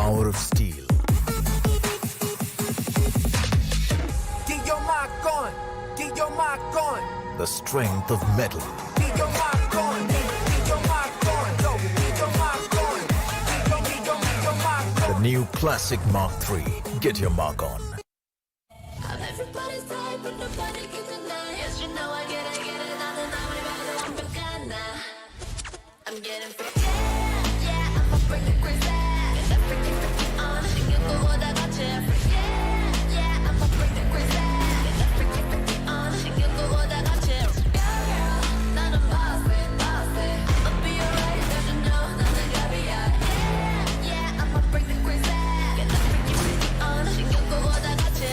power of steel. Get your mark on. Get your mark on. The strength of metal. Get your mark on. Get your mark on. Yo, get your mark on. Get your mark on. The new Classic Mark III. Get your mark on. Everybody's tired, but nobody gets it now. Yes, you know I get it, I'm getting free. Yeah, I'ma bring the crazy. Get that freaky on. 생각보다 같이 free. Yeah, I'ma bring the crazy. Get that freaky on. 생각보다 같이. Girl, 나는 bossy. I'ma be alright, cause you know 나는 갑이야. Yeah, I'ma bring the crazy. Get that freaky on. 생각보다 같이.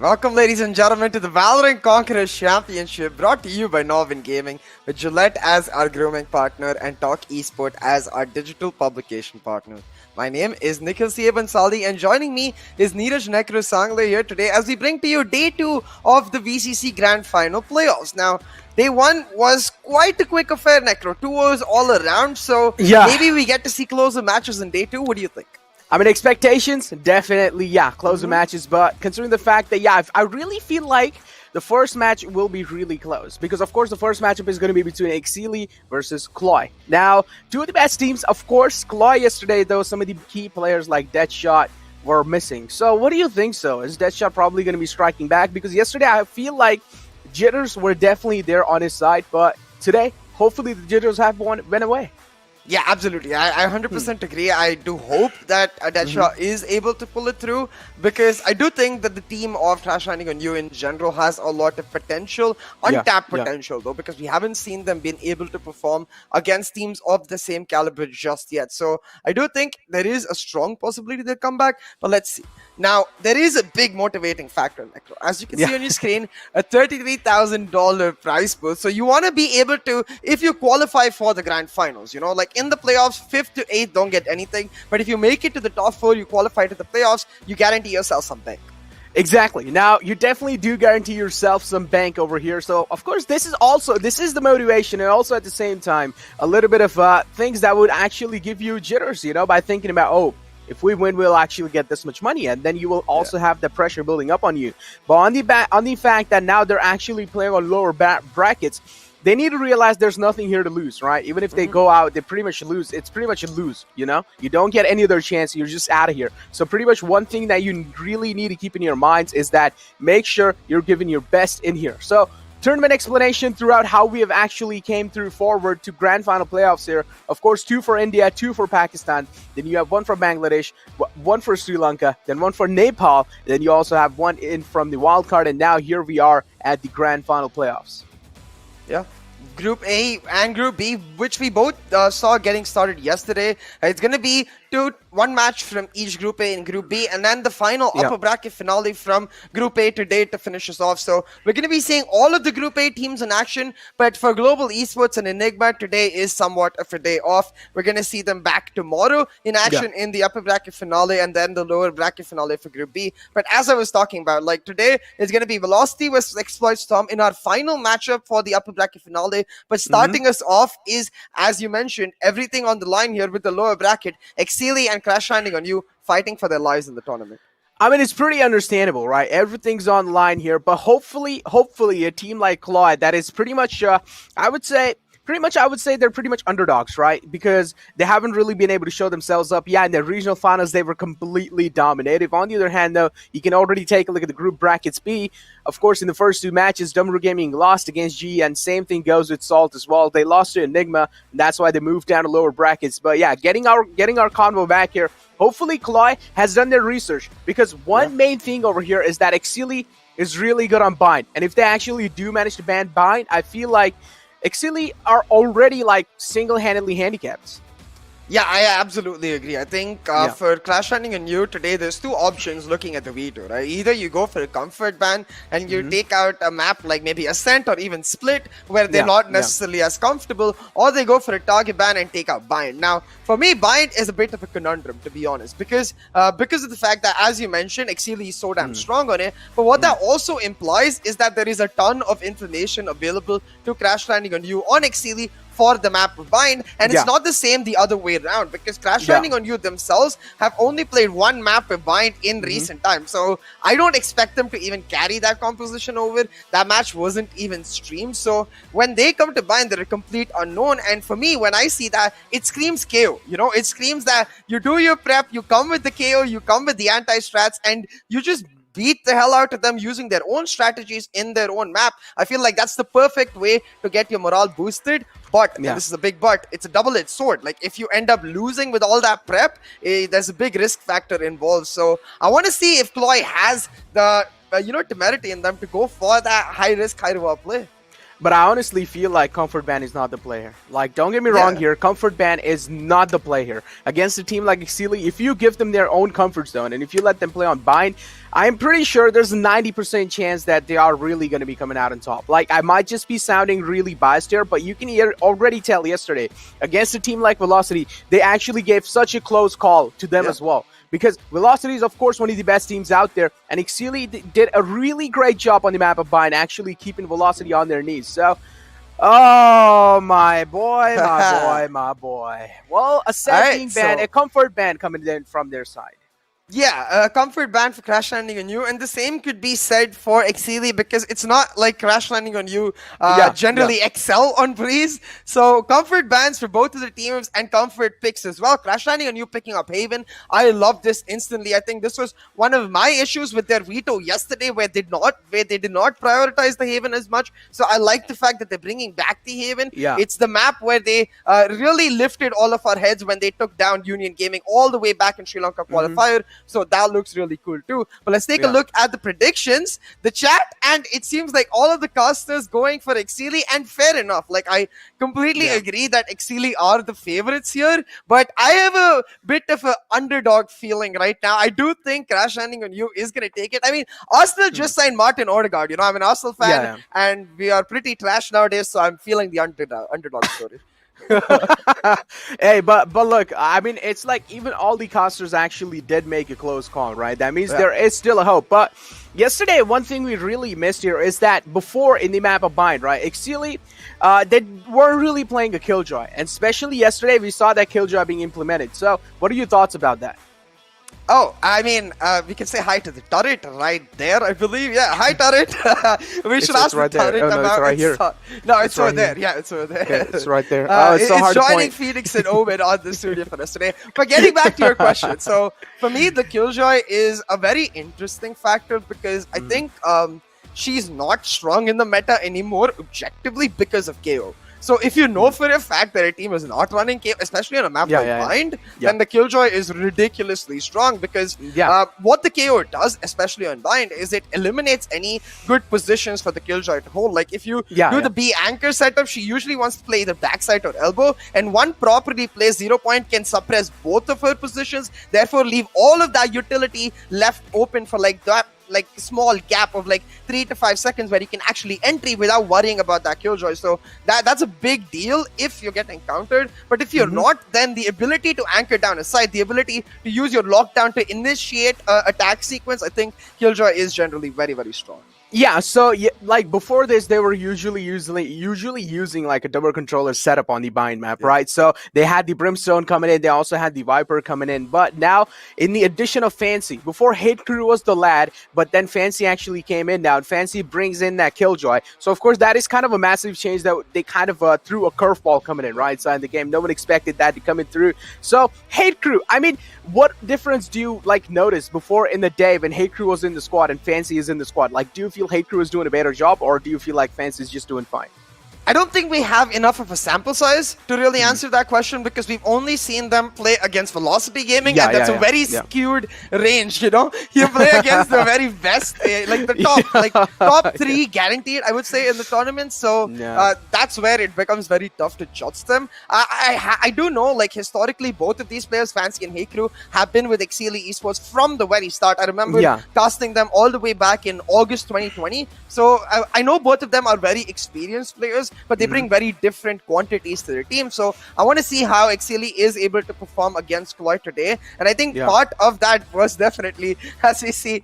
Welcome, ladies and gentlemen, to the Valorant Conquerors Championship, brought to you by NODWIN Gaming, with Gillette as our grooming partner and Talk Esports as our digital publication partner. My name is Nikhil C. Bansali, and joining me is Neeraj Nekru Sangle here today as we bring to you day 2 of the VCC Grand Final playoffs. Now, day 1 was quite a quick affair, Nekro. 2 was all around, so maybe we get to see closer matches in day 2. What do you think? I mean, expectations, definitely, closer matches. But considering the fact that, I really feel like the first match will be really close. Because, of course, the first matchup is going to be between Exceeli versus CLOY. Now, two of the best teams, of course, CLOY yesterday, though, some of the key players like Deadshot were missing. So, what do you think so? Is Deadshot probably going to be striking back? Because yesterday, I feel like Jitters were definitely there on his side. But today, hopefully, the Jitters went away. Yeah, absolutely. I 100% agree. I do hope that Deadshot is able to pull it through, because I do think that the team of Trash Landing on You in general has a lot of potential, untapped potential though, because we haven't seen them being able to perform against teams of the same caliber just yet. So I do think there is a strong possibility they'll come back, but let's see. Now, there is a big motivating factor, Necro. As you can see on your screen, a $33,000 prize pool. So you want to be able to, if you qualify for the Grand Finals, you know, like in the playoffs, 5th to 8th don't get anything. But if you make it to the top 4, you qualify to the playoffs, you guarantee yourself some bank. Exactly. Now, you definitely do guarantee yourself some bank over here. So, of course, this is the motivation, and also at the same time, a little bit of things that would actually give you jitters, you know, by thinking about, oh, if we win, we'll actually get this much money, and then you will also have the pressure building up on you. But on the fact that now they're actually playing on lower brackets, they need to realize there's nothing here to lose, right? Even if they go out, they pretty much lose. It's pretty much a lose, you know? You don't get any other chance. You're just out of here. So pretty much one thing that you really need to keep in your minds is that make sure you're giving your best in here. So tournament explanation throughout how we have actually came through forward to grand final playoffs here. Of course, 2 for India, 2 for Pakistan. Then you have 1 for Bangladesh, 1 for Sri Lanka, then 1 for Nepal. Then you also have 1 in from the wild card. And now here we are at the grand final playoffs. Yeah. Group A and Group B, which we both saw getting started yesterday. It's going to be one match from each Group A and Group B, and then the final upper bracket finale from Group A today to finish us off. So we're going to be seeing all of the Group A teams in action, but for Global Esports and Enigma, today is somewhat of a day off. We're going to see them back tomorrow in action in the upper bracket finale and then the lower bracket finale for Group B. But as I was talking about, like today is going to be Velocity versus Exploit Storm in our final matchup for the upper bracket finale. But starting us off is, as you mentioned, everything on the line here with the lower bracket. Exceeli and Crash Landing on You fighting for their lives in the tournament. I mean, it's pretty understandable, right? Everything's online here, but hopefully a team like CLOY that is pretty much, I would say they're pretty much underdogs, right? Because they haven't really been able to show themselves up. Yeah, in the regional finals, they were completely dominative. On the other hand, though, you can already take a look at the group brackets B. Of course, in the first 2 matches, Damaru Gaming lost against G, and same thing goes with Salt as well. They lost to Enigma, and that's why they moved down to lower brackets. But yeah, getting our convo back here. Hopefully, CLOY has done their research, because one main thing over here is that Exceeli is really good on bind. And if they actually do manage to ban bind, I feel like Exceeli are already like single-handedly handicapped. Yeah, I absolutely agree. I think for Clash Running and you today, there's two options looking at the V2, right? Either you go for a comfort ban and you take out a map like maybe Ascent or even Split, where they're not necessarily as comfortable, or they go for a target ban and take out Bind. Now, for me, Bind is a bit of a conundrum, to be honest, because of the fact that, as you mentioned, Exceeli is so damn strong on it. But what that also implies is that there is a ton of information available to Crash Landing on you on Exceeli for the map of Bind, and it's not the same the other way around, because Crash Landing on you themselves have only played one map of Bind in recent times, so I don't expect them to even carry that composition over. That match wasn't even streamed, so when they come to Bind, they're a complete unknown, and for me, when I see that, it screams KO, you know, it screams that you do your prep, you come with the KO, you come with the anti-strats, and you just beat the hell out of them using their own strategies in their own map. I feel like that's the perfect way to get your morale boosted. But, and this is a big but, it's a double-edged sword. Like, if you end up losing with all that prep, there's a big risk factor involved. So, I want to see if CLOY has the, temerity in them to go for that high-risk, high-reward play. But I honestly feel like Comfort Ban is not the play here. Like, don't get me wrong here. Comfort Ban is not the play here. Against a team like Exceeli, if you give them their own comfort zone and if you let them play on Bind, I'm pretty sure there's a 90% chance that they are really going to be coming out on top. Like, I might just be sounding really biased here, but you can already tell yesterday, against a team like Velocity, they actually gave such a close call to them as well. Because Velocity is, of course, one of the best teams out there, and Exceeli did a really great job on the map of Bind, actually keeping Velocity on their knees. So, oh, my boy, my boy, my boy. Well, a set being banned, a comfort ban coming in from their side. Yeah, a comfort ban for Crash Landing on you, and the same could be said for Exceeli, because it's not like Crash Landing on you generally excel on Breeze. So comfort bans for both of the teams and comfort picks as well. Crash Landing on you picking up Haven, I love this instantly. I think this was one of my issues with their veto yesterday, where they did not prioritize the Haven as much. So I like the fact that they're bringing back the Haven. It's the map where they really lifted all of our heads when they took down Union Gaming all the way back in Sri Lanka qualifier. So that looks really cool too. But let's take a look at the predictions, the chat, and it seems like all of the casters going for Exceeli, and fair enough. Like, I completely agree that Exceeli are the favorites here, but I have a bit of an underdog feeling right now. I do think Crash Landing on you is going to take it. I mean, Arsenal just signed Martin Odegaard. You know, I'm an Arsenal fan, and we are pretty trash nowadays, so I'm feeling the underdog story. Hey, but look, I mean, it's like even all the casters actually did make a close call, right? That means there is still a hope. But yesterday, one thing we really missed here is that before in the map of Bind, right, Exceeli, they weren't really playing a Killjoy, and especially yesterday we saw that Killjoy being implemented. So what are your thoughts about that? Oh, I mean, we can say hi to the turret right there, I believe. Yeah, hi, turret. We should ask the turret about it's right here. No, it's over there. Yeah, it's over there. Yeah, it's right there. It's so hard to joining point. Phoenix and Omen on the studio for us today. But getting back to your question, so for me, the Killjoy is a very interesting factor, because I think she's not strong in the meta anymore objectively because of KO. So if you know for a fact that a team is not running KO, especially on a map like Bind, then the Killjoy is ridiculously strong, because what the KO does, especially on Bind, is it eliminates any good positions for the Killjoy to hold. Like, if you do the B anchor setup, she usually wants to play either backside or elbow, and one properly placed 0 point can suppress both of her positions, therefore leave all of that utility left open for like that small gap of like 3 to 5 seconds where you can actually entry without worrying about that Killjoy. So that's a big deal if you get encountered. But if you're not, then the ability to anchor down a site, the ability to use your lockdown to initiate attack sequence, I think Killjoy is generally very, very strong. Yeah, so like before this, they were usually using like a double controller setup on the Bind map, right? So they had the Brimstone coming in, they also had the Viper coming in, but now in the addition of Fancy, before Hate Crew was the lad, but then Fancy actually came in now, and Fancy brings in that Killjoy. So of course that is kind of a massive change that they kind of threw a curveball coming in, right? So in the game, no one expected that to come in through. So Hate Crew, I mean, what difference do you like notice before in the day when Hate Crew was in the squad and Fancy is in the squad? Like, do you feel Hate Crew is doing a better job, or do you feel like Fancy is just doing fine? I don't think we have enough of a sample size to really answer that question because we've only seen them play against Velocity Gaming, and that's a very skewed range. You play against the very best, like the top 3 guaranteed, I would say, in the tournament. So that's where it becomes very tough to judge them. I do know, like, historically, both of these players, Fancy and Heykru, have been with Exceeli Esports from the very start. I remember casting them all the way back in August 2020. So I know both of them are very experienced players, but they bring very different quantities to their team. So I want to see how Exceeli is able to perform against CLOY today. And I think part of that was definitely, as we see,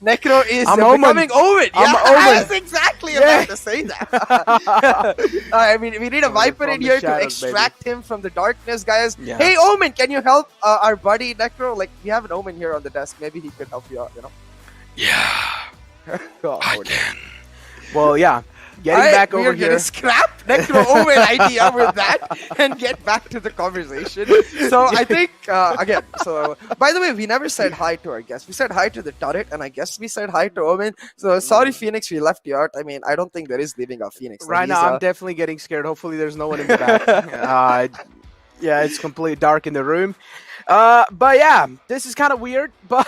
Necro is becoming Omen. I was exactly about to say that. I mean, we need a Viper in here to extract him from the darkness, guys. Hey, Omen, can you help our buddy Necro? Like, we have an Omen here on the desk. Maybe he could help you out, Yeah. I can. Well, getting back over here. We're going to scrap Necro Omen idea with that and get back to the conversation. So I think, again, so by the way, we never said hi to our guest. We said hi to the turret, and I guess we said hi to Omen. So sorry, Phoenix, we left you out. I mean, I don't think there is leaving out Phoenix. Right now, I'm definitely getting scared. Hopefully, there's no one in the back. It's completely dark in the room. But yeah, this is kind of weird, but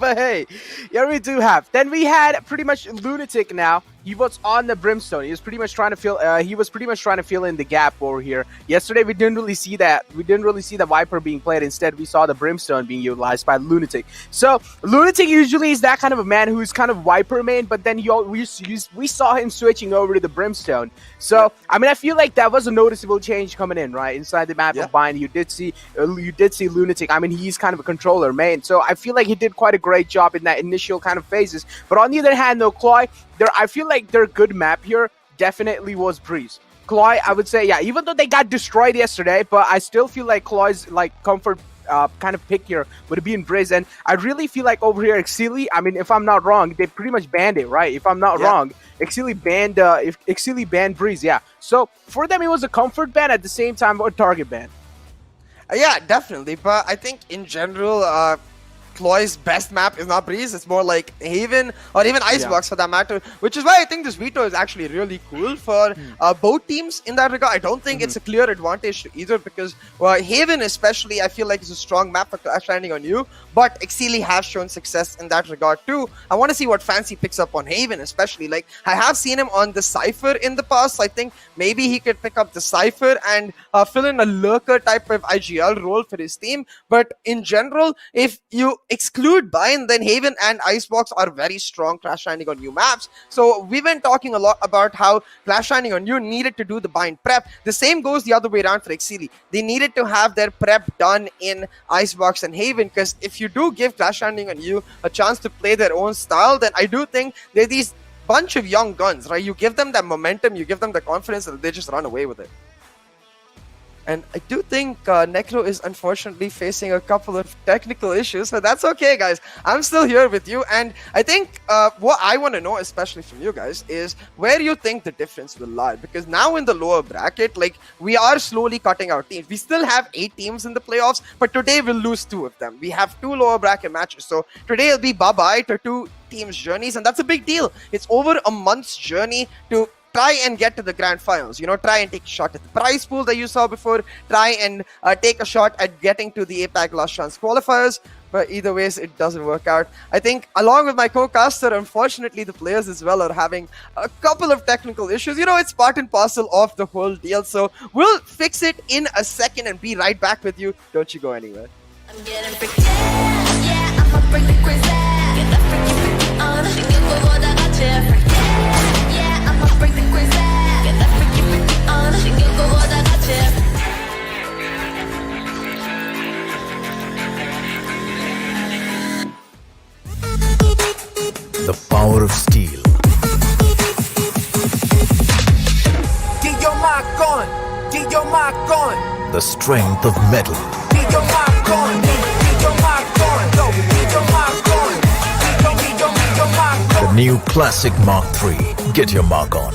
but hey, we do have. Then we had pretty much Lunatic now. He was on the Brimstone. He was pretty much trying to fill. In the gap over here. Yesterday we didn't really see that. We didn't really see the Viper being played. Instead, we saw the Brimstone being utilized by Lunatic. So Lunatic usually is that kind of a man who's kind of Viper main, but then we saw him switching over to the Brimstone. So I mean, I feel like that was a noticeable change coming in right inside the map of Bind. You did see Lunatic. I mean, he's kind of a controller main. So I feel like he did quite a great job in that initial kind of phases. But on the other hand, though, CLOY, I feel like their good map here definitely was Breeze. CLOY, I would say, even though they got destroyed yesterday, but I still feel like CLOY's like comfort kind of pick here would be in Breeze. And I really feel like over here, Exceeli, I mean, if I'm not wrong, they pretty much banned it, right? If I'm not wrong, Exceeli banned Breeze, So for them, it was a comfort ban at the same time or target ban. Yeah, definitely. But I think in general, CLOY's best map is not Breeze, it's more like Haven or even Icebox for that matter, which is why I think this veto is actually really cool for both teams in that regard. I don't think it's a clear advantage to either because Haven especially I feel like is a strong map for Clash Landing on You, but Exceeli has shown success in that regard too. I want to see what Fancy picks up on Haven especially. Like, I have seen him on the Cypher in the past, so I think maybe he could pick up the Cypher and fill in a lurker type of IGL role for his team. But in general, if you exclude Bind, then Haven and Icebox are very strong Clash Landing on You maps. So we've been talking a lot about how Clash Landing on You needed to do the Bind prep. The same goes the other way around for Exceeli. They needed to have their prep done in Icebox and Haven, because if you do give Clash Landing on You a chance to play their own style, then I do think they're these bunch of young guns, right? You give them that momentum, you give them the confidence, and they just run away with it. And I do think Necro is unfortunately facing a couple of technical issues, but that's okay, guys. I'm still here with you, and I think what I want to know, especially from you guys, is where you think the difference will lie. Because now in the lower bracket, like, we are slowly cutting our teams. We still have 8 teams in the playoffs, but today we'll lose 2 of them. We have 2 lower bracket matches, so today it'll be bye-bye to 2 teams' journeys, and that's a big deal. It's over a month's journey to try and get to the Grand Finals, try and take a shot at the prize pool that you saw before, try and take a shot at getting to the APAC Last Chance Qualifiers, but either ways, it doesn't work out. I think, along with my co-caster, unfortunately, the players as well are having a couple of technical issues. It's part and parcel of the whole deal, so we'll fix it in a second and be right back with you. Don't you go anywhere. I'm getting freaky. Yeah, I'ma bring the crazy. Get that freaky on. Get what I got you. Yeah, I'ma bring the crazy. Get that freaky on. Get what I got you. The power of steel. Get your mark on. Get your mark on. The strength of metal. Get your mark on. Get your mark on. Go. Get your mark on. Get your mark on. The new Classic Mark III. Get your mark on.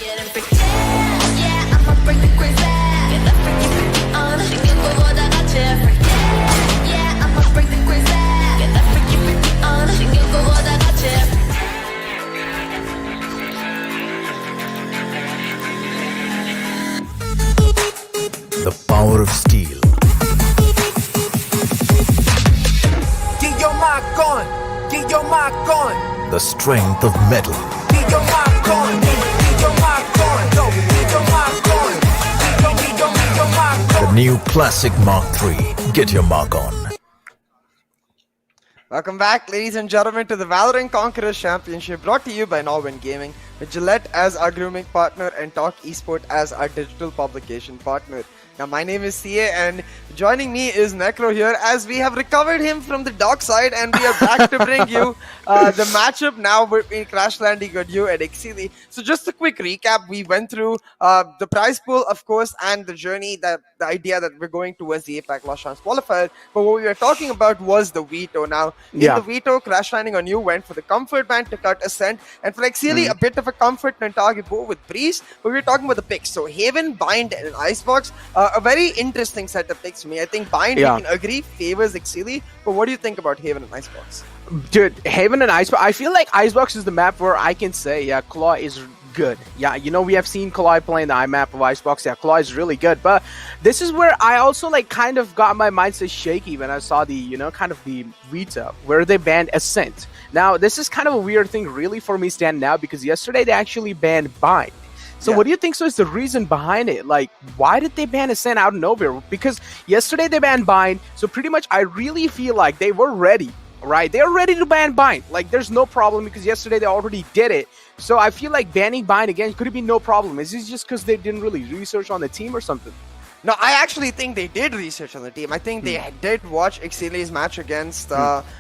getting freaky. Yeah, yeah, I'ma bring the crazy. Get that freaky, freaky on. 신경보다 같이 freaky. Yeah, yeah, I'ma bring the crazy. Get that freaky, freaky on. 신경보다 같이. The power of steel. Get your mark on. Get your mark on. The strength of metal. Get your mark on. Get your mark on. Yo, get your mark on. Get your mark on. The new Classic Mark III. Get your mark on. Welcome back, ladies and gentlemen, to the Valorant Conquerors Championship, brought to you by NODWIN Gaming, with Gillette as our grooming partner and Talk Esports as our digital publication partner. Now, my name is CA, and joining me is Necro here, as we have recovered him from the dark side, and we are back to bring you the matchup now between Crash Landing on you and Exceeli. So just a quick recap, we went through the prize pool, of course, and the journey, the idea that we're going towards the APAC Lost Chance qualifier, but what we were talking about was the veto. Now, in the veto, Crash Landing on you went for the comfort band to cut Ascent, and for Exceeli, a bit of a comfort and target bow with Breeze, but we were talking about the picks. So Haven, Bind, and Icebox, a very interesting set of picks for me. I think Bind, we can agree, favors Exceeli, but what do you think about Haven and Icebox? Dude, Haven and Icebox, I feel like Icebox is the map where I can say, yeah, CLOY is good. Yeah, you know, we have seen CLOY playing the IMAP of Icebox. Yeah, CLOY is really good, but this is where I also like kind of got my mindset shaky when I saw the, you know, kind of the veto where they banned Ascent. Now, this is kind of a weird thing really for me standing out because yesterday they actually banned Bind. So what do you think is the reason behind it? Like, why did they ban Ascent out of nowhere? Because yesterday they banned Bind, so pretty much I really feel like they were ready, right? They were ready to ban Bind. Like, there's no problem because yesterday they already did it. So I feel like banning Bind again could be no problem. Is this just because they didn't really research on the team or something? No, I actually think they did research on the team. I think they did watch Exceeli's match against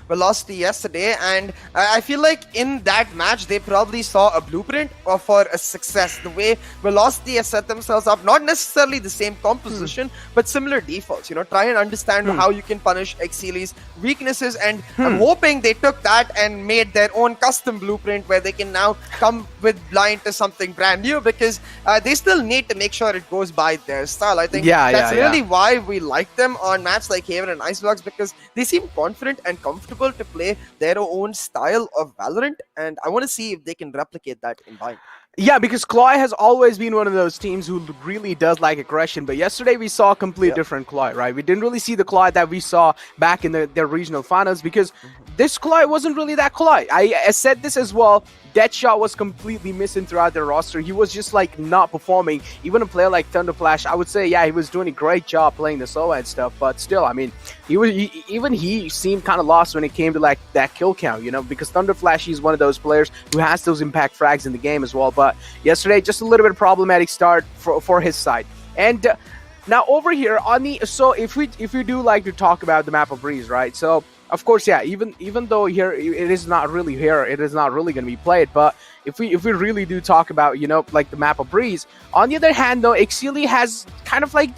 Velocity yesterday, and I feel like in that match they probably saw a blueprint for a success. The way Velocity has set themselves up, not necessarily the same composition, but similar defaults. You know, try and understand how you can punish Exceeli's weaknesses, and I'm hoping they took that and made their own custom blueprint where they can now come with Blind to something brand new, because they still need to make sure it goes by their style. I think that's really why we like them on maps like Haven and Icebox, because they seem confident and comfortable to play their own style of Valorant, and I want to see if they can replicate that in Bind. Yeah, because CLOY has always been one of those teams who really does like aggression, but yesterday we saw a completely different CLOY, right? We didn't really see the CLOY that we saw back in their regional finals, because this CLOY wasn't really that CLOY. I said this as well. Deadshot was completely missing throughout their roster. He was just like not performing. Even a player like Thunderflash, I would say, yeah, he was doing a great job playing the solo and stuff, but still, I mean, he seemed kind of lost when it came to like that kill count, you know, because Thunderflash, he's one of those players who has those impact frags in the game as well. But yesterday, just a little bit problematic start for his side. And now over here on the, so if we do like to talk about the map of Breeze, right? So of course, yeah, even though here it is not really going to be played, but if we really do talk about, you know, like the map of Breeze, on the other hand though, Exceeli has kind of like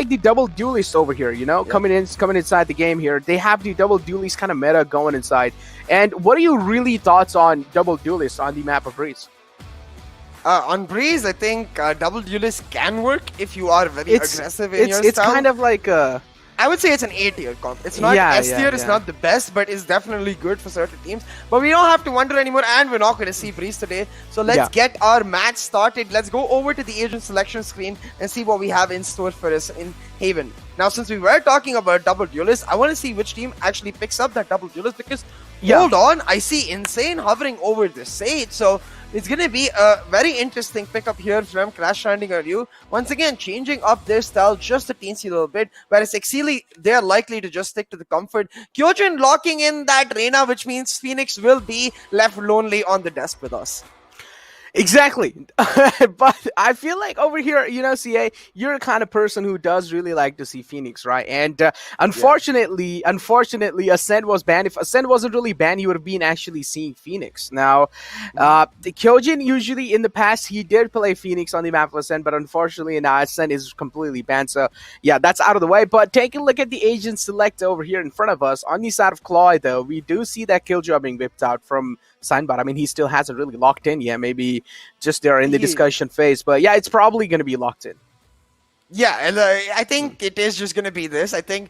the double duelist over here, you know, coming inside the game here. They have the double duelist kind of meta going inside. And what are your really thoughts on double duelist on the map of Breeze? On Breeze, I think double duelist can work if you are very aggressive in your style. It's kind of like a... I would say it's an A tier comp. It's not S tier, it's not the best, but it's definitely good for certain teams. But we don't have to wonder anymore, and we're not going to see Breeze today. So let's get our match started. Let's go over to the agent selection screen and see what we have in store for us in Haven. Now, since we were talking about double duelist, I want to see which team actually picks up that double duelist, because hold on, I see Insane hovering over the Sage. So it's going to be a very interesting pickup here from Crash Landing on you. Once again, changing up their style just a teensy little bit, whereas Exceeli, they're likely to just stick to the comfort. Kyojin locking in that Reyna, which means Phoenix will be left lonely on the desk with us. Exactly. But I feel like over here, you know, CA, you're the kind of person who does really like to see Phoenix, right? And unfortunately, Ascent was banned. If Ascent wasn't really banned, you would have been actually seeing Phoenix. Now, the Kyojin usually in the past, he did play Phoenix on the map of Ascent, but unfortunately now Ascent is completely banned. So yeah, that's out of the way. But take a look at the agent select over here in front of us. On the side of CLOY, though, we do see that Killjoy being whipped out from Signbot. I mean, he still hasn't really locked in yet. Maybe actually just there in the discussion phase. But yeah, it's probably going to be locked in. Yeah, and I think it is just going to be this. I think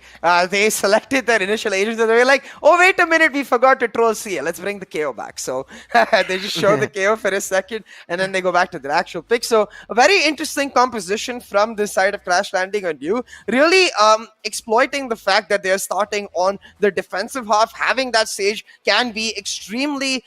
they selected their initial agents and they were like, oh, wait a minute, we forgot to troll CL. Let's bring the KO back. So they just show the KO for a second and then they go back to their actual pick. So a very interesting composition from this side of Crash Landing on you. Really exploiting the fact that they're starting on the defensive half. Having that Sage can be extremely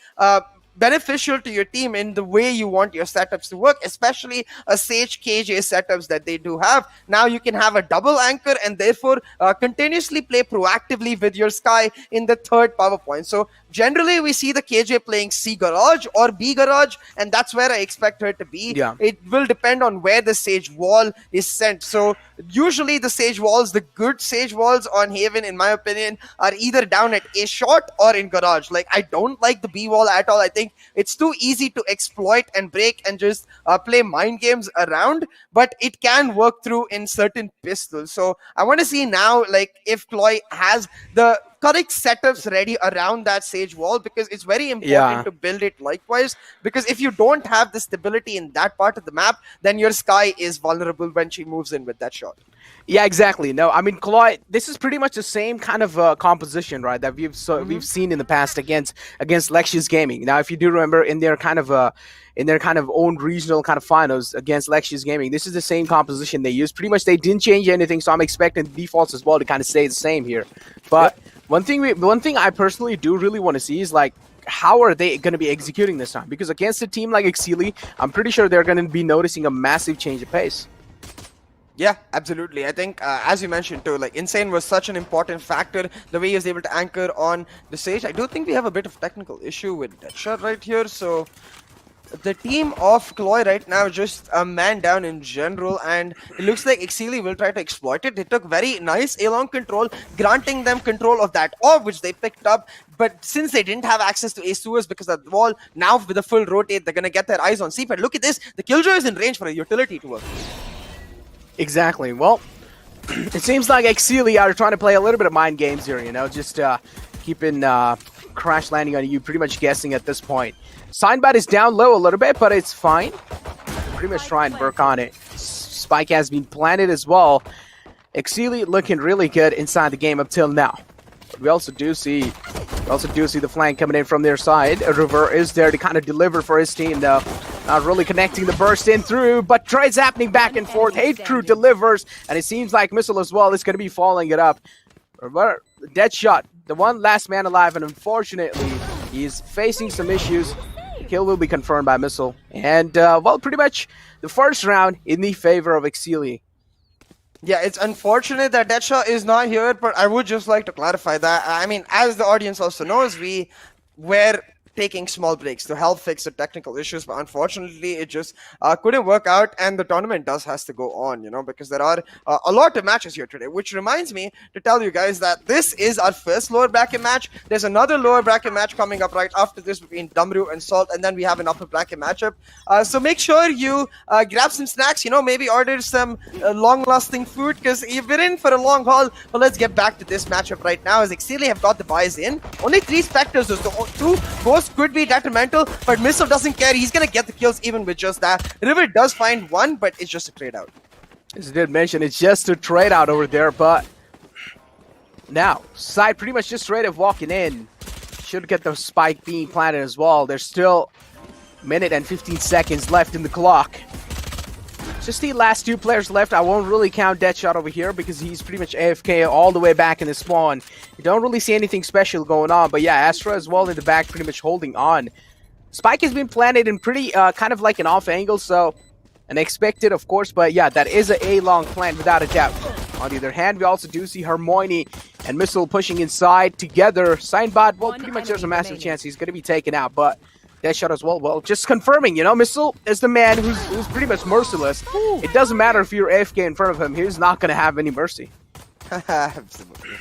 beneficial to your team in the way you want your setups to work, especially a Sage KJ setups that they do have. Now you can have a double anchor and therefore continuously play proactively with your Sky in the third power point. So generally we see the KJ playing C garage or B garage, and that's where I expect her to be. Yeah. It will depend on where the Sage wall is sent. So usually the Sage walls, the good Sage walls on Haven, in my opinion, are either down at A short or in garage. Like, I don't like the B wall at all. I think it's too easy to exploit and break and just play mind games around, but it can work through in certain pistols. So I want to see now, like, if CLOY has the correct setups ready around that Sage wall, because it's very important to build it likewise, because if you don't have the stability in that part of the map, then your Sky is vulnerable when she moves in with that shot. Yeah, exactly. No, I mean, CLOY, this is pretty much the same kind of composition, right, that we've seen in the past against Lexius Gaming. Now, if you do remember, in their kind of own regional kind of finals against Lexius Gaming, this is the same composition they used. Pretty much, they didn't change anything, so I'm expecting the defaults as well to kind of stay the same here. But one thing I personally do really want to see is, like, how are they going to be executing this time? Because against a team like Exceeli, I'm pretty sure they're going to be noticing a massive change of pace. Yeah, absolutely. I think, as you mentioned too, like, Insane was such an important factor, the way he was able to anchor on the Sage. I do think we have a bit of technical issue with Deadshot right here, so the team of CLOY right now just a man down in general, and it looks like Exceeli will try to exploit it. They took very nice A-long control, granting them control of that orb, which they picked up. But since they didn't have access to ace sewers because of the wall, now with a full rotate, they're going to get their eyes on CPED. Look at this. The Killjoy is in range for a utility to work. Exactly. Well, it seems like Exceeli are trying to play a little bit of mind games here, you know, just keeping Crash Landing on you, pretty much guessing at this point. Signbat is down low a little bit, but it's fine. Pretty much try and work on it. Spike has been planted as well. Exceeli looking really good inside the game up till now. But we also do see the flank coming in from their side. River is there to kind of deliver for his team, though. Not really connecting the burst in through, but trades happening back and forth. Hate Crew delivers, and it seems like Missile as well is going to be following it up. Deadshot, the one last man alive, and unfortunately, he's facing some issues. The kill will be confirmed by Missile. And, well, pretty much the first round in the favor of Exceeli. Yeah, it's unfortunate that Deadshot is not here, but I would just like to clarify that. I mean, as the audience also knows, we were taking small breaks to help fix the technical issues, but unfortunately it just couldn't work out, and the tournament has to go on, you know, because there are a lot of matches here today, which reminds me to tell you guys that this is our first lower bracket match. There's another lower bracket match coming up right after this between Damaru and Salt, and then we have an upper bracket matchup. So make sure you grab some snacks, you know, maybe order some long-lasting food, because you've been in for a long haul. But let's get back to this matchup right now, as Exceeli have got the buys in. Only 3 Spectres, so 2 Ghosts could be detrimental, but Missile doesn't care. He's gonna get the kills even with just that. River does find one, but it's just a trade out. As I did mention, it's just a trade out over there, but now side pretty much just straight up walking in. Should get the spike being planted as well. There's still a minute and 15 seconds left in the clock. Just the last 2 players left. I won't really count Deadshot over here because he's pretty much AFK all the way back in the spawn. You don't really see anything special going on, but yeah, Astra as well in the back pretty much holding on. Spike has been planted in pretty kind of like an off angle, so unexpected of course, but yeah, that is a long plant without a doubt. On the other hand, we also do see Hermione and Missile pushing inside together. Signbot, well, pretty much there's a massive chance he's going to be taken out, but Deadshot as well. Well, just confirming, you know, Missile is the man who's pretty much merciless. It doesn't matter if you're AFK in front of him, he's not going to have any mercy. Absolutely.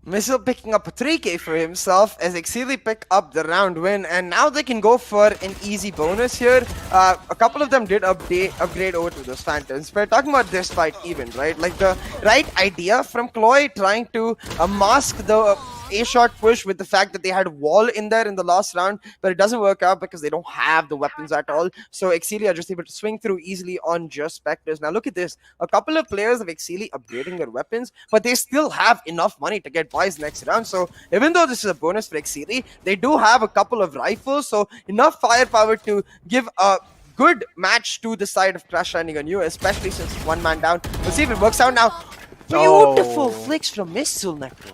Missile picking up a 3k for himself as Exceeli pick up the round win, and now they can go for an easy bonus here. A couple of them did upgrade over to those Phantoms. We're talking about this fight even, right? Like the right idea from CLOY trying to mask the A-shot push with the fact that they had wall in there in the last round, but it doesn't work out because they don't have the weapons at all. So Exceeli are just able to swing through easily on just Spectres. Now look at this. A couple of players of Exceeli upgrading their weapons, but they still have enough money to get buys next round. So even though this is a bonus for Exceeli, they do have a couple of rifles, so enough firepower to give a good match to the side of Crash Landing on You, especially since it's one man down. We'll see if it works out now. Beautiful flicks from Missile Necro.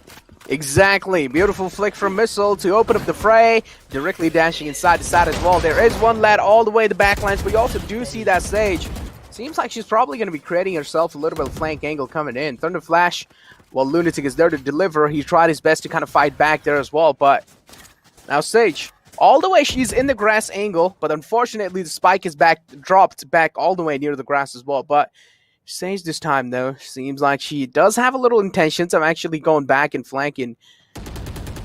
Exactly. Beautiful flick from Missile to open up the fray. Directly dashing inside the side as well. There is one lad all the way to the backlines, but you also do see that Sage. Seems like she's probably going to be creating herself a little bit of flank angle coming in. Thunder Flash, while Lunatic is there to deliver, he tried his best to kind of fight back there as well, but now Sage, all the way she's in the grass angle, but unfortunately the spike is dropped back all the way near the grass as well. But Sage this time though, seems like she does have a little intentions of actually going back and flanking.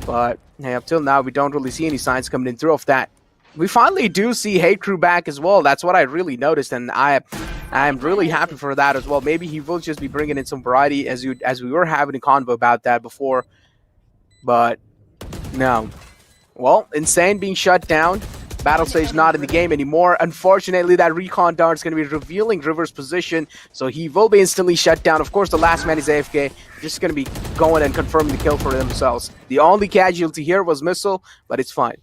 But hey, up till now we don't really see any signs coming in through of that. We finally do see Hate Crew back as well. That's what I really noticed, and I am really happy for that as well. Maybe he will just be bringing in some variety as we were having a convo about that before. But no. Well, Insane being shut down. Battle Stage not in the game anymore. Unfortunately, that recon dart is going to be revealing River's position, so he will be instantly shut down. Of course, the last man is AFK. Just going to be going and confirming the kill for themselves. The only casualty here was Missile, but it's fine.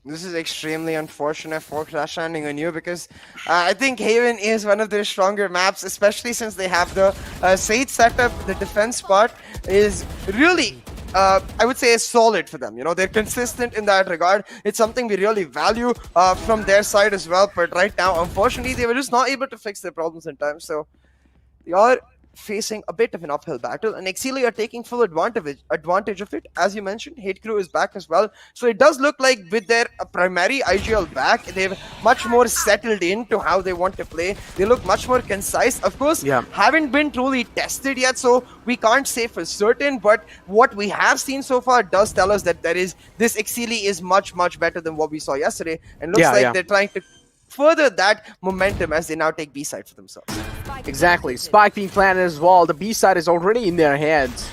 This is extremely unfortunate for Crash Landing on You because I think Haven is one of their stronger maps, especially since they have the Sage setup. The defense part is really, I would say, solid for them. You know, they're consistent in that regard. It's something we really value from their side as well. But right now, unfortunately, they were just not able to fix their problems in time. So they are facing a bit of an uphill battle, and Exceeli are taking full advantage of it. As you mentioned, Hate Crew is back as well, so it does look like with their primary IGL back, they've much more settled into how they want to play. They look much more concise. Of course, haven't been truly tested yet, so we can't say for certain, but what we have seen so far does tell us that this Exceeli is much better than what we saw yesterday, and looks like they're trying to further that momentum as they now take B-side for themselves. Exactly. Spike being planted as well. The B-side is already in their hands.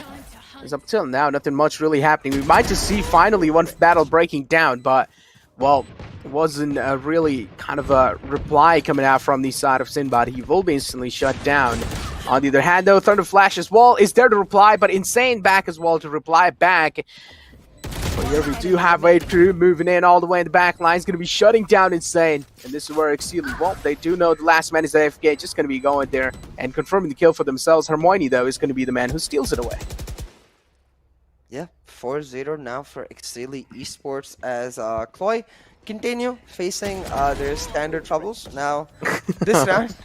As up till now, nothing much really happening. We might just see finally one battle breaking down, but, well, it wasn't really kind of a reply coming out from the side of Sinbad. He will be instantly shut down. On the other hand, though, Thunder Flash as well is there to reply, but Insane back as well to reply back. But here we do have Hate Crew moving in all the way in the back line. He's going to be shutting down Insane. And this is where Exceeli, well, they do know the last man is AFK. Just going to be going there and confirming the kill for themselves. Hermione, though, is going to be the man who steals it away. Yeah, 4-0 now for Exceeli Esports as CLOY continue facing their standard troubles. Now, this round,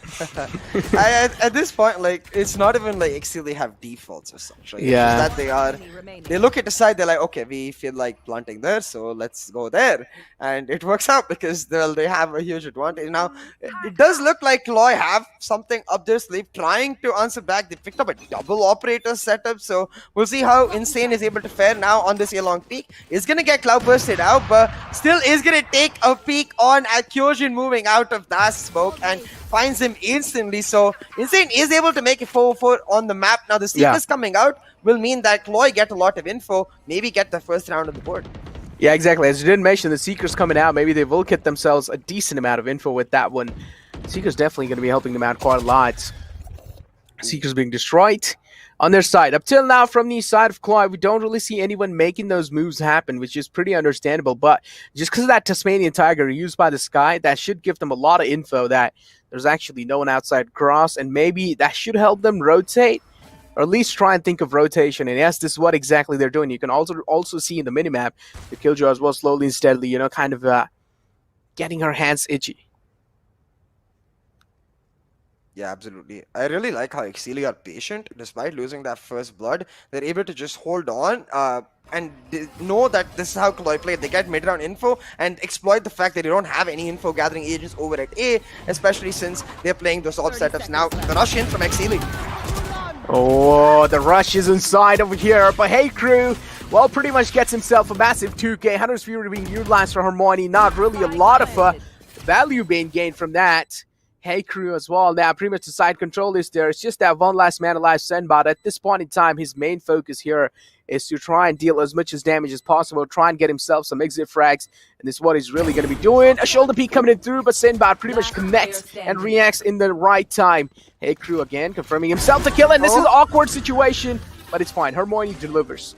at this point, like, it's not even like Exceeli have defaults or such. Like, it's just that they look at the side, they're like, okay, we feel like planting there, so let's go there. And it works out because they have a huge advantage. Now, it does look like CLOY have something up their sleeve, trying to answer back. They picked up a double operator setup, so we'll see how Insane is able to fare now on this A-long peak. It's going to get cloud bursted out, but still is going to take a peek on at Kyojin moving out of that smoke and finds him instantly. So Insane is able to make a 4-4 on the map. Now the Seekers coming out will mean that CLOY get a lot of info, maybe get the first round on the board. Yeah, exactly. As you did mention, the Seekers coming out, maybe they will get themselves a decent amount of info with that one. Seekers definitely going to be helping them out quite a lot. Seekers being destroyed on their side. Up till now, from the side of CLOY, we don't really see anyone making those moves happen, which is pretty understandable. But just because of that Tasmanian Tiger used by the Sky, that should give them a lot of info that there's actually no one outside cross, and maybe that should help them rotate, or at least try and think of rotation. And yes, this is what exactly they're doing. You can also see in the minimap the Killjoy as well, slowly and steadily, you know, kind of getting her hands itchy. Yeah, absolutely. I really like how Exceeli are patient. Despite losing that first blood, they're able to just hold on and they know that this is how CLOY play. They get mid-round info and exploit the fact that they don't have any info gathering agents over at A, especially since they're playing those op setups. Now, the rush in from Exceeli. Oh, the rush is inside over here, but Hate Crew, well, pretty much gets himself a massive 2K. Hunter's Fury being utilized for Hermione. Not really a lot of value being gained from that. Hey Crew as well. Now, pretty much the side control is there. It's just that one last man alive Senbot. At this point in time, his main focus here is to try and deal as much as damage as possible, try and get himself some exit frags, and this is what he's really going to be doing. A shoulder peek coming in through, but Senbot pretty much connects and reacts in the right time. Hey Crew again, confirming himself the kill, and this is an awkward situation, but it's fine. Hermione delivers.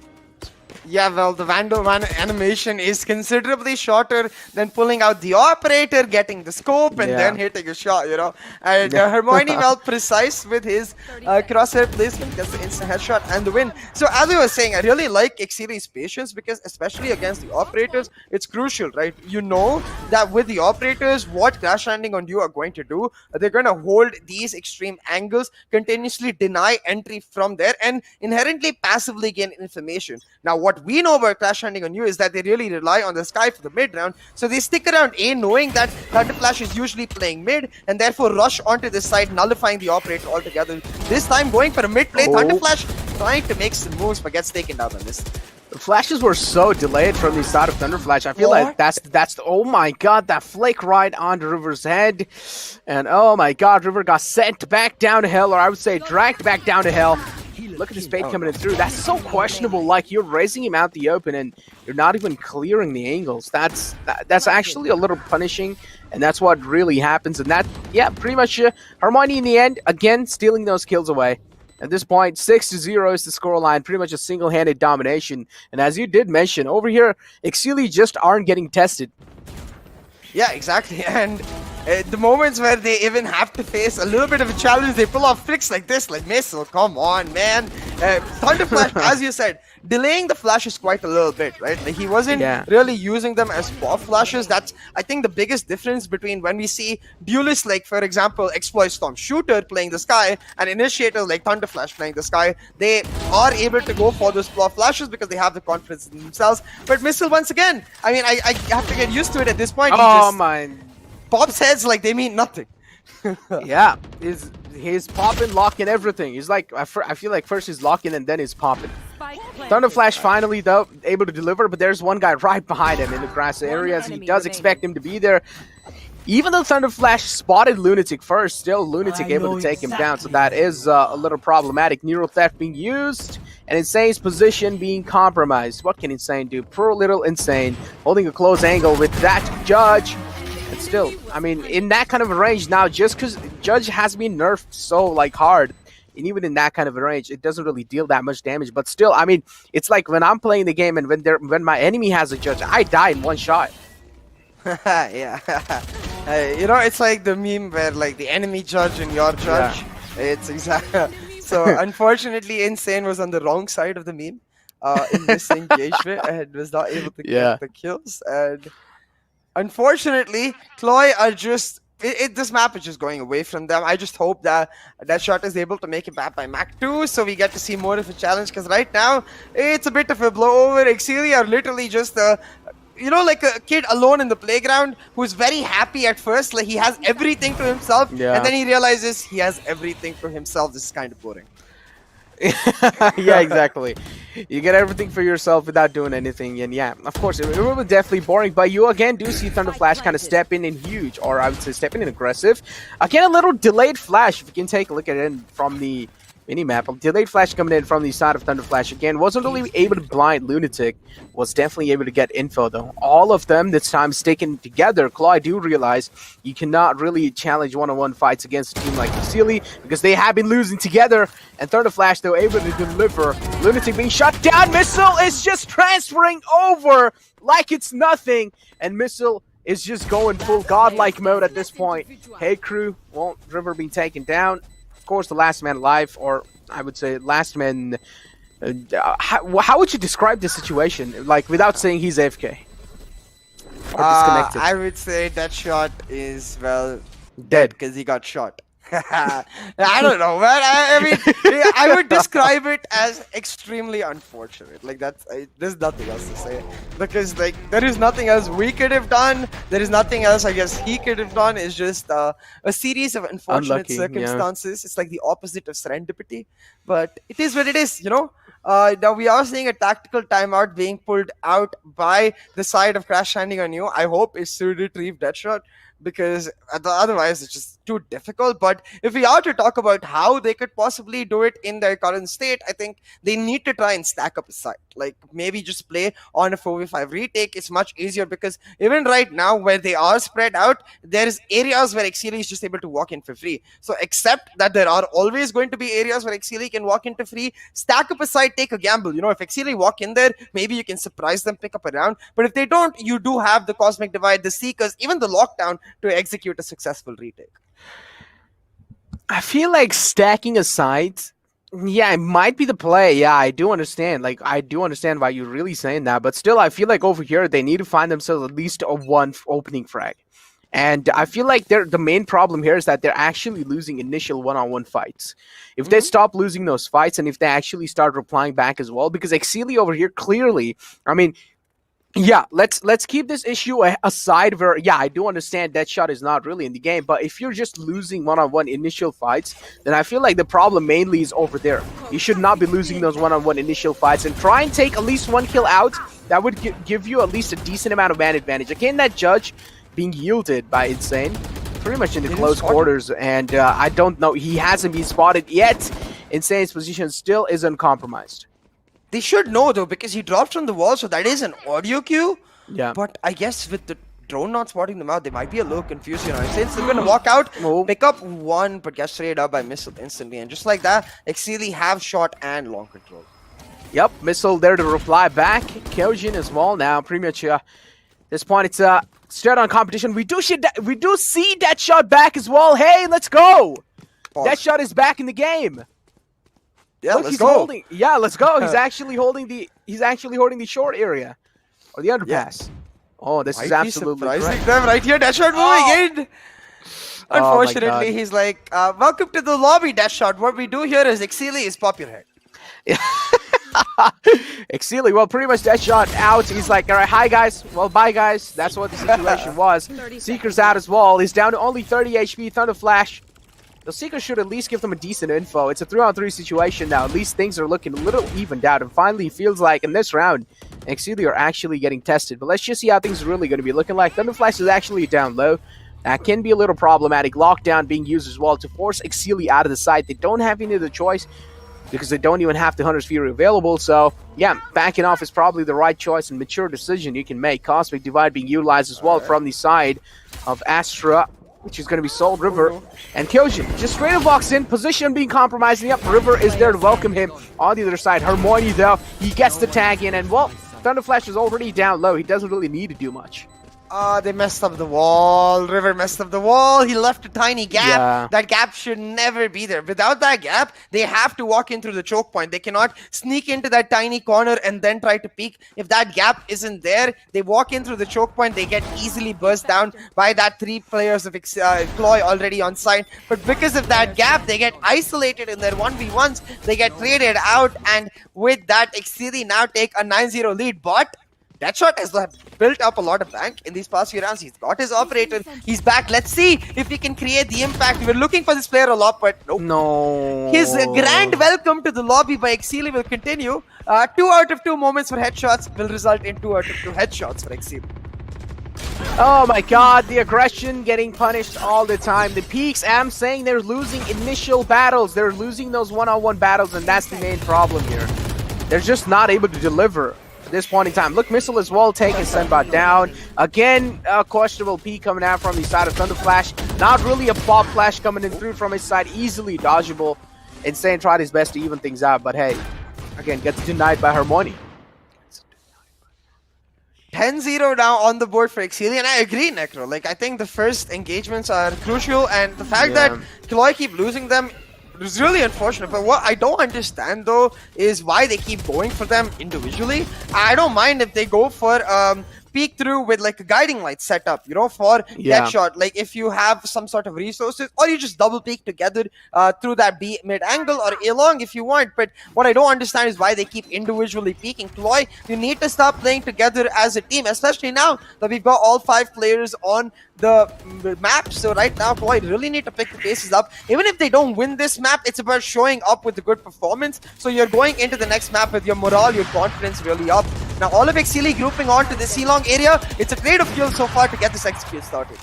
Yeah, well, the Vandal one animation is considerably shorter than pulling out the operator, getting the scope, and then hitting a shot, you know. And Hermione, well, precise with his crosshair placement, gets the instant headshot and the win. So, as I was saying, I really like Exceeli's patience because, especially against the operators, it's crucial, right? You know that with the operators, what Crash Landing on You are going to do, they're going to hold these extreme angles, continuously deny entry from there, and inherently passively gain information. Now, what we know about Crash Landing on You is that they really rely on the sky for the mid round, so they stick around A knowing that Thunderflash is usually playing mid and therefore rush onto this side, nullifying the operator altogether. This time going for a mid play, Thunderflash trying to make some moves but gets taken down on this. The flashes were so delayed from the start of Thunderflash. I feel like that's the, oh my god, that flake right on River's head. And oh my god, River got sent back down to hell, or I would say dragged back down to hell. Look at his bait coming in through. That's so questionable. Like, you're raising him out the open and you're not even clearing the angles. That's actually a little punishing, and that's what really happens. And that, yeah, pretty much Hermione in the end, again, stealing those kills away. At this point, 6-0 is the scoreline, pretty much a single-handed domination. And as you did mention, over here, Exceeli just aren't getting tested. Yeah, exactly. And the moments where they even have to face a little bit of a challenge, they pull off tricks like this, like Missile. Come on, man. Thunderflash, as you said, delaying the flashes quite a little bit, right? Like, he wasn't really using them as pop flashes. That's, I think, the biggest difference between when we see duelists like, for example, Exploit Storm Shooter playing the sky and initiators like Thunderflash playing the sky. They are able to go for those pop flashes because they have the confidence in themselves. But Missile, once again, I mean, I have to get used to it at this point. Oh my! Pops heads like they mean nothing. Yeah, he's popping, locking everything. He's like, I feel like first he's locking and then he's popping. Thunderflash finally, though, able to deliver, but there's one guy right behind him in the grass areas. He does expect him to be there. Even though Thunderflash spotted Lunatic first, still Lunatic able to take him down, so that is a little problematic. Neural Theft being used, and Insane's position being compromised. What can Insane do? Poor little Insane, holding a close angle with that Judge. But still, I mean, in that kind of a range now, just because Judge has been nerfed so, like, hard, and even in that kind of a range, it doesn't really deal that much damage. But still, I mean, it's like when I'm playing the game and when my enemy has a Judge, I die in one shot. Yeah. You know, it's like the meme where, like, the enemy Judge and your Judge. Yeah. It's exactly. So, unfortunately, Insane was on the wrong side of the meme in this engagement and was not able to get the kills. And unfortunately, CLOY are just... this map is just going away from them. I just hope that that shot is able to make it back by Mac 2, so we get to see more of a challenge, because right now, it's a bit of a blowover. Exceeli are literally just, you know, like a kid alone in the playground who's very happy at first, like he has everything to himself, and then he realizes he has everything for himself. This is kind of boring. Yeah, exactly. You get everything for yourself without doing anything, and yeah, of course, it will be definitely boring, but you again do see Thunderflash kind of step in huge, or I would say step in aggressive. Again, a little delayed flash, if you can take a look at it from the minimap. A delayed flash coming in from the side of Thunderflash. Again, wasn't really able to blind Lunatic, was definitely able to get info though. All of them this time sticking together. CLOY do realize you cannot really challenge one-on-one fights against a team like Exceeli because they have been losing together, and Thunderflash though able to deliver. Lunatic being shut down. Missile is just transferring over like it's nothing, and Missile is just going full godlike mode at this point. Hey Crew, well, River being taken down. Of course, the last man alive, or I would say last man. How would you describe the situation, like without saying he's AFK or disconnected? I would say that shot is, well, dead because he got shot. I don't know, man. I mean, I would describe it as extremely unfortunate. Like, there's nothing else to say, because like there is nothing else we could have done. There is nothing else I guess he could have done. It's just a series of unfortunate circumstances. It's like the opposite of serendipity, but it is what it is, you know. Now we are seeing a tactical timeout being pulled out by the side of Crash Landing on You. I hope it's to retrieve Deadshot, because otherwise it's just too difficult. But if we are to talk about how they could possibly do it in their current state, I think they need to try and stack up a side. Like maybe just play on a 4v5 retake. It's much easier, because even right now where they are spread out, there's areas where Exceeli is just able to walk in for free. So accept that there are always going to be areas where Exceeli can walk into free. Stack up a side, take a gamble. You know, if Exceeli walk in there, maybe you can surprise them, pick up a round. But if they don't, you do have the Cosmic Divide, the Seekers, even the Lockdown to execute a successful retake. I feel like stacking aside, yeah, it might be the play. Yeah, I do understand. Like, I do understand why you're really saying that. But still, I feel like over here, they need to find themselves at least a one opening frag. And I feel like the main problem here is that they're actually losing initial one-on-one fights. If they stop losing those fights, and if they actually start replying back as well, because Exceeli over here clearly, I mean, yeah, let's keep this issue aside where, yeah, I do understand Deadshot is not really in the game, but if you're just losing one-on-one initial fights, then I feel like the problem mainly is over there. You should not be losing those one-on-one initial fights, and try and take at least one kill out. That would give you at least a decent amount of man advantage. Again, that Judge being yielded by Insane, pretty much in the close quarters, and I don't know, he hasn't been spotted yet. Insane's position still is uncompromised. They should know though, because he dropped from the wall, so that is an audio cue. Yeah. But I guess with the drone not spotting them out, they might be a little confused. You know, Insane's still gonna walk out, pick up one, but get straight up by Missile instantly. And just like that, Exceeli have shot and long control. Yep, Missile there to reply back. Kyojin as well now. Pretty much this point, it's straight on competition. We do see Deadshot back as well. Hey, let's go! Deadshot is back in the game. Yeah, Look, let's go. Let's go. He's actually holding the short area or the underpass. Yeah. Oh, this is absolutely great. Right here, Deadshot moving in. Unfortunately, he's like, welcome to the lobby, Deadshot. What we do here is Exceeli is pop your head. Exceeli, well, pretty much Deadshot out. He's like, all right, hi guys. Well, bye guys. That's what the situation was. Seeker's out as well. He's down to only 30 HP. Thunder Flash. The Seeker should at least give them a decent info. It's a 3-on-3 situation now. At least things are looking a little evened out. And finally, it feels like in this round, Exceeli are actually getting tested. But let's just see how things are really going to be looking like. Thunder Flash is actually down low. That can be a little problematic. Lockdown being used as well to force Exceeli out of the site. They don't have any other choice, because they don't even have the Hunter's Fury available. So, yeah, backing off is probably the right choice and mature decision you can make. Cosmic Divide being utilized as well from the side of Astra, which is going to be Soul River. And Kyojin just straight up walks in, position being compromised. Yep, River is there to welcome him on the other side. Hermione, though, he gets the tag in, and, well, Thunder Flash is already down low. He doesn't really need to do much. They messed up the wall. River messed up the wall. He left a tiny gap. Yeah. That gap should never be there. Without that gap, they have to walk in through the choke point. They cannot sneak into that tiny corner and then try to peek. If that gap isn't there, they walk in through the choke point. They get easily burst down by that 3 players of CLOY already on site. But because of that gap, they get isolated in their 1v1s. They get traded out. And with that, Exceeli now take a 9-0 lead. But Deadshot has built up a lot of bank in these past few rounds. He's got his operator. He's back. Let's see if he can create the impact. We were looking for this player a lot, but nope. No. His grand welcome to the lobby by Exceeli will continue. 2 out of 2 moments for headshots will result in 2 out of 2 headshots for Exceeli. Oh my god, the aggression getting punished all the time. The peaks, I'm saying they're losing initial battles. They're losing those one-on-one battles, and that's the main problem here. They're just not able to deliver at this point in time. Look, Missile as well taking Senbot down. Again, a questionable peak coming out from the side of Thunder Flash. Not really a pop flash coming in through from his side. Easily dodgeable. Insane tried his best to even things out, but hey, again, gets denied by Hermione. 10-0 now on the board for Exceeli, and I agree, Necro. Like, I think the first engagements are crucial, and the fact that CLOY keep losing them is really unfortunate. But what I don't understand, though, is why they keep going for them individually. I don't mind if they go for peek through with like a guiding light setup, you know, for Deadshot. Like if you have some sort of resources, or you just double peek together through that B mid angle or A long if you want. But what I don't understand is why they keep individually peeking. CLOY, you need to start playing together as a team, especially now that we've got all 5 players on the map. So right now, CLOY really need to pick the paces up. Even if they don't win this map, it's about showing up with a good performance. So you're going into the next map with your morale, your confidence really up. Now all of Exceeli grouping onto the C-long area. It's a trade of kills so far to get this execute started.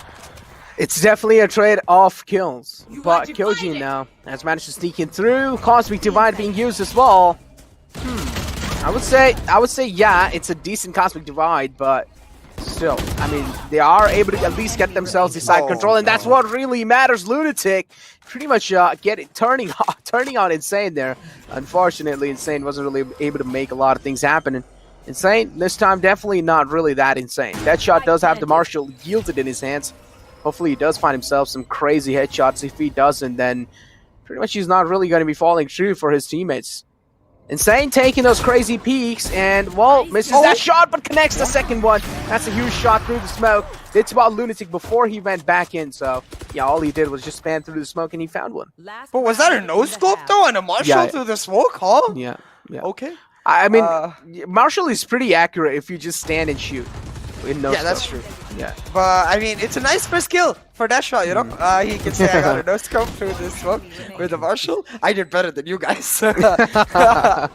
It's definitely a trade of kills, but Kyojin now has managed to sneak in through. Cosmic Divide being used as well. I would say, yeah, it's a decent Cosmic Divide, but still, I mean, they are able to at least get themselves the side control, and that's what really matters. Lunatic pretty much turning on Insane there. Unfortunately, Insane wasn't really able to make a lot of things happen. Insane, this time, definitely not really that insane. That shot does have the Marshall yielded in his hands. Hopefully, he does find himself some crazy headshots. If he doesn't, then pretty much he's not really going to be falling true for his teammates. Insane taking those crazy peeks, and, well, misses that shot, but connects the second one. That's a huge shot through the smoke. Did spot Lunatic before he went back in, so, yeah, all he did was just span through the smoke, and he found one. But was that a no-scope, though, and a Marshall through the smoke, huh? Yeah. Okay. I mean, Marshall is pretty accurate if you just stand and shoot. Yeah, that's true. Yeah. But, I mean, it's a nice first kill for Deadshot, you know? He can say, I got a no-scope through this smoke with the Marshall. I did better than you guys. But,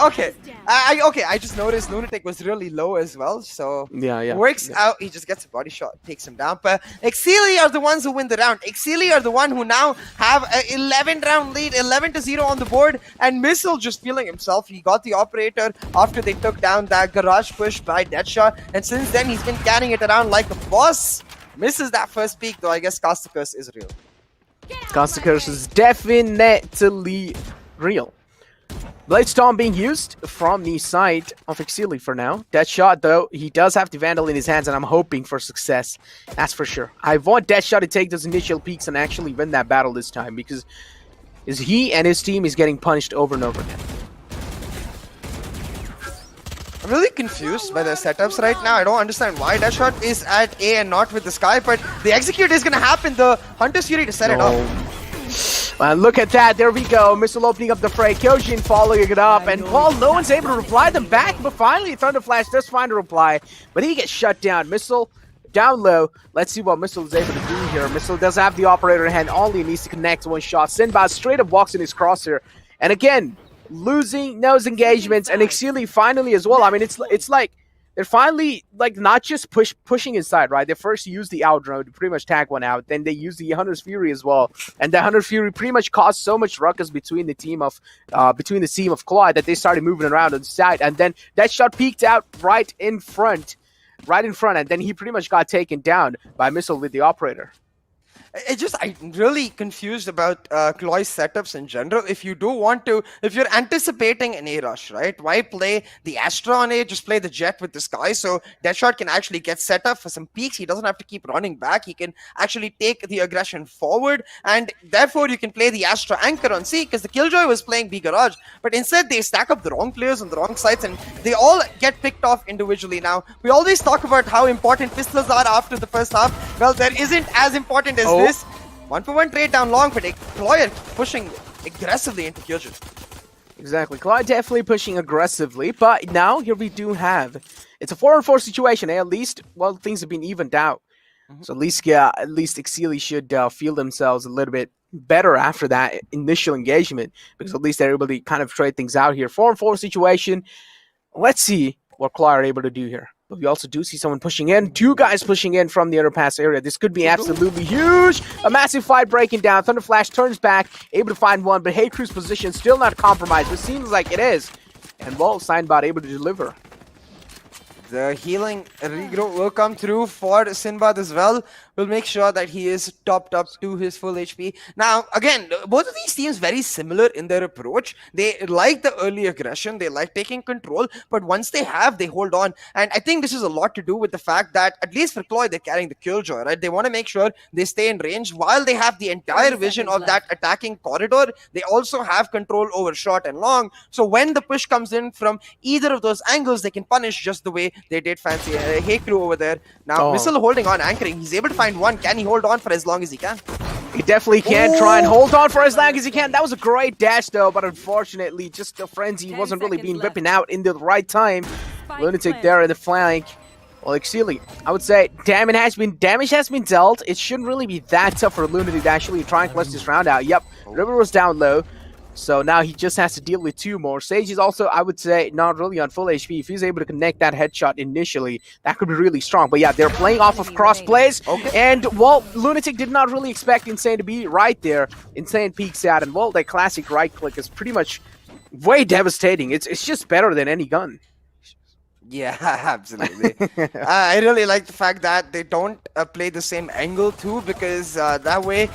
okay. I just noticed Lunatic was really low as well, so works out. He just gets a body shot, takes him down. But Exceeli are the ones who win the round. Exceeli are the one who now have an 11-round lead, 11-0 on the board, and Missile just feeling himself. He got the operator after they took down that garage push by Deadshot, and since then he's been carrying it around like a boss. Misses that first peak, though. I guess Castikus is real. Castikus is definitely real. Blade Storm being used from the side of Exceeli for now. Deadshot, though, he does have the Vandal in his hands, and I'm hoping for success. That's for sure. I want Deadshot to take those initial peaks and actually win that battle this time, because he and his team is getting punished over and over again. I'm really confused by the setups right now. I don't understand why Deadshot is at A and not with the Sky, but the execute is going to happen. The Hunter's Fury to set it up. Look at that, there we go. Missile opening up the fray, Kyojin following it up, and well, no one's able to reply them back, but finally Thunder Flash does find a reply, but he gets shut down. Missile down low. Let's see what Missile is able to do here. Missile does have the operator in hand, only needs to connect one shot. Sinbad straight up walks in his crosshair, and again, losing those engagements, and Exceeli finally as well. I mean, it's like they're finally like not just pushing inside, right? They first use the out drone to pretty much tag one out, then they use the Hunter's Fury as well, and the Hunter's Fury pretty much caused so much ruckus between the team of CLOY that they started moving around on the side, and then that shot peeked out right in front, and then he pretty much got taken down by Missile with the operator. I'm really confused about CLOY's setups in general. If you're anticipating an A rush, right? Why play the Astra on A? Just play the Jet with the Sky, so Deadshot can actually get set up for some peaks. He doesn't have to keep running back. He can actually take the aggression forward, and therefore you can play the Astra Anchor on C, because the Killjoy was playing B Garage, but instead they stack up the wrong players on the wrong sides, and they all get picked off individually. Now, we always talk about how important pistols are after the first half. Well, there isn't as important as this. 1-for-1 trade down long, but CLOY pushing aggressively into Kyojin. Exactly, CLOY definitely pushing aggressively, but now here we do have, it's a 4-on-4 situation, At least, well, things have been evened out. So at least Exceeli should feel themselves a little bit better after that initial engagement, because at least they're able to kind of trade things out here. 4-on-4 situation. Let's see what CLOY are able to do here. But we also do see someone pushing in. 2 guys pushing in from the underpass area. This could be absolutely huge. A massive fight breaking down. Thunder Flash turns back, able to find one, but Hey Crew's position still not compromised. It seems like it is. And well, Signbot able to deliver. The healing regrow will come through for Sinbad as well. We'll make sure that he is topped up to his full HP. Now, again, both of these teams very similar in their approach. They like the early aggression. They like taking control. But once they hold on. And I think this is a lot to do with the fact that, at least for CLOY, they're carrying the Killjoy, right? They want to make sure they stay in range. While they have the entire vision of that attacking corridor, they also have control over short and long. So when the push comes in from either of those angles, they can punish just the way they did fancy Hey Crew over there. Now, Oh. Missile holding on, anchoring. He's able to find one. Can he hold on for as long as he can? He definitely can try and hold on for as long as he can. That was a great dash, though, but unfortunately, just the frenzy wasn't really being whipping out in the right time. Lunatic there in the flank. Well, Exceeli, I would say damage has been dealt. It shouldn't really be that tough for Lunatic to actually try and clutch this round out. Yep, River was down low. So now he just has to deal with 2 more. Sage is also, I would say, not really on full HP. If he's able to connect that headshot initially, that could be really strong. But yeah, they're playing off of cross plays. And, well, Lunatic did not really expect Insane to be right there. Insane peeks out. And, well, that classic right click is pretty much way devastating. It's just better than any gun. Yeah, absolutely. I really like the fact that they don't play the same angle too, because that way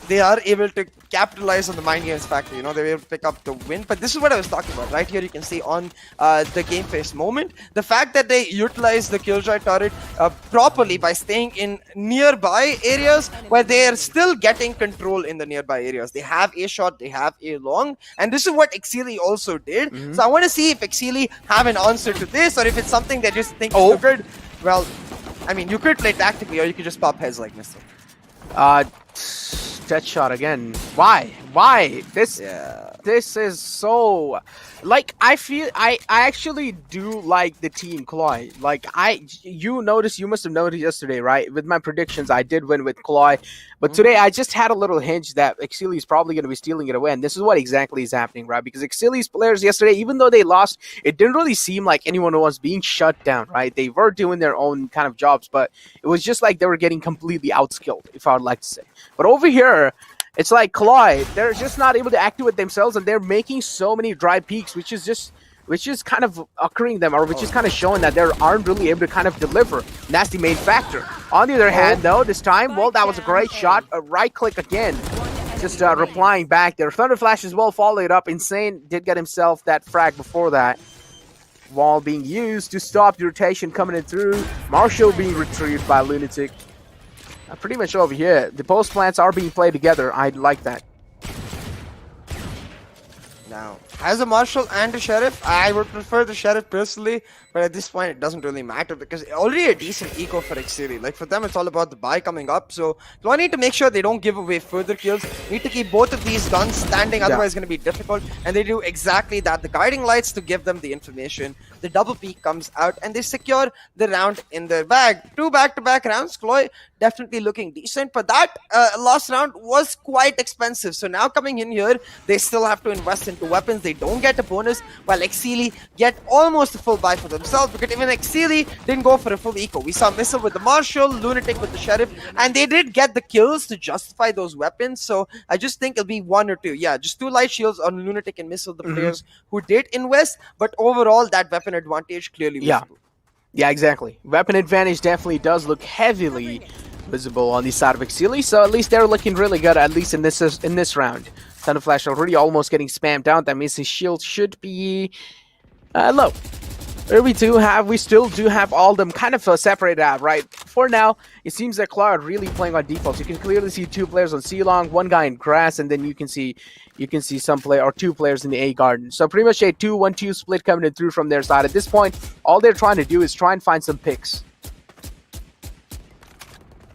they are able to capitalize on the mind games factor. You know, they're able to pick up the win. But this is what I was talking about. Right here, you can see on the game face moment, the fact that they utilize the Killjoy turret properly by staying in nearby areas where they are still getting control in the nearby areas. They have a shot, they have a long, and this is what Exceeli also did. So I want to see if Exceeli have an answer to this, or if it's something they just think is good. Well, I mean, you could play tactically, or you could just pop heads like Mr. Dead shot again. Why? This is so, like, I feel I actually do like the team CLOY. Like, you must have noticed yesterday, right? With my predictions, I did win with CLOY, but today I just had a little hinge that Exceeli is probably going to be stealing it away, and this is what exactly is happening, right? Because Exceeli's players yesterday, even though they lost, it didn't really seem like anyone was being shut down, right? They were doing their own kind of jobs, but it was just like they were getting completely outskilled, if I would like to say. But over here, it's like CLOY, they're just not able to activate themselves, and they're making so many dry peaks, which is kind of occurring them, or which is kind of showing that they aren't really able to kind of deliver. And that's the main factor. On the other hand, though, this time, well, that was a great shot. A right click again, just replying back there. Thunder Flash as well followed up. Insane did get himself that frag before that. Wall being used to stop the rotation coming in through. Marshall being retrieved by Lunatic. Pretty much over here, the post plants are being played together. I like that. Now, as a Marshal and a Sheriff, I would prefer the Sheriff personally, but at this point it doesn't really matter because already a decent eco for Exceeli. Like, for them it's all about the buy coming up, so I need to make sure they don't give away further kills. Need to keep both of these guns standing, otherwise it's going to be difficult, and they do exactly that. The guiding lights to give them the information, the double peak comes out, and they secure the round in their bag. 2 back-to-back rounds. CLOY definitely looking decent, but that last round was quite expensive, so now coming in here, they still have to invest into weapons. They don't get a bonus, while Exceeli get almost a full buy for themselves, because even Exceeli didn't go for a full eco. We saw Missile with the Marshal, Lunatic with the Sheriff, and they did get the kills to justify those weapons, so I just think it'll be 1 or 2. Yeah, just 2 light shields on Lunatic and Missile, the players who did invest, but overall, that weapon advantage clearly visible. Yeah, exactly. Weapon advantage definitely does look heavily visible on the side of Exceeli, so at least they're looking really good, at least in this round. Thunder Flash already almost getting spammed out. That means his shield should be low. We still do have all of them kind of separated out, right? For now, it seems that CLOY are really playing on defaults. You can clearly see 2 players on C-Long, 1 guy in grass, and then you can see some player or 2 players in the A garden. So pretty much a 2-1-2 split coming in through from their side. At this point, all they're trying to do is try and find some picks.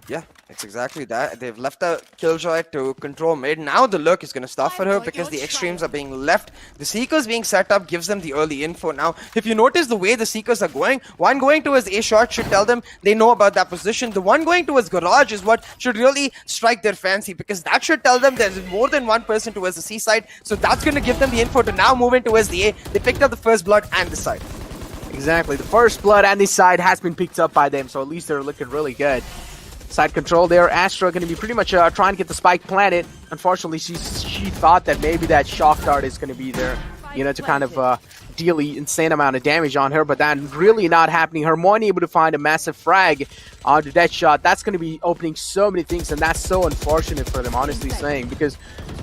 Yeah, it's exactly that. They've left out Killjoy to control mid. Now the lurk is going to stop for her because the extremes are being left. The Seekers being set up gives them the early info. Now, if you notice the way the Seekers are going, one going towards A short should tell them they know about that position. The one going towards Garage is what should really strike their fancy, because that should tell them there's more than one person towards the C side. So that's going to give them the info to now move in towards the A. They picked up the first blood and the side. Exactly. The first blood and the side has been picked up by them, so at least they're looking really good. Side control there. Astra going to be pretty much trying to get the spike planted. Unfortunately, she thought that maybe that shock dart is going to be there, you know, to kind of deal an insane amount of damage on her, but that really not happening. Hermione able to find a massive frag onto Deathshot. That's going to be opening so many things, and that's so unfortunate for them, honestly saying, because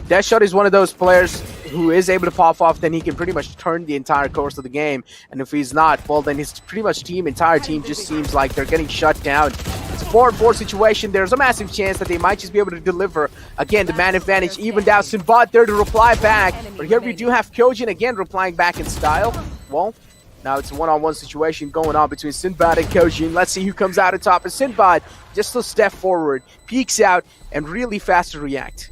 Deathshot is one of those players who is able to pop off, then he can pretty much turn the entire course of the game, and if he's not, well, then his pretty much entire team just seems like they're getting shut down. It's a 4-4 situation. There's a massive chance that they might just be able to deliver. Again, the man advantage evened out. Sinbad there to reply back, but here we do have Kyojin again replying back in style. Well, Now it's a one-on-one situation going on between Sinbad and Kojin. Let's see who comes out on top. And Sinbad just a step forward, peeks out, and really fast to react.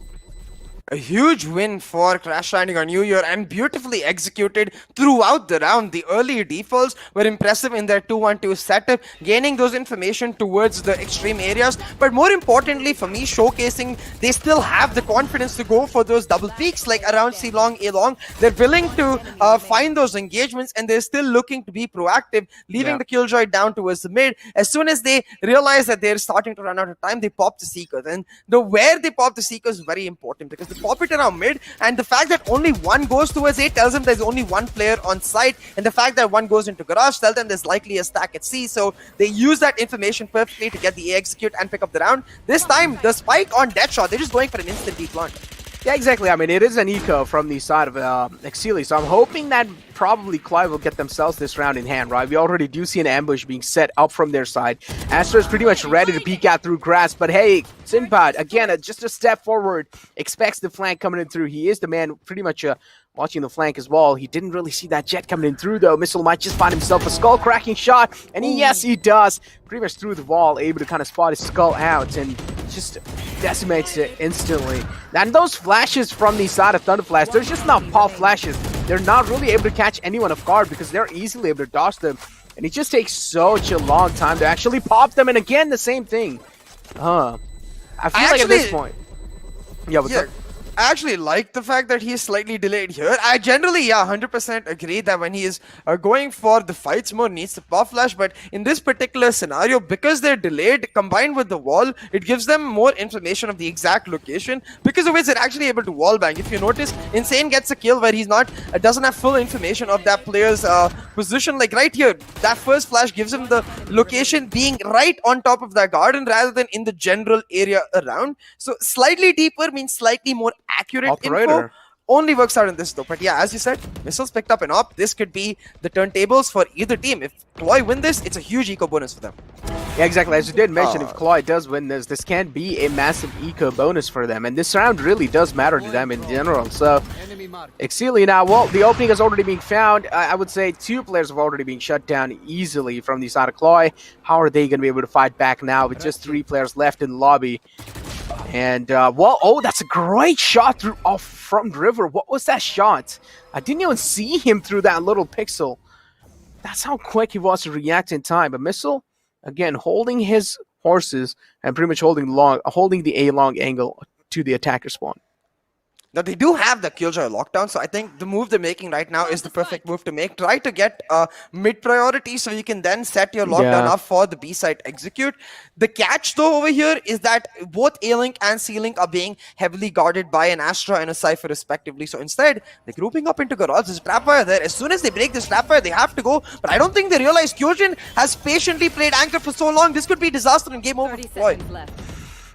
A huge win for Crash Landing on New Year and beautifully executed throughout the round. The early defaults were impressive in their 2-1-2 setup, gaining those information towards the extreme areas. But more importantly for me, showcasing they still have the confidence to go for those double peaks like around C long, A long. They're willing to find those engagements and they're still looking to be proactive, leaving the Killjoy down towards the mid. As soon as they realize that they're starting to run out of time, they pop the Seekers. And the where they pop the Seekers is very important because they pop it around mid, and the fact that only one goes towards A tells them there's only one player on site, and the fact that one goes into garage tells them there's likely a stack at C, so they use that information perfectly to get the A execute and pick up the round. This time, the spike on Deadshot, they're just going for an instant deep plant. Yeah, exactly. I mean, it is an eco from the side of Exceeli, so I'm hoping that probably CLOY will get themselves this round in hand, right? We already do see an ambush being set up from their side. Astra is pretty much ready to peek out through grass, but hey, Sinbad, again, just a step forward, expects the flank coming in through. He is the man pretty much watching the flank as well. He didn't really see that jet coming in through, though. Missile might just find himself a skull-cracking shot, and yes, he does. Pretty much through the wall, able to kind of spot his skull out, and just decimates it instantly. And those flashes from the side of Thunderflash, there's just not pop flashes. They're not really able to catch anyone off guard because they're easily able to dodge them. And it just takes such a long time to actually pop them. And again, the same thing. I feel like at this point... Yeah, what's up? I actually like the fact that he is slightly delayed here. I generally, 100% agree that when he is going for the fights mode, needs the pop flash. But in this particular scenario, because they're delayed, combined with the wall, it gives them more information of the exact location. Because of which they're actually able to wall bang. If you notice, Insane gets a kill where he's not, doesn't have full information of that player's position. Like right here, that first flash gives him the location being right on top of that garden rather than in the general area around. So slightly deeper means slightly more accurate info. Only works out in this though. But yeah, as you said, missiles picked up an op. This could be the turntables for either team. If CLOY win this, it's a huge eco bonus for them. Yeah, exactly. As you did mention, if CLOY does win this, this can be a massive eco bonus for them. And this round really does matter to them in general. So, Exceeli now, well, the opening has already been found. I would say 2 players have already been shut down easily from the side of CLOY. How are they going to be able to fight back now with just 3 players left in the lobby? And, well, oh, that's a great shot through off from River. What was that shot? I didn't even see him through that little pixel. That's how quick he was to react in time. But Missile, again, holding his horses and pretty much holding the A long angle to the attacker spawn. Now, they do have the Killjoy lockdown, so I think the move they're making right now is the perfect move to make. Try to get mid priority so you can then set your lockdown up for the B site execute. The catch, though, over here is that both A-Link and C-Link are being heavily guarded by an Astra and a Cypher, respectively. So instead, they're grouping up into garage. There's a trapfire there. As soon as they break this trapfire, they have to go. But I don't think they realize Kyojin has patiently played Anchor for so long. This could be disaster and game over for CLOY.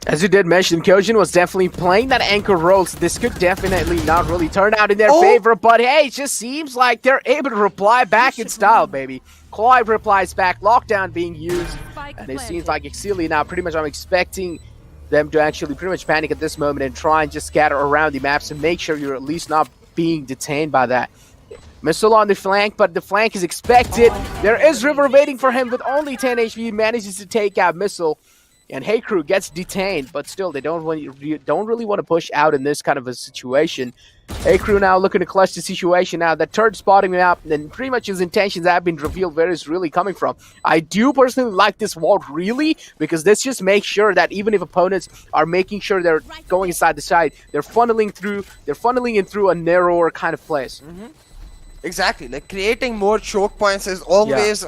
As you did mention, Kyojin was definitely playing that anchor role, so this could definitely not really turn out in their favor, but hey, it just seems like they're able to reply back in style, baby. CLOY replies back, lockdown being used, and it seems like Exceeli now, pretty much I'm expecting them to actually pretty much panic at this moment and try and just scatter around the maps and make sure you're at least not being detained by that. Missile on the flank, but the flank is expected. There is River waiting for him with only 10 HP, he manages to take out Missile. And Hey Crew gets detained, but still they don't really want to push out in this kind of a situation. Hey Crew now looking to clutch the situation now. That third spotting him out, and pretty much his intentions have been revealed where it's really coming from. I do personally like this wall really, because this just makes sure that even if opponents are making sure they're going inside the side, they're funneling in through a narrower kind of place. Exactly, like creating more choke points is always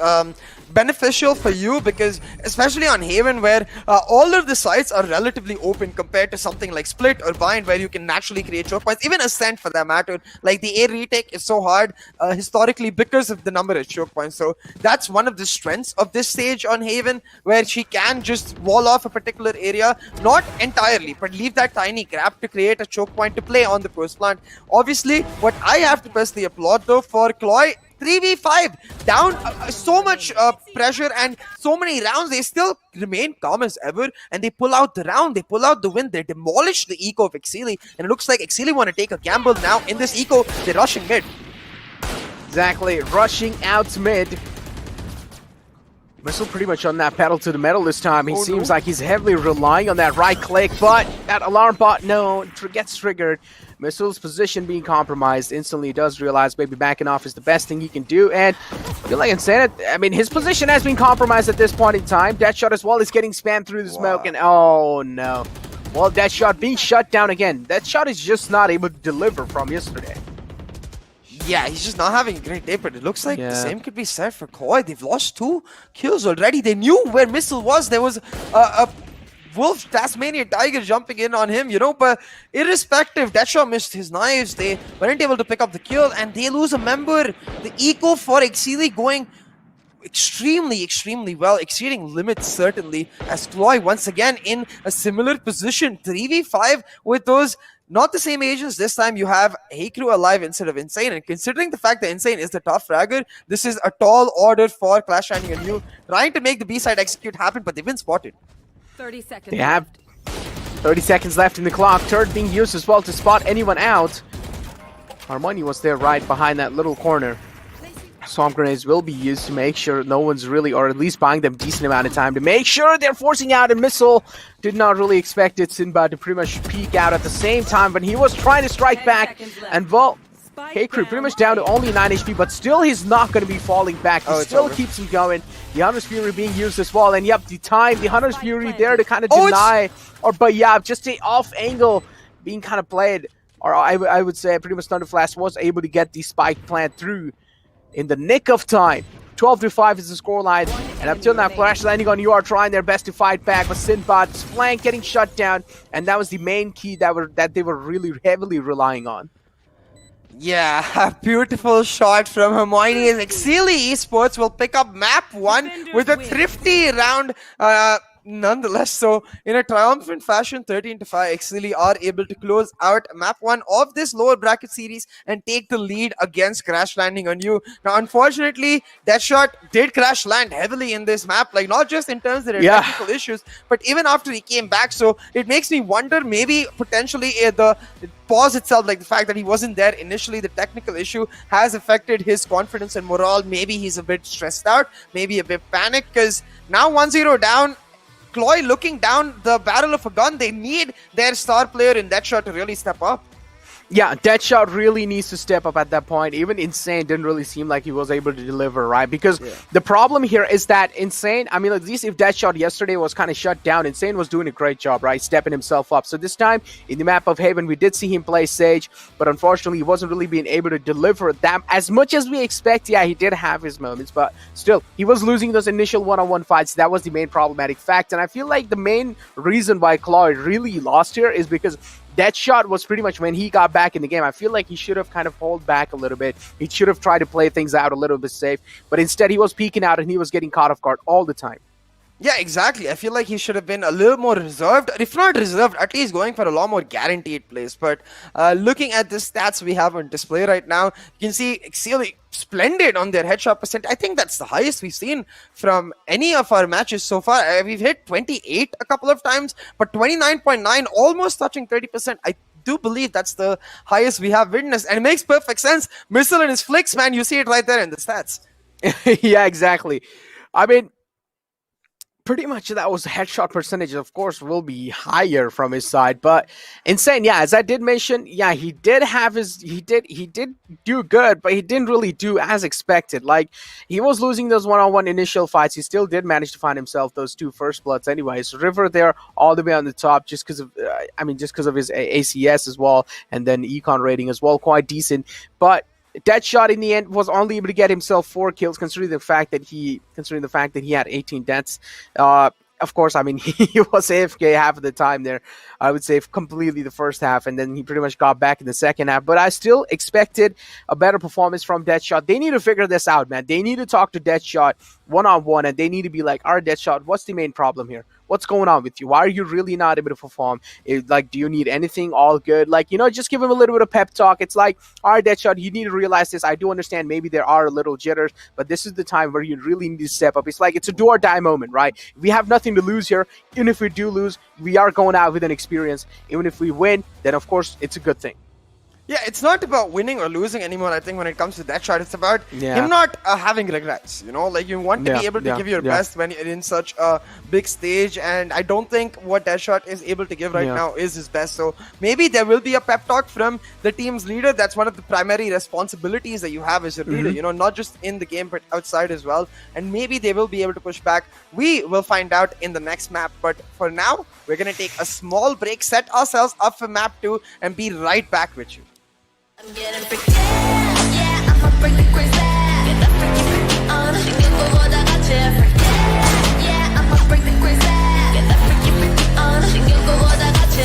beneficial for you, because especially on Haven where all of the sites are relatively open compared to something like Split or Bind where you can naturally create choke points, even Ascent for that matter. Like the A retake is so hard historically because of the number of choke points, so that's one of the strengths of this stage on Haven, where she can just wall off a particular area, not entirely, but leave that tiny gap to create a choke point to play on the post plant. Obviously, what I have to personally applaud though for CLOY, 3v5 down, so much pressure and so many rounds, they still remain calm as ever, and they pull out the round, they pull out the win, they demolish the eco of Exceeli, and it looks like Exceeli want to take a gamble now in this eco. They're rushing mid. Exactly, rushing out mid. Missile pretty much on that pedal to the metal this time. He seems like he's heavily relying on that right click, but that alarm bot, no, gets triggered. Missile's position being compromised. Instantly does realize maybe backing off is the best thing he can do, and I feel like Insane, I mean, his position has been compromised at this point in time. Deadshot as well is getting spammed through the smoke, and oh no. Well, Deadshot being shut down again. Deadshot is just not able to deliver from yesterday. Yeah, he's just not having a great day, but it looks like the same could be said for CLOY. They've lost 2 kills already. They knew where Missile was. There was a Wolf Tasmanian Tiger jumping in on him, you know, but irrespective, Deadshot missed his knives. They weren't able to pick up the kill, and they lose a member. The eco for Exceeli going extremely well, exceeding limits certainly, as CLOY once again in a similar position. 3v5 with those not the same agents. This time you have Hey-Crew alive instead of Insane, and considering the fact that Insane is the top fragger, this is a tall order for Clash Shining and you trying to make the B-side execute happen, but they've been spotted. 30 seconds. They have 30 seconds left in the clock. Turret being used as well to spot anyone out. Harmony was there right behind that little corner. Swamp grenades will be used to make sure no one's really, or at least buying them decent amount of time to make sure they're forcing out a missile. Did not really expect it, Sinbad, to pretty much peek out at the same time, but he was trying to strike back, and well, Hey-Crew pretty much down to only 9 HP, but still he's not going to be falling back. He still keeps him going. The Hunter's Fury being used as well, and yep, the Hunter's Fury there to kind of deny, but yeah, just the off angle being kind of played, or I would say pretty much Thunderflash was able to get the spike plant through in the nick of time. 12-5 is the scoreline, and up till now, Clash landing on you are trying their best to fight back, but Sinbad's flank getting shut down, and that was the main key that they were really heavily relying on. Yeah, a beautiful shot from Hermione, as Exceeli Esports will pick up map 1 with a thrifty round. Nonetheless, so in a triumphant fashion, 13-5, Exceeli are able to close out map 1 of this lower bracket series and take the lead against Crash Landing on You. Now, unfortunately, Deadshot did crash land heavily in this map, like not just in terms of the technical issues, but even after he came back. So it makes me wonder, maybe potentially the pause itself, like the fact that he wasn't there initially, the technical issue has affected his confidence and morale. Maybe he's a bit stressed out, maybe a bit panicked, because now 1-0 down. CLOY looking down the barrel of a gun. They need their star player in Deadshot to really step up. Yeah, Deadshot really needs to step up at that point. Even Insane didn't really seem like he was able to deliver, right? Because the problem here is that Insane, I mean, at least if Deadshot yesterday was kind of shut down, Insane was doing a great job, right? Stepping himself up. So this time, in the map of Haven, we did see him play Sage, but unfortunately, he wasn't really being able to deliver that as much as we expect. Yeah, he did have his moments, but still, he was losing those initial one-on-one fights. That was the main problematic fact, and I feel like the main reason why CLOY really lost here is because Deadshot was pretty much when he got back in the game. I feel like he should have kind of pulled back a little bit. He should have tried to play things out a little bit safe, but instead he was peeking out and he was getting caught off guard all the time. Yeah, exactly. I feel like he should have been a little more reserved. If not reserved, at least going for a lot more guaranteed plays. But looking at the stats we have on display right now, you can see Exceeli splendid on their headshot percent. I think that's the highest we've seen from any of our matches so far. We've hit 28 a couple of times, but 29.9, almost touching 30%. I do believe that's the highest we have witnessed, and it makes perfect sense. Missile and his flicks, man, you see it right there in the stats. Yeah, exactly. I mean, pretty much that was headshot percentage, of course, will be higher from his side, but Insane, yeah, as I did mention, yeah, he did do good, but he didn't really do as expected. Like, he was losing those one-on-one initial fights. He still did manage to find himself those 2 first bloods anyways. River there all the way on the top, just because of his ACS as well, and then econ rating as well, quite decent. But Deadshot in the end was only able to get himself 4 kills, considering the fact that he had 18 deaths. Of course, I mean, he was AFK half of the time there. I would say completely the first half, and then he pretty much got back in the second half. But I still expected a better performance from Deadshot. They need to figure this out, man. They need to talk to Deadshot one-on-one, and they need to be like, all right, Deadshot, what's the main problem here? What's going on with you? Why are you really not able to perform? Like, do you need anything? All good? Like, you know, just give him a little bit of pep talk. It's like, all right, Deadshot, you need to realize this. I do understand maybe there are a little jitters, but this is the time where you really need to step up. It's like, it's a do or die moment, right? We have nothing to lose here. Even if we do lose, we are going out with an experience. Even if we win, then of course, it's a good thing. Yeah, it's not about winning or losing anymore. I think when it comes to Deadshot, it's about Yeah. him not having regrets. You know, like you want to Yeah, be able to yeah, give your yeah. best when you're in such a big stage, and I don't think what Deadshot is able to give right Yeah. now is his best. So maybe there will be a pep talk from the team's leader. That's one of the primary responsibilities that you have as a leader. You know, not just in the game but outside as well. And maybe they will be able to push back. We will find out in the next map. But for now, we're gonna take a small break, set ourselves up for map 2, and be right back with you. I'm getting freaky. Yeah, I'ma bring the crazy. Get that freaky, freaky on. 생겨보다 같이 freaky. Yeah, I'ma bring the crazy. Get that freaky, freaky on. 생겨보다 같이.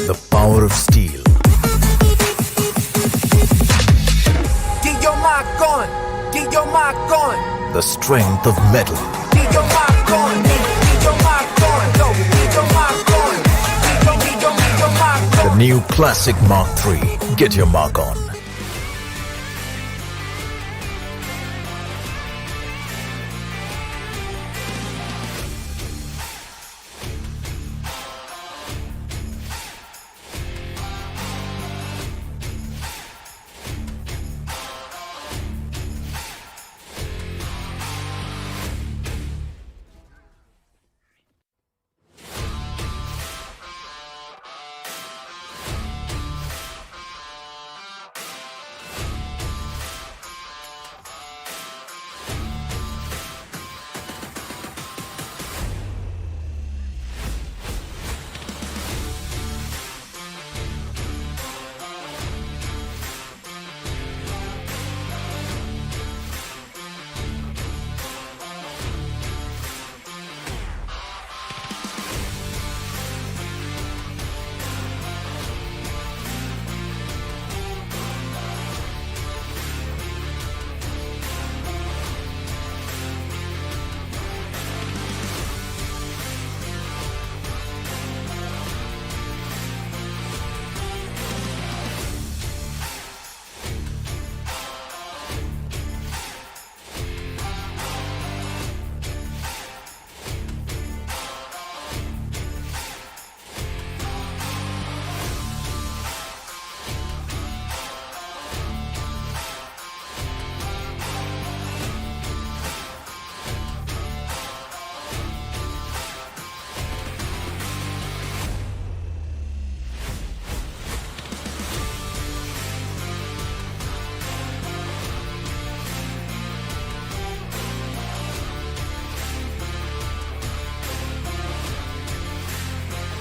The power of steel. Get your mark on. Get your mark on. The strength of metal. Get your mark on. Get your mark on. Yo, get your mark on. Get your mark The on. new classic Mark III. Get your mark on.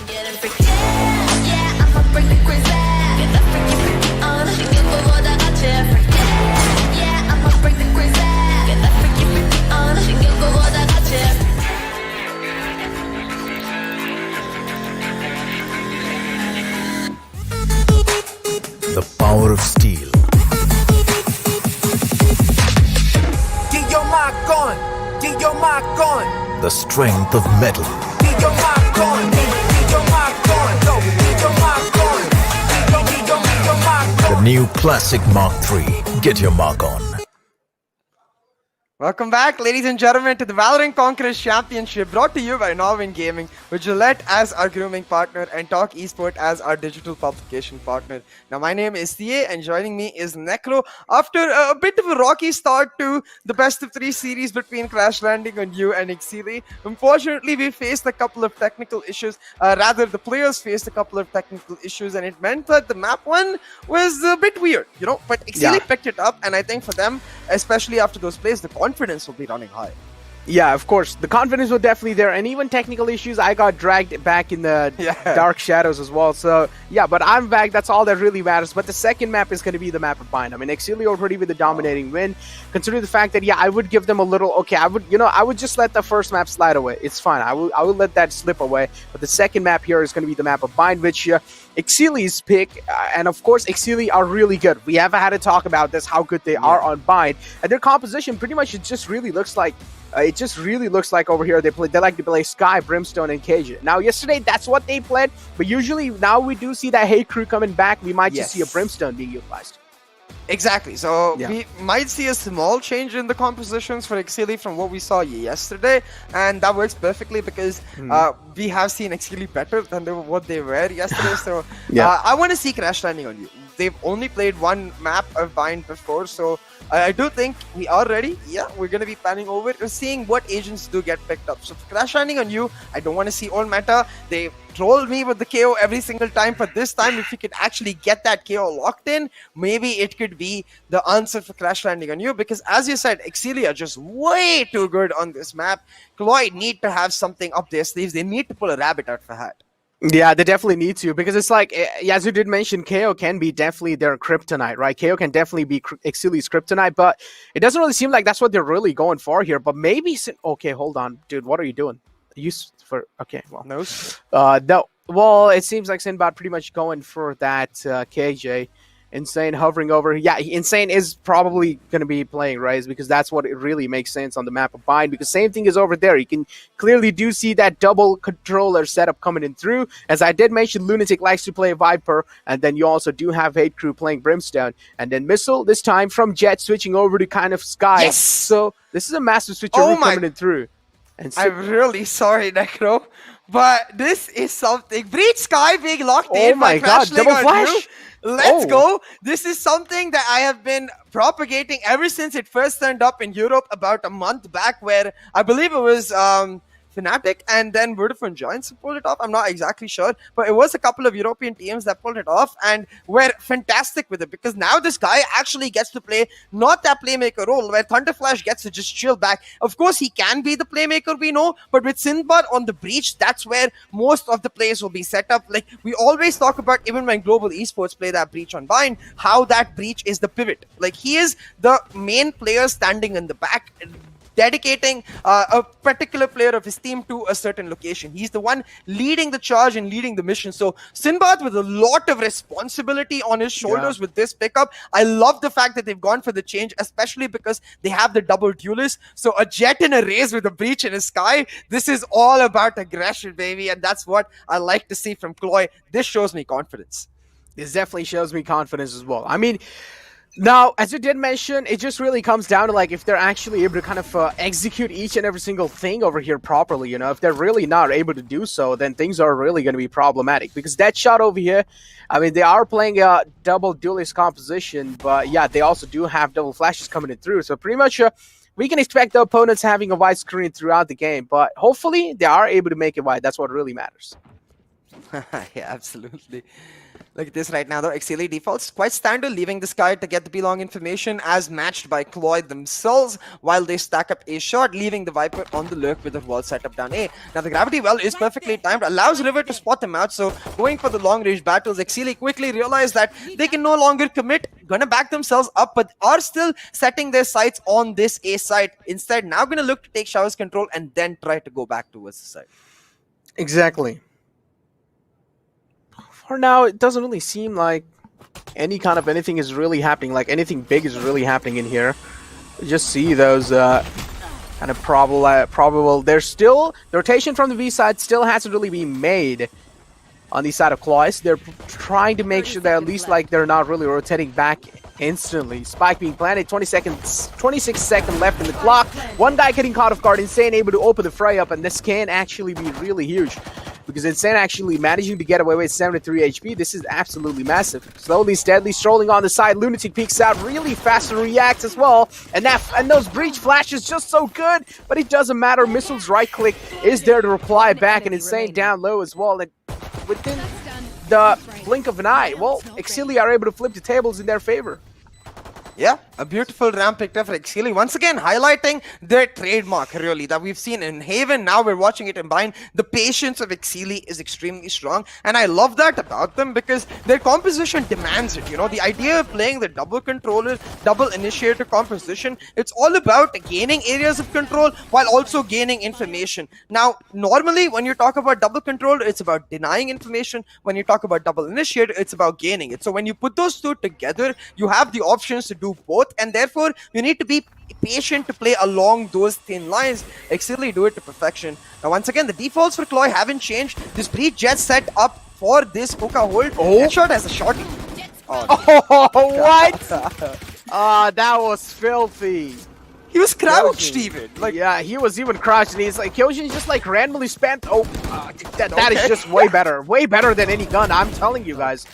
Getting freaky. Yeah, I'ma bring the crazy. Get that freaky, freaky on. 생겨보다 같이 freaky. Yeah, I'ma bring the crazy. Get that freaky, freaky on. 생겨보다 같이. The power of steel. Get your mark on. Get your mark on. The strength of metal. Get your mark on. Get your mark on. Yo, get your mark on. Get your mark on. The new classic Mark III. Get your mark on. Welcome back, ladies and gentlemen, to the Valorant Conquerors Championship, brought to you by NODWIN Gaming, with Gillette as our grooming partner and Talk Esports as our digital publication partner. Now, my name is CA, and joining me is Necro. After a bit of a rocky start to the best of 3 series between Crash Landing on you and Exceeli, unfortunately, we faced a couple of technical issues. Rather, the players faced a couple of technical issues, and it meant that the map 1 was a bit weird, you know. But Exceeli picked it up, and I think for them, especially after those plays, the confidence will be running high. Yeah, of course. The confidence was definitely there, and even technical issues, I got dragged back in the dark shadows as well. So, yeah, but I'm back. That's all that really matters. But the second map is going to be the map of Bind. I mean, Exceeli already with the dominating win. Considering the fact that, yeah, I would give them a little, okay, I would just let the first map slide away. It's fine. I will let that slip away. But the second map here is going to be the map of Bind, which Exceeli's pick, and of course, Exceeli are really good. We have had to talk about this, how good they are on Bind. And their composition, pretty much, it just really looks like over here they like to play Sky, Brimstone, and Cage. Now, yesterday, that's what they played, but usually now we do see that Hey Crew coming back. We might just see a Brimstone being utilized. Exactly. So Yeah. we might see a small change in the compositions for Exceeli from what we saw yesterday, and that works perfectly because we have seen Exceeli better than what they were yesterday. So Yeah. I want to see Crash Landing on you. They've only played one map of Bind before, so I do think we are ready. Yeah, we're going to be planning over it. We're seeing what agents do get picked up. So for Crash Landing on you, I don't want to see old meta. They trolled me with the KO every single time, but this time if you could actually get that KO locked in, maybe it could be the answer for Crash Landing on you, because as you said, Exceeli are just way too good on this map. CLOY need to have something up their sleeves. They need to pull a rabbit out for hat. Yeah, they definitely need to, because it's like, as you did mention, KO can be definitely their kryptonite, right? KO can definitely be Exceeli's kryptonite, but it doesn't really seem like that's what they're really going for here. But maybe, okay, hold on, dude, what are you doing? Okay, well, No. no. Well, it seems like Sinbad pretty much going for that KJ. Insane hovering over. Yeah, Insane is probably going to be playing, right? Because that's what it really makes sense on the map of Bind. Because same thing is over there. You can clearly do see that double controller setup coming in through. As I did mention, Lunatic likes to play Viper. And then you also do have Hate Crew playing Brimstone. And then Missile, this time from Jet, switching over to kind of Sky. Yes! So this is a massive switch coming in through. And I'm really sorry, Necro, but this is something. Breach Sky being locked in. Oh my god, double flash! Let's go. This is something that I have been propagating ever since it first turned up in Europe about a month back, where I believe it was Fnatic and then Vodafone Giants pulled it off. I'm not exactly sure, but it was a couple of European teams that pulled it off and were fantastic with it, because now this guy actually gets to play not that playmaker role where Thunderflash gets to just chill back. Of course, he can be the playmaker, we know, but with Sinbad on the breach, that's where most of the plays will be set up. Like we always talk about, even when global esports play that breach on Bind, how that breach is the pivot. Like he is the main player standing in the back, dedicating a particular player of his team to a certain location. He's the one leading the charge and leading the mission. So Sinbad with a lot of responsibility on his shoulders with this pickup. I love the fact that they've gone for the change, especially because they have the double duelist. So a Jet in a race with a breach in a Sky. This is all about aggression, baby. And that's what I like to see from CLOY. This shows me confidence. This definitely shows me confidence as well. I mean, now, as you did mention, it just really comes down to like if they're actually able to kind of execute each and every single thing over here properly, you know. If they're really not able to do so, then things are really going to be problematic. Because that shot over here, I mean, they are playing a double duelist composition, but yeah, they also do have double flashes coming in through. So pretty much we can expect the opponents having a wide screen throughout the game, but hopefully they are able to make it wide. That's what really matters. Yeah, absolutely. Look at this right now, though. Exceeli defaults quite standard, leaving the Sky to get the B-long information as matched by CLOY themselves, while they stack up a shot, leaving the Viper on the lurk with the wall setup down A. Now, the gravity well is perfectly timed, allows River to spot them out, so going for the long-range battles, Exceeli quickly realize that they can no longer commit, gonna back themselves up, but are still setting their sights on this A site. Instead, now gonna look to take Shower's control and then try to go back towards the side. Exactly. For now, it doesn't really seem like any kind of anything is really happening, like anything big is really happening in here. You just see those kind of probable. There's still, the rotation from the V side still hasn't really been made on the side of CLOY. So they're trying to make sure that at least like they're not really rotating back instantly. Spike being planted, 26 seconds left in the clock. One guy getting caught off guard, Insane able to open the fray up, and this can actually be really huge. Because Insane actually managing to get away with 73 HP. This is absolutely massive. Slowly, steadily strolling on the side. Lunatic peeks out really fast and reacts as well. And those breach flashes just so good. But it doesn't matter. Missile's right click is there to reply back. And Insane down low as well. And within the blink of an eye, well, Exceeli are able to flip the tables in their favor. Yeah, a beautiful ramp picked up for Exceeli. Once again, highlighting their trademark, really, that we've seen in Haven. Now we're watching it in Bind. The patience of Exceeli is extremely strong. And I love that about them because their composition demands it. You know, the idea of playing the double controller, double initiator composition, it's all about gaining areas of control while also gaining information. Now, normally, when you talk about double controller, it's about denying information. When you talk about double initiator, it's about gaining it. So when you put those two together, you have the options to do both, and therefore you need to be patient to play along those thin lines. Exceeli do it to perfection. Now once again, the defaults for CLOY haven't changed. This breach Jet set up for this hookah hold. Headshot has a shot. Oh, why What? That was filthy. He was crouched Kyojin. even. Like, Yeah, he was even crouched, and he's like, Kyojin just like randomly spammed. Oh, that is Okay. just way better than any gun. I'm telling you guys.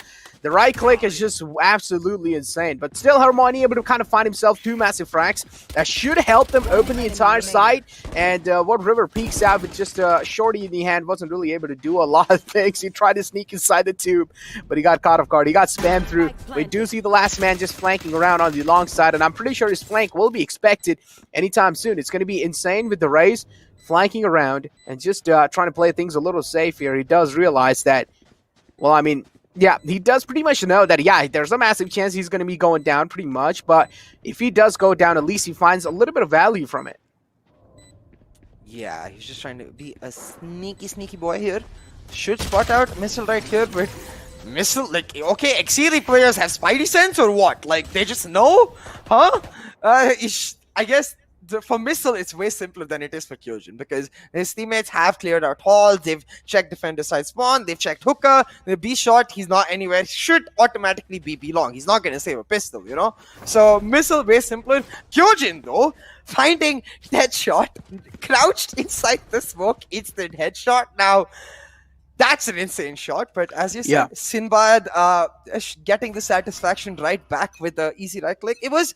The right click is just absolutely insane. But still, Hermione able to kind of find himself 2 massive frags. That should help them open the entire site. And what River peeks out with just a shorty in the hand, wasn't really able to do a lot of things. He tried to sneak inside the tube, but he got caught off guard. He got spammed through. We do see the last man just flanking around on the long side, and I'm pretty sure his flank will be expected anytime soon. It's going to be insane with the Rays flanking around and just trying to play things a little safe here. He does realize that, well, I mean, yeah, he does pretty much know that, yeah, there's a massive chance he's going to be going down pretty much, but if he does go down, at least he finds a little bit of value from it. yeah, he's just trying to be a sneaky boy here. Should spot out Missile right here, but Missile, like, okay, Exceeli players have spidey sense or what? Like, they just know? Huh? I guess for Missile, it's way simpler than it is for Kyojin because his teammates have cleared out halls, they've checked defender side spawn, they've checked hookah, the B shot, he's not anywhere, should automatically be B long. He's not going to save a pistol, you know? So Missile, way simpler. Kyojin, though, finding headshot, crouched inside the smoke, instant headshot. Now, that's an insane shot, but as you said, Yeah. Sinbad getting the satisfaction right back with the easy right click. It was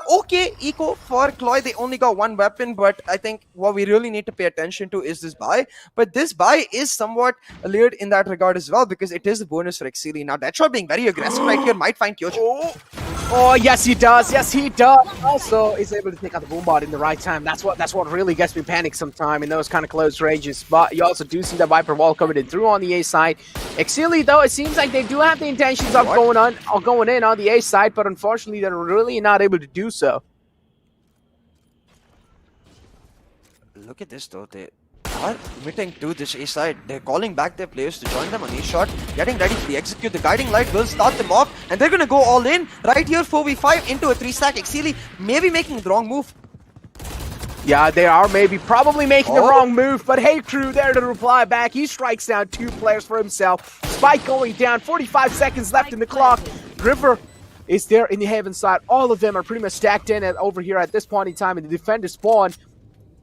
okay eco for CLOY. They only got 1 weapon, but I think what we really need to pay attention to is this buy. But this buy is somewhat layered in that regard as well because it is a bonus for Exceeli. Now, Deadshot being very aggressive right here might find Kyojin. Oh, yes, he does. Yes, he does. Also, is able to take out the boombot in the right time. That's what really gets me panicked sometime in those kind of close ranges. But you also do see the Viper wall coming in through on the A side. Exceeli, though, it seems like they do have the intentions of going in on the A side, but unfortunately, they're really not able to do so. Look at this though, they are committing to this A side. They're calling back their players to join them on A shot, getting ready for the execute. The guiding light will start them off, and they're gonna go all in right here. 4v5 into a 3-stack. Exceeli maybe making the wrong move. Yeah, they are probably making the wrong move, but hey, crew, there to reply back. He strikes down 2 players for himself. Spike going down, 45 seconds left in the clock. River is there in the heaven side. All of them are pretty much stacked in over here at this point in time in the defender spawn.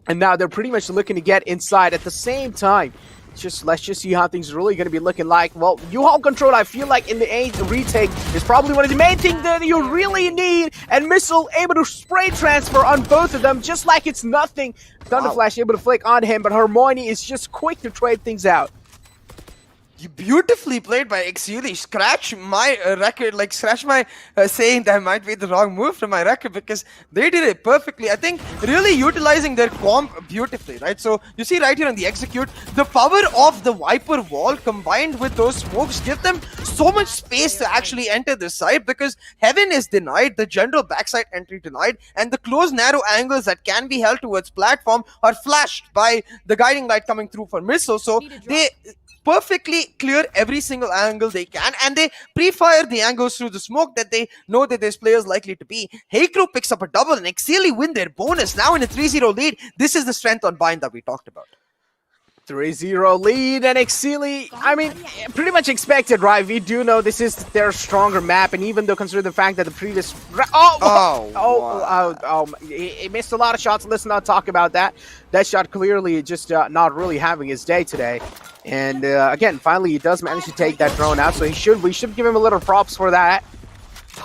And now they're pretty much looking to get inside at the same time. Let's just see how things are really going to be looking like. Well, U-Haul control, I feel like in the A retake is probably one of the main things that you really need. And Missile able to spray transfer on both of them just like it's nothing. Thunder Flash able to flick on him, but Hermione is just quick to trade things out. Beautifully played by Exceeli. Scratch my record, like scratch my saying that might be the wrong move from my record because they did it perfectly. I think really utilizing their comp beautifully, right? So you see right here on the execute, the power of the Viper wall combined with those smokes give them so much space to actually enter the site because Heaven is denied, the general backside entry denied, and the close narrow angles that can be held towards platform are flashed by the guiding light coming through for Missile. So they perfectly clear every single angle they can, and they pre-fire the angles through the smoke that they know that there's players likely to be. Heykru picks up a double, and Exceeli win their bonus. Now in a 3-0 lead, this is the strength on bind that we talked about. 3-0 lead, and Exceeli, I mean, pretty much expected, right? We do know this is their stronger map, and even though consider the fact that the previous... he missed a lot of shots. Let's not talk about that. That shot clearly just not really having his day today. And again, finally, he does manage to take that drone out, so we should give him a little props for that.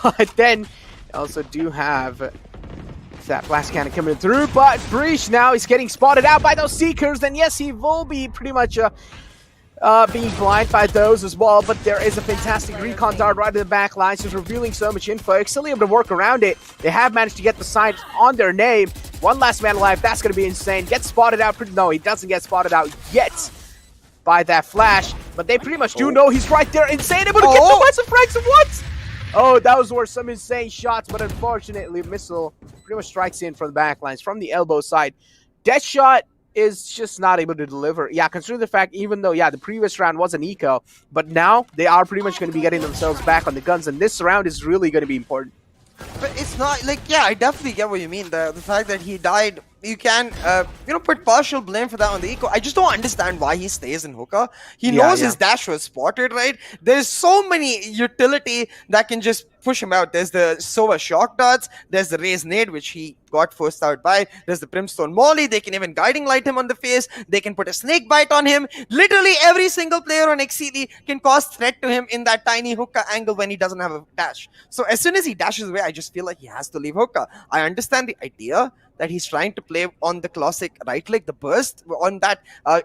But then, also do have... that blast cannon coming through, but Breach now is getting spotted out by those Seekers, and yes, he will be pretty much being blind by those as well, but there is a fantastic recon dart right in the back lines, just revealing so much info. Exceeli able to work around it. They have managed to get the sign on their name. One last man alive, that's going to be insane. Gets spotted out, no, he doesn't get spotted out yet by that flash, but they pretty much do know he's right there. Insane, able to get the West of Franks, what? Oh, those were some insane shots, but unfortunately, Missile pretty much strikes in from the backlines, from the elbow side. Deathshot is just not able to deliver. Yeah, consider the fact, even though, yeah, the previous round was an eco, but now they are pretty much going to be getting themselves back on the guns, and this round is really going to be important. But it's not, like, yeah, I definitely get what you mean. The fact that he died you can put partial blame for that on the eco. I just don't understand why he stays in hookah. He Yeah, knows yeah. his dash was spotted, right? There's so many utility that can just push him out. There's the Sova shock darts, there's the raise nade, which he got forced out by, there's the brimstone molly. They can even guiding light him on the face, they can put a snake bite on him. Literally every single player on Exceeli can cause threat to him in that tiny hookah angle when he doesn't have a dash. So as soon as he dashes away, I just feel like he has to leave hookah. I understand the idea that he's trying to play on the classic right leg, the burst, on that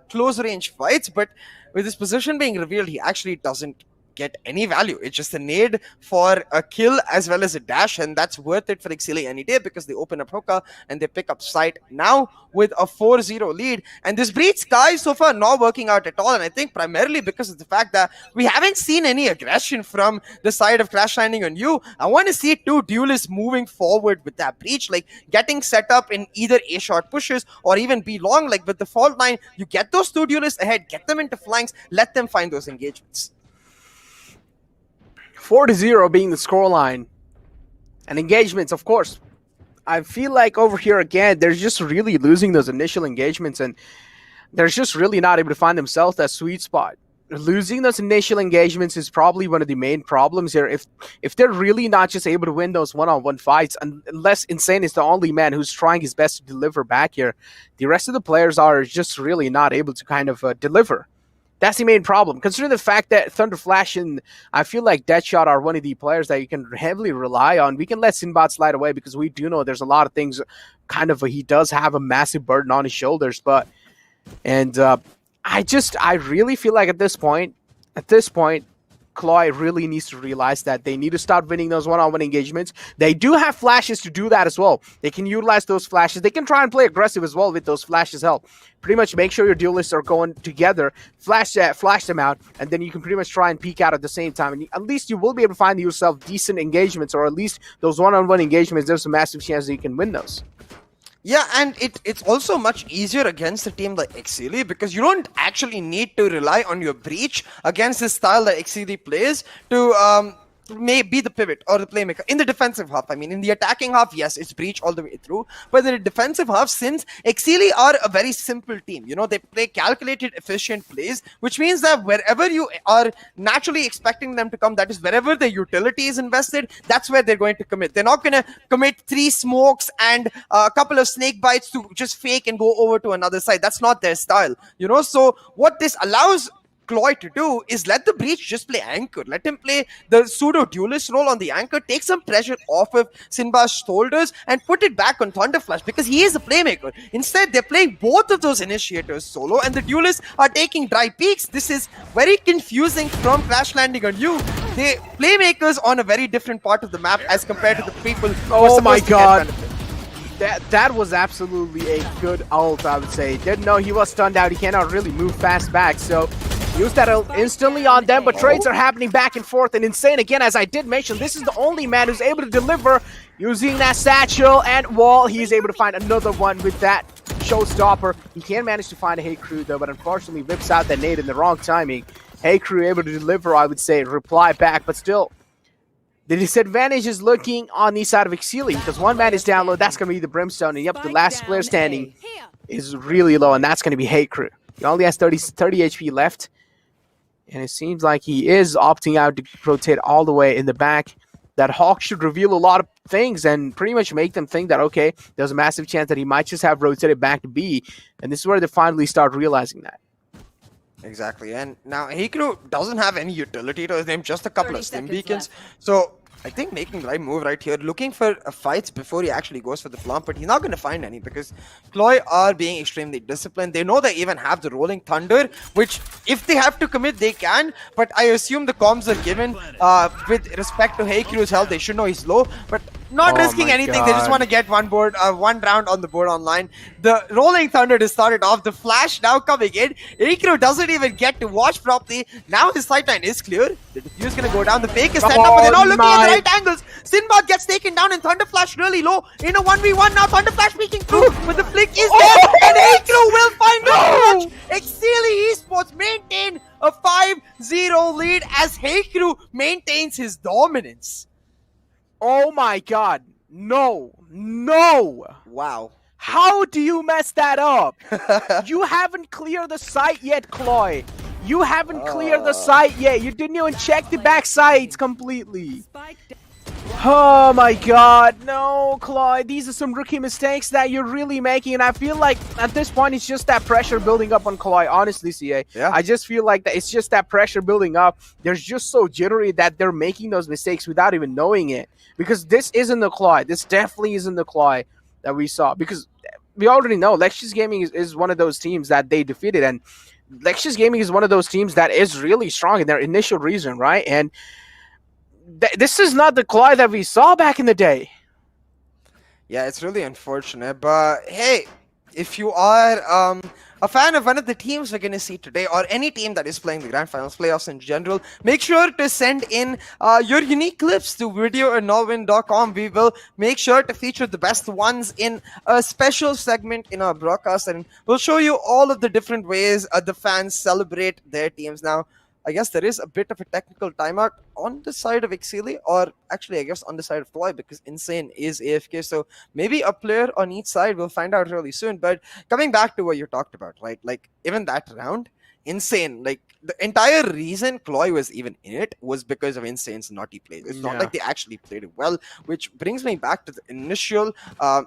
close range fights, but with his position being revealed, he actually doesn't get any value. It's just a nade for a kill as well as a dash, and that's worth it for Exceeli any day because they open up hookah and they pick up sight now with a 4-0 lead. And this breach Sky so far not working out at all, and I think primarily because of the fact that we haven't seen any aggression from the side of Crash Landing on You. I want to see two duelists moving forward with that breach, like getting set up in either A short pushes or even B long. Like with the fault line, you get those two duelists ahead, get them into flanks, let them find those engagements. 4-0 being the scoreline. And engagements, of course. I feel like over here again, they're just really losing those initial engagements, and they're just really not able to find themselves that sweet spot. Losing those initial engagements is probably one of the main problems here. If they're really not just able to win those one-on-one fights, unless Insane is the only man who's trying his best to deliver back here, the rest of the players are just really not able to kind of deliver. That's the main problem. Considering the fact that Thunder Flash and I feel like Deadshot are one of the players that you can heavily rely on, we can let Sinbad slide away because we do know there's a lot of things kind of he does have a massive burden on his shoulders. But I really feel like at this point, CLOY really needs to realize that they need to start winning those one-on-one engagements. They do have flashes to do that as well. They can utilize those flashes. They can try and play aggressive as well with those flashes help. Pretty much make sure your duelists are going together, flash them out, and then you can pretty much try and peek out at the same time. And at least you will be able to find yourself decent engagements, or at least those one-on-one engagements, there's a massive chance that you can win those. Yeah, and it's also much easier against a team like Exceeli because you don't actually need to rely on your breach against the style that Exceeli plays to may be the pivot or the playmaker in the defensive half. I mean, in the attacking half, yes, it's breach all the way through. But in the defensive half, since Exceeli are a very simple team, you know, they play calculated, efficient plays, which means that wherever you are naturally expecting them to come, that is wherever the utility is invested, that's where they're going to commit. They're not going to commit 3 smokes and a couple of snake bites to just fake and go over to another side. That's not their style, you know. So what this allows CLOY to do is let the breach just play anchor. Let him play the pseudo duelist role on the anchor, take some pressure off of Sinbad's shoulders and put it back on Thunderflash because he is a playmaker. Instead, they're playing both of those initiators solo and the duelists are taking dry peaks. This is very confusing from Crash Landing on You. They playmakers on a very different part of the map as compared to the people who are Oh my supposed to get god. benefit. That was absolutely a good ult, I would say. Didn't know he was stunned out. He cannot really move fast back, so use that ult instantly on them, but trades are happening back and forth, and Insane, again, as I did mention, this is the only man who's able to deliver using that satchel and wall. He's able to find another one with that showstopper. He can manage to find a Hey Crew, though, but unfortunately whips out that nade in the wrong timing. Hey Crew able to deliver, I would say, reply back, but still, the disadvantage is looking on the side of Exceeli, because one man is down low, that's going to be the Brimstone, and yep, the last player standing is really low, and that's going to be Hey Crew. He only has 30 HP left, and it seems like he is opting out to rotate all the way in the back. That Hawk should reveal a lot of things and pretty much make them think that, okay, there's a massive chance that he might just have rotated back to B, and this is where they finally start realizing that. Exactly, and now Hikru doesn't have any utility to his name, just a couple of stim beacons. So I think making the right move right here, looking for fights before he actually goes for the flank, but he's not going to find any because CLOY are being extremely disciplined. They know they even have the Rolling Thunder, which if they have to commit, they can, but I assume the comms are given with respect to Heikru's health. They should know he's low, but not risking anything. They just want to get one round on the board online. The Rolling Thunder to start it off. The flash now coming in. Heikru doesn't even get to watch properly. Now his sightline is clear. The diffuse gonna go down. The fake is set up, but they're not looking at the right angles. Sinbad gets taken down and Thunderflash really low in a 1v1 now. Thunderflash peeking through, but the flick is there, and Heikru will find the match. Exceeli Esports maintain a 5-0 lead as Heikru maintains his dominance. Oh my god. No. Wow. How do you mess that up? You haven't cleared the site yet, CLOY. You haven't cleared the site yet. You didn't even check the back sides completely. Oh my god, no, CLOY. These are some rookie mistakes that you're really making, and I feel like at this point it's just that pressure building up on CLOY, honestly, CA. Yeah. I just feel like that it's just that pressure building up. They're just so jittery that they're making those mistakes without even knowing it. Because this isn't the CLOY. This definitely isn't the CLOY that we saw. Because we already know Lexius Gaming is one of those teams that they defeated, and Lexius Gaming is one of those teams that is really strong in their initial region, right? And this is not the CLOY that we saw back in the day. Yeah, it's really unfortunate, but hey, if you are a fan of one of the teams we're going to see today, or any team that is playing the Grand Finals playoffs in general, make sure to send in your unique clips to video@nodwin.com. We will make sure to feature the best ones in a special segment in our broadcast, and we'll show you all of the different ways the fans celebrate their teams. Now, I guess there is a bit of a technical timeout on the side of Exceeli, or actually I guess on the side of CLOY, because Insane is AFK, so maybe a player on each side. We'll find out really soon. But coming back to what you talked about, right, like even that round, Insane, like the entire reason CLOY was even in it was because of Insane's naughty plays. It's not like they actually played it well, which brings me back to the initial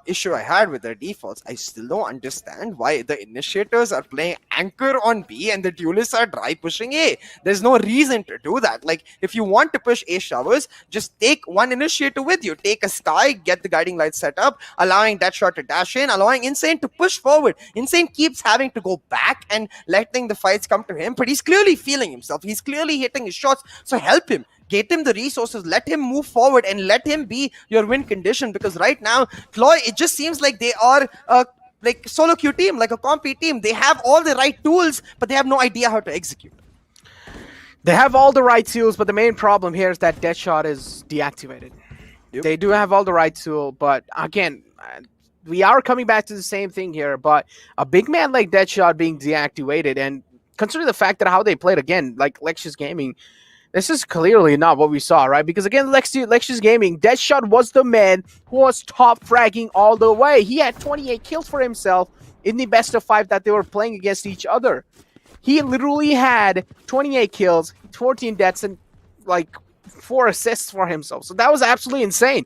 issue I had with their defaults. I still don't understand why the initiators are playing anchor on B and the duelists are dry pushing A. There's no reason to do that. Like, if you want to push A showers, just take one initiator with you. Take a Sky, get the guiding light set up, allowing Deadshot to dash in, allowing Insane to push forward. Insane keeps having to go back and letting the fights come to him, but he's clearly feeling himself. He's clearly hitting his shots, so help him. Get him the resources, let him move forward, and let him be your win condition, because right now, CLOY, it just seems like they are like solo queue team, like a compy team. They have all the right tools, but they have no idea how to execute. They have all the right tools, but the main problem here is that Deadshot is deactivated. Yep. They do have all the right tool, but again, we are coming back to the same thing here, but a big man like Deadshot being deactivated, and consider the fact that how they played again, like Lexius Gaming, this is clearly not what we saw, right? Because again, Lexius Gaming, Deadshot was the man who was top fragging all the way. He had 28 kills for himself in the best of 5 that they were playing against each other. He literally had 28 kills, 14 deaths, and like 4 assists for himself. So that was absolutely insane.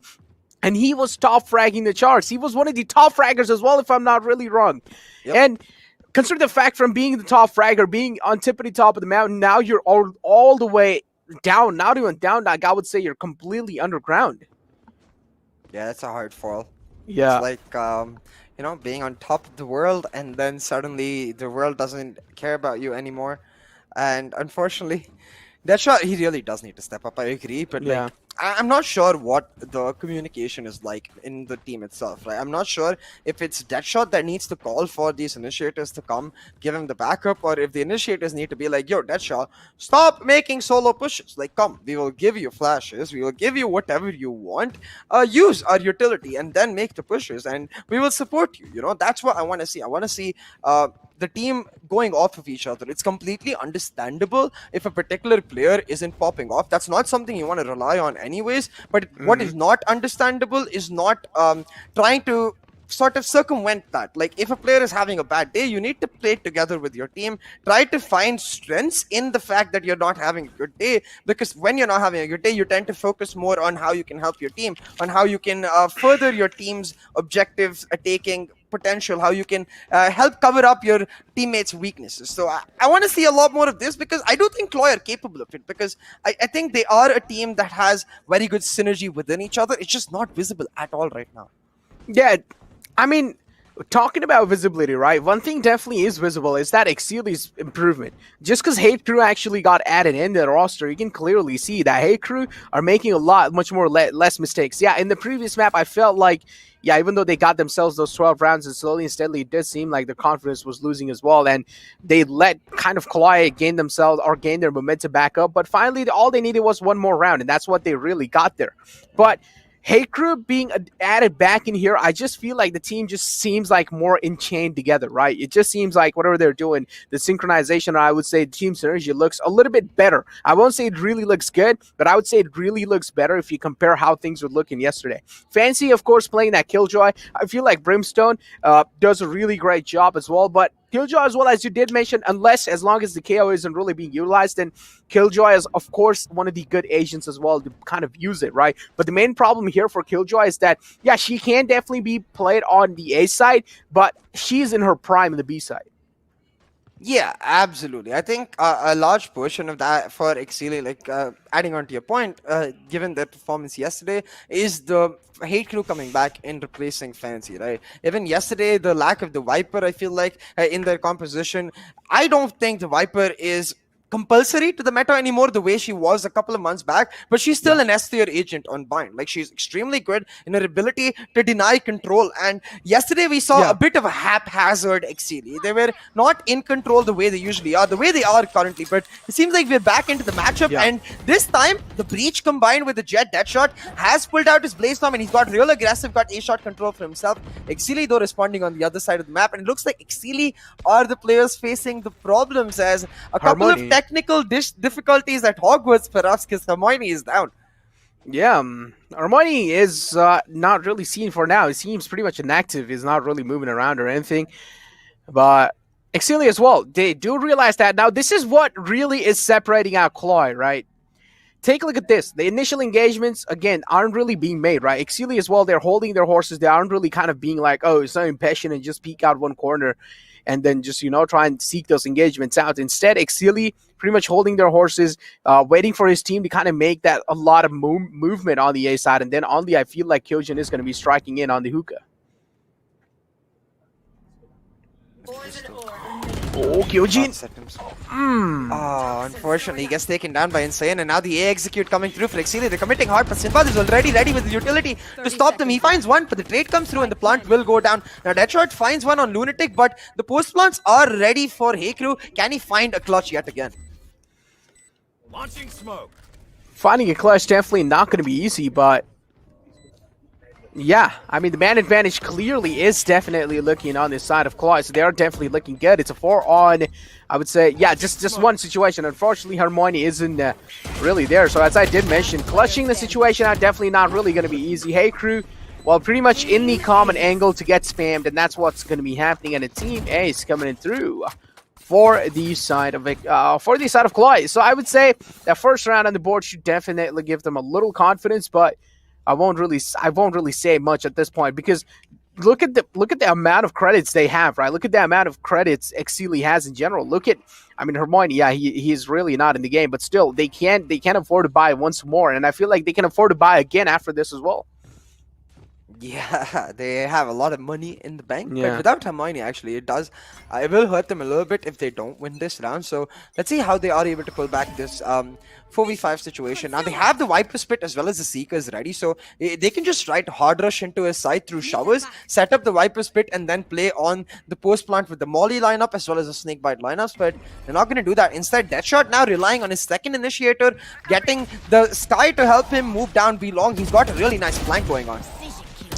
And he was top fragging the charts. He was one of the top fraggers as well, if I'm not really wrong. Yep. And consider the fact, from being the top fragger, being on tippity top of the mountain, now you're all the way down. Not even down, like I would say you're completely underground. Yeah, that's a hard fall. Yeah. It's like, you know, being on top of the world, and then suddenly the world doesn't care about you anymore. And unfortunately, Deadshot, he really does need to step up. I agree, but like, I'm not sure what the communication is like in the team itself, right? I'm not sure if it's Deadshot that needs to call for these initiators to come give him the backup, or if the initiators need to be like, yo, Deadshot, stop making solo pushes. Like, come, we will give you flashes, we will give you whatever you want, use our utility and then make the pushes, and we will support you. You know, that's what I want to see. I want to see the team going off of each other. It's completely understandable if a particular player isn't popping off. That's not something you want to rely on anyways, but what is not understandable is not trying to sort of circumvent that. Like, if a player is having a bad day, you need to play together with your team. Try to find strengths in the fact that you're not having a good day, because when you're not having a good day, you tend to focus more on how you can help your team, on how you can further your team's objectives, taking potential, how you can help cover up your teammates' weaknesses. So I want to see a lot more of this, because I do think CLOY are capable of it, because I think they are a team that has very good synergy within each other. It's just not visible at all right now. Yeah, I mean, talking about visibility, right? One thing definitely is visible is that Exceeli's improvement. Just because Hate Crew actually got added in the roster, you can clearly see that Hate Crew are making much more less mistakes. Yeah, in the previous map, I felt like, yeah, even though they got themselves those 12 rounds, and slowly and steadily, it did seem like their confidence was losing as well, and they let kind of CLOY gain themselves, or gain their momentum back up, but finally, all they needed was one more round, and that's what they really got there. But Hate Group being added back in here, I just feel like the team just seems like more enchained together, right? It just seems like whatever they're doing, the synchronization, or I would say team synergy looks a little bit better. I won't say it really looks good, but I would say it really looks better if you compare how things were looking yesterday. Fancy, of course, playing that Killjoy. I feel like Brimstone does a really great job as well, but Killjoy, as well as you did mention, as long as the KO isn't really being utilized, then Killjoy is, of course, one of the good agents as well to kind of use it, right? But the main problem here for Killjoy is that, yeah, she can definitely be played on the A side, but she's in her prime in the B side. Yeah, absolutely. I think a large portion of that for Exceeli, like adding on to your point, given their performance yesterday, is the Hate Crew coming back and replacing Fancy, right? Even yesterday, the lack of the Viper, I feel like, in their composition, I don't think the Viper is compulsory to the meta anymore the way she was a couple of months back, but she's still an S tier agent on bind. Like, she's extremely good in her ability to deny control, and yesterday we saw a bit of a haphazard Exceeli. They were not in control the way they usually are, the way they are currently, but it seems like we're back into the matchup, and this time the Breach combined with the Jet Deadshot has pulled out his Blaze Storm, and he's got real aggressive, got A-shot control for himself. Exceeli though responding on the other side of the map, and it looks like Exceeli are the players facing the problems, as a couple of technical difficulties at Hogwarts perhaps, because Hermione is down. Yeah, Hermione is not really seen for now. It seems pretty much inactive. He's not really moving around or anything. But Exceeli as well, they do realize that. Now, this is what really is separating out CLOY, right? Take a look at this. The initial engagements, again, aren't really being made, right? Exceeli as well, they're holding their horses. They aren't really kind of being like, oh, it's not impatient and just peek out one corner and then just, you know, try and seek those engagements out. Instead, Exceeli pretty much holding their horses, waiting for his team to kind of make that a lot of movement on the A side. And then on the, I feel like Kyojin is going to be striking in on the hookah. Oh, Kyojin. Oh, unfortunately, he gets taken down by Insane, and now the A execute coming through for Exceeli. They're committing hard, but Sinbad is already ready with the utility to stop them. He finds one, but the trade comes through and the plant will go down. Now, Deadshot finds one on Lunatic, but the post plants are ready for Heykru. Can he find a clutch yet again? Launching smoke. Finding a clutch definitely not going to be easy, but yeah, I mean, the man advantage clearly is definitely looking on this side of CLOY, so they are definitely looking good. It's a 4-on, I would say, yeah, just one situation. Unfortunately, Hermione isn't really there, so as I did mention, clutching the situation out definitely not really going to be easy. Hey, crew, well, pretty much in the common angle to get spammed, and that's what's going to be happening, and a Team Ace coming in through for the side of CLOY. So I would say that first round on the board should definitely give them a little confidence, but I won't really say much at this point, because look at the amount of credits they have, right? Look at the amount of credits Exceeli has in general. Look at, I mean, Hermione, yeah, he is really not in the game, but still they can afford to buy once more, and I feel like they can afford to buy again after this as well. Yeah, they have a lot of money in the bank, but without Hermione, actually, it will hurt them a little bit if they don't win this round. So let's see how they are able to pull back this 4v5 situation. Now they have the Viper Spit as well as the Seekers ready, so they can just try to hard rush into his side through showers, set up the Viper Spit, and then play on the post plant with the Molly lineup as well as the Snakebite lineups, but they're not going to do that. Instead, Deadshot now relying on his second initiator, getting the Sky to help him move down B long. He's got a really nice flank going on.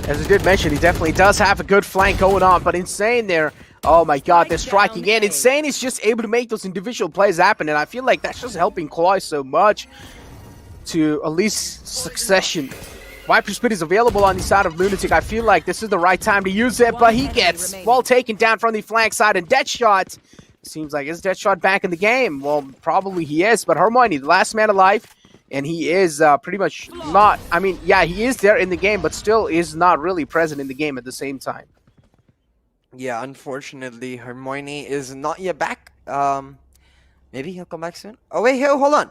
As I did mention, he definitely does have a good flank going on, but Insane there, oh my god, they're striking in. Insane is just able to make those individual plays happen, and I feel like that's just helping CLOY so much to at least succession. Viper Spit is available on the side of Lunatic. I feel like this is the right time to use it, but he gets well taken down from the flank side, and Deadshot, seems like, is Deadshot back in the game? Well, probably he is, but Hermione, the last man alive, and he is pretty much not, I mean, yeah, he is there in the game, but still is not really present in the game at the same time. Yeah, unfortunately, Hermione is not yet back. Maybe he'll come back soon. Oh, wait, here, hold on.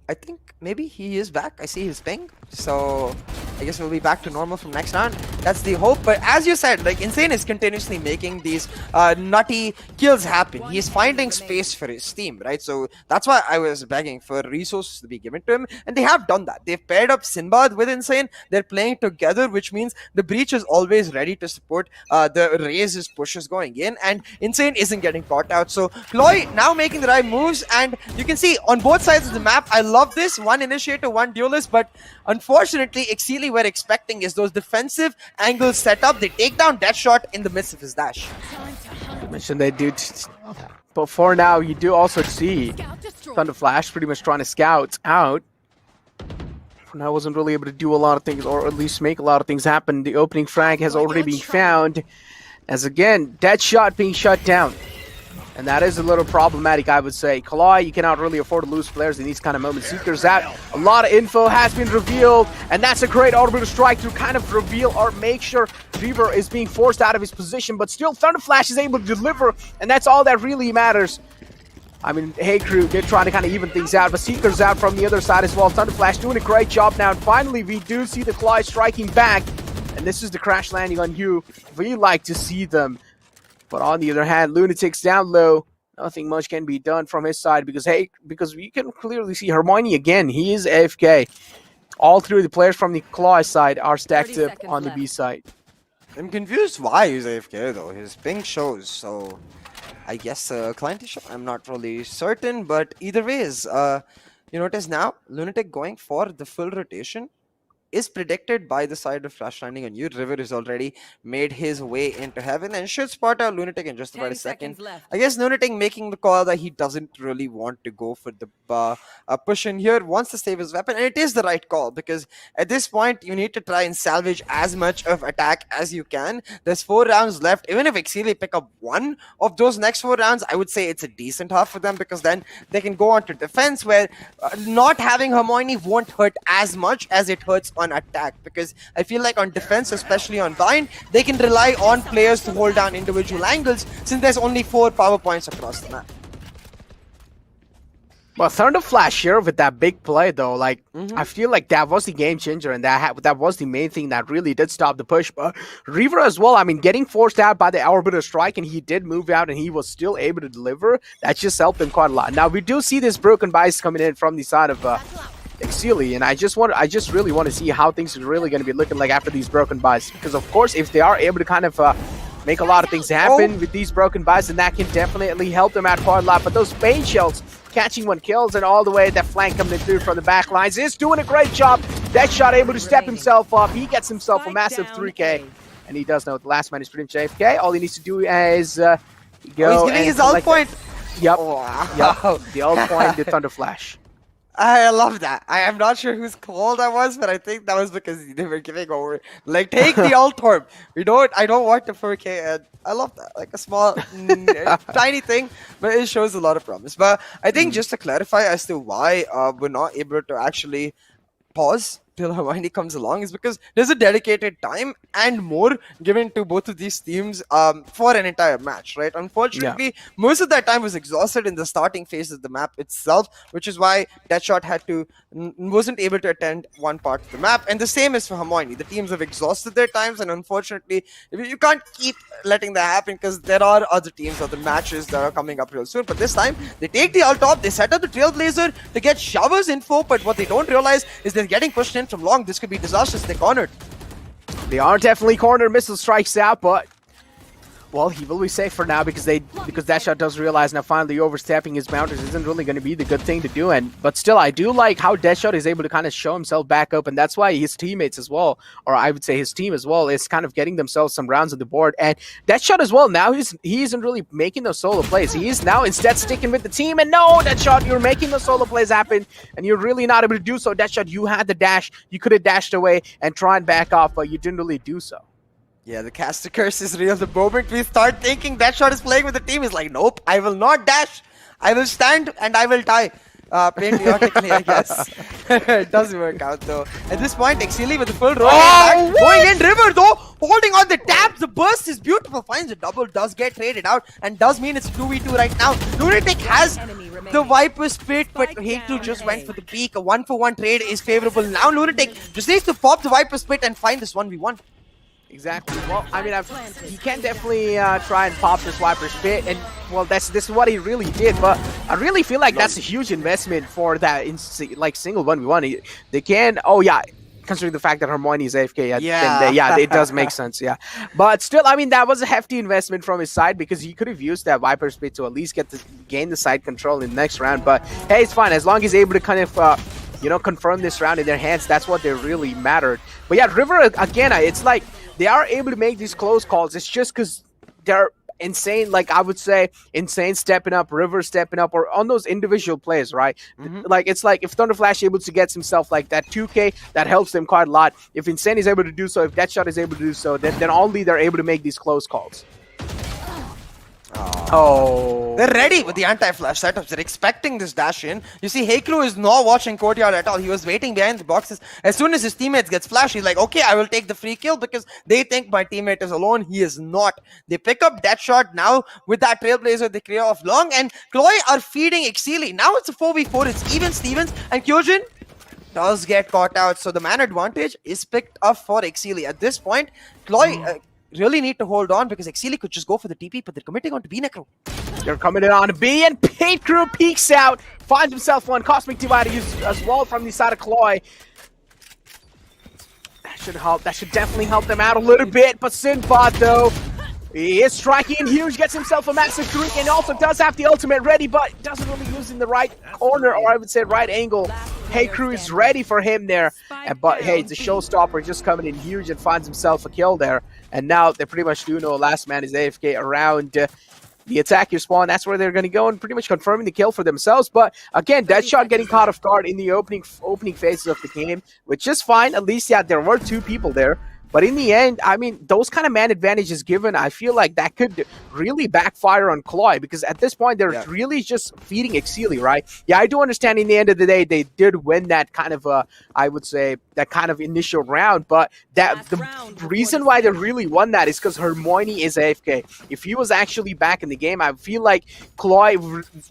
I think maybe he is back. I see his ping. So I guess we'll be back to normal from next round. That's the hope. But as you said, like, Insane is continuously making these nutty kills happen. He's finding space for his team, right? So that's why I was begging for resources to be given to him. And they have done that. They've paired up Sinbad with Insane. They're playing together, which means the Breach is always ready to support the Raze's pushes going in. And Insane isn't getting caught out. So CLOY now making the right moves. And you can see on both sides of the map, I love this. One initiator, one duelist. But unfortunately, Exceeli really were expecting is those defensive angles set up. They take down Deadshot in the midst of his dash. Mentioned they do, but for now you do also see Thunder Flash pretty much trying to scout out. For now, wasn't really able to do a lot of things, or at least make a lot of things happen. The opening frag has already been found, as again, Deadshot being shut down. And that is a little problematic, I would say. CLOY, you cannot really afford to lose players in these kind of moments. Seeker's out. A lot of info has been revealed, and that's a great orbital strike to kind of reveal or make sure Reaver is being forced out of his position. But still, Thunder Flash is able to deliver, and that's all that really matters. I mean, Hey Crew did try to kind of even things out, but Seeker's out from the other side as well. Thunder Flash doing a great job now, and finally we do see the CLOY striking back. And this is the crash landing on you. We like to see them. But on the other hand, Lunatic's down low. Nothing much can be done from his side because you can clearly see Hermione again. He is AFK. All three of the players from the CLOY side are stacked up on the B side. I'm confused why he's AFK though. His ping shows, so I guess client issue. I'm not really certain, but either ways, you notice now Lunatic going for the full rotation is predicted by the side of flash landing on you. River is already made his way into heaven and should spot out Lunatic in just about a second. I guess Lunatic making the call that he doesn't really want to go for the push in here, wants to save his weapon, and it is the right call because at this point you need to try and salvage as much of attack as you can. There's 4 rounds left. Even if Exceeli pick up one of those next 4 rounds, I would say it's a decent half for them because then they can go on to defense where not having Hermione won't hurt as much as it hurts on attack, because I feel like on defense, especially on Vine, they can rely on players to hold down individual angles since there's only 4 power points across the map. Well, Thunder Flash here with that big play though, like I feel like that was the game changer, and that was the main thing that really did stop the push. But Reaver as well, I mean, getting forced out by the orbital strike, and he did move out, and he was still able to deliver. That just helped him quite a lot. Now we do see this broken bias coming in from the side of Exceeli, and I just really want to see how things are really going to be looking like after these broken buys, because of course if they are able to kind of make a lot of things happen with these broken buys, then that can definitely help them out quite a lot. But those Bane Shells catching 1 kills, and all the way that flank coming through from the back lines is doing a great job. Deadshot able to step himself up. He gets himself a massive 3k, and he does know the last man is pretty much AFK. All he needs to do is go. He's getting his ult point. Yep. Wow. Yep. The ult point, the Thunder Flash. I love that. I am not sure whose call that was, but I think that was because they were giving over. Like, take the ult orb. I don't want the 4k, and I love that. Like a small, tiny thing, but it shows a lot of promise. But I think just to clarify as to why we're not able to actually pause till Hermione comes along is because there's a dedicated time and more given to both of these teams for an entire match, right? Unfortunately, most of that time was exhausted in the starting phase of the map itself, which is why Deadshot wasn't able to attend one part of the map. And the same is for Hermione. The teams have exhausted their times, and unfortunately, you can't keep letting that happen because there are other teams, other matches that are coming up real soon. But this time, they take the ult top, they set up the Trailblazer to get Showers info, but what they don't realize is they're getting pushed in from long. This could be disastrous. They're cornered. They are definitely cornered. Missile strikes out, but well, he will be safe for now because Deadshot does realize now finally overstepping his boundaries isn't really going to be the good thing to do. But still, I do like how Deadshot is able to kind of show himself back up, and that's why his teammates as well, or I would say his team as well, is kind of getting themselves some rounds on the board. And Deadshot as well, now he isn't really making those solo plays. He is now instead sticking with the team. And no, Deadshot, you're making those solo plays happen, and you're really not able to do so. Deadshot, you had the dash. You could have dashed away and tried and back off, but you didn't really do so. Yeah, the caster curse is real. The moment we start thinking Deadshot is playing with the team, is like, nope, I will not dash. I will stand and I will die. Patriotically, I guess. It doesn't work out though. At this point, Exceeli with the full roll back. Going in, River though, holding on the tabs. The burst is beautiful. Finds a double, does get traded out, and does mean it's 2v2 right now. Lunatic has the Viper Spit, but Hate2 just went for the peak. A 1-for-1 trade is favorable. Now Lunatic just needs to pop the Viper Spit and find this 1v1. Exactly. Well, I mean, he can definitely try and pop this Viper Spit, and well, this is what he really did. But I really feel like that's a huge investment for that like single 1v1. They can. Oh yeah, considering the fact that Hermione is AFK, yeah, it does make sense. Yeah, but still, I mean, that was a hefty investment from his side because he could have used that Viper Spit to at least gain the side control in the next round. But hey, it's fine as long as he's able to kind of confirm this round in their hands. That's what they really mattered. But yeah, River, again, it's like they are able to make these close calls. It's just because they're insane, like I would say, insane stepping up, River stepping up, or on those individual plays, right? Like it's like if Thunderflash is able to get himself like that 2K, that helps them quite a lot. If Insane is able to do so, if Deadshot is able to do so, then only they're able to make these close calls. Oh. They're ready with the anti-flash setups. They're expecting this dash in. You see, Heikru is not watching Courtyard at all. He was waiting behind the boxes. As soon as his teammates gets flash, he's like, okay, I will take the free kill because they think my teammate is alone. He is not. They pick up Deadshot now with that Trailblazer. They clear off long, and CLOY are feeding Exceeli. Now it's a 4v4. It's even Stevens, and Kyojin does get caught out. So the man advantage is picked up for Exceeli. At this point, CLOY really need to hold on because Exceeli could just go for the TP, but they're committing on to B Necro. They're coming in on B, and Paint Crew peeks out, finds himself one Cosmic Divider as well from the side of CLOY. That should help. That should definitely help them out a little bit. But Sinbad, though, he is striking in huge, gets himself a massive drink, and also does have the ultimate ready, but doesn't really use in the right corner, or I would say right angle. Hey Crew is ready for him there, but hey, it's a showstopper, just coming in huge and finds himself a kill there. And now they pretty much do know last man is AFK around the attacker spawn. That's where they're going to go and pretty much confirming the kill for themselves. But again, Deadshot getting caught off guard in the opening phases of the game, which is fine. At least, yeah, there were two people there. But in the end, I mean, those kind of man advantages given, I feel like that could really backfire on CLOY, because at this point, they're really just feeding Exceeli, right? Yeah, I do understand in the end of the day, they did win that kind of, I would say, that kind of initial round, but that the reason why they really won that is because Hermione is AFK. If he was actually back in the game, I feel like CLOY,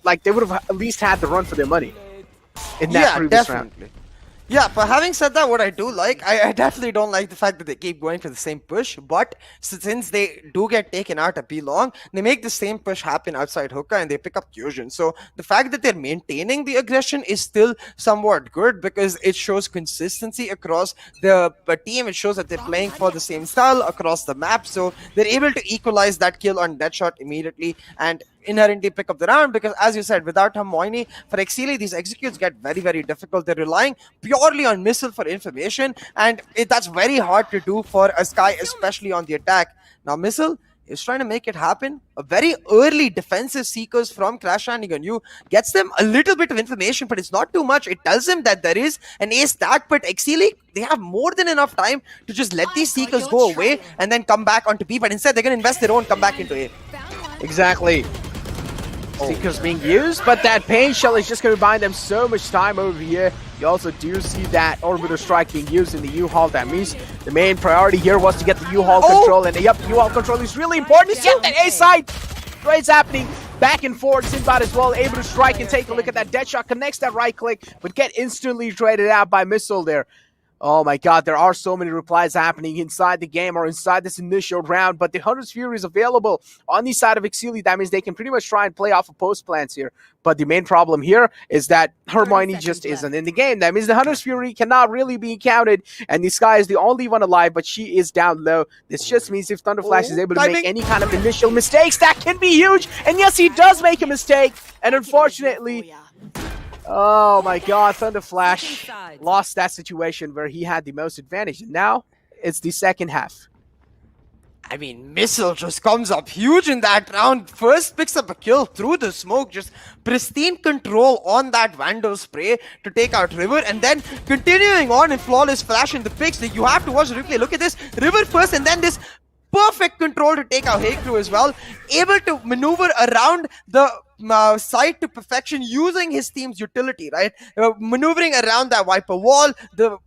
like, they would have at least had the run for their money in that previous round. Yeah, but having said that, what I do like, I definitely don't like the fact that they keep going for the same push, but since they do get taken out at B long, they make the same push happen outside hookah and they pick up Fusion. So the fact that they're maintaining the aggression is still somewhat good because it shows consistency across the team. It shows that they're playing for the same style across the map. So they're able to equalize that kill on Deadshot immediately and inherently pick up the round, because as you said, without Hermione, for Exceeli, these executes get very, very difficult. They're relying purely on missile for information, and that's very hard to do for a Sky, especially on the attack. Now missile is trying to make it happen. A very early defensive seekers from Crash Landing on You gets them a little bit of information, but it's not too much. It tells them that there is an A stack, but Exceeli, they have more than enough time to just let these seekers go away and then come back onto B, but instead they're going to invest their own, come back into A. Exactly. Seekers being used, but that Pain Shell is just going to buy them so much time over here. You also do see that Orbiter Strike being used in the U-Haul. That means the main priority here was to get the U-Haul control, and yep, U-Haul control is really important. Get that A-side! Trades happening back and forth. Sinbad as well, able to strike and take a look at that. Deadshot connects that right click, but get instantly traded out by Missile there. Oh my god, there are so many replies happening inside the game or inside this initial round, but the Hunter's Fury is available on the side of Exceeli. That means they can pretty much try and play off of post plans here. But the main problem here is that Hermione just isn't in the game. That means the Hunter's Fury cannot really be counted, and the Sky is the only one alive, but she is down low. This just means if Thunderflash is able to make any kind of initial mistakes, that can be huge. And yes, he does make a mistake, and unfortunately, oh my god, Thunderflash lost that situation where he had the most advantage, and now it's the second half. I mean, Missile just comes up huge in that round. First picks up a kill through the smoke, just pristine control on that Vandal spray to take out River, and then continuing on in flawless flash in the picks. You have to watch the replay. Look at this, River first, and then this perfect control to take out Heikru as well. Able to maneuver around the site to perfection using his team's utility, right? Maneuvering around that Viper wall, the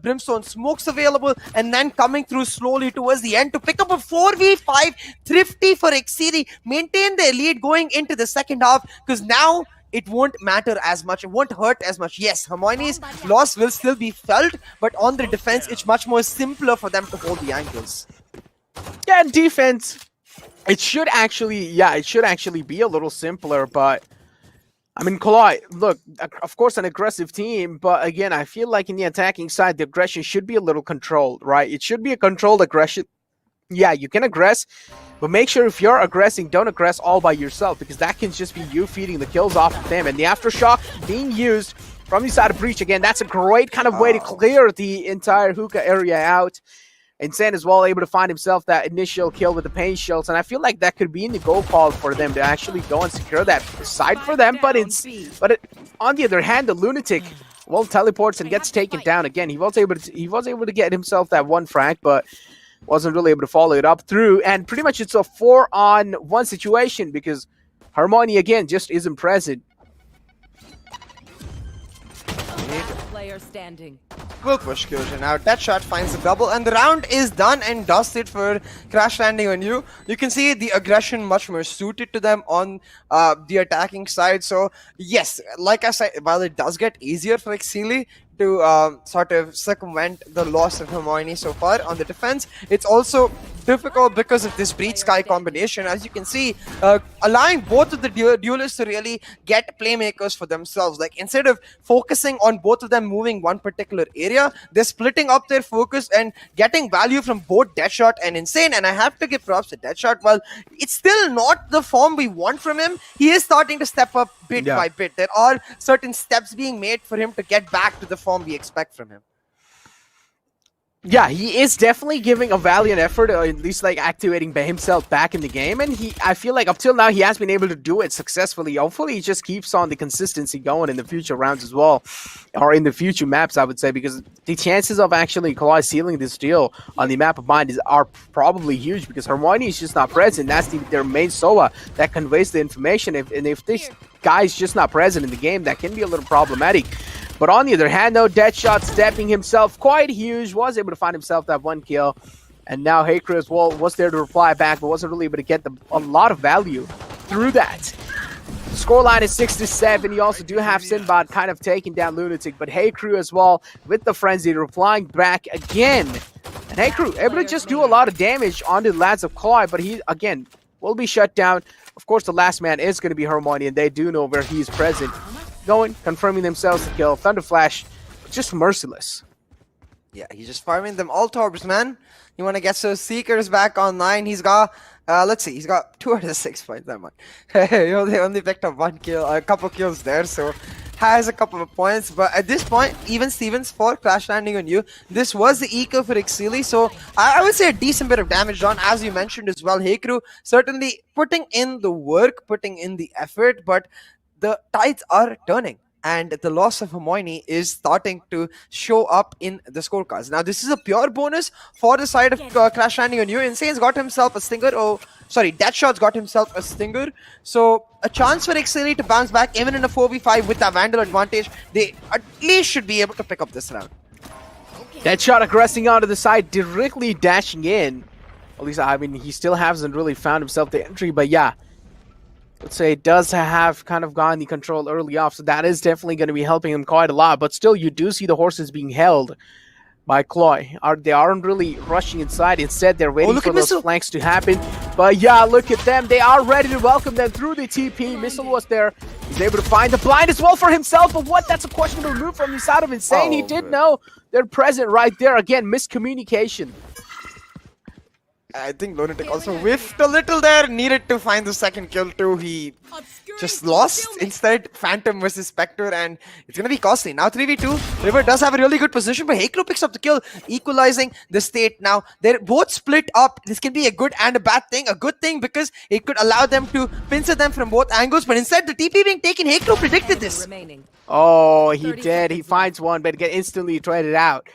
Brimstone smokes available, and then coming through slowly towards the end to pick up a 4v5 thrifty for Exceeli, maintain their lead going into the second half, because now it won't matter as much, it won't hurt as much. Yes, Hermione's loss will still be felt, but on the defense, it's much more simpler for them to hold the angles. Yeah, defense, it should actually be a little simpler, but I mean, CLOY, look, of course, an aggressive team, but again, I feel like in the attacking side, the aggression should be a little controlled, right? It should be a controlled aggression. Yeah, you can aggress, but make sure if you're aggressing, don't aggress all by yourself, because that can just be you feeding the kills off of them. And the Aftershock being used from the side of Breach again. That's a great kind of way to clear the entire hookah area out. Insane as well, able to find himself that initial kill with the pain shields, and I feel like that could be in the goal call for them to actually go and secure that side for them. But on the other hand, the Lunatic teleports and gets taken down again. He was able to get himself that one frag, but wasn't really able to follow it up through. And pretty much it's a 4-on-1 situation because Harmony again just isn't present. Player standing. Will push Kyoji now. That shot finds the double, and the round is done and dusted for Crash Landing on You. You can see the aggression much more suited to them on the attacking side. So yes, like I said, while it does get easier for Exceeli to sort of circumvent the loss of Hermione so far on the defense, it's also difficult because of this Breach Sky combination. As you can see, allowing both of the duelists to really get playmakers for themselves. Like, instead of focusing on both of them moving one particular area, they're splitting up their focus and getting value from both Deadshot and Insane. And I have to give props to Deadshot. While it's still not the form we want from him, he is starting to step up bit by bit. There are certain steps being made for him to get back to the form we expect from him. Yeah, he is definitely giving a valiant effort, or at least like activating himself back in the game, and I feel like up till now he has been able to do it successfully. Hopefully he just keeps on the consistency going in the future rounds as well, or in the future maps, I would say, because the chances of actually CLOY sealing this deal on the map of Mind are probably huge, because Hermione is just not present. That's their main SOA that conveys the information, if this guy's just not present in the game, that can be a little problematic. But on the other hand, though, Deadshot stepping himself quite huge, was able to find himself that one kill. And now Haker as well was there to reply back, but wasn't really able to get a lot of value through that. Scoreline is 6-7. You also do have Sinbad kind of taking down Lunatic, but Haker as well with the Frenzy replying back again. And Haker able to just do a lot of damage on the lads of CLOY, but he, again, will be shut down. Of course, the last man is going to be Hermione, and they do know where he's present. Going, confirming themselves to kill. Thunderflash, just merciless. Yeah, he's just farming them all torbs, man. You want to get those Seekers back online. He's got, let's see, he's got 2 out of 6 points. That much. They only picked up one kill, a couple kills there, so has a couple of points. But at this point, even Stevens for Crash Landing on You, this was the eco for Exceeli, so I would say a decent bit of damage done, as you mentioned as well. Heycrew certainly putting in the work, putting in the effort, but the tides are turning, and the loss of Hermione is starting to show up in the scorecards. Now, this is a pure bonus for the side of Crash Landing on You. Insane's got himself a stinger. Oh, sorry, Deadshot's got himself a stinger. So, a chance for Exceeli to bounce back, even in a 4v5 with that Vandal advantage. They at least should be able to pick up this round. Deadshot aggressing onto the side, directly dashing in. At least, I mean, he still hasn't really found himself the entry, but yeah. Let's say it does have kind of gotten the control early off, so that is definitely going to be helping him quite a lot. But still, you do see the horses being held by CLOY. They aren't really rushing inside. Instead, they're waiting for those flanks to happen. But yeah, look at them. They are ready to welcome them through the TP. Missile was there. He's able to find the blind as well for himself. But what? That's a questionable move from the side of Insane. He did know they're present right there. Again, miscommunication. I think Lunatic also whiffed a little there. Needed to find the second kill too. He just lost. Instead, Phantom versus Spectre, and it's going to be costly. Now 3v2. River does have a really good position, but Heycrew picks up the kill, equalizing the state. Now, they're both split up. This can be a good and a bad thing. A good thing because it could allow them to pincer them from both angles, but instead, the TP being taken, Heycrew predicted this. Oh, he did. He finds one, but get instantly traded out.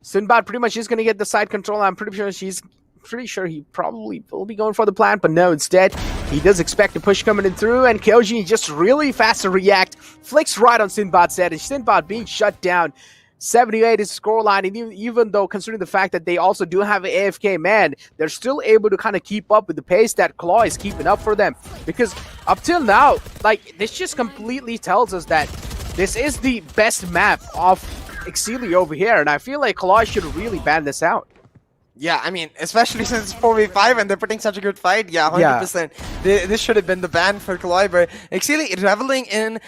Sinbad pretty much is going to get the side control. I'm pretty sure he probably will be going for the plant, but no, instead, he does expect a push coming in through, and Kyoji just really fast to react, flicks right on Sinbad's head, and Sinbad being shut down. 78 is scoreline, and even though, considering the fact that they also do have an AFK man, they're still able to kind of keep up with the pace that CLOY is keeping up for them, because up till now, like, this just completely tells us that this is the best map of Exceeli over here, and I feel like CLOY should really ban this out. Yeah, I mean, especially since it's 4v5 and they're putting such a good fight. Yeah, 100%. This should have been the ban for CLOY, but Exceeli reveling in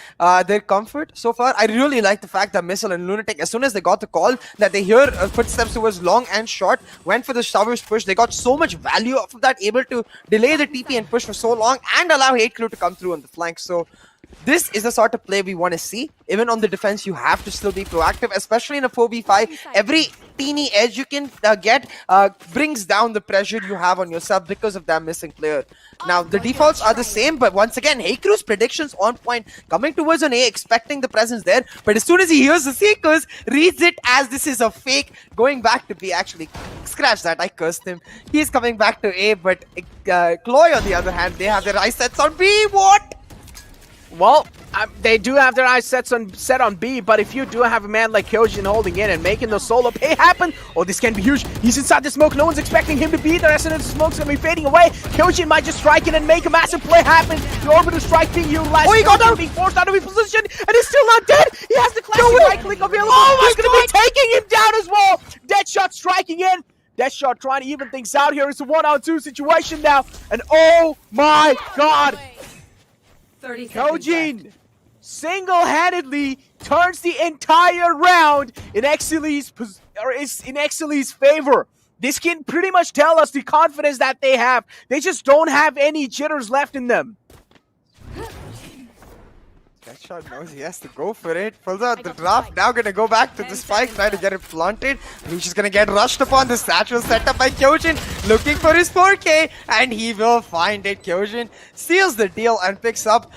their comfort so far. I really like the fact that Missile and Lunatic, as soon as they got the call, that they hear footsteps towards long and short, went for the towers push. They got so much value off of that, able to delay the TP and push for so long and allow Heycrew to come through on the flank. So, This is the sort of play we want to see. Even on the defense, you have to still be proactive, especially in a 4v5. Every teeny edge you can get brings down the pressure you have on yourself because of that missing player. Now, the defaults are the same, but once again, Heycrew's predictions on point, coming towards an A, expecting the presence there, but as soon as he hears the Seekers, reads it as this is a fake, going back to B. Actually, scratch that, I cursed him. He's coming back to A, but CLOY, on the other hand, they have their eyes set on B. What? Well, they do have their eyes set on B, but if you do have a man like Kyojin holding in and making the solo play happen, oh, this can be huge. He's inside the smoke. No one's expecting him to be there. As soon as the smoke's going to be fading away, Kyojin might just strike in and make a massive play happen. The orbital strike being utilized. Oh, he got out! Being forced out of his position, and he's still not dead. He has the classic right click available. Oh my He's going to be taking him down as well. Deadshot striking in. Deadshot trying to even things out here. It's a 1-on-2 situation now, and oh my god, 30 seconds left. Kyojin single-handedly turns the entire round in Exceeli's favor. This can pretty much tell us the confidence that they have. They just don't have any jitters left in them. Deadshot knows he has to go for it. Pulls out the draft. Now gonna go back to the spike, try to get it planted. He's just gonna get rushed upon. The satchel set up by Kyojin, looking for his 4K, and he will find it. Kyojin seals the deal and picks up.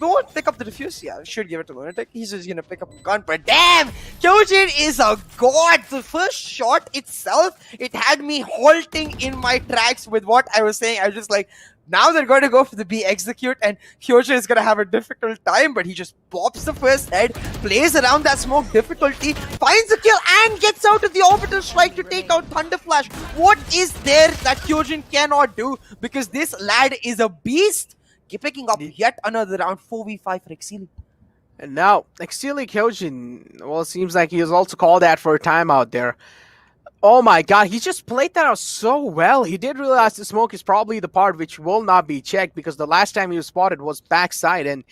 Don't pick up the defuse. Yeah, should give it to Lunatic. He's just gonna pick up a gun, but damn! Kyojin is a god! The first shot itself, it had me halting in my tracks with what I was saying. I was just like, now they're going to go for the B execute, and Kyojin is going to have a difficult time, but he just pops the first head, plays around that smoke difficulty, finds a kill, and gets out of the orbital strike to take out Thunder Flash. What is there that Kyojin cannot do? Because this lad is a beast. Picking up yet another round, 4v5 for Exceeli. And now, Exceeli Kyojin, well, it seems like he was also called out for a timeout there. Oh my god, he just played that out so well. He did realize the smoke is probably the part which will not be checked, because the last time he was spotted was backside, and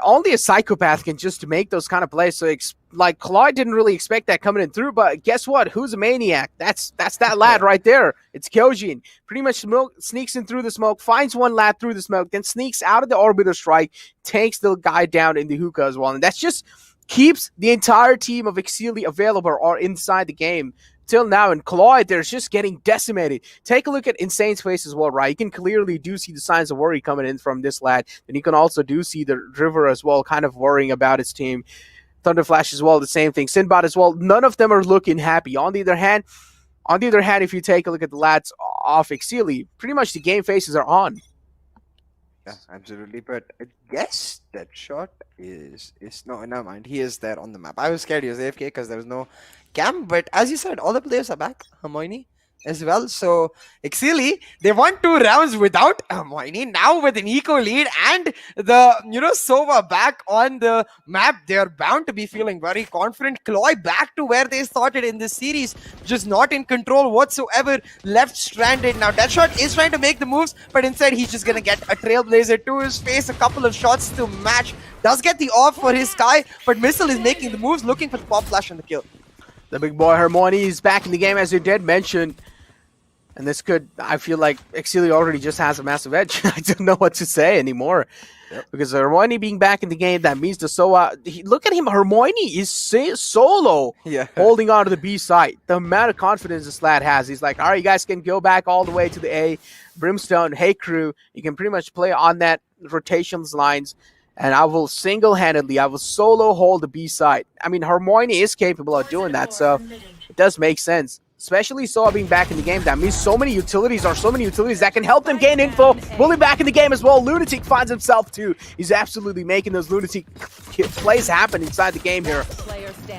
only a psychopath can just make those kind of plays. So like CLOY didn't really expect that coming in through, but guess what? Who's a maniac? That's that lad right there. It's Kyojin. Pretty much sneaks in through the smoke, finds one lad through the smoke, then sneaks out of the orbital strike, takes the guy down in the hookah as well. And that's just keeps the entire team of Exceeli available or inside the game till now. And CLOY, they're just getting decimated. Take a look at Insane's face as well, right? You can clearly do see the signs of worry coming in from this lad. And you can also do see the River as well, kind of worrying about his team. Thunderflash as well, the same thing. Sinbad as well. None of them are looking happy. On the other hand, if you take a look at the lads off Exceeli, pretty much the game faces are on. Yeah, absolutely. But I guess that shot is no, never mind. He is there on the map. I was scared he was AFK because there was no cam. But as you said, all the players are back. Hermione as well. So Exceeli, they won 2 rounds without Hermione. Now with an eco lead and the Sova back on the map, they are bound to be feeling very confident. CLOY back to where they started in this series, just not in control whatsoever, left stranded. Now Deadshot is trying to make the moves, but instead he's just gonna get a Trailblazer to his face, a couple of shots to match. Does get the off for his Sky, but Missile is making the moves, looking for the pop flash and the kill. The big boy Hermione is back in the game, as you did mention. And this could, I feel like Exceeli already just has a massive edge. I don't know what to say anymore. Yep. Because Hermione being back in the game, that means the Soa. Look at him, Hermione is solo holding on to the B side. The amount of confidence this lad has. He's like, all right, you guys can go back all the way to the A. Brimstone, Heycrew, you can pretty much play on that rotations lines. And I will single-handedly, I will solo hold the B side. I mean, Hermione is capable of doing that, so it does make sense. Especially Soa being back in the game. That means so many utilities that can help them gain info. Bully back in the game as well. Lunatic finds himself too. He's absolutely making those Lunatic plays happen inside the game here.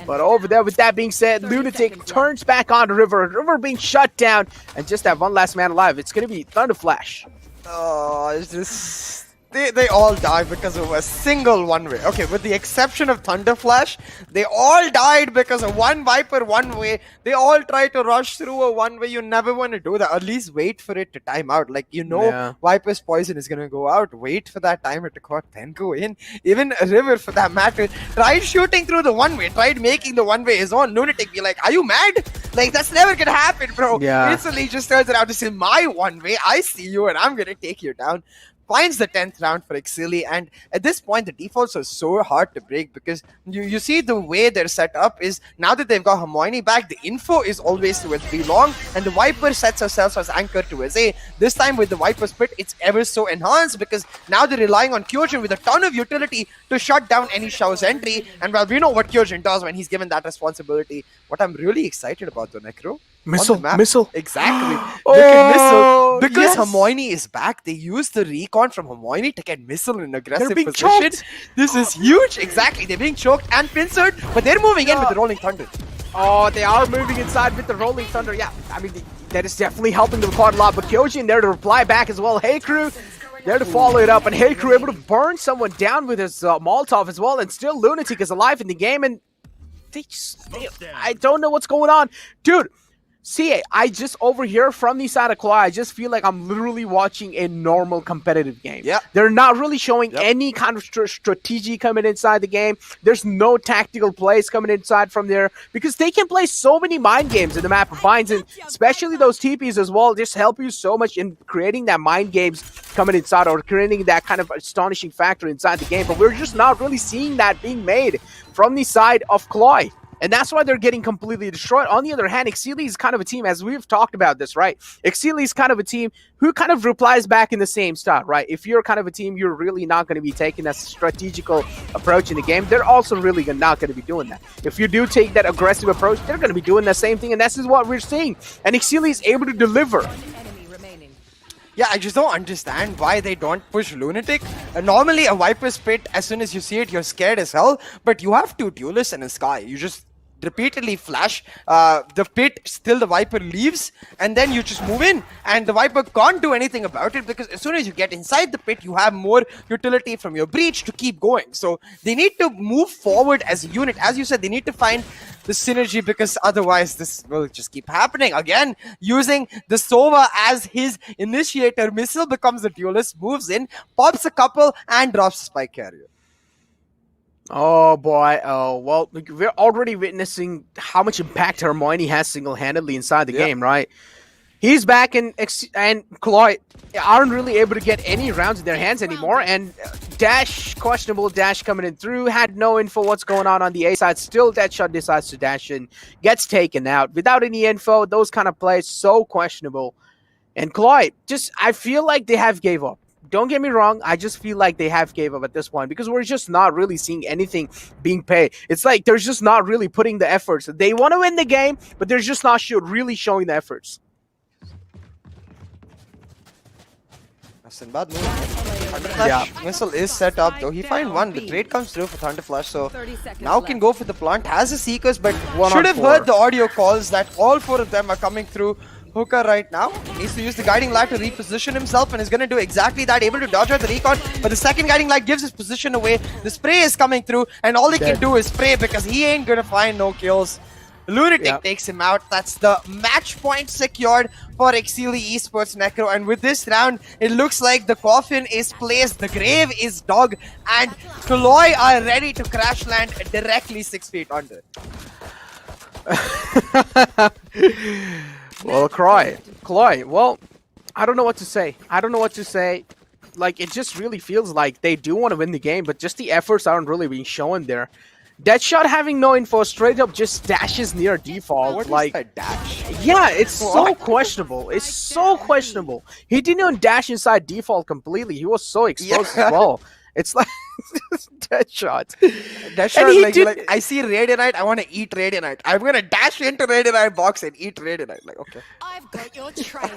But over there, with that being said, Lunatic turns back on the River. River being shut down. And just that one last man alive. It's going to be Thunderflash. Oh, it's just... They all died because of a single one-way. Okay, with the exception of Thunderflash, they all died because of one Viper one-way. They all try to rush through a one-way. You never want to do that. At least wait for it to time out. Like, Viper's poison is going to go out. Wait for that timer to cut, then go in. Even River, for that matter, tried shooting through the one-way, tried making the one-way his own. Lunatic be like, are you mad? Like, that's never going to happen, bro. Yeah. Instantly just turns around to say, my one-way, I see you and I'm going to take you down. finds the 10th round for Exceeli, and at this point the defaults are so hard to break because you see the way they're set up is now that they've got Hermione back, the info is always towards B long, and the Viper sets herself as anchor towards A. This time with the Viper split, it's ever so enhanced because now they're relying on Kyojin with a ton of utility to shut down any Shao's entry, and well, we know what Kyojin does when he's given that responsibility. What I'm really excited about though, Necro, Missile. Exactly. Oh, Look at Missile. Because yes. Hermione is back, they use the recon from Hermione to get Missile in an aggressive being position. choked. This is huge. Exactly. They're being choked and pincered, but they're moving in with the Rolling Thunder. Oh, they are moving inside with the Rolling Thunder. Yeah, I mean, that is definitely helping them quite a lot. But Kyojin there to reply back as well. Hey, crew. There to follow it up. And Hey, crew able to burn someone down with his Molotov as well. And still Lunatic is alive in the game. And I don't know what's going on. Dude. See, I just over here from the side of CLOY, I just feel like I'm literally watching a normal competitive game. Yeah. They're not really showing any kind of strategy coming inside the game. There's no tactical plays coming inside from there because they can play so many mind games in the map of binds, and especially those TPs as well just help you so much in creating that mind games coming inside or creating that kind of astonishing factor inside the game. But we're just not really seeing that being made from the side of CLOY. And that's why they're getting completely destroyed. On the other hand, Exceeli is kind of a team, as we've talked about this, right? Exceeli is kind of a team who kind of replies back in the same style, right? If you're kind of a team, you're really not going to be taking that strategical approach in the game. They're also really not going to be doing that. If you do take that aggressive approach, they're going to be doing the same thing, and this is what we're seeing. And Exceeli is able to deliver. Yeah, I just don't understand why they don't push Lunatic. Normally, a Viper's Pit, as soon as you see it, you're scared as hell. But you have two Duelists and a Sky. You just repeatedly flash the pit, still the Viper leaves, and then you just move in. And the Viper can't do anything about it because as soon as you get inside the pit, you have more utility from your breach to keep going. So they need to move forward as a unit. As you said, they need to find the synergy because otherwise this will just keep happening. Again, using the Sova as his initiator, Missile becomes the Duelist, moves in, pops a couple, and drops a Spike Carrier. Oh boy, oh well, we're already witnessing how much impact Hermione has single-handedly inside the game, right? He's back and CLOY aren't really able to get any rounds in their hands anymore, and Dash, questionable Dash coming in through, had no info what's going on the A side, still Deadshot decides to dash in, gets taken out, without any info, those kind of plays, so questionable. And CLOY, just, I feel like they have gave up. Don't get me wrong, I just feel like they have gave up at this point because we're just not really seeing anything being paid. It's like they're just not really putting the efforts. They want to win the game, but they're just not really showing the efforts. Sinbad move. Thunderflash missile is set up though. He find one. The trade comes through for Thunderflash, so now can go for the plant. Has the Seekers, but should have heard the audio calls that all four of them are coming through. Hookah right now needs to use the Guiding Light to reposition himself and is going to do exactly that, able to dodge out the recon, but the second Guiding Light gives his position away. The spray is coming through and all he can do is spray because he ain't going to find no kills. Lunatic takes him out. That's the match point secured for Exceeli Esports, Necro. And with this round, it looks like the coffin is placed, the grave is dug, and CLOY are ready to crash land directly 6 feet under. Well, CLOY, well, I don't know what to say. Like, it just really feels like they do want to win the game, but just the efforts aren't really being shown there. Deadshot having no info, straight up just dashes near default. What like, is that dash? Yeah, it's so questionable. It's so questionable. He didn't even dash inside default completely. He was so exposed as well. It's like Deadshot. Deadshot, like I see Radianite, I want to eat Radianite. I'm gonna dash into Radianite box and eat Radianite. Like, okay. I've got your trail.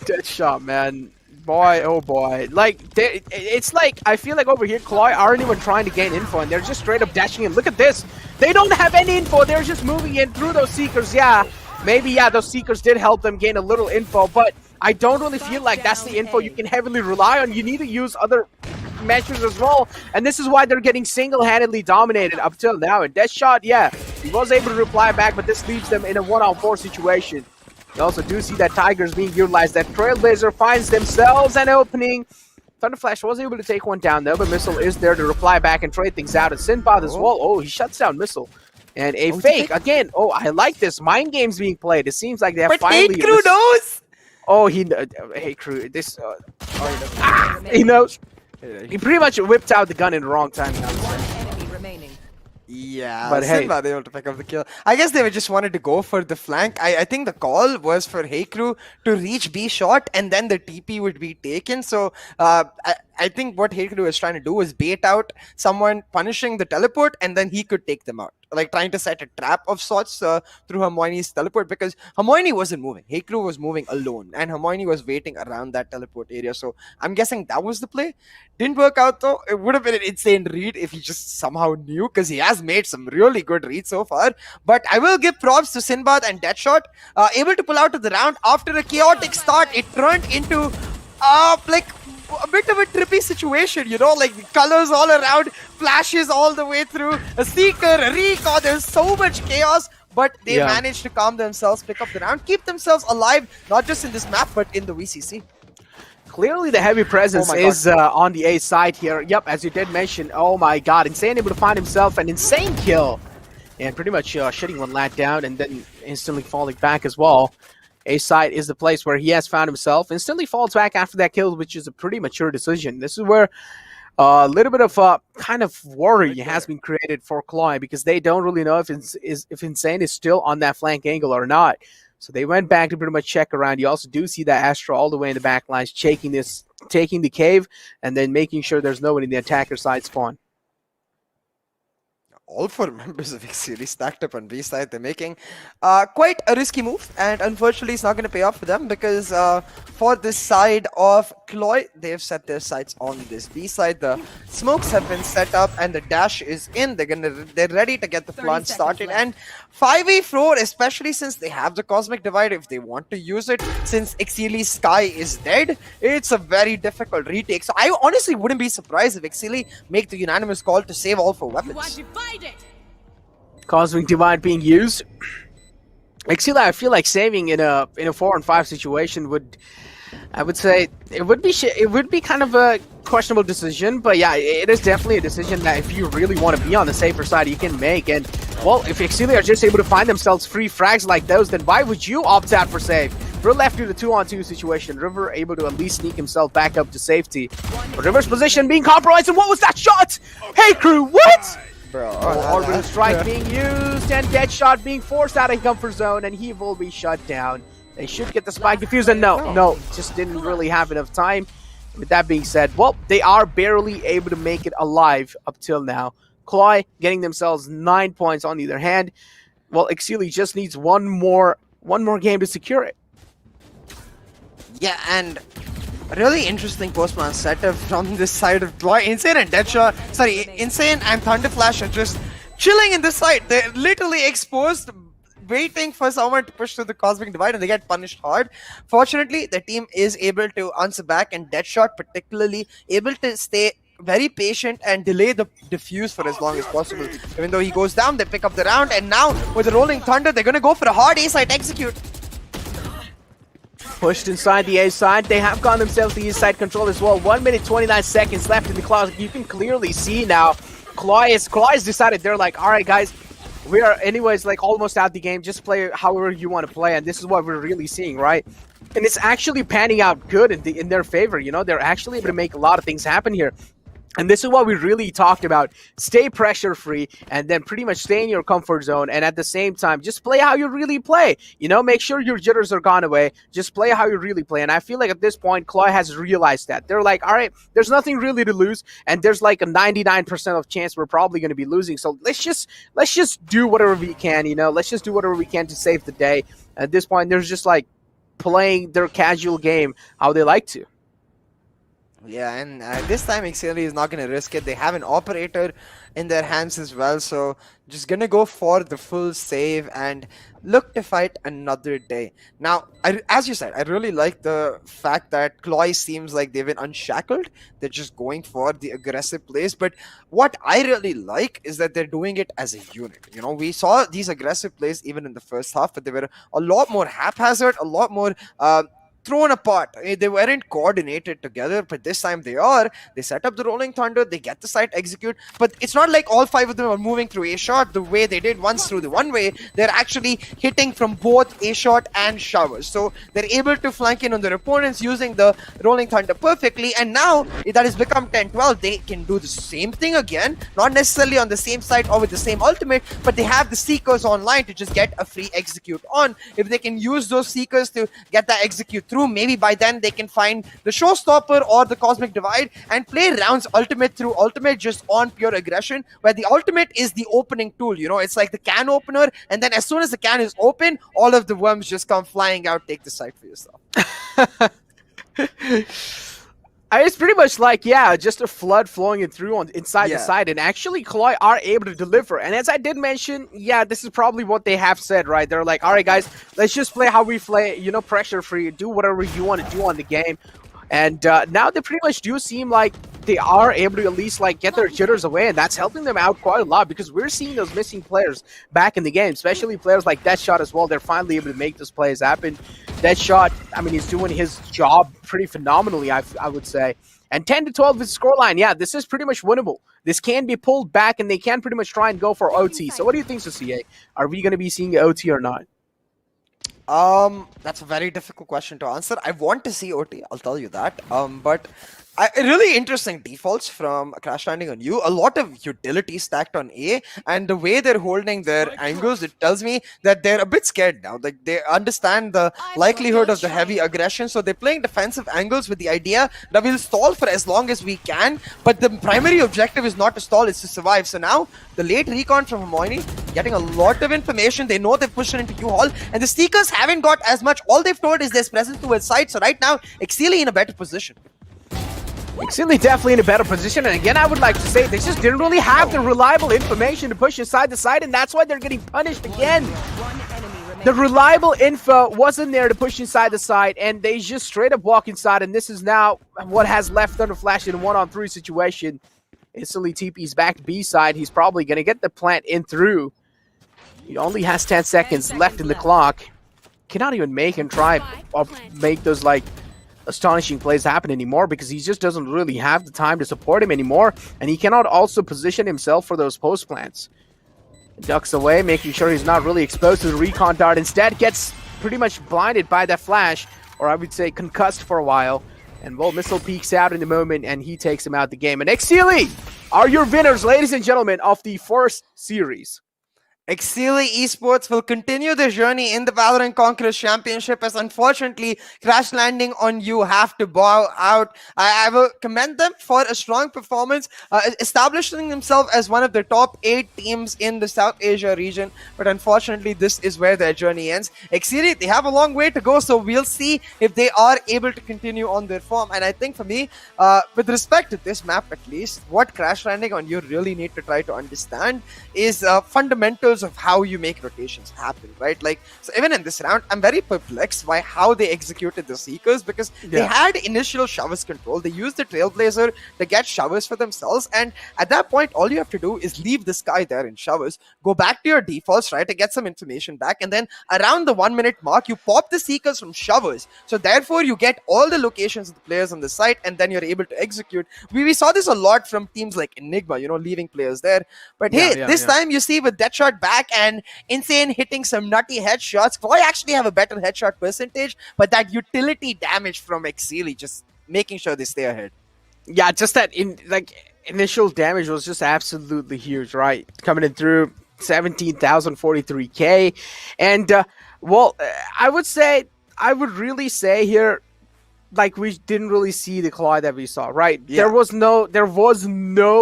Deadshot, man. Boy, oh boy. Like, it's like, I feel like over here, CLOY aren't even trying to gain info, and they're just straight up dashing in. Look at this. They don't have any info. They're just moving in through those Seekers. Yeah, maybe, those Seekers did help them gain a little info, but I don't really feel like that's the info you can heavily rely on. You need to use other measures as well, and this is why they're getting single-handedly dominated up till now. And Deadshot, he was able to reply back, but this leaves them in a 1-on-4 situation. You also do see that Tigers being utilized. That Trailblazer finds themselves an opening. Thunderflash was able to take one down though, but Missile is there to reply back and trade things out. And Sinbad as well. Oh, he shuts down Missile. And a fake again. Oh, I like this. Mind games being played. It seems like they have finally. Crew knows. Oh, hey crew, this. He knows. He pretty much whipped out the gun in the wrong time. Enemy remaining. Yeah, But hey. Sinbad able to pick up the kill. I guess they were just wanted to go for the flank. I think the call was for Hey Crew to reach B shot and then the TP would be taken. So I think what Hey Crew was trying to do was bait out someone punishing the teleport and then he could take them out. Like trying to set a trap of sorts through Hermione's teleport because Hermione wasn't moving. Hey Crew was moving alone and Hermione was waiting around that teleport area. So I'm guessing that was the play. Didn't work out though. It would have been an insane read if he just somehow knew because he has made some really good reads so far. But I will give props to Sinbad and Deadshot. Able to pull out of the round after a chaotic start. It turned into like a bit of a trippy situation, you know, like colors all around, flashes all the way through, a seeker, a recon, there's so much chaos, but they managed to calm themselves, pick up the round, keep themselves alive, not just in this map, but in the VCC. Clearly the heavy presence is on the A side here. Yep, as you did mention, oh my god, Insane able to find himself an insane kill. And pretty much shutting one lat down and then instantly falling back as well. A side is the place where he has found himself. Instantly falls back after that kill, which is a pretty mature decision. This is where a little bit of kind of worry has been created for CLOY because they don't really know if Insane is still on that flank angle or not. So they went back to pretty much check around. You also do see that Astra all the way in the back lines, taking the cave, and then making sure there's no one in the attacker side spawn. All four members of Exceeli stacked up on B side. They're making quite a risky move, and unfortunately, it's not going to pay off for them because for this side of CLOY, they've set their sights on this B side. The smokes have been set up, and the dash is in. They're ready to get the plant started, and 5v4, especially since they have the Cosmic Divide, if they want to use it, since Exceeli's Sky is dead, it's a very difficult retake. So I honestly wouldn't be surprised if Exceeli make the unanimous call to save all four weapons. Cosmic Divide being used. Exceeli, I feel like saving in a 4-on-5 situation would, I would say, it would be kind of a questionable decision, but yeah, it is definitely a decision that if you really want to be on the safer side, you can make. And well, if Exceeli are just able to find themselves free frags like those, then why would you opt out for save? We're left to the 2-on-2 situation. River able to at least sneak himself back up to safety. But River's position being compromised, and what was that shot? Hey crew, what? Bro, Orbital strike being used, and Deadshot being forced out of comfort zone, and he will be shut down. They should get the spike defused, and no, just didn't really have enough time. With that being said, well, they are barely able to make it alive up till now. CLOY getting themselves 9 points on either hand. Well, Exceeli just needs one more game to secure it. Yeah, and a really interesting post-plan setup from this side of CLOY. Insane and Deadshot, Insane and Thunderflash are just chilling in this side. They're literally exposed, waiting for someone to push through the Cosmic Divide, and they get punished hard. Fortunately, the team is able to answer back, and Deadshot particularly able to stay very patient and delay the defuse for as long as possible. Even though he goes down, they pick up the round, and now with the Rolling Thunder, they're going to go for a hard A-side execute. Pushed inside the A side. They have gotten themselves the east side control as well. 1 minute 29 seconds left in the clock. You can clearly see now CLOY has decided, they're like, all right guys, we are anyways like almost out the game. Just play however you want to play, and this is what we're really seeing, right? And it's actually panning out good in their favor. You know, they're actually able to make a lot of things happen here. And this is what we really talked about. Stay pressure free and then pretty much stay in your comfort zone, and at the same time just play how you really play. You know, make sure your jitters are gone away. Just play how you really play. And I feel like at this point CLOY has realized that. They're like, all right, there's nothing really to lose, and there's like a 99% of chance we're probably going to be losing. So let's just do whatever we can, you know. Let's just do whatever we can to save the day. At this point, they're just like playing their casual game how they like to. Yeah, and this time Exceeli is not going to risk it. They have an operator in their hands as well, so just going to go for the full save and look to fight another day. Now, as you said, I really like the fact that CLOY seems like they've been unshackled. They're just going for the aggressive plays, but what I really like is that they're doing it as a unit. You know, we saw these aggressive plays even in the first half, but they were a lot more haphazard, a lot more thrown apart. They weren't coordinated together, but this time they are. They set up the Rolling Thunder, they get the site execute, but it's not like all 5 of them are moving through A shot the way they did once through the one way. They're actually hitting from both A shot and showers. So they're able to flank in on their opponents using the Rolling Thunder perfectly, and now that has become 10-12. They can do the same thing again, not necessarily on the same site or with the same ultimate, but they have the Seekers online to just get a free execute on. If they can use those Seekers to get that execute through, maybe by then they can find the Showstopper or the Cosmic Divide and play rounds ultimate through ultimate just on pure aggression, where the ultimate is the opening tool. You know, it's like the can opener, and then as soon as the can is open, all of the worms just come flying out. Take the site for yourself. It's pretty much like, yeah, just a flood flowing it through on inside the side, and actually CLOY are able to deliver. And as I did mention, yeah, this is probably what they have said, right? They're like, all right, guys, let's just play how we play, you know, pressure free, do whatever you want to do on the game. And now they pretty much do seem like they are able to at least like get their jitters away, and that's helping them out quite a lot, because we're seeing those missing players back in the game, especially players like Deadshot as well. They're finally able to make those plays happen. Deadshot, I mean, he's doing his job pretty phenomenally, I would say. And 10-12 is the scoreline. Yeah, this is pretty much winnable. This can be pulled back, and they can pretty much try and go for OT. So what do you think, CA? Are we going to be seeing OT or not? That's a very difficult question to answer. I want to see OT, I'll tell you that. But really interesting defaults from Crash Landing on You. A lot of utility stacked on A, and the way they're holding their angles, it tells me that they're a bit scared now. Like, they understand the likelihood of the heavy aggression, so they're playing defensive angles with the idea that we'll stall for as long as we can, but the primary objective is not to stall, it's to survive. So now, the late recon from Hermione, getting a lot of information. They know they've pushed it into U-Hall, and the Seekers haven't got as much. All they've told is there's presence towards side, so right now, Exceeli in a better position. Exceeli definitely in a better position, and again, I would like to say they just didn't really have the reliable information to push inside the side, and that's why they're getting punished again. The reliable info wasn't there to push inside the side, and they just straight up walk inside, and this is now what has left Thunder Flash in a 1-on-3 situation. Instantly TP's back to B side. He's probably going to get the plant in through. He only has 10 seconds left in the clock. Cannot even make and try or make those like astonishing plays happen anymore, because he just doesn't really have the time to support him anymore, and he cannot also position himself for those post plants. Ducks away, making sure he's not really exposed to the recon dart. Instead gets pretty much blinded by that flash, or I would say concussed for a while. And well, Missile peeks out in the moment, and he takes him out the game. And Exceeli are your winners, ladies and gentlemen, of the first series. Exceeli Esports will continue their journey in the Valorant Conquerors Championship, as unfortunately Crash Landing on You have to bow out. I will commend them for a strong performance, establishing themselves as one of the top 8 teams in the South Asia region, but unfortunately this is where their journey ends. Exceeli, they have a long way to go, so we'll see if they are able to continue on their form. And I think for me, with respect to this map at least, what Crash Landing on You really need to try to understand is fundamentals of how you make rotations happen, right? Like, so even in this round, I'm very perplexed by how they executed the Seekers, because they had initial showers control. They used the Trailblazer to get showers for themselves, and at that point, all you have to do is leave this guy there in showers, go back to your defaults, try to get some information back, and then around the 1 minute mark, you pop the Seekers from showers. So therefore, you get all the locations of the players on the site, and then you're able to execute. We saw this a lot from teams like Enigma, you know, leaving players there. But hey, this time you see with Deadshot back and Insane hitting some nutty headshots, CLOY actually have a better headshot percentage, but that utility damage from Exceeli just making sure they stay ahead. Yeah, just that initial damage was just absolutely huge, right? Coming in through 17,043k, and well, I would really say here, like, we didn't really see the CLOY that we saw, right? There was no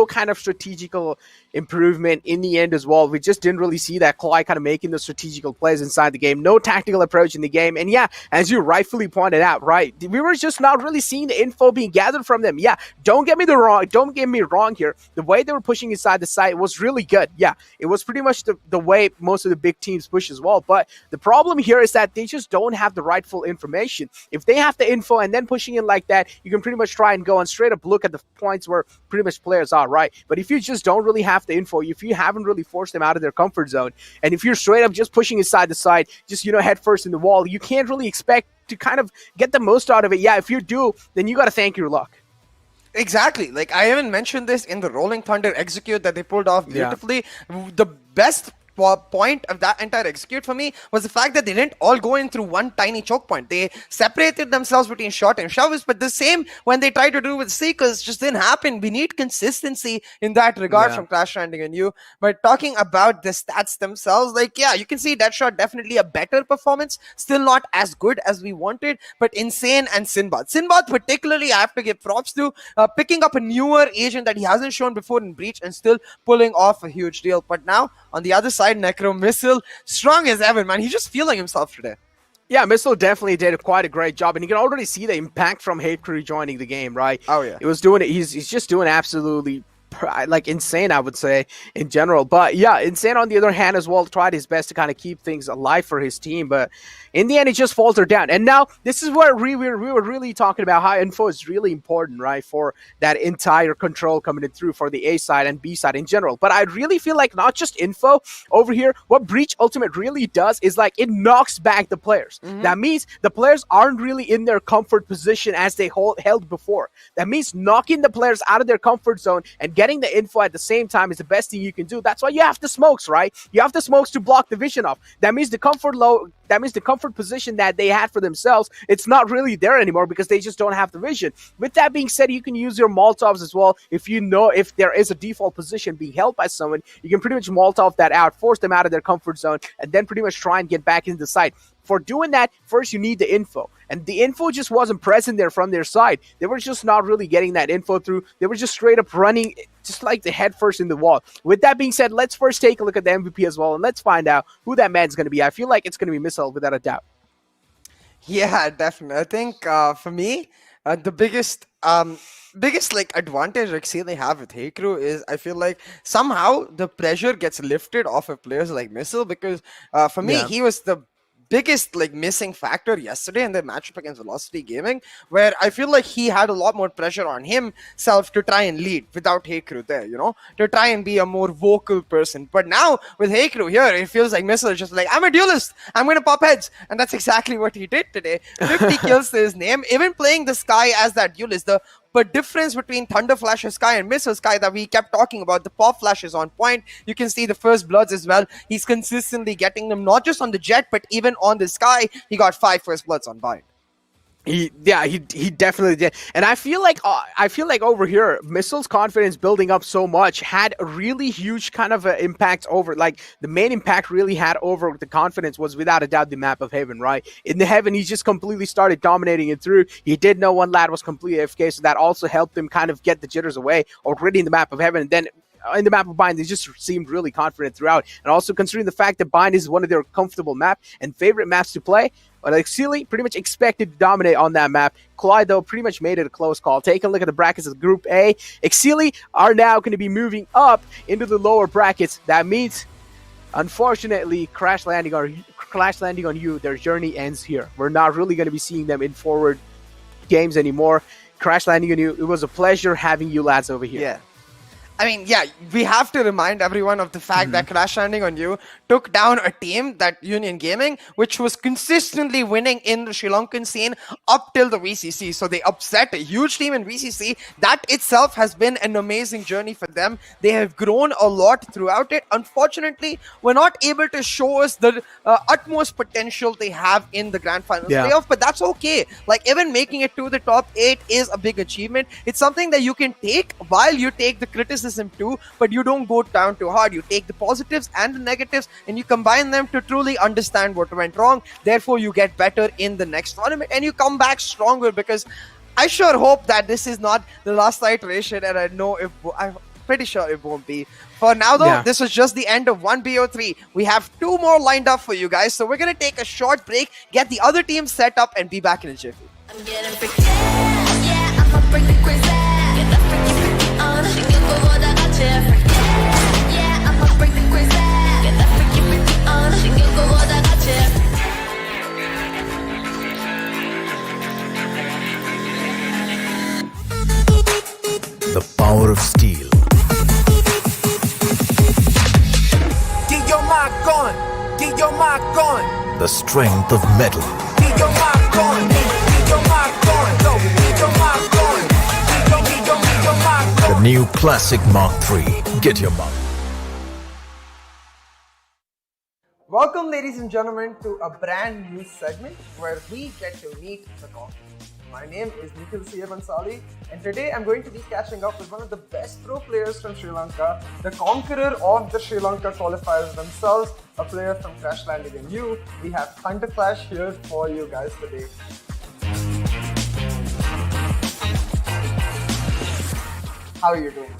kind of strategical improvement in the end as well. We just didn't really see that CLOY kind of making the strategical plays inside the game. No tactical approach in the game. And yeah, as you rightfully pointed out, right, we were just not really seeing the info being gathered from them. Yeah, don't get me wrong here. The way they were pushing inside the site was really good. Yeah, it was pretty much the way most of the big teams push as well. But the problem here is that they just don't have the rightful information. If they have the info and then pushing in like that, you can pretty much try and go and straight up look at the points where pretty much players are, right? But if you just don't really have the info, if you haven't really forced them out of their comfort zone, and if you're straight up just pushing inside the side, just, you know, head first in the wall, you can't really expect to kind of get the most out of it. Yeah, if you do, then you got to thank your luck. Exactly. Like, I even mentioned this in the Rolling Thunder execute that they pulled off beautifully. The best point of that entire execute for me was the fact that they didn't all go in through one tiny choke point. They separated themselves between shot and shoves, but the same when they tried to do with Seekers just didn't happen. We need consistency in that regard from Crash Landing on You. But talking about the stats themselves, like, yeah, you can see Deadshot definitely a better performance, still not as good as we wanted, but Insane and Sinbad. Sinbad particularly, I have to give props to, picking up a newer agent that he hasn't shown before in Breach and still pulling off a huge deal. But now, on the other side, Necro Missile, strong as ever, man. He's just feeling himself today. Yeah, Missile definitely did quite a great job, and you can already see the impact from Hate Crew joining the game, right? Oh, yeah. It was doing it. He's just doing absolutely like insane, I would say, in general. But yeah, Insane on the other hand as well tried his best to kind of keep things alive for his team, but in the end it just faltered down. And now this is where we were really talking about how info is really important, right, for that entire control coming in through for the A side and B side in general. But I really feel like not just info over here, what Breach Ultimate really does is like it knocks back the players. That means the players aren't really in their comfort position as they held before. That means knocking the players out of their comfort zone and getting the info at the same time is the best thing you can do. That's why you have the smokes, right? You have the smokes to block the vision off. That means the comfort position that they had for themselves, it's not really there anymore because they just don't have the vision. With that being said, you can use your Molotovs as well. If you know if there is a default position being held by someone, you can pretty much Molotov that out, force them out of their comfort zone, and then pretty much try and get back into the site. For doing that, first you need the info. And the info just wasn't present there from their side. They were just not really getting that info through. They were just straight up running just like the head first in the wall. With that being said, let's first take a look at the MVP as well, and let's find out who that man's going to be. I feel like it's going to be Missile without a doubt. Yeah, definitely. I think for me, the biggest like advantage Exceeli have with Hey Crew is I feel like somehow the pressure gets lifted off of players like Missile because for me he was the biggest like missing factor yesterday in the matchup against Velocity Gaming, where I feel like he had a lot more pressure on himself to try and lead without Hey Crew there, you know, to try and be a more vocal person. But now with Hey Crew here, it feels like Missile is just like, I'm a duelist, I'm going to pop heads. And that's exactly what he did today. 50 kills to his name, even playing the Sky as that duelist. But difference between Thunder Flash Sky and Missile Sky that we kept talking about, the pop flash is on point. You can see the first bloods as well. He's consistently getting them, not just on the Jet, but even on the Sky. He got 5 first bloods on Bind. He definitely did, and I feel like over here, Missile's confidence building up so much had a really huge kind of impact over. Like the main impact really had over the confidence was without a doubt the map of Heaven. Right in the Heaven, he just completely started dominating it through. He did know one lad was completely AFK, so that also helped him kind of get the jitters away already in the map of Heaven. And then in the map of Bind, they just seemed really confident throughout. And also considering the fact that Bind is one of their comfortable map and favorite maps to play, but Exceeli pretty much expected to dominate on that map. CLOY, though, pretty much made it a close call. Take a look at the brackets of Group A. Exceeli are now going to be moving up into the lower brackets. That means, unfortunately, Crash Landing on You, their journey ends here. We're not really going to be seeing them in forward games anymore. Crash Landing on You, it was a pleasure having you lads over here. Yeah. I mean, yeah, we have to remind everyone of the fact that Crash Landing on You took down a team, that NODWIN Gaming, which was consistently winning in the Sri Lankan scene up till the VCC. So they upset a huge team in VCC. That itself has been an amazing journey for them. They have grown a lot throughout it. Unfortunately, we're not able to show us the utmost potential they have in the Grand Finals playoff, but that's okay. Like, even making it to the top 8 is a big achievement. It's something that you can take while you take the criticism too, but you don't go down too hard. You take the positives and the negatives and you combine them to truly understand what went wrong. Therefore, you get better in the next tournament and you come back stronger, because I sure hope that this is not the last iteration, and I'm pretty sure it won't be. For now though, this was just the end of 1BO3. We have 2 more lined up for you guys, so we're gonna take a short break, get the other team set up, and be back in a jiffy. I'm getting freaky. Yeah, I'ma bring the crazy. Get that freaky on. 신경보다 같이 freaky. Yeah, I'ma bring the crazy. Get that freaky on. 신경보다 같이. The power of steel. Get your mic on. Get your mic on. The strength of metal. Get your mic on. new classic Mark III. Get your Mark. Welcome, ladies and gentlemen, to a brand new segment where we get to meet the conquerors. My name is Nikhil Bansali, and today I'm going to be catching up with one of the best pro players from Sri Lanka, the conqueror of the Sri Lanka qualifiers themselves, a player from Crash Landing and You. We have Thunder Flash here for you guys today. How are you doing?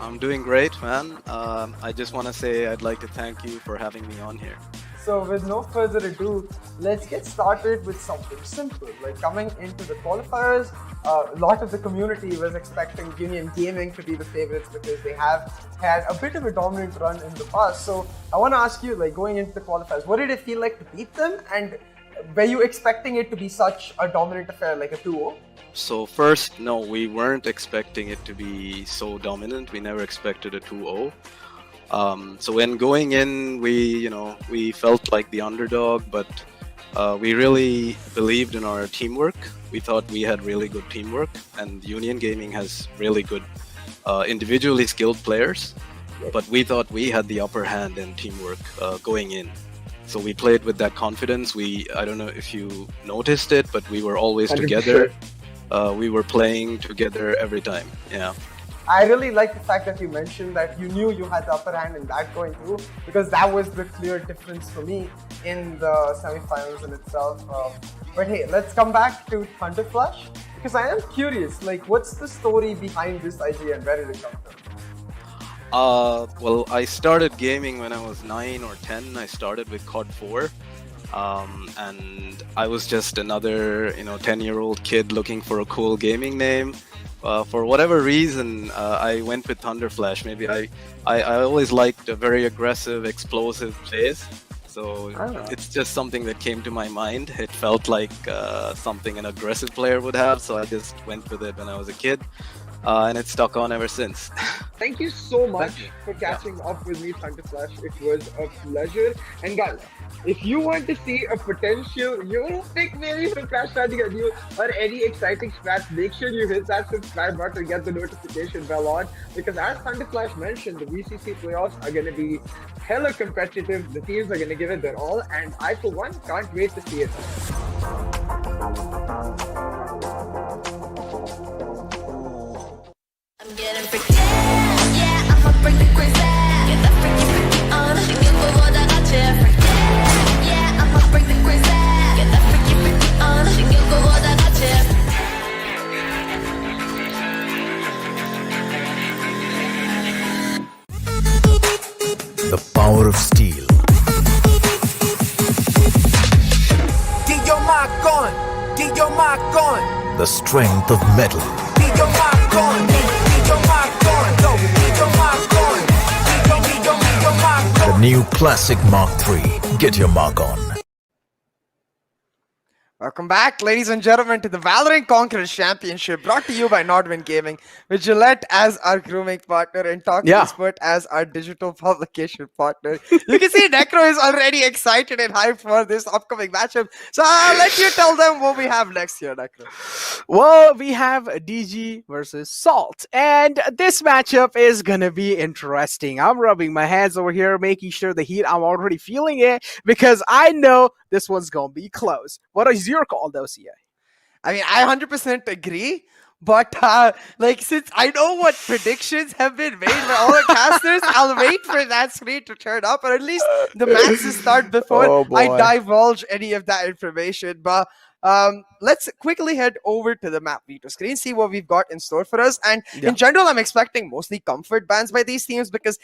I'm doing great, man. I just want to say I'd like to thank you for having me on here. So with no further ado, let's get started with something simple. Like coming into the qualifiers, a lot of the community was expecting Union Gaming to be the favorites because they have had a bit of a dominant run in the past. So I want to ask you, like going into the qualifiers, what did it feel like to beat them? And were you expecting it to be such a dominant affair, like a 2-0? So first, no, we weren't expecting it to be so dominant. We never expected a 2-0. So when going in, we felt like the underdog, but we really believed in our teamwork. We thought we had really good teamwork, and Union Gaming has really good individually skilled players, but we thought we had the upper hand in teamwork going in. So we played with that confidence. I don't know if you noticed it, but we were always 100%. Together. We were playing together every time. Yeah. I really like the fact that you mentioned that you knew you had the upper hand in that going through, because that was the clear difference for me in the semi-finals in itself. But hey, let's come back to Thunder Flash, because I am curious, like what's the story behind this idea and where did it come from? Well, I started gaming when I was 9 or 10. I started with COD 4. And I was just another 10-year-old kid looking for a cool gaming name. For whatever reason, I went with Thunder Flash. Maybe I always liked a very aggressive, explosive plays. So it's just something that came to my mind. It felt like something an aggressive player would have, so I just went with it when I was a kid. And it's stuck on ever since. Thank you so much for catching up with me, Thunder Flash. It was a pleasure. And guys, if you want to see a potential pick maybe from Crash Landing on You or any exciting strats, make sure you hit that subscribe button and get the notification bell on, because as Thunder Flash mentioned, the VCC playoffs are going to be hella competitive. The teams are going to give it their all, and I for one can't wait to see it. I'm getting freaky, yeah, I'ma bring the crazy. Get that freaky on, 생각보다 같이 freaky, yeah, I'ma bring the crazy. Get that freaky on, 생각보다 같이. The power of steel. Get your mark on. Get your mark on. The strength of metal. Get your mark on. Get your mark on. Go. Get your mark on. Get your mark on. The new classic Mark III. Get your mark on. Welcome back, ladies and gentlemen, to the Valorant Conquerors Championship, brought to you by NODWIN Gaming, with Gillette as our grooming partner and Talk Expert as our digital publication partner. You can see Necro is already excited and hyped for this upcoming matchup. So I'll let you tell them what we have next year, Necro. Well, we have DG versus Salt, and this matchup is gonna be interesting. I'm rubbing my hands over here, making sure the heat, I'm already feeling it, because I know this one's gonna be close. What is your call, though, CA? I mean, I 100% agree, but since I know what predictions have been made by all the casters, I'll wait for that screen to turn up, or at least the matches start before I divulge any of that information. But let's quickly head over to the map Vito screen, see what we've got in store for us. And in general, I'm expecting mostly comfort bans by these teams, because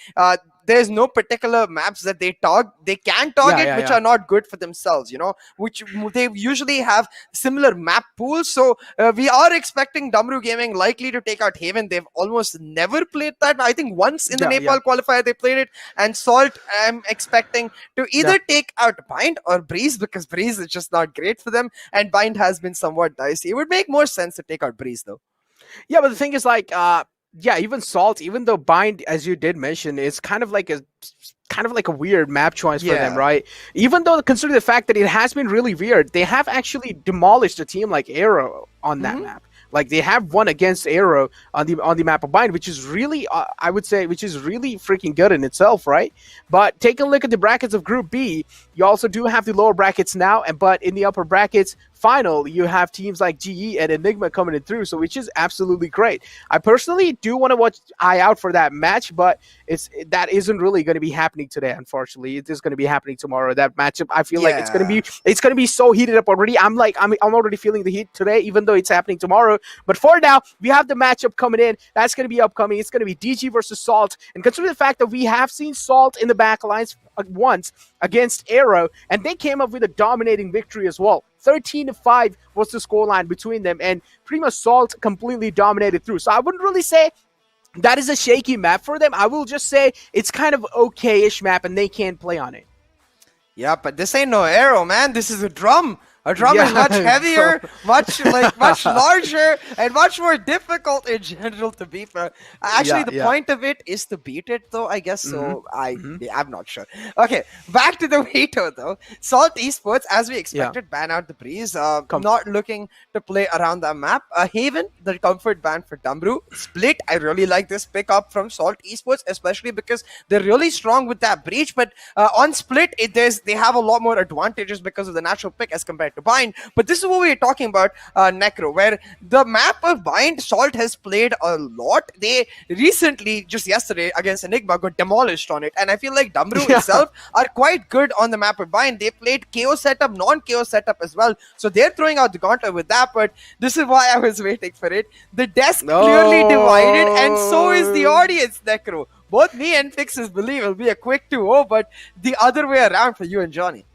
there's no particular maps that they can target which are not good for themselves, which they usually have similar map pools. So we are expecting Damaru Gaming likely to take out Haven. They've almost never played that. I think once in the Nepal qualifier they played it. And Salt, I'm expecting to either take out Bind or Breeze, because Breeze is just not great for them, and Bind has been somewhat dicey. It would make more sense to take out Breeze, though. Yeah, but the thing is, even Salt, even though Bind, as you did mention, is kind of like a weird map choice for them, right? Even though, considering the fact that it has been really weird, they have actually demolished a team like Arrow on that map. Like they have won against Aero on the map of Bind, which is really, I would say, which is really freaking good in itself, right? But take a look at the brackets of Group B. You also do have the lower brackets now, but in the upper brackets final, you have teams like GE and Enigma coming in through, so which is absolutely great. I personally do want to watch eye out for that match, but that isn't really going to be happening today, unfortunately. It is going to be happening tomorrow. That matchup, I feel like it's going to be so heated up already. I'm already feeling the heat today, even though it's happening tomorrow. But for now, we have the matchup coming in. That's going to be upcoming. It's going to be DG versus Salt, and consider the fact that we have seen Salt in the backlines once against Aero, and they came up with a dominating victory as well. 13-5 was the scoreline between them, and pretty much Salt completely dominated through. So I wouldn't really say that is a shaky map for them. I will just say it's kind of okay-ish map, and they can't play on it. Yeah, but this ain't no Arrow, man. This is a drum. A drum is much heavier, much larger, and much more difficult in general to beat. Actually, the point of it is to beat it, though, I guess. So I'm not sure. Okay, back to the veto, though. Salt Esports, as we expected, ban out the Breeze. Not looking to play around the map. Haven, the comfort ban for Damaru. Split, I really like this pick up from Salt Esports, especially because they're really strong with that breach. But on Split, they have a lot more advantages because of the natural pick as compared to Bind. But this is what we are talking about, Necro, where the map of Bind, Salt has played a lot. They recently, just yesterday against Enigma, got demolished on it, and I feel like Damaru itself are quite good on the map of Bind. They played KO setup, non-KO setup as well, so they're throwing out the gauntlet with that. But this is why I was waiting for it. The desk clearly divided, and so is the audience, Necro. Both me and Fixes believe it'll be a quick 2-0, but the other way around for you and Johnny.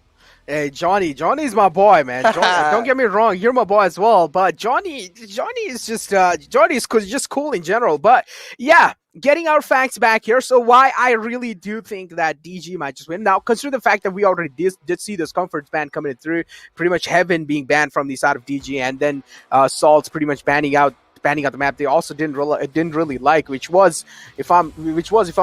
Hey, Johnny's my boy, man. Don't get me wrong, you're my boy as well. But Johnny is just just cool in general. But yeah, getting our facts back here. So why I really do think that DG might just win. Now, consider the fact that we already did see this comfort ban coming through. Pretty much Heaven being banned from the side of DG, and then Salt's pretty much banning out the map they also didn't really like, which was if I'm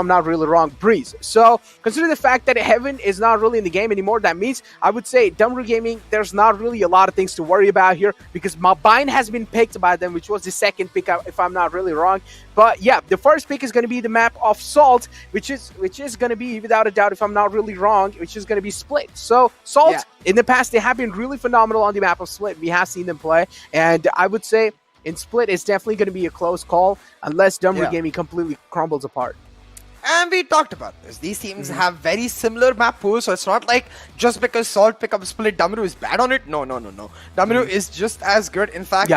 not really wrong, Breeze. So consider the fact that Heaven is not really in the game anymore. That means I would say Damaru Gaming, there's not really a lot of things to worry about here because Bind has been picked by them, which was the second pick if I'm not really wrong. But yeah, the first pick is going to be the map of Salt, which is going to be, without a doubt, if I'm not really wrong, which is going to be Split. So Salt in the past, they have been really phenomenal on the map of Split. We have seen them play, and I would say in Split, it's definitely going to be a close call unless Damaru Gaming completely crumbles apart. And we talked about this. These teams have very similar map pools, so it's not like just because Salt pick up Split, Damaru is bad on it. No. Damaru is just as good. In fact,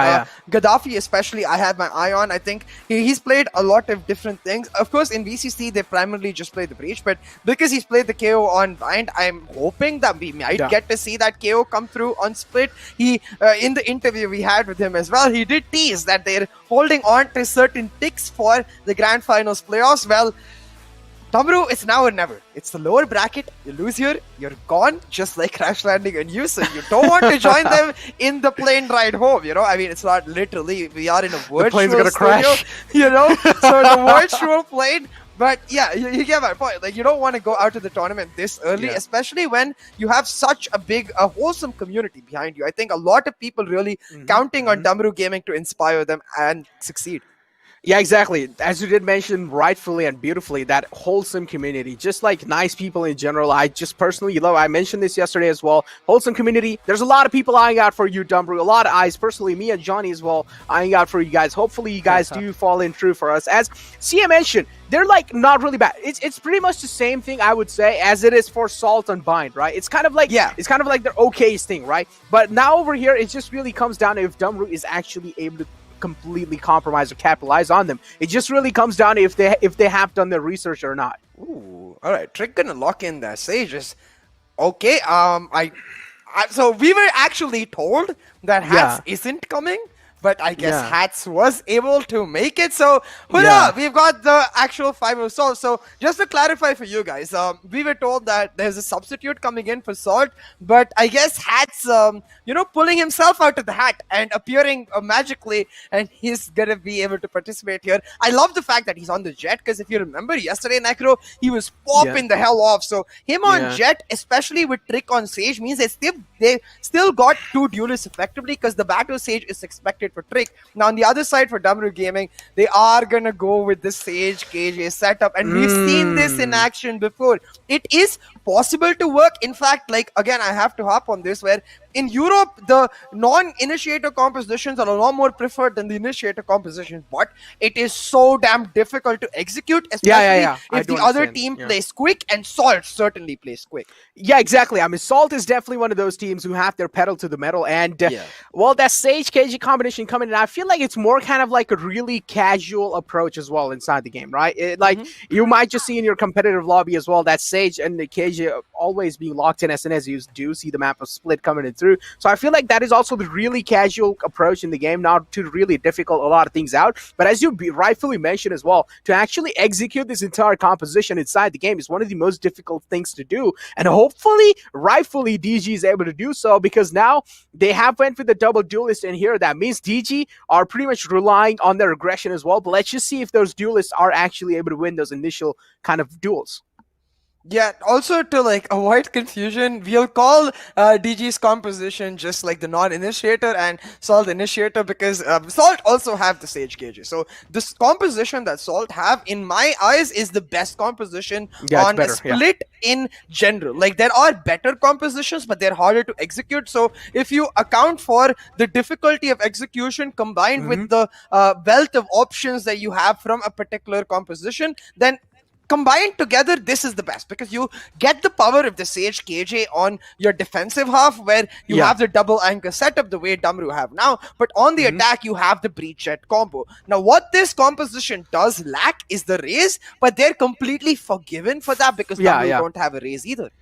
Gaddafi especially, I had my eye on. I think he's played a lot of different things. Of course, in VCC, they primarily just play the Breach, but because he's played the KO on Bind, I'm hoping that we might get to see that KO come through on Split. He, in the interview we had with him as well, he did tease that they're holding on to certain picks for the Grand Finals playoffs. Well, Damaru, it's now or never. It's the lower bracket. You lose here, you're gone, just like Crash Landing and you. So you don't want to join them in the plane ride home. You know, I mean, it's not literally. We are in a virtual the plane's gonna studio, crash. You know, so the virtual plane. But yeah, you get my point. Like, you don't want to go out to the tournament this early, especially when you have such a wholesome community behind you. I think a lot of people really counting on Damaru Gaming to inspire them and succeed. Yeah, exactly. As you did mention rightfully and beautifully, that wholesome community, just like nice people in general, I just personally love. I mentioned this yesterday as well. Wholesome community. There's a lot of people eyeing out for you, Damaru. A lot of eyes. Personally, me and Johnny as well, eyeing out for you guys. Hopefully, you guys do fall in true for us. As Sia mentioned, they're like not really bad. It's pretty much the same thing I would say as it is for Salt and Bind, right? It's kind of like it's kind of like their okayest thing, right? But now over here, it just really comes down to if Damaru is actually able to completely compromise or capitalize on them. It just really comes down to if they have done their research or not. Ooh, all right. Trick gonna lock in the Sages. Okay. So we were actually told that Hats isn't coming, but I guess Hats was able to make it. So we've got the actual 5 Salt. So just to clarify for you guys, we were told that there's a substitute coming in for Salt, but I guess Hats, pulling himself out of the hat and appearing magically, and he's gonna be able to participate here. I love the fact that he's on the Jet, because if you remember yesterday, Necro, he was popping the hell off. So him on Jet, especially with Trick on Sage, means that they still got 2 duelists effectively because the battle sage is expected for Trick. Now on the other side for Damaru Gaming, they are gonna go with the Sage KJ setup, and we've seen this in action before. It is possible to work. In fact, like again, I have to hop on this where in Europe, the non-initiator compositions are a lot more preferred than the initiator compositions, but it is so damn difficult to execute, especially if the other team plays quick, and Salt certainly plays quick. Yeah, exactly. I mean, Salt is definitely one of those teams who have their pedal to the metal, and well, that Sage KG combination coming in, I feel like it's more kind of like a really casual approach as well inside the game, right? You might just see in your competitive lobby as well that Sage and the KG always being locked in as soon as you do see the map of split coming in through. So I feel like that is also the really casual approach in the game, not to really difficult a lot of things out. But as you rightfully mentioned as well, to actually execute this entire composition inside the game is one of the most difficult things to do. And hopefully, rightfully, DG is able to do so, because now they have went with the double duelist in here. That means DG are pretty much relying on their aggression as well. But let's just see if those duelists are actually able to win those initial kind of duels. Yeah, also to like avoid confusion, we'll call DG's composition just like the non-initiator and Salt initiator, because Salt also have the Sage KJ. So this composition that Salt have, in my eyes, is the best composition on a split in general. Like there are better compositions, but they're harder to execute. So if you account for the difficulty of execution combined with the wealth of options that you have from a particular composition, then combined together, this is the best, because you get the power of the Sage KJ on your defensive half, where you have the double anchor setup the way Damaru have now, but on the attack you have the breach jet combo. Now what this composition does lack is the raise, but they're completely forgiven for that because Damaru don't have a raise either.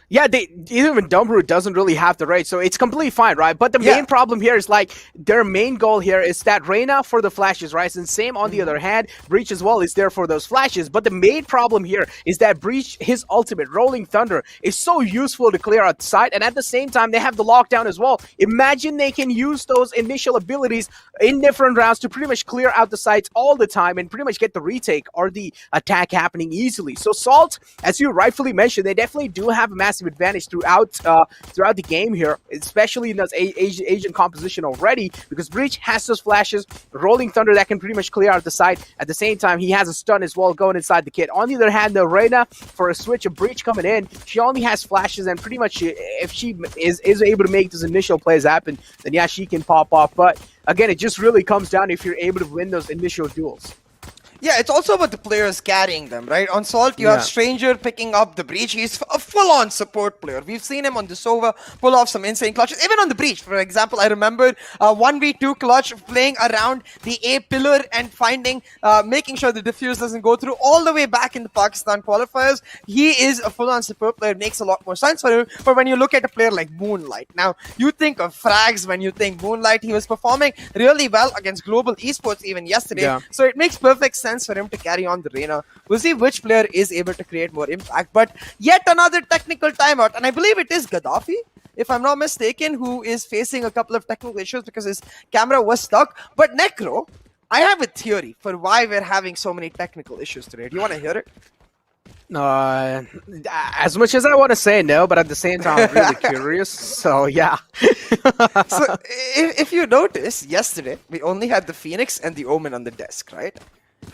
Yeah, even Damaru doesn't really have the rate, so it's completely fine, right? But the main problem here is like their main goal here is that Reyna for the flashes, right? And same on the other hand, Breach as well is there for those flashes. But the main problem here is that Breach, his ultimate Rolling Thunder, is so useful to clear out the site, and at the same time they have the lockdown as well. Imagine they can use those initial abilities in different rounds to pretty much clear out the sites all the time and pretty much get the retake or the attack happening easily. So Salt, as you rightfully mentioned, they definitely do have a massive advantage throughout the game here, especially in this Asian composition already, because Breach has those flashes, Rolling Thunder that can pretty much clear out the site. At the same time, he has a stun as well going inside the kit. On the other hand, the Reyna, for a switch of Breach coming in, she only has flashes, and pretty much if she is able to make those initial plays happen, then yeah, she can pop off. But again, it just really comes down if you're able to win those initial duels. Yeah, it's also about the players carrying them, right? On Salt, you have Stranger picking up the Breach. He's a full-on support player. We've seen him on the Sova pull off some insane clutches. Even on the Breach, for example, I remember 1v2 clutch playing around the A pillar and finding, making sure the defuse doesn't go through all the way back in the Pakistan qualifiers. He is a full-on support player. It makes a lot more sense for him. But when you look at a player like Moonlight, now you think of frags when you think Moonlight. He was performing really well against Global Esports even yesterday. So it makes perfect sense for him to carry on the Reyna. We'll see which player is able to create more impact. But yet another technical timeout, and I believe it is Gaddafi, if I'm not mistaken, who is facing a couple of technical issues because his camera was stuck. But Necro, I have a theory for why we're having so many technical issues today. Do you want to hear it? As much as I want to say no, but at the same time, I'm really curious. So yeah. So if you notice, yesterday we only had the Phoenix and the Omen on the desk, right?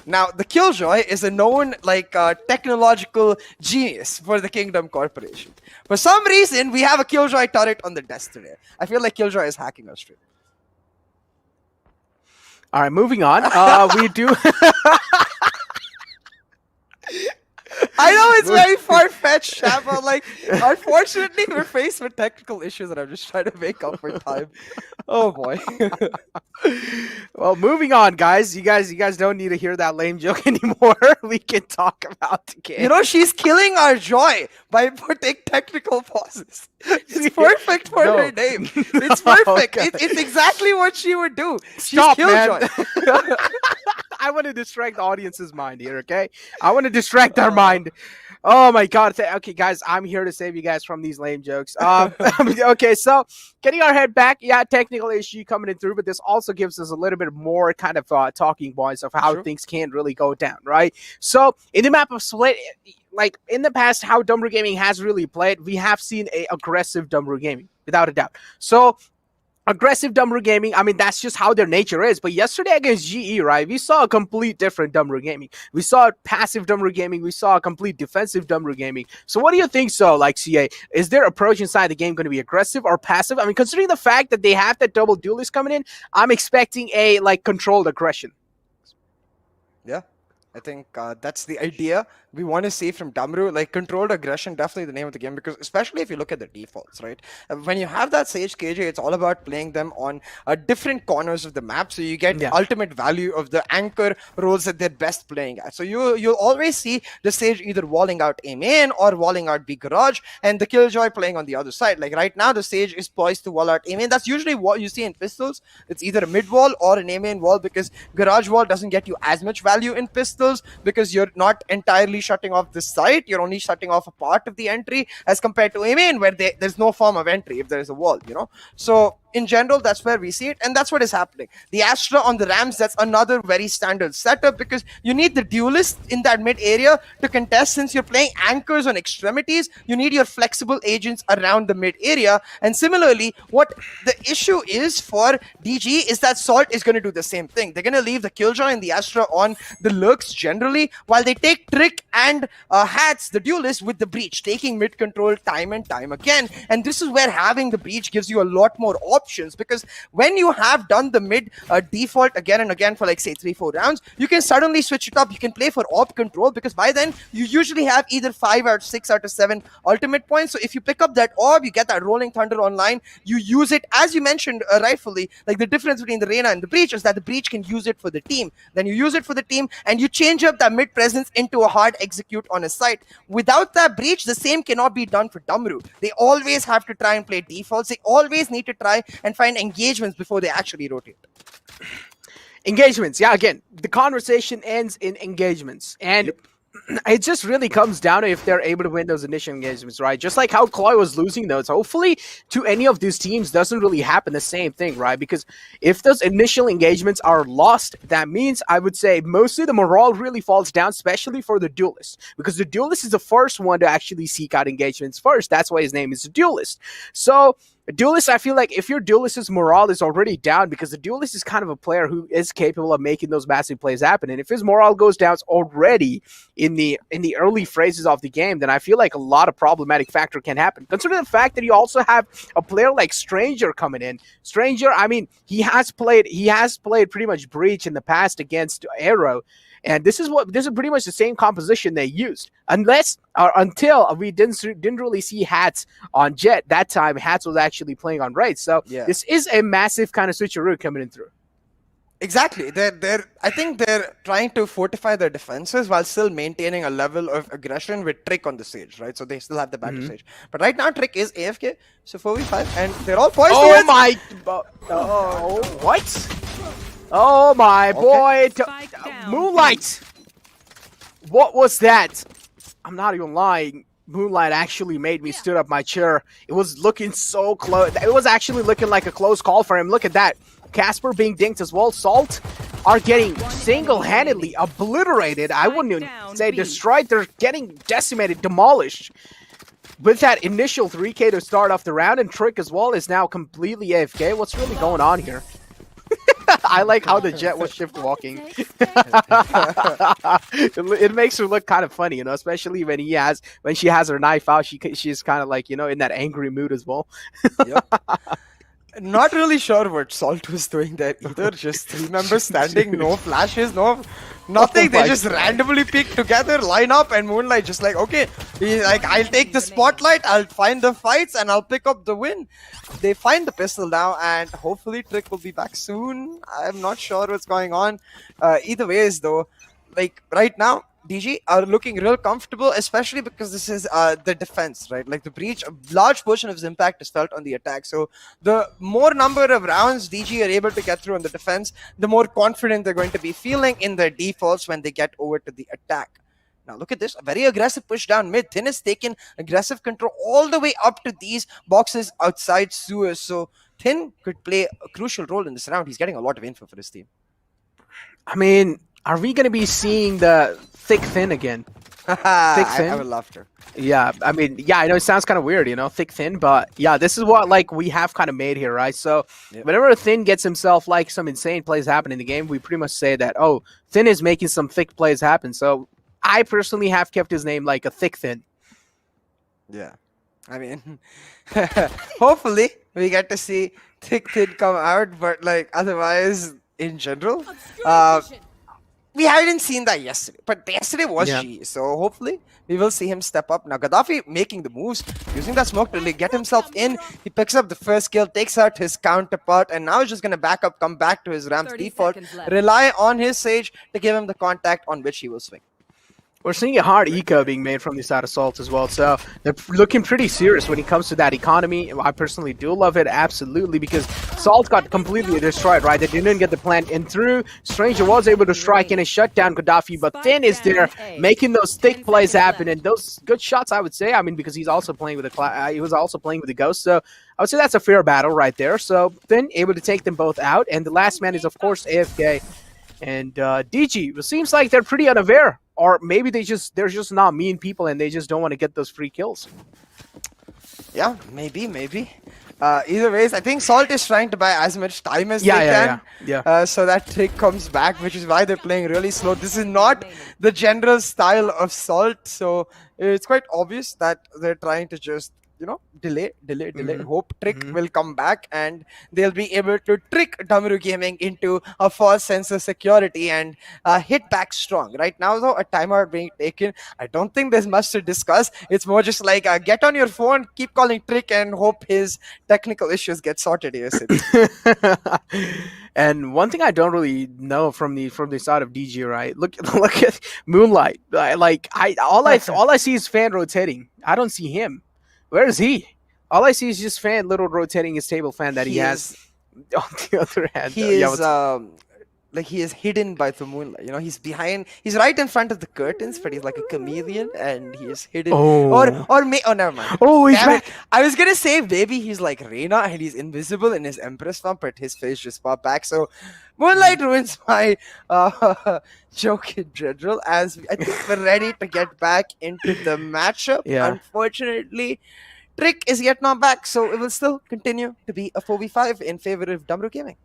Now, the Killjoy is a known technological genius for the Kingdom Corporation. For some reason, we have a Killjoy turret on the desk today. I feel like Killjoy is hacking our stream. All right, moving on. We do... I know it's very far-fetched, Shaba. Like, unfortunately, we're faced with technical issues, and I'm just trying to make up for time. Oh boy. Well, moving on, guys. You guys don't need to hear that lame joke anymore. We can talk about the game. You know, she's killing our joy by putting technical pauses. It's perfect for her name. It's perfect. Okay. It's exactly what she would do. Stop, she's Killjoy. Man. I want to distract the audience's mind here, okay? I want to distract our mind. Oh my god. Okay, guys, I'm here to save you guys from these lame jokes. Okay, so getting our head back, technical issue coming in through, but this also gives us a little bit more kind of talking points of how things can really go down, right? So in the map of Split, like in the past, how Damaru Gaming has really played, we have seen a aggressive Damaru Gaming, without a doubt. So aggressive Damaru Gaming, I mean, that's just how their nature is. But yesterday against GE, right, we saw a complete different Damaru Gaming. We saw passive Damaru Gaming. We saw a complete defensive Damaru Gaming. So what do you think so, like, CA? Is their approach inside the game going to be aggressive or passive? I mean, considering the fact that they have that double duelist coming in, I'm expecting a, like, controlled aggression. Yeah. I think that's the idea we want to see from Damaru. Like, controlled aggression, definitely the name of the game, because especially if you look at the defaults, right? When you have that Sage KJ, it's all about playing them on different corners of the map, so you get ultimate value of the anchor roles that they're best playing at. So you'll always see the Sage either walling out A main or walling out B garage, and the Killjoy playing on the other side. Like right now, the Sage is poised to wall out A main. That's usually what you see in pistols. It's either a mid wall or an A main wall, because garage wall doesn't get you as much value in pistols, because you're not entirely shutting off the site, you're only shutting off a part of the entry, as compared to A main, where there's no form of entry if there is a wall, you know. So in general, that's where we see it, and that's what is happening. The Astra on the Rams, that's another very standard setup, because you need the duelist in that mid area to contest. Since you're playing anchors on extremities, you need your flexible agents around the mid area. And similarly, what the issue is for DG is that Salt is going to do the same thing. They're going to leave the Killjoy and the Astra on the lurks generally, while they take Trick and Hats, the duelist, with the Breach, taking mid control time and time again. And this is where having the Breach gives you a lot more options, because when you have done the mid default again and again for, like, say 3-4 rounds, you can suddenly switch it up. You can play for op control, because by then you usually have either 5 or 6 out of 7 ultimate points. So if you pick up that orb, you get that rolling thunder online, you use it, as you mentioned rightfully. Like, the difference between the Reyna and the Breach is that the Breach can use it for the team. Then you use it for the team and you change up that mid presence into a hard execute on a site. Without that Breach, the same cannot be done for Damaru. They always have to try and play defaults. They always need to try and find engagements before they actually rotate. Engagements, yeah, again, the conversation ends in engagements. And it just really comes down to if they're able to win those initial engagements, right? Just like how CLOY was losing those. Hopefully, to any of these teams doesn't really happen the same thing, right? Because if those initial engagements are lost, that means, I would say, mostly the morale really falls down, especially for the duelist. Because the duelist is the first one to actually seek out engagements first. That's why his name is the duelist. So Duelist, I feel like if your Duelist's morale is already down, because the Duelist is kind of a player who is capable of making those massive plays happen, and if his morale goes down already in the early phases of the game, then I feel like a lot of problematic factor can happen. Consider the fact that you also have a player like Stranger coming in. Stranger, I mean, he has played pretty much Breach in the past against Arrow. And this is pretty much the same composition they used, until we didn't really see Hats on Jet. That time Hats was actually playing on Raid. So This is a massive kind of switcheroo coming in through. Exactly. I think they're trying to fortify their defenses while still maintaining a level of aggression with Trick on the stage, right? So they still have the battle stage. But right now Trick is AFK, so 4v5, and they're all poised. Oh my! Oh, what? Oh my boy! Moonlight! What was that? I'm not even lying. Moonlight actually made me stood up my chair. It was looking so close. It was actually looking like a close call for him. Look at that. Casper being dinked as well. Salt are getting single-handedly obliterated. I wouldn't even say destroyed. They're getting decimated, demolished. With that initial 3K to start off the round, and Trick as well is now completely AFK. What's really going on here? I like how the Jet was shift walking. It makes her look kind of funny, you know, especially when she has her knife out. She's kind of like, you know, in that angry mood as well. Yep. Not really sure what Salt was doing there either. Just 3 members standing, no flashes, nothing. They just randomly pick together, line up, and Moonlight just like, okay, I'll take the spotlight, I'll find the fights, and I'll pick up the win. They find the pistol now, and hopefully Trick will be back soon. I'm not sure what's going on. Either ways, though, like right now, DG are looking real comfortable, especially because this is the defense, right? Like the Breach, a large portion of his impact is felt on the attack. So the more number of rounds DG are able to get through on the defense, the more confident they're going to be feeling in their defaults when they get over to the attack. Now look at this, a very aggressive push down mid. Thin has taken aggressive control all the way up to these boxes outside sewers. So Thin could play a crucial role in this round. He's getting a lot of info for his team. I mean, are we going to be seeing the thick Thin again? thin. I would love to. Yeah, I mean, yeah, I know it sounds kind of weird, you know, thick, thin, but yeah, this is what like we have kind of made here, right? So whenever Thin gets himself like some insane plays happen in the game, we pretty much say that, oh, Thin is making some thick plays happen. So I personally have kept his name like a thick thin. Yeah, I mean, hopefully we get to see thick thin come out, but like otherwise, in general, we hadn't seen that yesterday. But yesterday was G, so hopefully we will see him step up. Now Gaddafi making the moves, using that smoke to get himself in. He picks up the first kill, takes out his counterpart, and now he's just gonna back up, come back to his Ram's 30 default, seconds left. rely on his Sage to give him the contact on which he will swing. We're seeing a hard eco being made from this side of Salt as well, so they're looking pretty serious when it comes to that economy. I personally do love it, absolutely, because Salt got completely destroyed, right? They didn't get the plant in through. Stranger was able to strike in and shut down Gaddafi, but Thin is there making those thick plays happen, and those good shots, I would say. I mean, because he's also playing with he was also playing with the Ghost, so I would say that's a fair battle right there. So Thin able to take them both out, and the last man is, of course, AFK. And DG, it seems like they're pretty unaware. Or maybe they're just not mean people and they just don't want to get those free kills. Yeah, maybe. Either ways, I think Salt is trying to buy as much time as they can. So that trick comes back, which is why they're playing really slow. This is not the general style of Salt, so it's quite obvious that they're trying to just, you know, delay. Hope Trick will come back and they'll be able to trick Damaru Gaming into a false sense of security and hit back strong. Right now, though, a timeout being taken. I don't think there's much to discuss. It's more just like get on your phone, keep calling Trick, and hope his technical issues get sorted ASAP. And one thing I don't really know from the side of DG, right? Look at Moonlight. All I see is fan rotating. I don't see him. Where is he? All I see is just fan little rotating his table fan that he has. On the other hand, he is hidden by the moonlight. You know, he's right in front of the curtains, but he's like a chameleon and he is hidden. Oh, never mind. Oh, he's back. I was gonna say maybe he's like Reina and he's invisible in his Empress form, but his face just popped back. So Moonlight ruins my joke in general, as I think we're ready to get back into the matchup. Yeah. Unfortunately, Trick is yet not back, so it will still continue to be a 4v5 in favor of Damaru Gaming.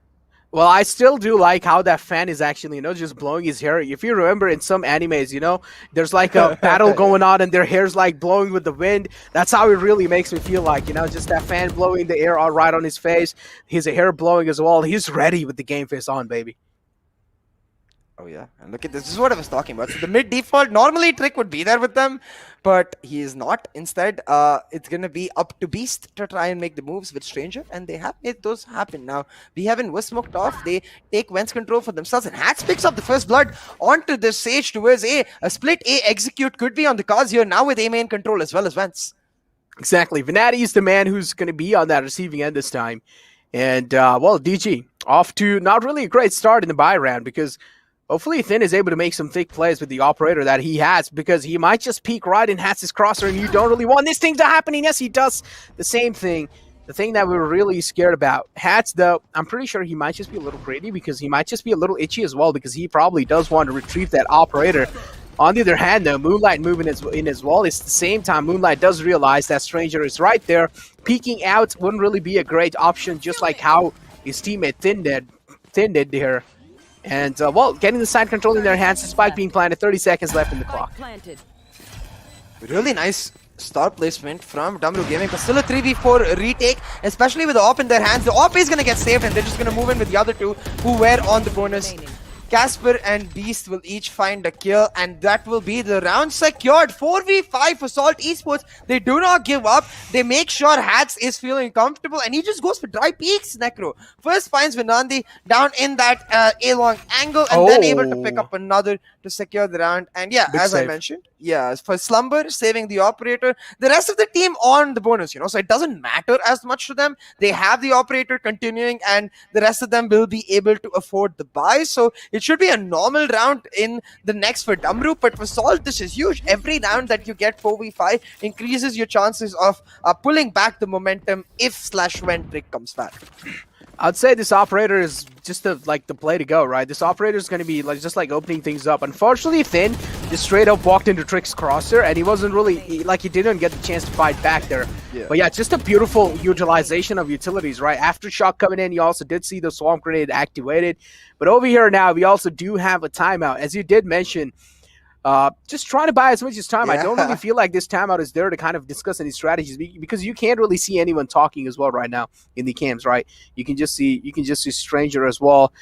Well, I still do like how that fan is actually, you know, just blowing his hair. If you remember in some animes, you know, there's like a battle going on and their hair's like blowing with the wind. That's how it really makes me feel like, you know, just that fan blowing the air right on his face. His hair blowing as well. He's ready with the game face on, baby. Oh yeah, and look at this. This is what I was talking about. So the mid default, normally Trick would be there with them, but he is not. Instead, it's gonna be up to Beast to try and make the moves with Stranger, and they have made those happen. Now we haven't was smoked off. They take Vents control for themselves, and Hats picks up the first blood onto the Sage towards A. A split A execute could be on the cards here now with A main control as well as Vents. Exactly. Venati is the man who's going to be on that receiving end this time. And, well, DG off to not really a great start in the buy round, because hopefully Thin is able to make some thick plays with the operator that he has, because he might just peek right in Hats' crosser and you don't really want this thing to happen. And yes, he does the same thing. The thing that we were really scared about. Hats, though, I'm pretty sure he might just be a little greedy, because he might just be a little itchy as well, because he probably does want to retrieve that operator. On the other hand, though, Moonlight moving in as well. It's the same time Moonlight does realize that Stranger is right there. Peeking out wouldn't really be a great option, just like how his teammate Thin did there. And, well, getting the side control in their hands, the spike being planted, 30 seconds left in the clock. Really nice star placement from Damaru Gaming, but still a 3v4 retake, especially with the AWP in their hands. The AWP is going to get saved, and they're just going to move in with the other two who were on the bonus. Casper and Beast will each find a kill, and that will be the round secured. 4v5 for Salt Esports. They do not give up. They make sure Hats is feeling comfortable, and he just goes for dry peaks, Necro. First finds Vinandi down in that A-long angle, and then able to pick up another to secure the round. And yeah, Big as save. I mentioned, yeah, for Slumber, saving the operator. The rest of the team on the bonus, you know, so it doesn't matter as much to them. They have the operator continuing, and the rest of them will be able to afford the buy. So it should be a normal round in the next for Damaru, but for Salt, this is huge. Every round that you get 4v5 increases your chances of pulling back the momentum if/when Trick comes back. I'd say this operator is just the play to go, right? This operator is going to be just like opening things up. Unfortunately, Thin just straight up walked into Trick's crosser, and he wasn't really, he didn't get the chance to fight back there. Yeah. But yeah, just a beautiful utilization of utilities, right? Aftershock coming in, you also did see the Swamp Grenade activated. But over here now, we also do have a timeout. As you did mention, just trying to buy as much as time. I don't really feel like this timeout is there to kind of discuss any strategies because you can't really see anyone talking as well right now in the cams, right? You can just see Stranger as well,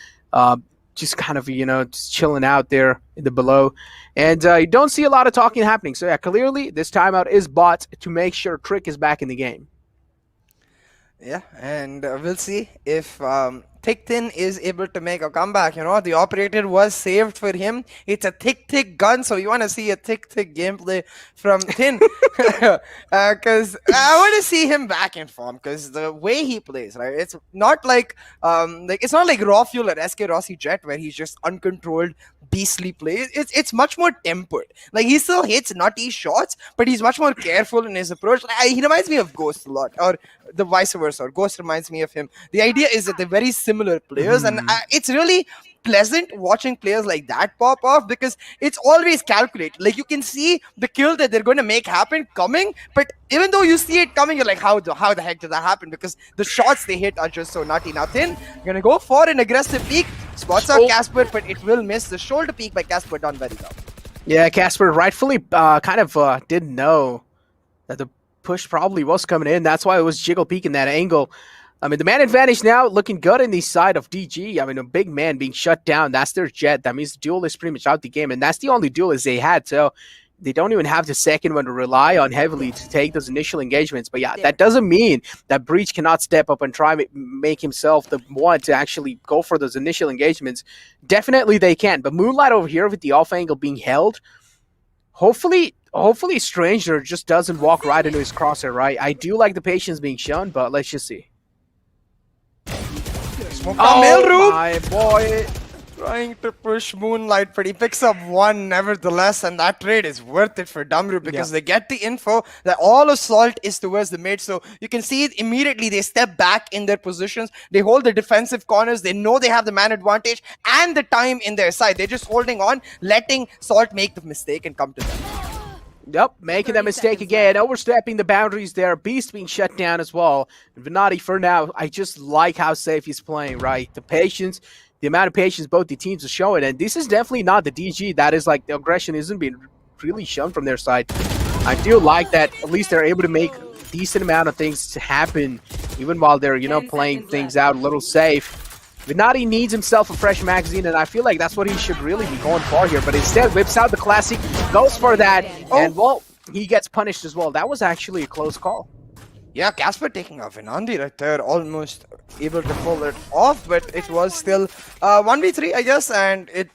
just kind of just chilling out there in the below, and you don't see a lot of talking happening. So yeah, clearly this timeout is bought to make sure Trick is back in the game. Yeah, and we'll see if Thick-Thin is able to make a comeback. The operator was saved for him. It's a thick gun, so you want to see a thick gameplay from Thin. Because I want to see him back in form, because the way he plays, right? It's not like it's not like Raw Fuel or SK Rossi Jet, where he's just uncontrolled, beastly play. It's much more tempered. Like, he still hits nutty shots, but he's much more careful in his approach. He reminds me of Ghost a lot, or the vice versa. Or Ghost reminds me of him. The idea is that they're very similar players, and it's really pleasant watching players like that pop off, because it's always calculated. Like, you can see the kill that they're going to make happen coming, but even though you see it coming, you're like, how the heck did that happen? Because the shots they hit are just so nutty. Now Thin gonna go for an aggressive peek, spots out Casper, but it will miss. The shoulder peek by Casper done very well. Yeah, Casper rightfully didn't know that the push probably was coming in. That's why it was jiggle peeking that angle. I mean, the man advantage now looking good in the side of DG. I mean, a big man being shut down. That's their jet. That means the duel is pretty much out the game. And that's the only duelist they had. So they don't even have the second one to rely on heavily to take those initial engagements. But yeah, that doesn't mean that Breach cannot step up and try make himself the one to actually go for those initial engagements. Definitely they can. But Moonlight over here with the off angle being held, hopefully Stranger just doesn't walk right into his crosshair, right? I do like the patience being shown, but let's just see. My boy. Trying to push Moonlight, but he picks up one nevertheless, and that trade is worth it for Damaru, because they get the info that all assault is towards the mid. So you can see it immediately. They step back in their positions. They hold the defensive corners. They know they have the man advantage and the time in their side. They're just holding on, letting Salt make the mistake and come to them. Yep, making that mistake again, overstepping the boundaries there. Beast being shut down as well. And Venati, for now, I just like how safe he's playing, right? The patience, the amount of patience both the teams are showing. And this is definitely not the DG. That is like the aggression isn't being really shown from their side. I do like that at least they're able to make a decent amount of things happen, even while they're, playing things out a little safe. Venati needs himself a fresh magazine, and I feel like that's what he should really be going for here. But instead, whips out the classic, goes for that, and, well, he gets punished as well. That was actually a close call. Yeah, Casper taking a Venandi right there, almost able to pull it off, but it was still 1v3, I guess, and it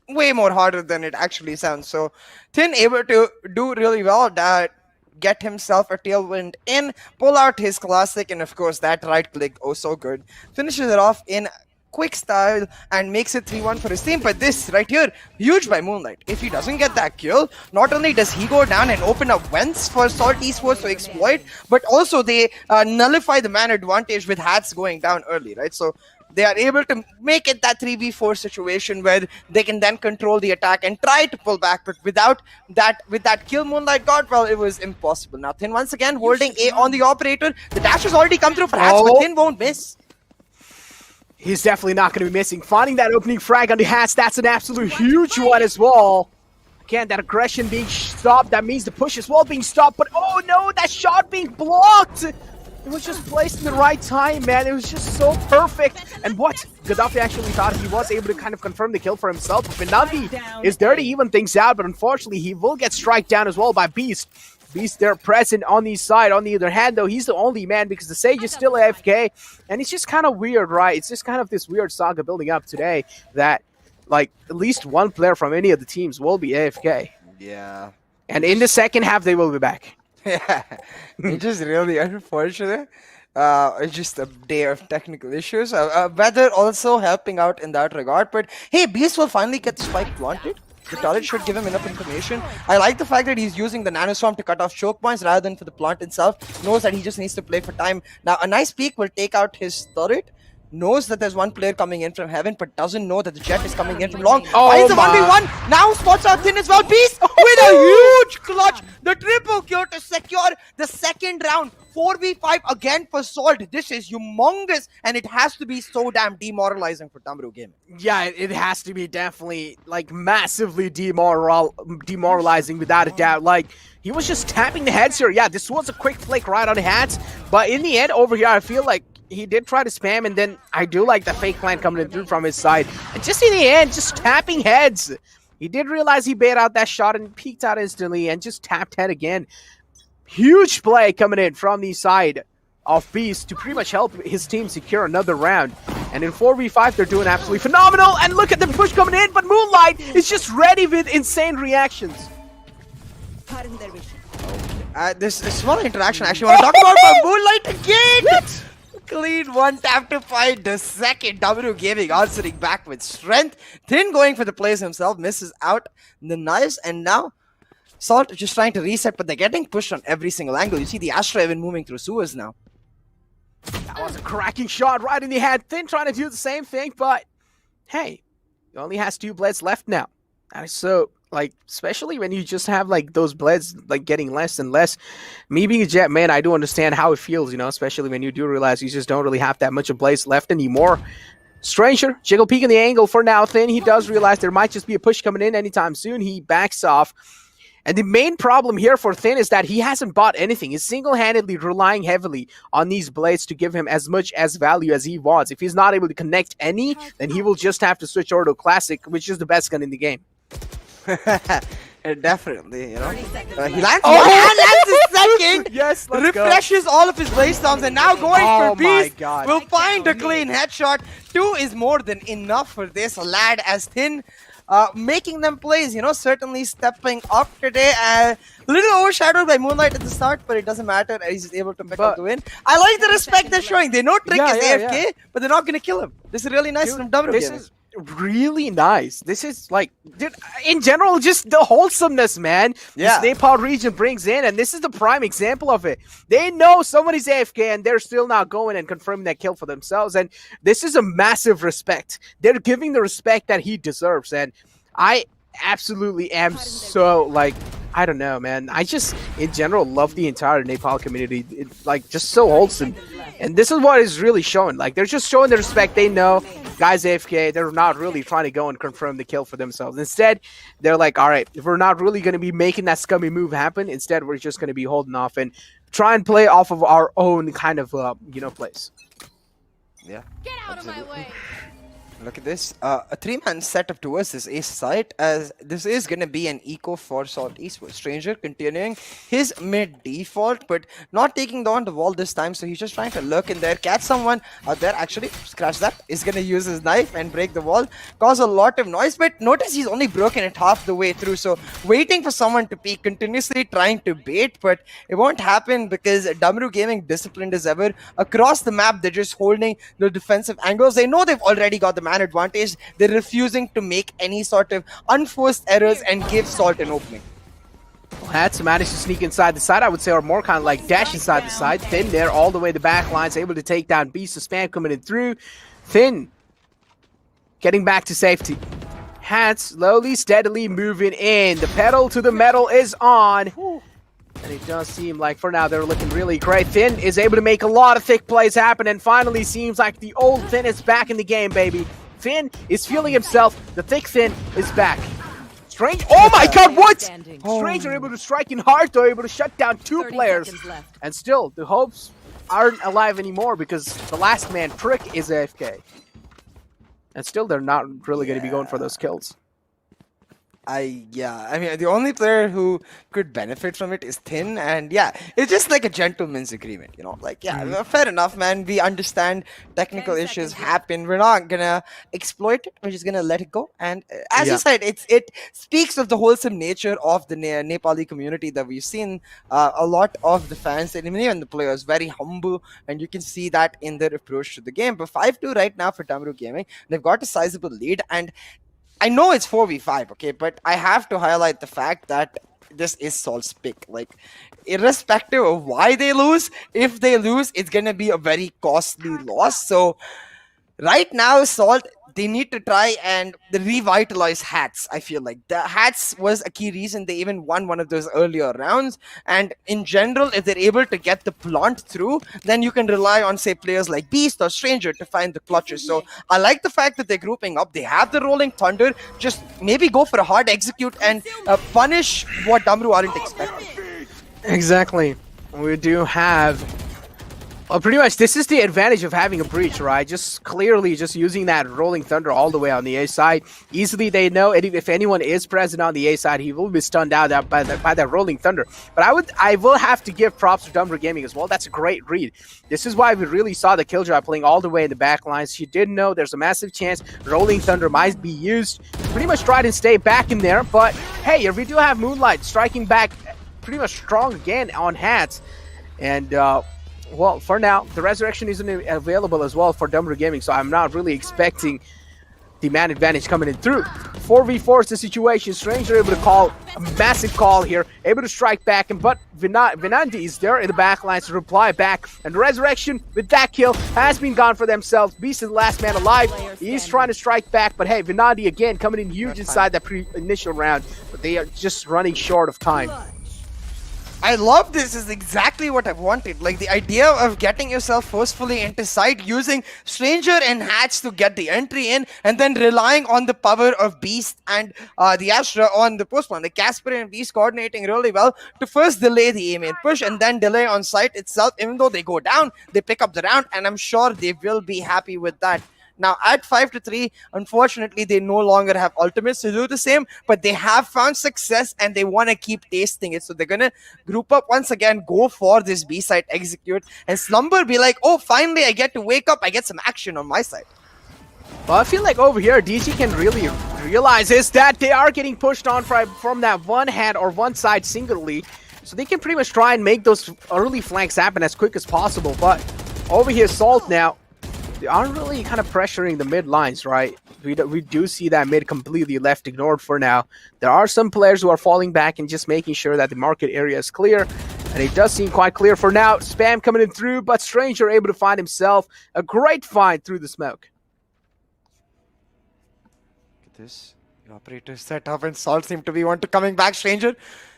way more harder than it actually sounds. So, Thin able to do really well, that get himself a tailwind in, pull out his classic, and of course that right click, oh so good, finishes it off in quick style and makes it 3-1 for his team. But this right here, huge by Moonlight. If he doesn't get that kill, not only does he go down and open up vents for Salt Esports to exploit, but also they nullify the man advantage with hats going down early, right? So they are able to make it that 3v4 situation where they can then control the attack and try to pull back, but with that kill Moonlight got, well, it was impossible. Now Thin once again holding A on the operator. The dash has already come through for hats, but Thin won't miss. He's definitely not going to be missing. Finding that opening frag on the hats, that's an absolute huge one as well. Again, that aggression being stopped, that means the push as well being stopped, but oh no, that shot being blocked! It was just placed in the right time, man. It was just so perfect. And what? Gaddafi actually thought he was able to kind of confirm the kill for himself. But Venandi is there to even things out, but unfortunately, he will get strike down as well by Beast. Beast there present on the side. On the other hand, though, he's the only man because the Sage is still AFK. And it's just kind of weird, right? It's just kind of this weird saga building up today that, like, at least one player from any of the teams will be AFK. Yeah. And in the second half, they will be back. Yeah, it's just really unfortunate. It's just a day of technical issues. Weather also helping out in that regard. But hey, Beast will finally get the spike planted. The turret should give him enough information. I like the fact that he's using the Nanoswarm to cut off choke points rather than for the plant itself. Knows that he just needs to play for time. Now, a nice peek will take out his turret. knows that there's one player coming in from heaven, but doesn't know that the jet is coming in from long. Oh Finds the my. 1v1. Now spots out Thin as well. Beast with a huge clutch. The triple kill to secure the second round. 4v5 again for Salt. This is humongous, and it has to be so damn demoralizing for Damaru Gaming. Yeah, it has to be definitely like massively demoralizing without a doubt. Like he was just tapping the heads here. Yeah, this was a quick flick right on the hats, but in the end over here, I feel like he did try to spam, and then I do like the fake plant coming in through from his side. And just in the end, just tapping heads. He did realize he bait out that shot and peeked out instantly and just tapped head again. Huge play coming in from the side of Beast to pretty much help his team secure another round. And in 4v5, they're doing absolutely phenomenal. And look at the push coming in, but Moonlight is just ready with insane reactions. This small interaction I actually want to talk about, but Moonlight again! Clean one tap to find the second. Damaru Gaming answering back with strength. Thin going for the plays himself, misses out the knives, and now Salt just trying to reset, but they're getting pushed on every single angle. You see the Astra even moving through sewers now. That was a cracking shot right in the head. Thin trying to do the same thing, but hey, he only has 2 blades left now. That is so, like, especially when you just have, like, those blades, like, getting less and less. Me being a Jet man, I do understand how it feels, you know, especially when you do realize you just don't really have that much of blades left anymore. Stranger, jiggle peek in the angle for now. Thin, he does realize there might just be a push coming in anytime soon. He backs off. And the main problem here for Thin is that he hasn't bought anything. He's single-handedly relying heavily on these blades to give him as much as value as he wants. If he's not able to connect any, then he will just have to switch over to Classic, which is the best gun in the game. Definitely, you know. He lands one and lands the second. Yes, let's refreshes all of his blade storms, and now going for Beast. God. Will find a clean headshot. 2 is more than enough for this lad as Thin. Making them plays, you know, certainly stepping up today. A little overshadowed by Moonlight at the start, but it doesn't matter. He's able to pick up the win. I like the respect they're showing. They know Trick is AFK, but they're not going to kill him. This is really nice from Damaru. This is really nice. This is like, dude, in general, just the wholesomeness, man. Yeah. This Nepal region brings in, and this is the prime example of it. They know somebody's AFK, and they're still not going and confirming that kill for themselves. And this is a massive respect. They're giving the respect that he deserves, and I absolutely am so, like, I don't know, man. I just, in general, love the entire Nepal community. It's, like, just so wholesome. And this is what is really showing. Like, they're just showing the respect. They know guys AFK. They're not really trying to go and confirm the kill for themselves. Instead, they're like, all right, if we're not really going to be making that scummy move happen, instead we're just going to be holding off and try and play off of our own kind of, you know, place. Yeah. Get out of my way. Look at this. A 3-man setup towards this ace site, as this is going to be an eco for Salt Esports. Stranger continuing his mid default, but not taking down the wall this time, so he's just trying to lurk in there, catch someone out there. Actually, scratch that. He's going to use his knife and break the wall, cause a lot of noise, but notice he's only broken it half the way through, so waiting for someone to peek, continuously trying to bait, but it won't happen because Damaru Gaming, disciplined as ever, across the map, they're just holding the defensive angles. They know they've already got the advantage. They're refusing to make any sort of unforced errors and give Salt an opening. Had to manage to sneak inside the side, I would say, or more kind of like dash inside the side. Thin there all the way the back lines, able to take down Beast. The spam coming in through. Thin getting back to safety. Hat slowly, steadily moving in. The pedal to the metal is on. And it does seem like for now they're looking really great. Thin is able to make a lot of thick plays happen, and finally seems like the old Thin is back in the game, baby. Thin is feeling himself. The thick Thin is back. Strange. Oh my god, what? Strange are able to strike in hard, though, able to shut down 2 players. And still, the hopes aren't alive anymore because the last man, Trick, is AFK. And still, they're not really going to be going for those kills. I mean, the only player who could benefit from it is Thin, and yeah, it's just like a gentleman's agreement, you know, like, yeah, fair enough, man. We understand technical issues happen. We're not gonna exploit it. We're just gonna let it go. And as you said, it speaks of the wholesome nature of the Nepali community that we've seen. A lot of the fans and even the players very humble, and you can see that in their approach to the game. But 5-2 right now for Damaru Gaming. They've got a sizable lead, and I know it's 4v5, okay, but I have to highlight the fact that this is Salt's pick. Like, irrespective of why they lose, if they lose, it's going to be a very costly loss. So, right now, Salt, they need to try and revitalize Hats. I feel like the Hats was a key reason they even won one of those earlier rounds. And in general, if they're able to get the plant through, then you can rely on, say, players like Beast or Stranger to find the clutches. So I like the fact that they're grouping up. They have the Rolling Thunder. Just maybe go for a hard execute and punish what Damaru aren't expecting. Exactly. We do have... Well, pretty much, this is the advantage of having a breach, right? Just clearly just using that Rolling Thunder all the way on the A side. Easily they know if anyone is present on the A side, he will be stunned out by that Rolling Thunder. But I will have to give props to Damaru Gaming as well. That's a great read. This is why we really saw the Killjoy playing all the way in the back lines. She did know there's a massive chance Rolling Thunder might be used. Pretty much tried and stay back in there. But hey, if we do have Moonlight striking back pretty much strong again on Hats. And well, for now, the Resurrection isn't available as well for Damaru Gaming, so I'm not really expecting the man advantage coming in through. 4v4 is the situation. Stranger able to call a massive call here, able to strike back, but Vinandi is there in the back lines to reply back. And Resurrection, with that kill, has been gone for themselves. Beast is the last man alive. He's trying to strike back, but hey, Vinandi again coming in huge inside that initial round, but they are just running short of time. I love this. Is exactly what I wanted. Like the idea of getting yourself forcefully into site, using Stranger and Hats to get the entry in, and then relying on the power of Beast and the Astra on the post one. The Casper and Beast coordinating really well to first delay the aim and push, and then delay on site itself. Even though they go down, they pick up the round, and I'm sure they will be happy with that. Now, at 5-3, unfortunately, they no longer have ultimates to do the same, but they have found success and they want to keep tasting it. So they're going to group up once again, go for this B-side execute, and Slumber be like, oh, finally, I get to wake up, I get some action on my side. Well, I feel like over here, DG can really realize is that they are getting pushed on from that one hand or one side singly. So they can pretty much try and make those early flanks happen as quick as possible. But over here, Salt now, they aren't really kind of pressuring the mid lines, right? We do see that mid completely left ignored for now. There are some players who are falling back and just making sure that the market area is clear. And it does seem quite clear for now. Spam coming in through, but Stranger able to find himself a great find through the smoke. Look at this. The operator set up and Salt seem to be one to coming back. Stranger,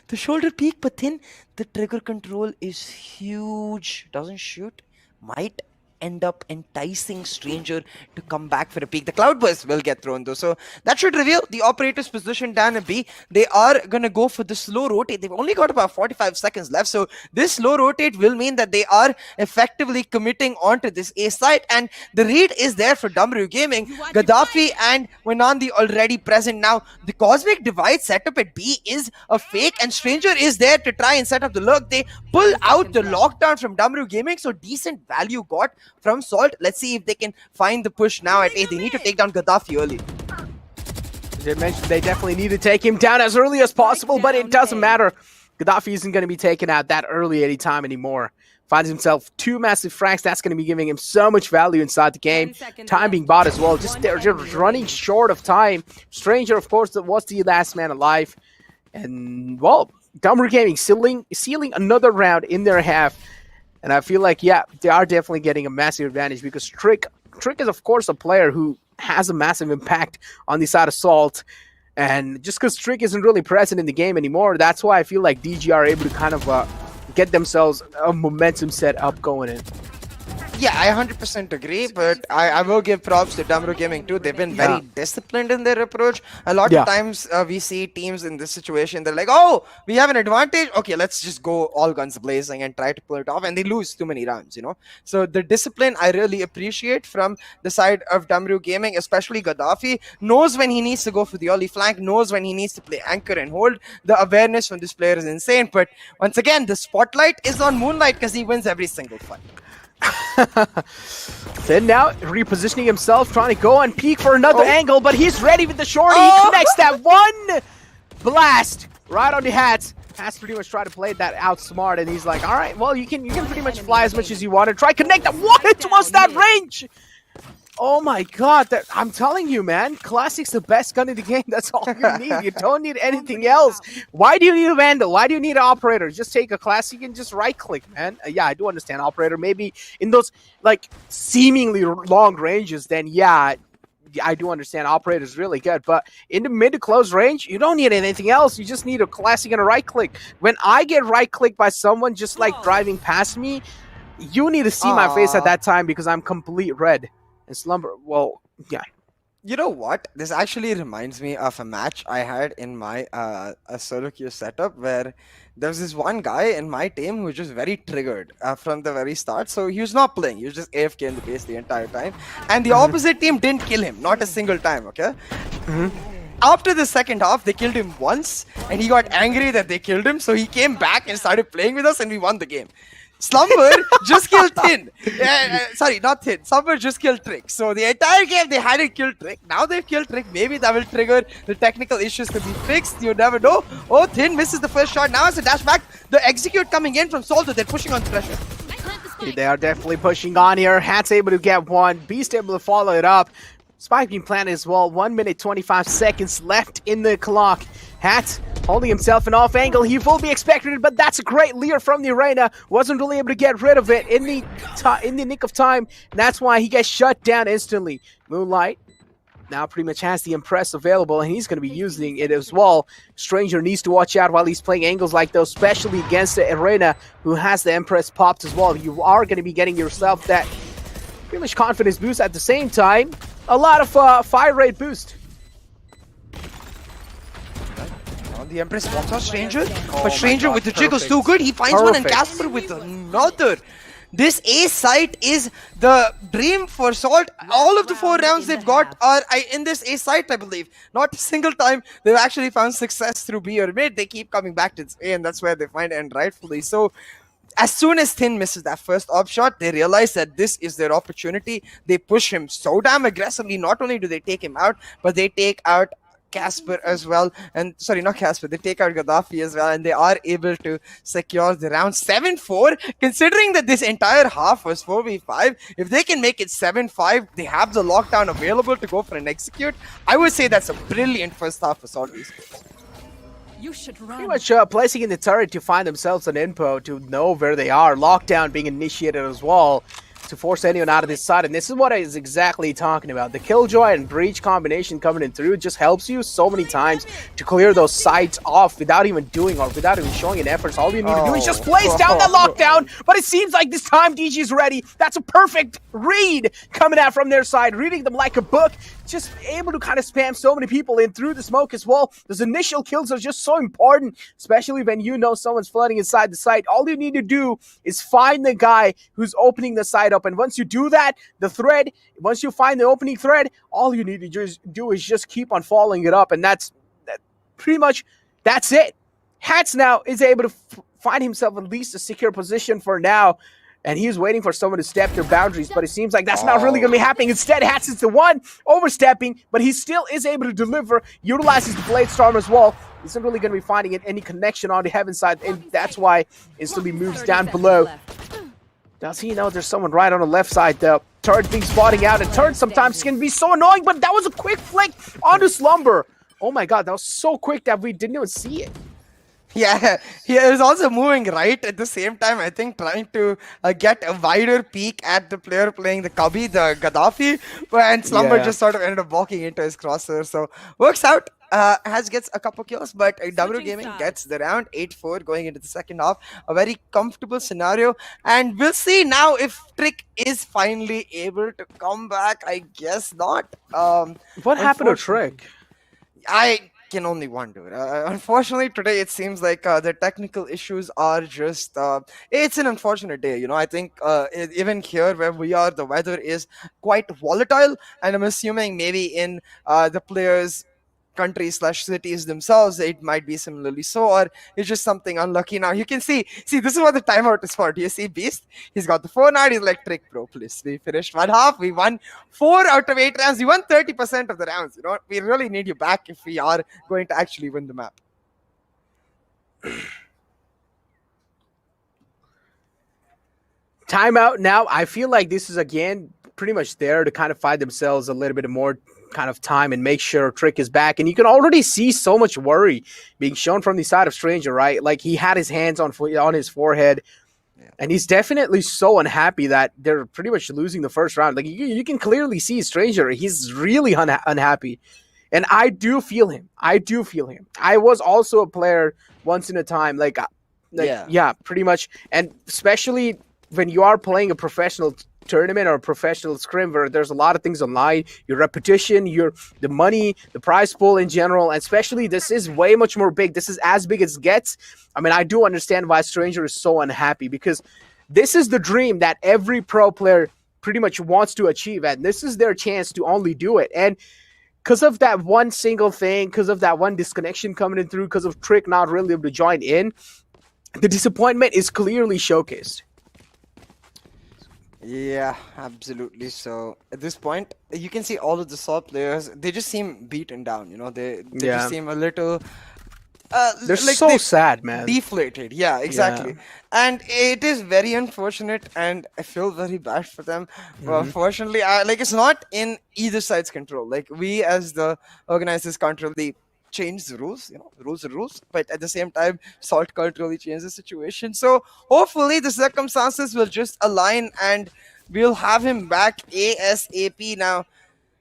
the shoulder peak, but then the trigger control is huge. Doesn't shoot. Might end up enticing Stranger to come back for a peek. The Cloudburst will get thrown though, so that should reveal the operator's position down a B. They are gonna go for the slow rotate. They've only got about 45 seconds left, so this slow rotate will mean that they are effectively committing onto this A site, and the read is there for Damaru Gaming. Gaddafi and Wenandi already present. Now the Cosmic Divide setup at B is a fake, and Stranger is there to try and set up the lurk. They pull out the lockdown from Damaru Gaming, so decent value got from Salt. Let's see if they can find the push now at A. They need to take down Gaddafi early. As I mentioned, they definitely need to take him down as early as possible, but it doesn't matter. Gaddafi isn't going to be taken out that early anytime anymore. Finds himself 2 massive frags. That's going to be giving him so much value inside the game. Time being bought as well. They're just running short of time. Stranger, of course, was the last man alive. And, well, Damaru Gaming sealing another round in their half. And I feel like, yeah, they are definitely getting a massive advantage because Trick is, of course, a player who has a massive impact on the side of Salt. And just because Trick isn't really present in the game anymore, that's why I feel like DG are able to kind of get themselves a momentum set up going in. Yeah, I 100% agree, but I will give props to Damaru Gaming too. They've been very disciplined in their approach. A lot of times we see teams in this situation, they're like, oh, we have an advantage. Okay, let's just go all guns blazing and try to pull it off. And they lose too many rounds, you know. So the discipline I really appreciate from the side of Damaru Gaming, especially Gaddafi, knows when he needs to go for the early flank, knows when he needs to play anchor and hold. The awareness from this player is insane. But once again, the spotlight is on Moonlight because he wins every single fight. Then now repositioning himself, trying to go and peek for another angle, but he's ready with the shorty. He connects that one blast right on the Hats. Hats pretty much try to play that out smart, and he's like, all right, well, you can pretty much fly as much as you want to try connect that. What was that range? Oh my god, I'm telling you, man, Classic's the best gun in the game. That's all you need. You don't need anything else. Why do you need a Vandal? Why do you need an Operator? Just take a Classic and just right-click, man. Yeah, I do understand Operator. Maybe in those, like, seemingly long ranges, then yeah, I do understand Operator is really good. But in the mid to close range, you don't need anything else. You just need a Classic and a right-click. When I get right-clicked by someone just, like, driving past me, you need to see my face at that time because I'm complete red. And Slumber, well, yeah. You know what? This actually reminds me of a match I had in my a solo queue setup where there was this one guy in my team who was just very triggered from the very start. So he was not playing. He was just AFK in the base the entire time. And the opposite team didn't kill him. Not a single time, okay? After the second half, they killed him once. And he got angry that they killed him. So he came back and started playing with us and we won the game. Slumber just killed Thin. Sorry, not Thin. Slumber just killed Trick. So the entire game they hadn't killed Trick. Now they've killed Trick. Maybe that will trigger the technical issues to be fixed. You never know. Oh, Thin misses the first shot. Now it's a dash back. The execute coming in from Solto. They're pushing on pressure. They are definitely pushing on here. Hat's able to get one. Beast able to follow it up. Spike being planted as well. 1 minute 25 seconds left in the clock. Hat holding himself an off angle. He will be expected, but that's a great leer from the arena. Wasn't really able to get rid of it in the nick of time. And that's why he gets shut down instantly. Moonlight now pretty much has the Impress available, and he's going to be using it as well. Stranger needs to watch out while he's playing angles like those, especially against the arena, who has the Impress popped as well. You are going to be getting yourself that pretty much confidence boost at the same time. A lot of fire rate boost. The Empress walks out Stranger, but Stranger with the jiggles too good. He finds one and Casper with another. This A site is the dream for Salt. All of the 4 rounds they've got are in this A site, I believe. Not a single time they've actually found success through B or mid. They keep coming back to this A, and that's where they find end rightfully. So as soon as Thin misses that first op shot, they realize that this is their opportunity. They push him so damn aggressively. Not only do they take him out, but they take out Casper as well. And sorry, not Casper, they take out Gaddafi as well, and they are able to secure the round 7-4. Considering that this entire half was 4v5, if they can make it 7-5, they have the lockdown available to go for an execute. I would say that's a brilliant first half for Salt Esports. You should run. Pretty much placing in the turret to find themselves an info to know where they are. Lockdown being initiated as well to force anyone out of this side. And this is what I was exactly talking about. The Killjoy and Breach combination coming in through just helps you so many times to clear those sites off without even doing or without even showing an effort. So all you need to do is just place down that lockdown. But it seems like this time DG is ready. That's a perfect read coming out from their side, reading them like a book. Just able to kind of spam so many people in through the smoke as well. Those initial kills are just so important, especially when you know someone's flooding inside the site. All you need to do is find the guy who's opening the site up. And once you do that, once you find the opening thread, all you need to just do is just keep on following it up. And that's pretty much, that's it. Hats now is able to find himself at least a secure position for now. And he's waiting for someone to step their boundaries, but it seems like that's not really going to be happening. Instead, Hats is the one overstepping, but he still is able to deliver, utilizes the Blade Storm as well. He's not really going to be finding any connection on the heaven side, and that's why instantly moves down below. Does he know there's someone right on the left side, though? Turret being spotting out, and turret sometimes can be so annoying, but that was a quick flick onto Slumber. Oh my god, that was so quick that we didn't even see it. Yeah, he is also moving right at the same time, I think, trying to get a wider peek at the player playing the Cubby, the Gaddafi, and Slumber just sort of ended up walking into his crosshair, so works out. Has gets a couple kills, but Damaru Gaming gets the round 8-4 going into the second half. A very comfortable scenario, and we'll see now if Trick is finally able to come back. I guess not. What happened to Trick? I can only wonder. Unfortunately, today it seems like the technical issues are just. It's an unfortunate day, you know. I think even here where we are, the weather is quite volatile, and I'm assuming maybe in the players' countries/cities themselves, it might be similarly so, or it's just something unlucky. Now you can see, this is what the timeout is for. Do you see Beast? He's got the phone out. He's like, Trick, bro, please. We finished one half. We won 4 out of 8 rounds. We won 30% of the rounds. You know, we really need you back if we are going to actually win the map. Timeout now. I feel like this is again pretty much there to kind of find themselves a little bit more kind of time and make sure Trick is back. And you can already see so much worry being shown from the side of Stranger, right? Like he had his hands on his forehead. And he's definitely so unhappy that they're pretty much losing the first round. Like you can clearly see Stranger. He's really unhappy. And I do feel him. I was also a player once in a time. Yeah, pretty much. And especially when you are playing a professional tournament or a professional scrim where there's a lot of things online, your reputation, the money, the prize pool in general, and especially this is way much more big. This is as big as it gets. I mean, I do understand why Stranger is so unhappy, because this is the dream that every pro player pretty much wants to achieve, and this is their chance to only do it. And because of that one single thing, because of that one disconnection coming in through, because of Trick not really able to join in, the disappointment is clearly showcased. Yeah, absolutely. So at this point, you can see all of the Salt players, they just seem beaten down, you know, they just seem a little they're like so sad, man. Deflated. Yeah, exactly. Yeah. And it is very unfortunate, and I feel very bad for them. But unfortunately, it's not in either side's control. Like, we as the organizers can't really change the rules, you know, rules are rules, but at the same time, Salt can't really change the situation. So hopefully the circumstances will just align and we'll have him back ASAP. Now,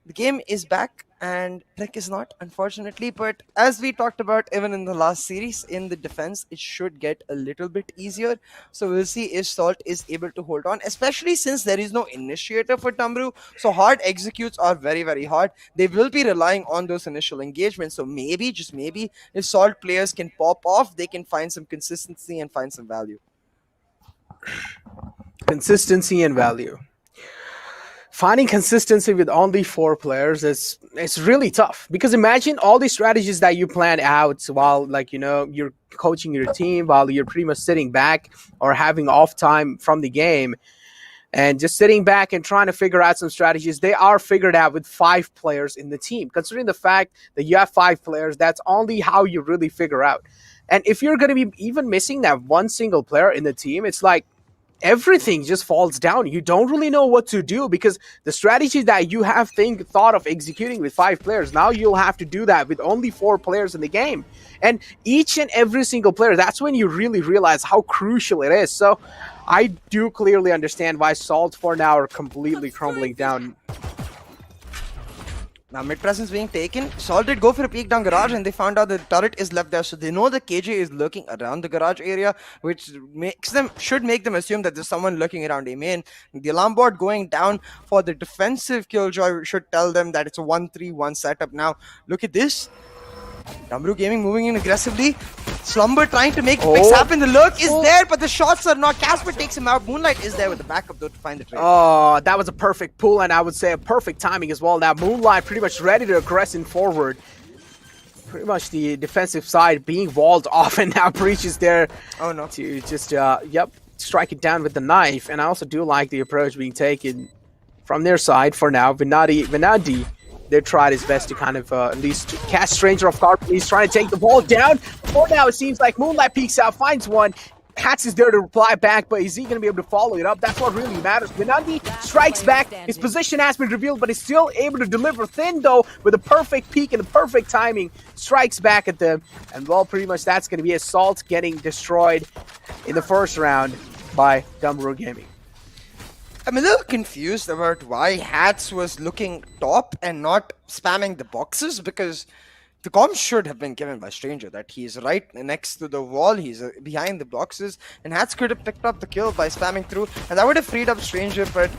the game is back and Trick is not, unfortunately, but as we talked about even in the last series, in the defense, it should get a little bit easier. So we'll see if Salt is able to hold on, especially since there is no initiator for Damaru. So hard executes are very, very hard. They will be relying on those initial engagements. So maybe, just maybe, if Salt players can pop off, they can find some consistency and find some value. Consistency and value. Finding consistency with only 4 players is really tough, because imagine all these strategies that you plan out while, like, you know, you're coaching your team, while you're pretty much sitting back or having off time from the game and just sitting back and trying to figure out some strategies. They are figured out with 5 players in the team. Considering the fact that you have 5 players, that's only how you really figure out. And if you're going to be even missing that one single player in the team, it's like everything just falls down. You don't really know what to do, because the strategy that you have thought of executing with 5 players, now you'll have to do that with only 4 players in the game. And each and every single player, that's when you really realize how crucial it is. So I do clearly understand why Salt for now are completely crumbling down. Now, mid presence being taken. Salt did go for a peek down garage, and they found out the turret is left there. So they know the KJ is lurking around the garage area, which should make them assume that there's someone lurking around A main. The alarm board going down for the defensive Killjoy should tell them that it's a 1-3-1 setup. Now, look at this. Damaru Gaming moving in aggressively. Slumber trying to make picks happen. The lurk is there, but the shots are not. Casper takes him out. Moonlight is there with the backup, though, to find the trade. Oh, that was a perfect pull, and I would say a perfect timing as well. Now, Moonlight pretty much ready to aggress forward. Pretty much the defensive side being walled off, and now Breach is there to just, strike it down with the knife. And I also do like the approach being taken from their side for now. Vinadi, they tried his best to kind of at least cast Stranger off guard. He's trying to take the ball down. For now, it seems like Moonlight peeks out, finds one. Hats is there to reply back, but is he going to be able to follow it up? That's what really matters. Vinandi strikes back. His position has been revealed, but he's still able to deliver thin, though, with a perfect peek and a perfect timing. Strikes back at them. And, well, pretty much that's going to be Assault getting destroyed in the first round by Damaru Gaming. I'm a little confused about why Hats was looking top and not spamming the boxes, because the comms should have been given by Stranger that he's right next to the wall, he's behind the boxes, and Hats could have picked up the kill by spamming through, and that would have freed up Stranger. But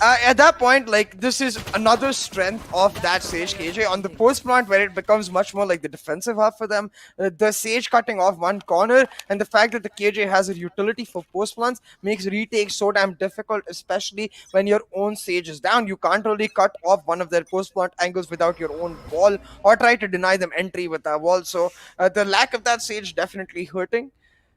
at that point, like, this is another strength of that Sage KJ on the post plant, where it becomes much more like the defensive half for them. The Sage cutting off one corner, and the fact that the KJ has a utility for post plants makes retake so damn difficult, especially when your own Sage is down. You can't really cut off one of their post plant angles without your own wall, or try to deny them entry with that wall. So the lack of that Sage definitely hurting.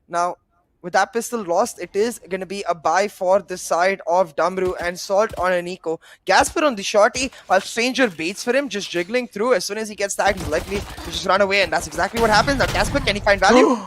Now, with that pistol lost, it is going to be a buy for the side of Damaru, and Salt on an eco. Gasper on the shorty, while Stranger baits for him, just jiggling through. As soon as he gets tagged, he's likely to just run away, and that's exactly what happens. Now, Gasper, can he find value?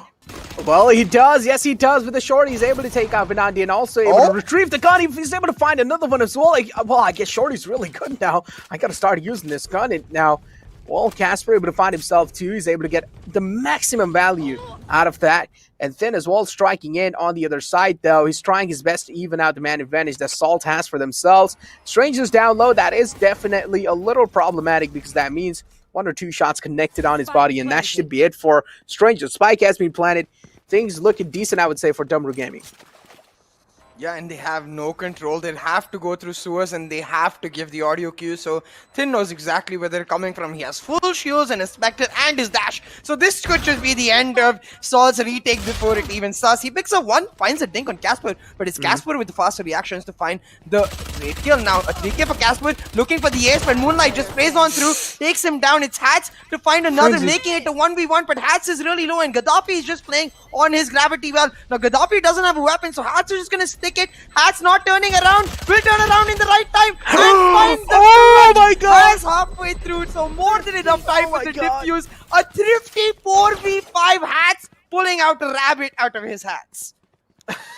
Well, he does. Yes, he does. With the short, he's able to take out Vinandi and also able to retrieve the gun. He's able to find another one as well. Well, I guess Shorty's really good now. I got to start using this gun. And now, well, Casper able to find himself too. He's able to get the maximum value out of that. And Thin as well striking in on the other side, though. He's trying his best to even out the man advantage that Salt has for themselves. Stranger's down low. That is definitely a little problematic because that means 1 or 2 shots connected on his body, and that should be it for Stranger. Spike has been planted. Things looking decent, I would say, for Damaru Gaming. Yeah, and they have no control. They'll have to go through sewers and they have to give the audio cue. So Thin knows exactly where they're coming from. He has full shields and a Spectre and his dash. So this could just be the end of Saul's retake before it even starts. He picks up one, finds a dink on Casper, but it's Casper with the faster reactions to find the great kill. Now a 3K for Casper, looking for the ace, but Moonlight just plays on through, takes him down. It's Hats to find another, making it a 1v1, but Hats is really low and Gaddafi is just playing on his gravity well. Now Gaddafi doesn't have a weapon, so Hats is just gonna stick it. Hats not turning around, will turn around in the right time and find the oh my god! Hats halfway through, so more than enough time for the defuse. A thrifty 4v5 Hats pulling out a rabbit out of his hats.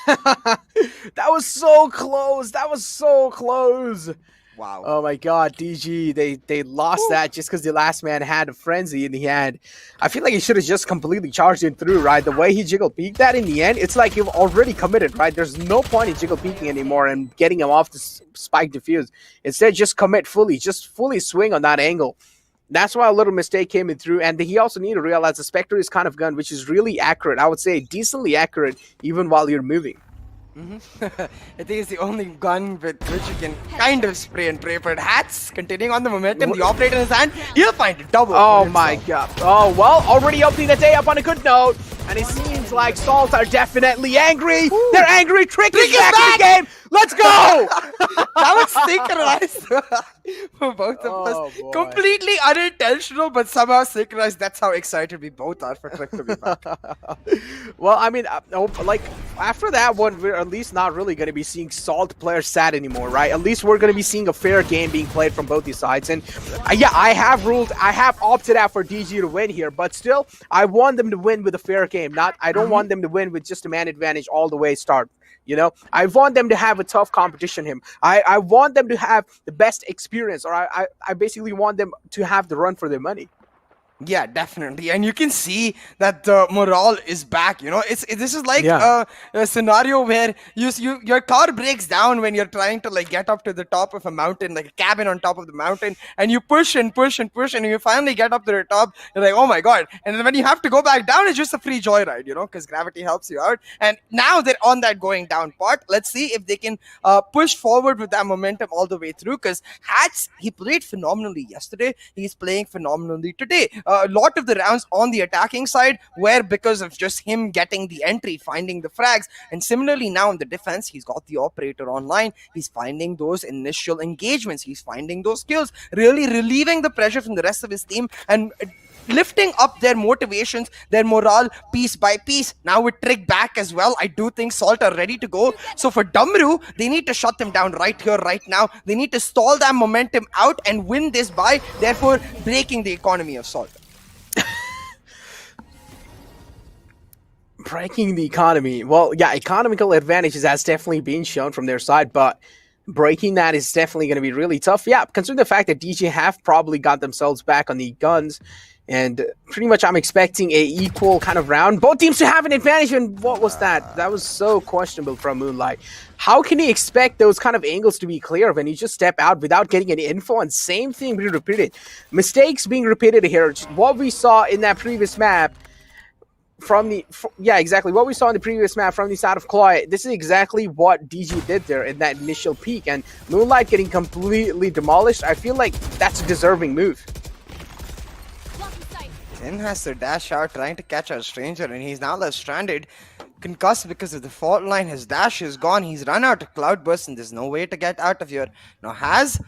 That was so close. That was so close. Wow. Oh my god, DG, they lost that just because the last man had a frenzy in the hand. I feel like he should have just completely charged him through, right? The way he jiggle peeked that in the end, it's like you've already committed, right? There's no point in jiggle peeking anymore and getting him off the spike defuse. Instead, just commit fully, just fully swing on that angle. That's why a little mistake came in through, and he also need to realize the Spectre is kind of gun, which is really accurate. I would say decently accurate even while you're moving. I think it's the only gun with which you can kind of spray and pray. But Hats continuing on the momentum, the operator in his hand, he'll find a double. Oh my god. Oh, well, already opening the day up on a good note. And it seems like Salt are definitely angry. Ooh. They're angry. Trick is back in the game. Let's go. That was synchronized for both of us. Boy. Completely unintentional, but somehow synchronized. That's how excited we both are for Trick to be back. Well, I mean, like, after that one, we're at least not really going to be seeing Salt players sad anymore, right? At least we're going to be seeing a fair game being played from both these sides. And yeah, I have opted out for DG to win here, but still, I want them to win with a fair game. I don't want them to win with just a man advantage all the way start. You know, I want them to have a tough competition. I want them to have the best experience, or I basically want them to have the run for their money. Yeah, definitely, and you can see that the morale is back. You know, this is like a scenario where your car breaks down when you're trying to like get up to the top of a mountain, like a cabin on top of the mountain, and you push and push and push, and you finally get up to the top. You're like, oh my god! And then when you have to go back down, it's just a free joyride, you know, because gravity helps you out. And now they're on that going down part. Let's see if they can push forward with that momentum all the way through. Because Hats, he played phenomenally yesterday. He's playing phenomenally today. A lot of the rounds on the attacking side were because of just him getting the entry, finding the frags. And similarly now in the defense, he's got the operator online. He's finding those initial engagements. He's finding those kills, really relieving the pressure from the rest of his team and lifting up their motivations, their morale piece by piece. Now with Trick back as well, I do think Salt are ready to go. So for Damaru, they need to shut them down right here, right now. They need to stall that momentum out and win this by, therefore breaking the economy of Salt. Breaking the economy. Well, yeah, economical advantages has definitely been shown from their side, but breaking that is definitely going to be really tough. Yeah, considering the fact that DJ have probably got themselves back on the guns, and pretty much I'm expecting a equal kind of round. Both teams to have an advantage, and what was that? That was so questionable from Moonlight. How can he expect those kind of angles to be clear when you just step out without getting any info? And same thing being repeated. Mistakes being repeated here. What we saw in that previous map from the... Yeah, exactly. What we saw in the previous map from the side of CLOY, this is exactly what DG did there in that initial peak. And Moonlight getting completely demolished, I feel like that's a deserving move. Zen has to dash out trying to catch our Stranger, and he's now left stranded, concussed because of the fault line. His dash is gone. He's run out of Cloudburst, and there's no way to get out of here. Now has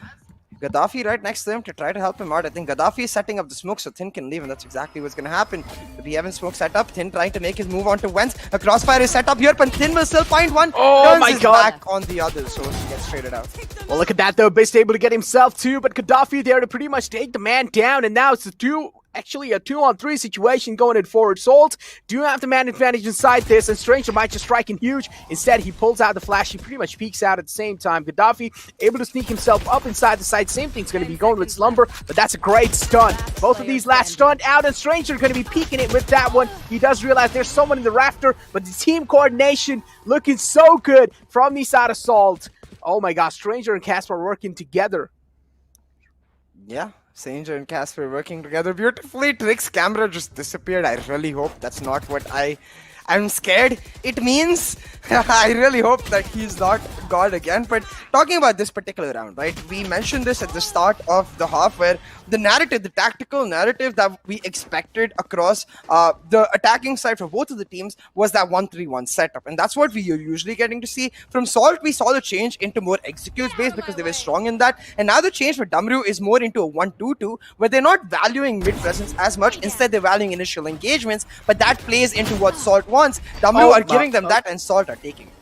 Gaddafi right next to him to try to help him out. I think Gaddafi is setting up the smoke so Thin can leave, and that's exactly what's going to happen. The B7 smoke set up. Thin trying to make his move onto Wentz. A crossfire is set up here, but Thin will still find one. Oh Turns my his god! Back on the other, so he gets traded out. Well, look at that though. Bist able to get himself too, but Gaddafi there to pretty much take the man down, and now it's the two actually a 2-on-3 situation going in forward. Salt do have the man advantage inside this, and Stranger might just strike in huge. Instead, he pulls out the flash. He pretty much peeks out at the same time. Gaddafi able to sneak himself up inside the site. Same thing's going to be going with Slumber, but that's a great stun. Both of these last stunned out, and Stranger going to be peeking it with that one. He does realize there's someone in the rafter, but the team coordination looking so good from the side of Salt. Oh my gosh, Stranger and Casper working together. Yeah, Stranger and Casper working together beautifully. Trick's camera just disappeared. I really hope that's not what I'm scared it means. I really hope that he's not God again. But talking about this particular round, right? We mentioned this at the start of the half, where the narrative, the tactical narrative that we expected across the attacking side for both of the teams was that 1-3-1 setup. And that's what we are usually getting to see. From Salt, we saw the change into more executes based because they were strong in that. And now the change for Damaru is more into a 1-2-2, where they're not valuing mid presence as much. Instead, they're valuing initial engagements. But that plays into what Salt wants. Damaru are giving them that, and Salt are taking it.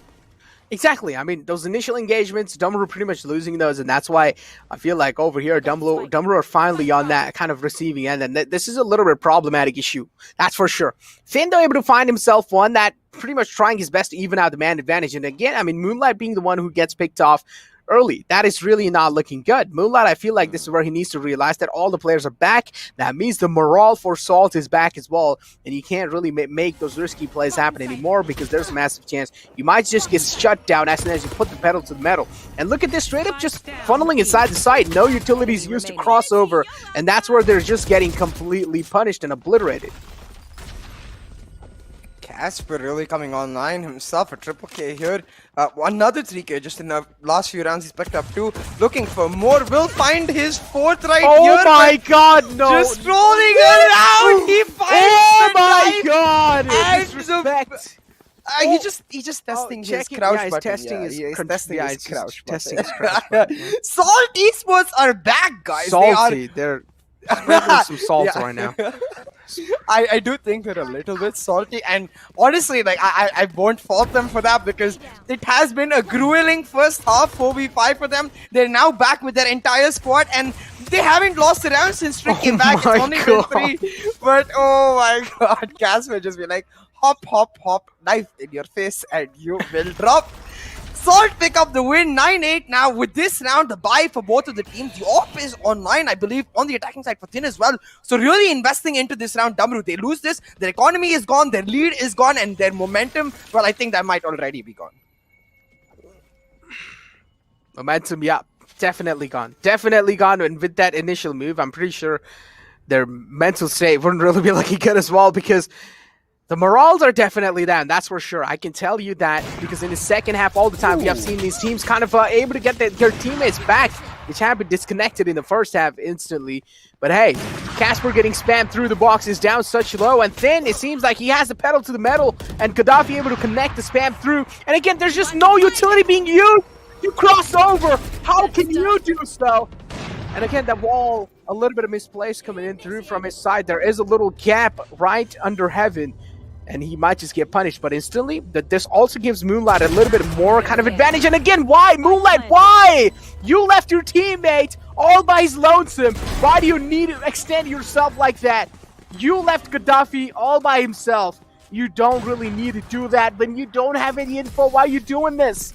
Exactly. I mean, those initial engagements, Damaru pretty much losing those, and that's why I feel like over here, Damaru are finally on that kind of receiving end, and this is a little bit problematic issue. That's for sure. Finn, though, able to find himself one that pretty much trying his best to even out the man advantage, and again, I mean, Moonlight being the one who gets picked off early, that is really not looking good. Moonlight, I feel like this is where he needs to realize that all the players are back. That means the morale for Salt is back as well, and you can't really make those risky plays happen anymore because there's a massive chance you might just get shut down as soon as you put the pedal to the metal. And look at this, straight up just funneling inside the site. No utilities used to cross over, and that's where they're just getting completely punished and obliterated. Casper really coming online himself, a triple K here. Another 3K just in the last few rounds. He's picked up 2. Looking for more. Will find his 4th right here. Oh my god, no. Just rolling around. He finds my god. And Disrespect. He's just testing his crouch button. He's testing his crouch button. Salt Esports are back, guys. Salty. They're sprinkling some salt right now. I do think they're a little bit salty, and honestly, like I won't fault them for that because it has been a grueling first half 4v5 for them. They're now back with their entire squad, and they haven't lost a round since Trick came back. It's only been 3, but oh my god, Casper just be like hop, hop, hop, knife in your face, and you will drop. Salt pick up the win, 9-8 now. With this round, the buy for both of the teams. The AWP is online, I believe, on the attacking side for Thin as well. So really investing into this round. Damaru, they lose this, their economy is gone, their lead is gone, and their momentum, well, I think that might already be gone. Momentum, yeah, definitely gone. Definitely gone, and with that initial move, I'm pretty sure their mental state wouldn't really be looking good as well because the morals are definitely down, that's for sure. I can tell you that because in the second half, all the time, we have seen these teams kind of able to get their teammates back, which have been disconnected in the first half instantly. But hey, Casper getting spammed through the boxes down such low, and Thin, it seems like he has the pedal to the metal, and Gaddafi able to connect the spam through. And again, there's just no utility being used. You cross over. How can you do so? And again, that wall, a little bit of misplaced coming in through from his side. There is a little gap right under Heaven, and he might just get punished. But instantly, this also gives Moonlight a little bit more kind of advantage. And again, why? Moonlight, why? You left your teammate all by his lonesome. Why do you need to extend yourself like that? You left Gaddafi all by himself. You don't really need to do that when you don't have any info. Why are you doing this?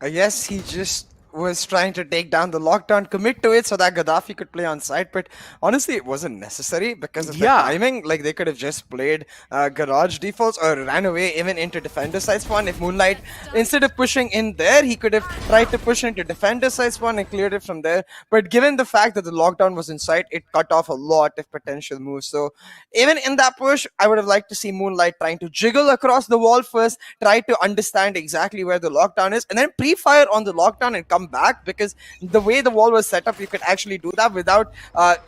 I guess he just was trying to take down the lockdown, commit to it so that Gaddafi could play on site, but honestly it wasn't necessary because of the timing. Like, they could have just played garage defaults or ran away even into defender side spawn. If Moonlight, instead of pushing in there, he could have tried to push into defender side spawn and cleared it from there. But given the fact that the lockdown was in sight, it cut off a lot of potential moves. So even in that push, I would have liked to see Moonlight trying to jiggle across the wall first, try to understand exactly where the lockdown is, and then pre-fire on the lockdown and come back, because the way the wall was set up, you could actually do that without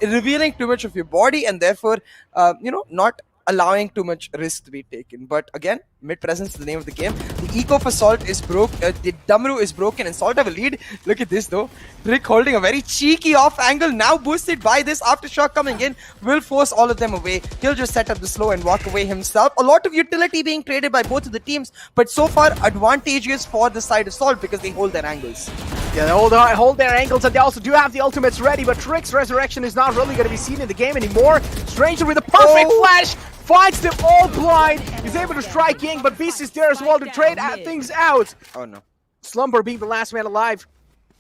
revealing too much of your body, and therefore not allowing too much risk to be taken. But again, Mid presence is the name of the game. The eco for Salt is broke. The Damaru is broken, and Salt have a lead. Look at this though. Trick holding a very cheeky off angle, now boosted by this aftershock coming in, will force all of them away. He'll just set up the slow and walk away himself. A lot of utility being traded by both of the teams, but so far advantageous for the side of Salt because they hold their angles. Yeah, they hold their angles, and they also do have the ultimates ready, but Trick's resurrection is not really going to be seen in the game anymore. Stranger with a perfect flash finds them all blind. He's able to strike in, but Beast is there as well to trade things out. Oh no. Slumber being the last man alive.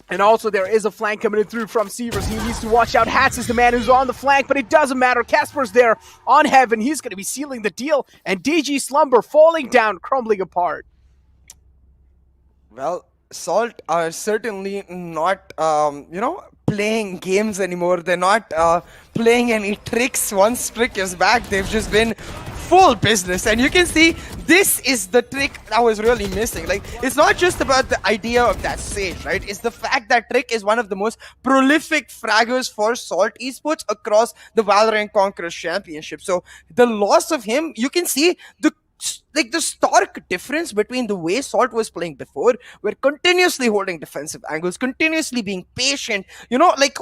And also there is a flank coming in through from Seavers. He needs to watch out. Hats is the man who's on the flank, but it doesn't matter. Casper's there on Heaven. He's going to be sealing the deal. And DG Slumber falling down, crumbling apart. Well, Salt are certainly not, playing games anymore. They're not playing any tricks. Once Trick is back, they've just been full business. And you can see this is the trick that was really missing. Like, it's not just about the idea of that Sage, right? It's the fact that Trick is one of the most prolific fraggers for Salt Esports across the Valorant Conquerors Championship. So the loss of him, you can see the stark difference between the way Salt was playing before, where continuously holding defensive angles, continuously being patient,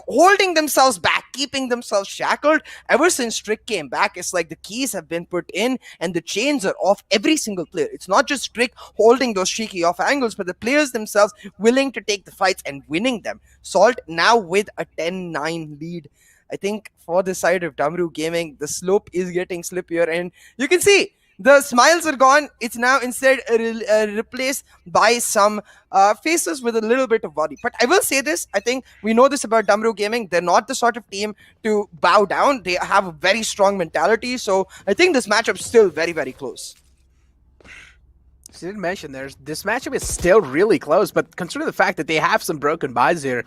holding themselves back, keeping themselves shackled. Ever since Trick came back, it's like the keys have been put in and the chains are off every single player. It's not just Trick holding those cheeky off angles, but the players themselves willing to take the fights and winning them. Salt now with a 10-9 lead. I think for the side of Damaru Gaming, the slope is getting slippier, and you can see the smiles are gone. It's now instead replaced by some faces with a little bit of body. But I will say this, I think we know this about Damaru Gaming. They're not the sort of team to bow down. They have a very strong mentality. So I think this matchup is still very, very close. So you didn't mention this matchup is still really close, but consider the fact that they have some broken buys here.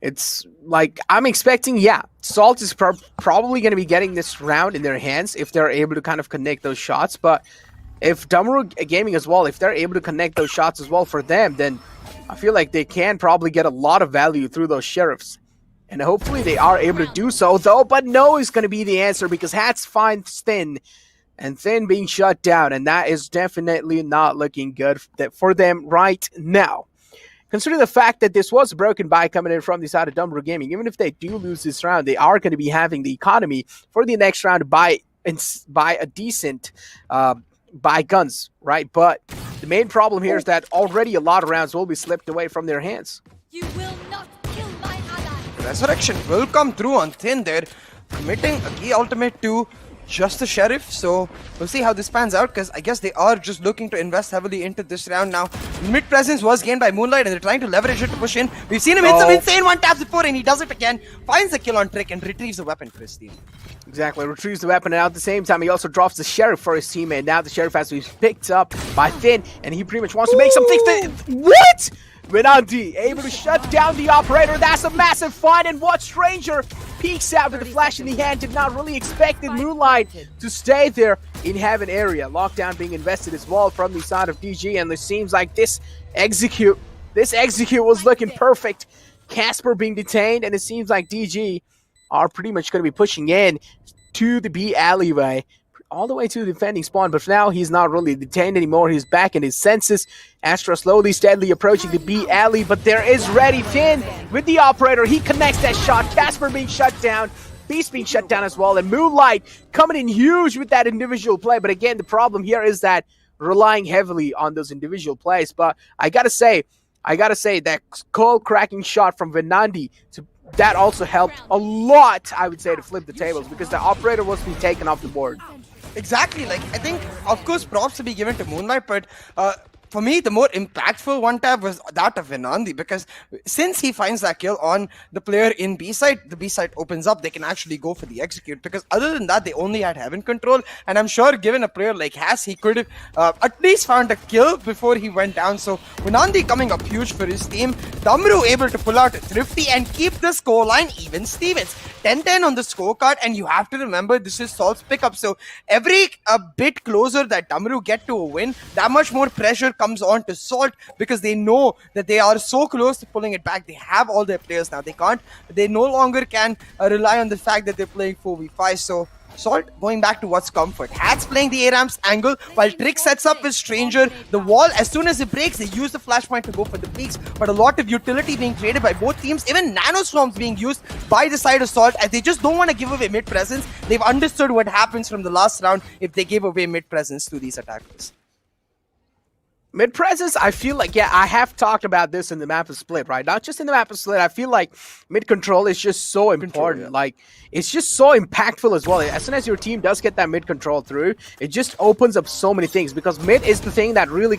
It's like, I'm expecting, Salt is probably going to be getting this round in their hands if they're able to kind of connect those shots. But if Damaru Gaming as well, if they're able to connect those shots as well for them, then I feel like they can probably get a lot of value through those Sheriffs. And hopefully they are able to do so, though. But no is going to be the answer because Hats finds Thin. And Thin being shut down. And that is definitely not looking good for them right now. Consider the fact that this was a broken buy coming in from the side of Damaru Gaming. Even if they do lose this round, they are going to be having the economy for the next round to buy a decent buy guns, right? But the main problem here is that already a lot of rounds will be slipped away from their hands. You will not kill my ally. Resurrection will come through on Thin there, committing a key ultimate to just the Sheriff. So we'll see how this pans out, because I guess they are just looking to invest heavily into this round now. Mid presence was gained by Moonlight and they're trying to leverage it to push in. We've seen him hit some insane one taps before and he does it again. Finds the kill on Trick and retrieves the weapon for his team. Exactly, retrieves the weapon, and at the same time he also drops the Sheriff for his teammate. Now the Sheriff has to be picked up by Thin, and he pretty much wants to make some things. What? Venanti able to shut down the operator. That's a massive find, and what Stranger peeks out with the flash in the hand. Did not really expect the Moonlight to stay there in Heaven area. Lockdown being invested as well from the side of DG, and it seems like this execute was looking perfect. Casper being detained, and it seems like DG are pretty much going to be pushing in to the B alleyway, all the way to the defending spawn, but for now he's not really detained anymore. He's back in his senses. Astra slowly, steadily approaching the B alley, but there is Ready Thin with the operator. He connects that shot. Casper being shut down. Beast being shut down as well, and Moonlight coming in huge with that individual play. But again, the problem here is that relying heavily on those individual plays. But I gotta say that skull cracking shot from Venandi that also helped a lot, I would say, to flip the tables, because the operator was being taken off the board. Exactly, like, I think, of course, props to be given to Moonlight, but for me, the more impactful one tap was that of Venandi, because since he finds that kill on the player in B-side, the B-side opens up, they can actually go for the execute, because other than that, they only had Heaven control, and I'm sure given a player like Haas, he could have at least found a kill before he went down. So Venandi coming up huge for his team. Damaru able to pull out a Thrifty and keep the scoreline even Stevens. 10-10 on the scorecard, and you have to remember this is Salt's pickup, so every bit closer that Damaru get to a win, that much more pressure comes on to Salt, because they know that they are so close to pulling it back. They have all their players now. They no longer can rely on the fact that they're playing 4v5. So Salt going back to what's comfort. Hats playing the A-Ramps angle while Trick sets up with Stranger. The wall, as soon as it breaks, they use the flashpoint to go for the peaks. But a lot of utility being created by both teams. Even Nanostorms being used by the side of Salt, as they just don't want to give away mid presence. They've understood what happens from the last round if they give away mid presence to these attackers. Mid presence, I feel like, yeah, I have talked about this in the map of split, right? Not just in the map of split. I feel like mid control is just so important. Like, it's just so impactful as well. As soon as your team does get that mid control through, it just opens up so many things, because mid is the thing that really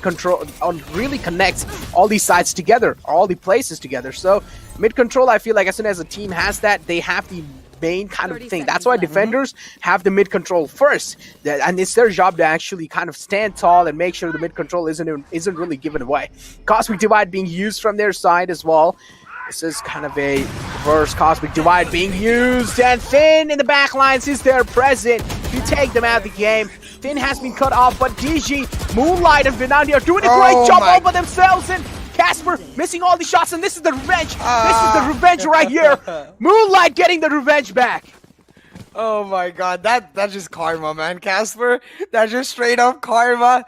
really connects all these sides together, all the places together. So mid control, I feel like as soon as a team has that, they have the main kind of thing. That's why defenders have the mid control first, and it's their job to actually kind of stand tall and make sure the mid control isn't really given away. Cosmic Divide being used from their side as well. This is kind of a reverse Cosmic Divide being used, and Finn in the back lines is there present to take them out of the game. Finn has been cut off, but DG, Moonlight, and Vinandi are doing a great job over themselves, and Casper missing all the shots, and this is the revenge. This is the revenge right here. Moonlight getting the revenge back. Oh my god, that's just karma, man. Casper, that's just straight up karma.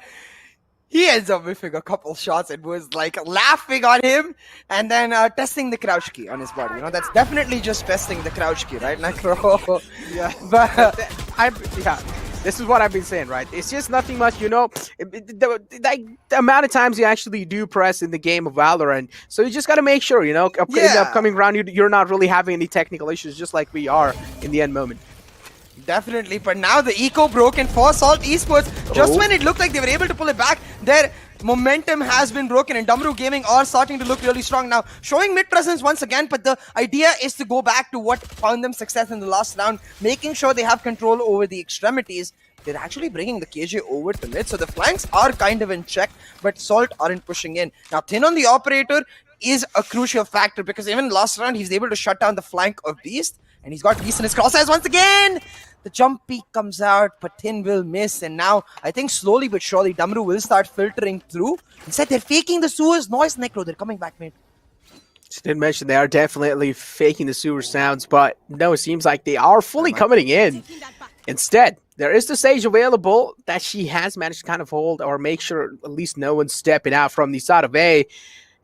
He ends up whiffing a couple shots and was like laughing on him, and then testing the crouch key on his body. You know, that's definitely just testing the crouch key, right, Necro? Yeah. But yeah. This is what I've been saying, right? It's just nothing much, you know. The amount of times you actually do press in the game of Valorant, so you just got to make sure, you know, in the upcoming round, you're not really having any technical issues, just like we are in the end moment. Definitely, but now the eco broken for Salt Esports. Just when it looked like they were able to pull it back, their momentum has been broken, and Damaru Gaming are starting to look really strong now, showing mid presence once again. But the idea is to go back to what found them success in the last round, making sure they have control over the extremities. They're actually bringing the KJ over to mid, so the flanks are kind of in check, but Salt aren't pushing in. Now, Thin on the operator is a crucial factor, because even last round, he's able to shut down the flank of Beast, and he's got Beast in his crosshairs once again. The jump peak comes out, but Thin will miss, and now I think slowly but surely Damaru will start filtering through. Instead, they're faking the sewers noise, Necro. They're coming back mid. Just didn't mention they are definitely faking the sewer sounds, but no, it seems like they are fully coming in. Instead, there is the Sage available that she has managed to kind of hold or make sure at least no one's stepping out from the side of A,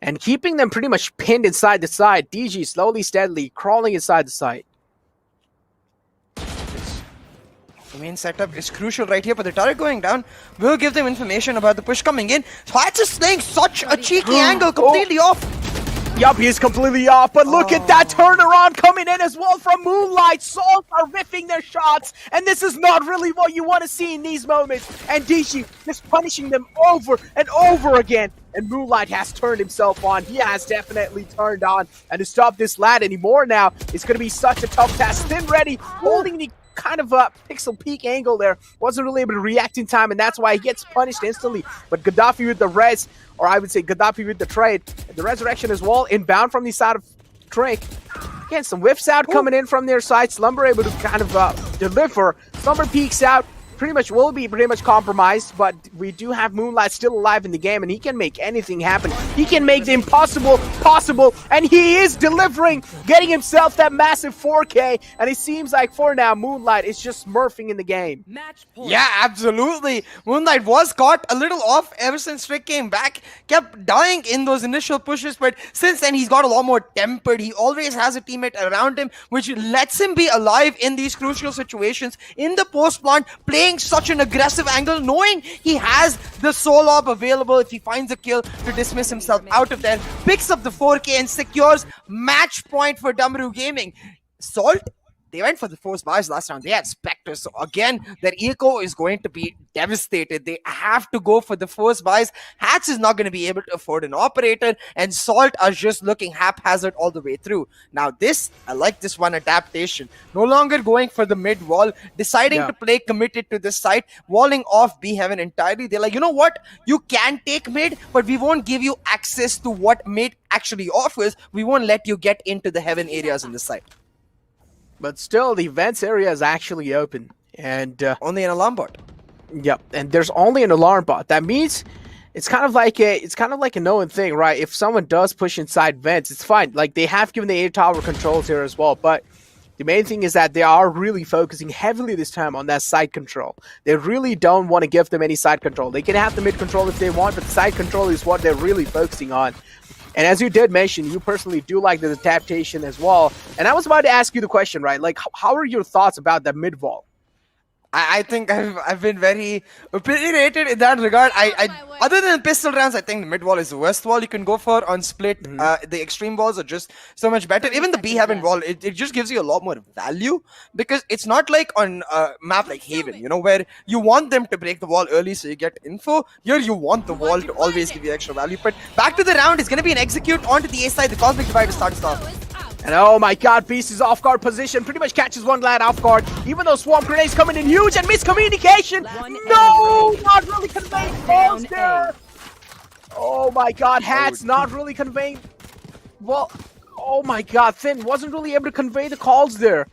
and keeping them pretty much pinned inside the side. DG slowly, steadily crawling inside the site. The main setup is crucial right here, but the turret going down will give them information about the push coming in. Hats is playing such a cheeky angle, completely off. Yup, he is completely off, but look at that turnaround coming in as well from Moonlight. Salt are riffing their shots, and this is not really what you want to see in these moments. And DG is punishing them over and over again. And Moonlight has turned himself on. He has definitely turned on. And to stop this lad anymore now, it's going to be such a tough task. Thin ready, holding the kind of a pixel peak angle there, wasn't really able to react in time, and that's why he gets punished instantly. But Gaddafi with the res, or I would say Gaddafi with the trade, and the resurrection as well, inbound from the side of Drake. Again, some whiffs out coming in from their side. Slumber able to kind of deliver. Slumber peeks out. Will be pretty much compromised, but we do have Moonlight still alive in the game, and he can make anything happen. He can make the impossible possible, and he is delivering, getting himself that massive 4K, and it seems like for now, Moonlight is just smurfing in the game. Match point. Yeah, absolutely. Moonlight was caught a little off ever since Trick came back, kept dying in those initial pushes, but since then he's got a lot more tempered. He always has a teammate around him, which lets him be alive in these crucial situations. In the post plant, playing such an aggressive angle, knowing he has the soul orb available if he finds a kill to dismiss himself out of there, picks up the 4K and secures match point for Damaru Gaming. Salt, they went for the force buys last round. They had Spectre, so again, their eco is going to be devastated. They have to go for the force buys. Hats is not going to be able to afford an operator, and Salt are just looking haphazard all the way through. Now this, I like this one adaptation. No longer going for the mid wall, deciding to play committed to this side, walling off B Heaven entirely. They're like, you know what? You can take mid, but we won't give you access to what mid actually offers. We won't let you get into the Heaven areas in the site. But still, the events area is actually open, and only an alarm bot. Yep, and there's only an alarm bot. That means it's kind of like a known thing, right? If someone does push inside vents, it's fine. Like, they have given the 8 tower controls here as well, but The main thing is that they are really focusing heavily this time on that side control. They really don't want to give them any side control. They can have the mid control if they want, but the side control is what they're really focusing on. And as you did mention, you personally do like the adaptation as well. And I was about to ask you the question, right? Like, how are your thoughts about the mid wall? I think I've been very opinionated in that regard. Other than pistol rounds, I think the mid wall is the worst wall you can go for on split. The extreme walls are just so much better. Even the B-Heaven wall, it just gives you a lot more value because it's not like on a map like Haven, you know, where you want them to break the wall early so you get info. Here you want the wall to always give you extra value. But back to the round, it's going to be an execute onto the A side. The Cosmic Divide starts off. And oh my god, Beast is off guard position, pretty much catches one lad off guard, even though Swarm Grenades coming in huge and miscommunication. No, not really conveying balls there. Oh my god, Hats not really conveying. Well, oh my god, Finn wasn't really able to convey the calls there.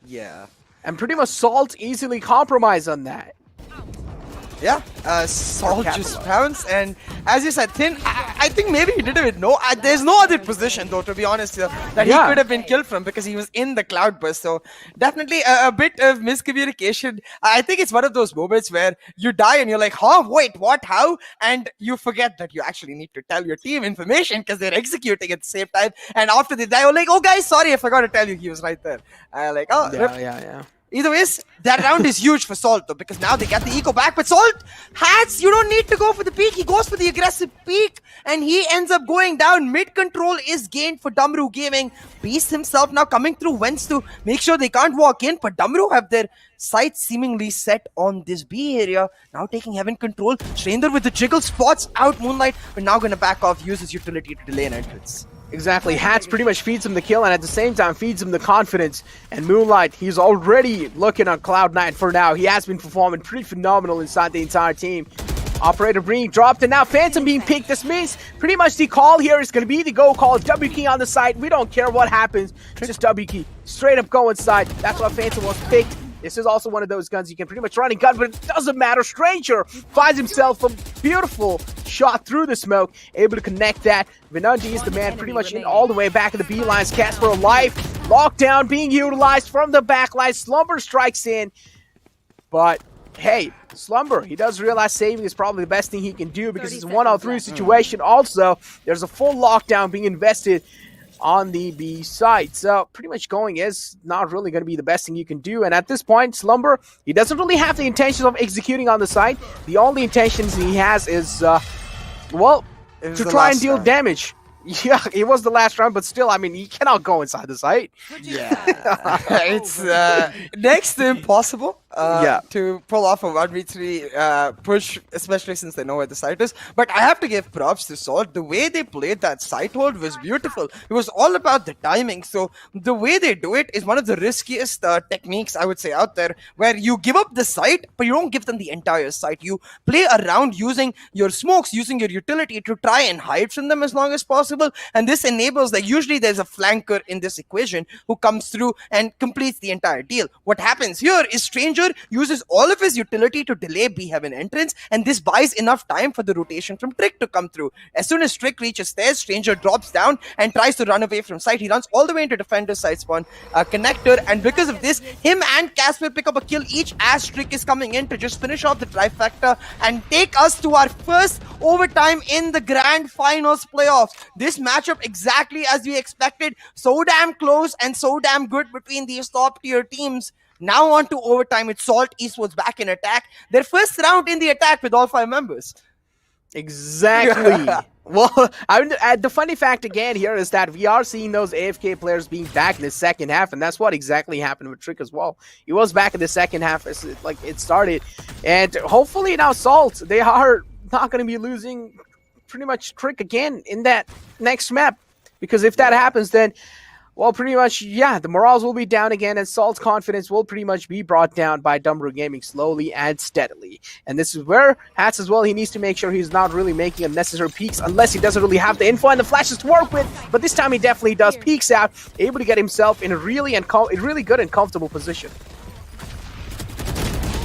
Yeah. And pretty much Salt easily compromised on that. Yeah, Salt just pounced, and as you said, Thin, I think maybe he did it with no. There's no other position, though, to be honest, here, that he could have been killed from because he was in the cloud burst. So definitely a bit of miscommunication. I think it's one of those moments where you die and you're like, huh, wait, what, how? And you forget that you actually need to tell your team information because they're executing at the same time. And after they die, you're like, oh, guys, sorry, I forgot to tell you he was right there. Like, oh, yeah. Either ways, that round is huge for Salt though because now they get the eco back. But Salt, Hats, you don't need to go for the peak. He goes for the aggressive peak and he ends up going down. Mid control is gained for Damaru Gaming. Beast himself now coming through Wentz to make sure they can't walk in. But Damaru have their sights seemingly set on this B area. Now taking Heaven control. Strainer with the jiggle spots out Moonlight. But now going to back off, use his utility to delay an entrance. Exactly, Hats pretty much feeds him the kill and at the same time feeds him the confidence. And Moonlight, he's already looking on Cloud9 for now. He has been performing pretty phenomenal inside the entire team. Operator being dropped and now Phantom being picked. This means pretty much the call here is going to be the go call. W key on the side. We don't care what happens. Just W key. Straight up go inside. That's why Phantom was picked. This is also one of those guns you can pretty much run and gun, but it doesn't matter. Stranger finds himself a beautiful shot through the smoke, able to connect that. Vinunji is the man pretty much in all the way back in the B lines. Casper alive. Lockdown being utilized from the back line. Slumber strikes in. But hey, Slumber, he does realize saving is probably the best thing he can do because it's a 1-on-3 situation. Also, there's a full lockdown being invested on the B side. So pretty much going is not really going to be the best thing you can do. And at this point, Slumber, he doesn't really have the intentions of executing on the side. The only intentions he has is, well, to try and deal damage. Yeah, it was the last round, but still, I mean, he cannot go inside the site. Yeah, it's next to impossible to pull off a 1v3 push, especially since they know where the site is. But I have to give props to Salt. The way they played that site hold was beautiful. It was all about the timing. So the way they do it is one of the riskiest techniques, I would say, out there, where you give up the site, but you don't give them the entire site. You play around using your smokes, using your utility to try and hide from them as long as possible. And this enables, like, usually there's a flanker in this equation who comes through and completes the entire deal. What happens here is Stranger uses all of his utility to delay B-Heaven entrance, and this buys enough time for the rotation from Trick to come through. As soon as Trick reaches stairs, Stranger drops down and tries to run away from site. He runs all the way into Defender's side spawn connector, and because of this, him and Casper pick up a kill each as Trick is coming in to just finish off the trifecta and take us to our first overtime in the Grand Finals playoffs. This matchup exactly as we expected. So damn close and so damn good between these top tier teams. Now on to overtime. It's Salt Esports back in attack. Their first round in the attack with all 5 members. Exactly. Well, the funny fact again here is that we are seeing those AFK players being back in the second half, and that's what exactly happened with Trick as well. He was back in the second half as it started, and hopefully now Salt, they are not going to be losing pretty much Trick again in that next map, because if that happens, then, well, pretty much, yeah, the morals will be down again, and Salt's confidence will pretty much be brought down by Damaru Gaming slowly and steadily. And this is where Hats as well, he needs to make sure he's not really making unnecessary peeks unless he doesn't really have the info and the flashes to work with. But this time he definitely does. Peeks out, able to get himself in a really good and comfortable position.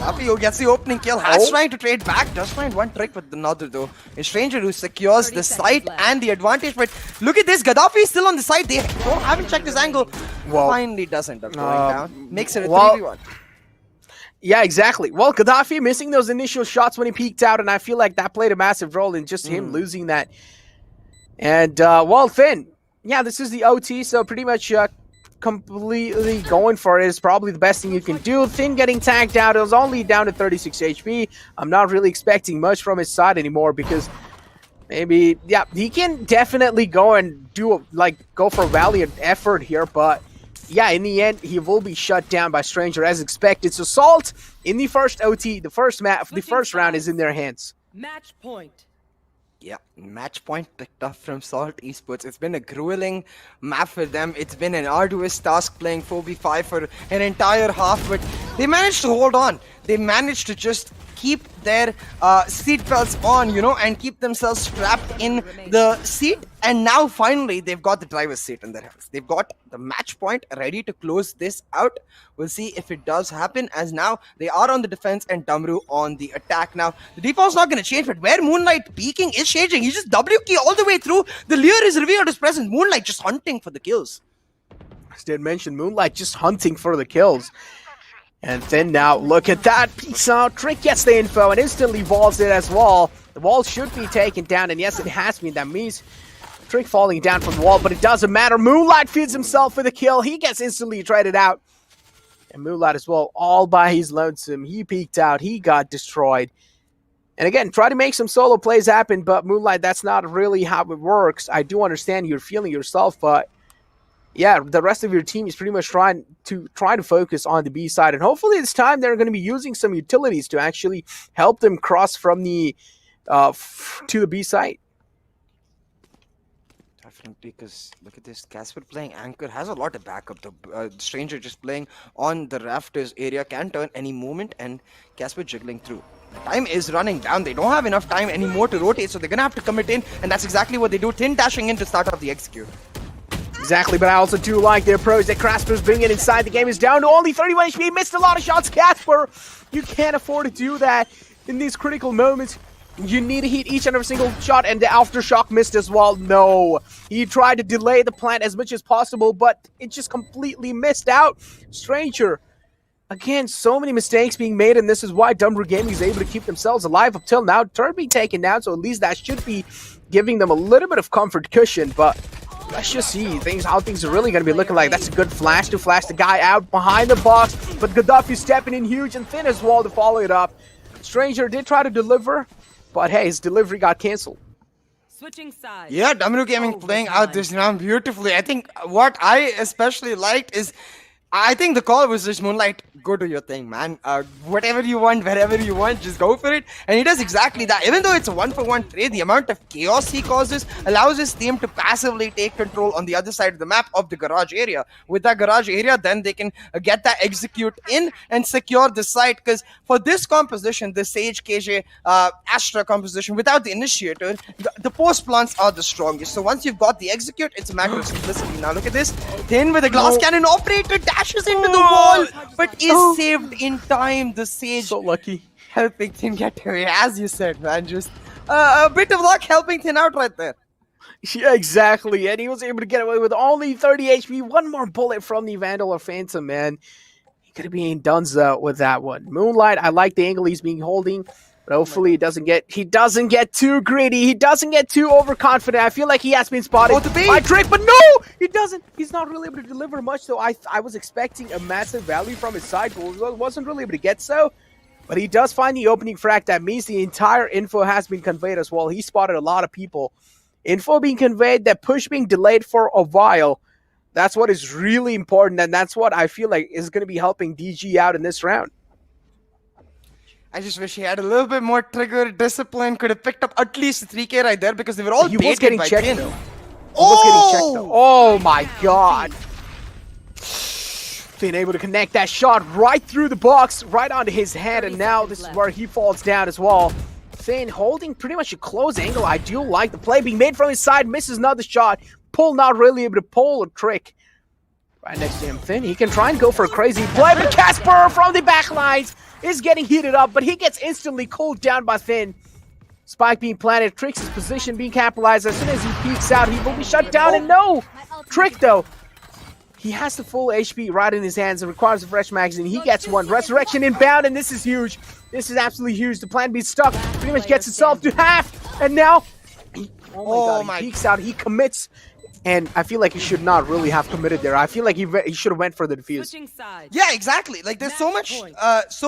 Gaddafi who gets the opening kill, has trying to trade back, does find one trick with another though. A Stranger who secures the site and the advantage, but look at this, Gaddafi is still on the side, they haven't checked his angle. Well, finally does end up going down, makes it a well, 3v1. Yeah, exactly. Well, Gaddafi missing those initial shots when he peeked out, and I feel like that played a massive role in just him losing that. And, well, Finn, yeah, this is the OT, so pretty much completely going for it is probably the best thing you can do. Finn getting tagged out, it was only down to 36 HP. I'm not really expecting much from his side anymore because maybe, yeah, he can definitely go and go for a valiant effort here, but yeah, in the end, he will be shut down by Stranger as expected. So Salt in the first OT, the first round is in their hands. Match point. Yeah, match point picked up from Salt Esports. It's been a grueling map for them. It's been an arduous task playing 4v5 for an entire half, but they managed to hold on. They managed to just keep their seat belts on, you know, and keep themselves strapped in the seat. And now finally they've got the driver's seat in their hands. They've got the match point ready to close this out. We'll see if it does happen, as now they are on the defense and Damaru on the attack. Now the default's not going to change, but where Moonlight peeking is changing. He's just W key all the way through. The Lear is revealed his presence. Moonlight just hunting for the kills. As did mention, Moonlight just hunting for the kills. And then now, look at that, peeks out, Trick gets the info and instantly walls it as well. The wall should be taken down, and yes, it has been. That means Trick falling down from the wall, but it doesn't matter. Moonlight feeds himself for the kill. He gets instantly traded out. And Moonlight as well, all by his lonesome. He peeked out, he got destroyed. And again, try to make some solo plays happen, but Moonlight, that's not really how it works. I do understand you're feeling yourself, but yeah, the rest of your team is pretty much trying to focus on the B side, and hopefully this time they're going to be using some utilities to actually help them cross from the to the B side. Definitely, because look at this, Casper playing anchor has a lot of backup. The Stranger just playing on the rafters area can turn any moment, and Casper jiggling through. Time is running down. They don't have enough time anymore to rotate, so they're gonna have to commit in, and that's exactly what they do. Tin dashing in to start off the execute. Exactly, but I also do like the approach that Casper's bringing inside. The game is down to only 31 HP. He missed a lot of shots. Casper, you can't afford to do that in these critical moments. You need to hit each and every single shot, and the aftershock missed as well. No, he tried to delay the plant as much as possible, but it just completely missed out. Stranger, again, so many mistakes being made, and this is why Damaru Gaming is able to keep themselves alive up till now. Turret being taken down, so at least that should be giving them a little bit of comfort cushion, but let's just see how things are really going to be looking like. That's a good flash to flash the guy out behind the box, but Gaddafi stepping in huge and thin as well to follow it up. Stranger did try to deliver, but hey, his delivery got cancelled. Switching sides. Yeah, Damaru Gaming playing out this round beautifully. I think what I especially liked is, I think the call was just Moonlight, go do your thing, man. Whatever you want, wherever you want, just go for it. And he does exactly that. Even though it's a 1-for-1 trade, the amount of chaos he causes allows his team to passively take control on the other side of the map of the garage area. With that garage area, then they can get that execute in and secure the site. Because for this composition, the Sage, KJ, Astra composition, without the initiator, the post plants are the strongest. So once you've got the execute, it's a matter of simplicity. Now look at this. Thin with a glass cannon operator dashes into the wall, but is saved in time. The Sage So lucky. helping Thin get away, as you said, man. Just a bit of luck helping Thin out right there. Yeah, exactly. And he was able to get away with only 30 HP. One more bullet from the Vandal or Phantom, man. He could have been donezo with that one. Moonlight, I like the angle he's being holding. But hopefully he doesn't get too greedy. He doesn't get too overconfident. I feel like he has been spotted by Drake, but no! He doesn't. He's not really able to deliver much, so I was expecting a massive value from his side, but wasn't really able to get so. But he does find the opening frag. That means the entire info has been conveyed as well. He spotted a lot of people. Info being conveyed, that push being delayed for a while. That's what is really important, and that's what I feel like is going to be helping DG out in this round. I just wish he had a little bit more trigger discipline. Could have picked up at least 3k right there, because they were all He was getting by checked Thin. though. Oh my god. Being able to connect that shot right through the box, right onto his head, and now this is where he falls down as well. Finn holding pretty much a close angle. I do like the play being made from his side, misses another shot. Pull not really able to pull a trick. right next to him. Thin, he can try and go for a crazy play, but Casper from the back lines is getting heated up, but he gets instantly cooled down by Thin. Spike being planted, Trick's position being capitalized. As soon as he peeks out, he will be shut down, and no! Trick, though, he has the full HP right in his hands. It requires a fresh magazine. He gets one. Resurrection inbound, and this is huge. This is absolutely huge. The plan being stuck pretty much gets itself to half, and now, oh my God, he peeks out, he commits. And I feel like he should not really have committed there. I feel like he should have went for the defuse. Switching sides. Yeah, exactly. Like there's so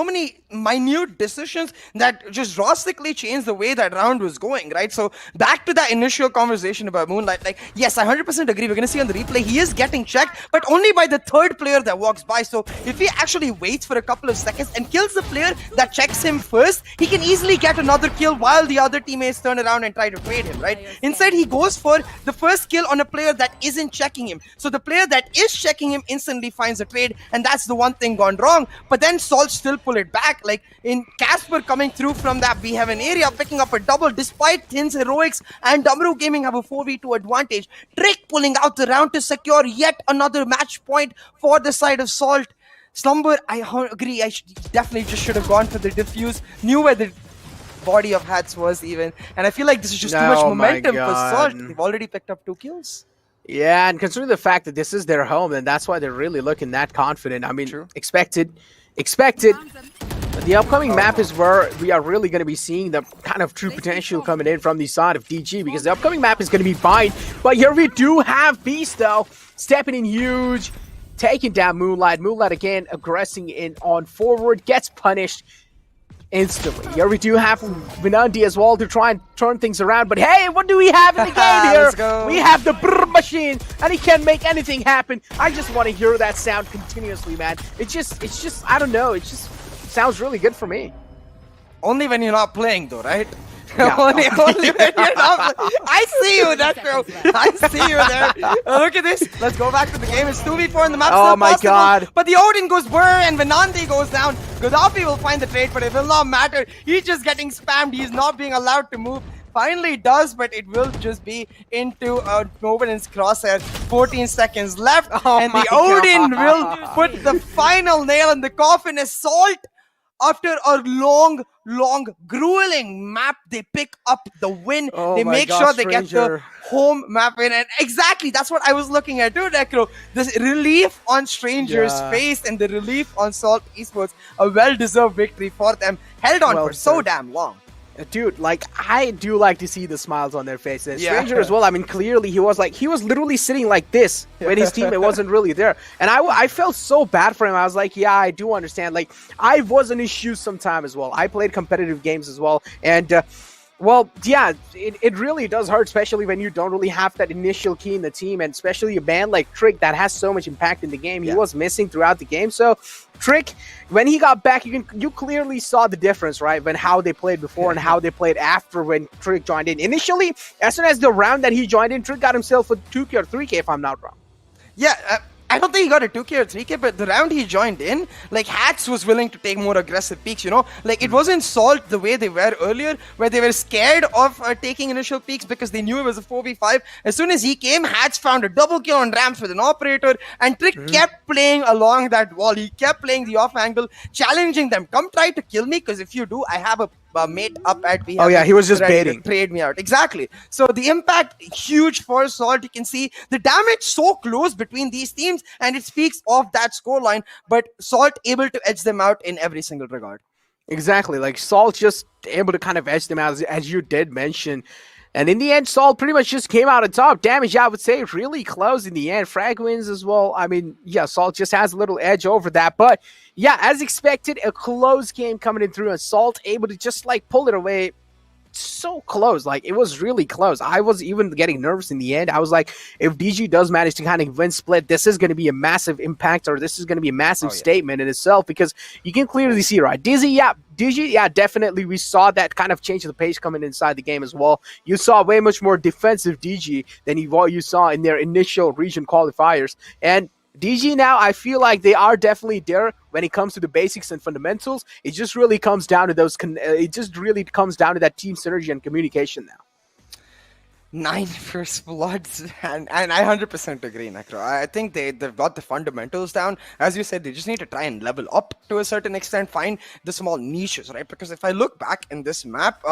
many minute decisions that just drastically changed the way that round was going, right? So back to that initial conversation about Moonlight, like yes, I 100% agree. We're gonna see on the replay he is getting checked, but only by the third player that walks by. So if he actually waits for a couple of seconds and kills the player that checks him first, he can easily get another kill while the other teammates turn around and try to trade him, right? Instead, he goes for the first kill on a player that isn't checking him. So the player that is checking him instantly finds a trade, and that's the one thing gone wrong. But then Salt still pull it back. Like in Casper coming through from that B-Heaven area, picking up a double despite Thin's heroics, and Damaru Gaming have a 4v2 advantage. Trick pulling out the round to secure yet another match point for the side of Salt. Slumber, I agree, definitely just should have gone for the diffuse, knew where the body of Hats was even, and I feel like this is just too much momentum for Salt. They've already picked up 2 kills. Yeah, and considering the fact that this is their home, and that's why they're really looking that confident. I mean, expected. The upcoming map is where we are really going to be seeing the kind of true potential coming in from the side of DG, because the upcoming map is going to be fine. But here we do have Beast, though, stepping in huge, taking down Moonlight. Moonlight again aggressing in on forward, gets punished instantly. Here we do have Vinandi as well to try and turn things around, but hey, what do we have in the game here? We have the brr machine, and he can make anything happen. I just want to hear that sound continuously, man. It's just, I don't know, it just sounds really good for me. Only when you're not playing though, right? Yeah. only when you're not playing. I see you, that's true. I see you there. Look at this. Let's go back to the game. It's 2v4 in the map. Oh still my possible, God. But the Odin goes burr and Vinandi goes down. Gaddafi will find the trade, but it will not matter. He's just getting spammed. He's not being allowed to move. Finally does, but it will just be into Novin's crosshair. 14 seconds left, and the Odin will put the final nail in the coffin. Assault, after a long, grueling map, they pick up the win. They make sure they get the home map win. And exactly, that's what I was looking at too, Necro. The relief on Stranger's face and the relief on Salt Esports. A well-deserved victory for them. Held on for so damn long. Dude, like, I do like to see the smiles on their faces. Stranger as well, I mean, clearly he was literally sitting like this when his teammate wasn't really there. And I felt so bad for him. I was like, yeah, I do understand. Like, I was in his shoes sometime as well. I played competitive games as well. And, well, yeah, it really does hurt, especially when you don't really have that initial key in the team, and especially a band like Trick that has so much impact in the game. He was missing throughout the game. So Trick, when he got back, you clearly saw the difference, right? When how they played before and how they played after when Trick joined in. Initially, as soon as the round that he joined in, Trick got himself a 2K or 3K, if I'm not wrong. Yeah, I don't think he got a 2K or 3K, but the round he joined in, like, Hats was willing to take more aggressive peaks, you know? Like, it wasn't Salt the way they were earlier, where they were scared of taking initial peaks because they knew it was a 4v5. As soon as he came, Hats found a double kill on ramps with an operator, and Trick kept playing along that wall. He kept playing the off angle, challenging them. Come try to kill me, because if you do, I have a mate up at VCC. Oh yeah, he was just baiting. Trade me out. Exactly. So the impact, huge for Salt. You can see the damage so close between these teams, and it speaks of that scoreline, but Salt able to edge them out in every single regard. Exactly. Like, Salt just able to kind of edge them out, as you did mention. And in the end, Salt pretty much just came out on top. Damage, I would say, really close in the end. Frag wins as well. I mean, yeah, Salt just has a little edge over that. But, yeah, as expected, a close game coming in through, and Salt able to just, like, pull it away. So close. Like, it was really close. I was even getting nervous in the end. I was like, if DG does manage to kind of win split, this is going to be a massive impact, or this is going to be a massive statement in itself, because you can clearly see, right? DG, yeah, definitely. We saw that kind of change of the pace coming inside the game as well. You saw way much more defensive DG than you saw in their initial region qualifiers. And DG now, I feel like they are definitely there when it comes to the basics and fundamentals. It just really comes down to those. It just really comes down to that team synergy and communication now. 9 first bloods, and I 100% agree, Necro. I think they've got the fundamentals down. As you said, they just need to try and level up to a certain extent, find the small niches, right? Because if I look back in this map,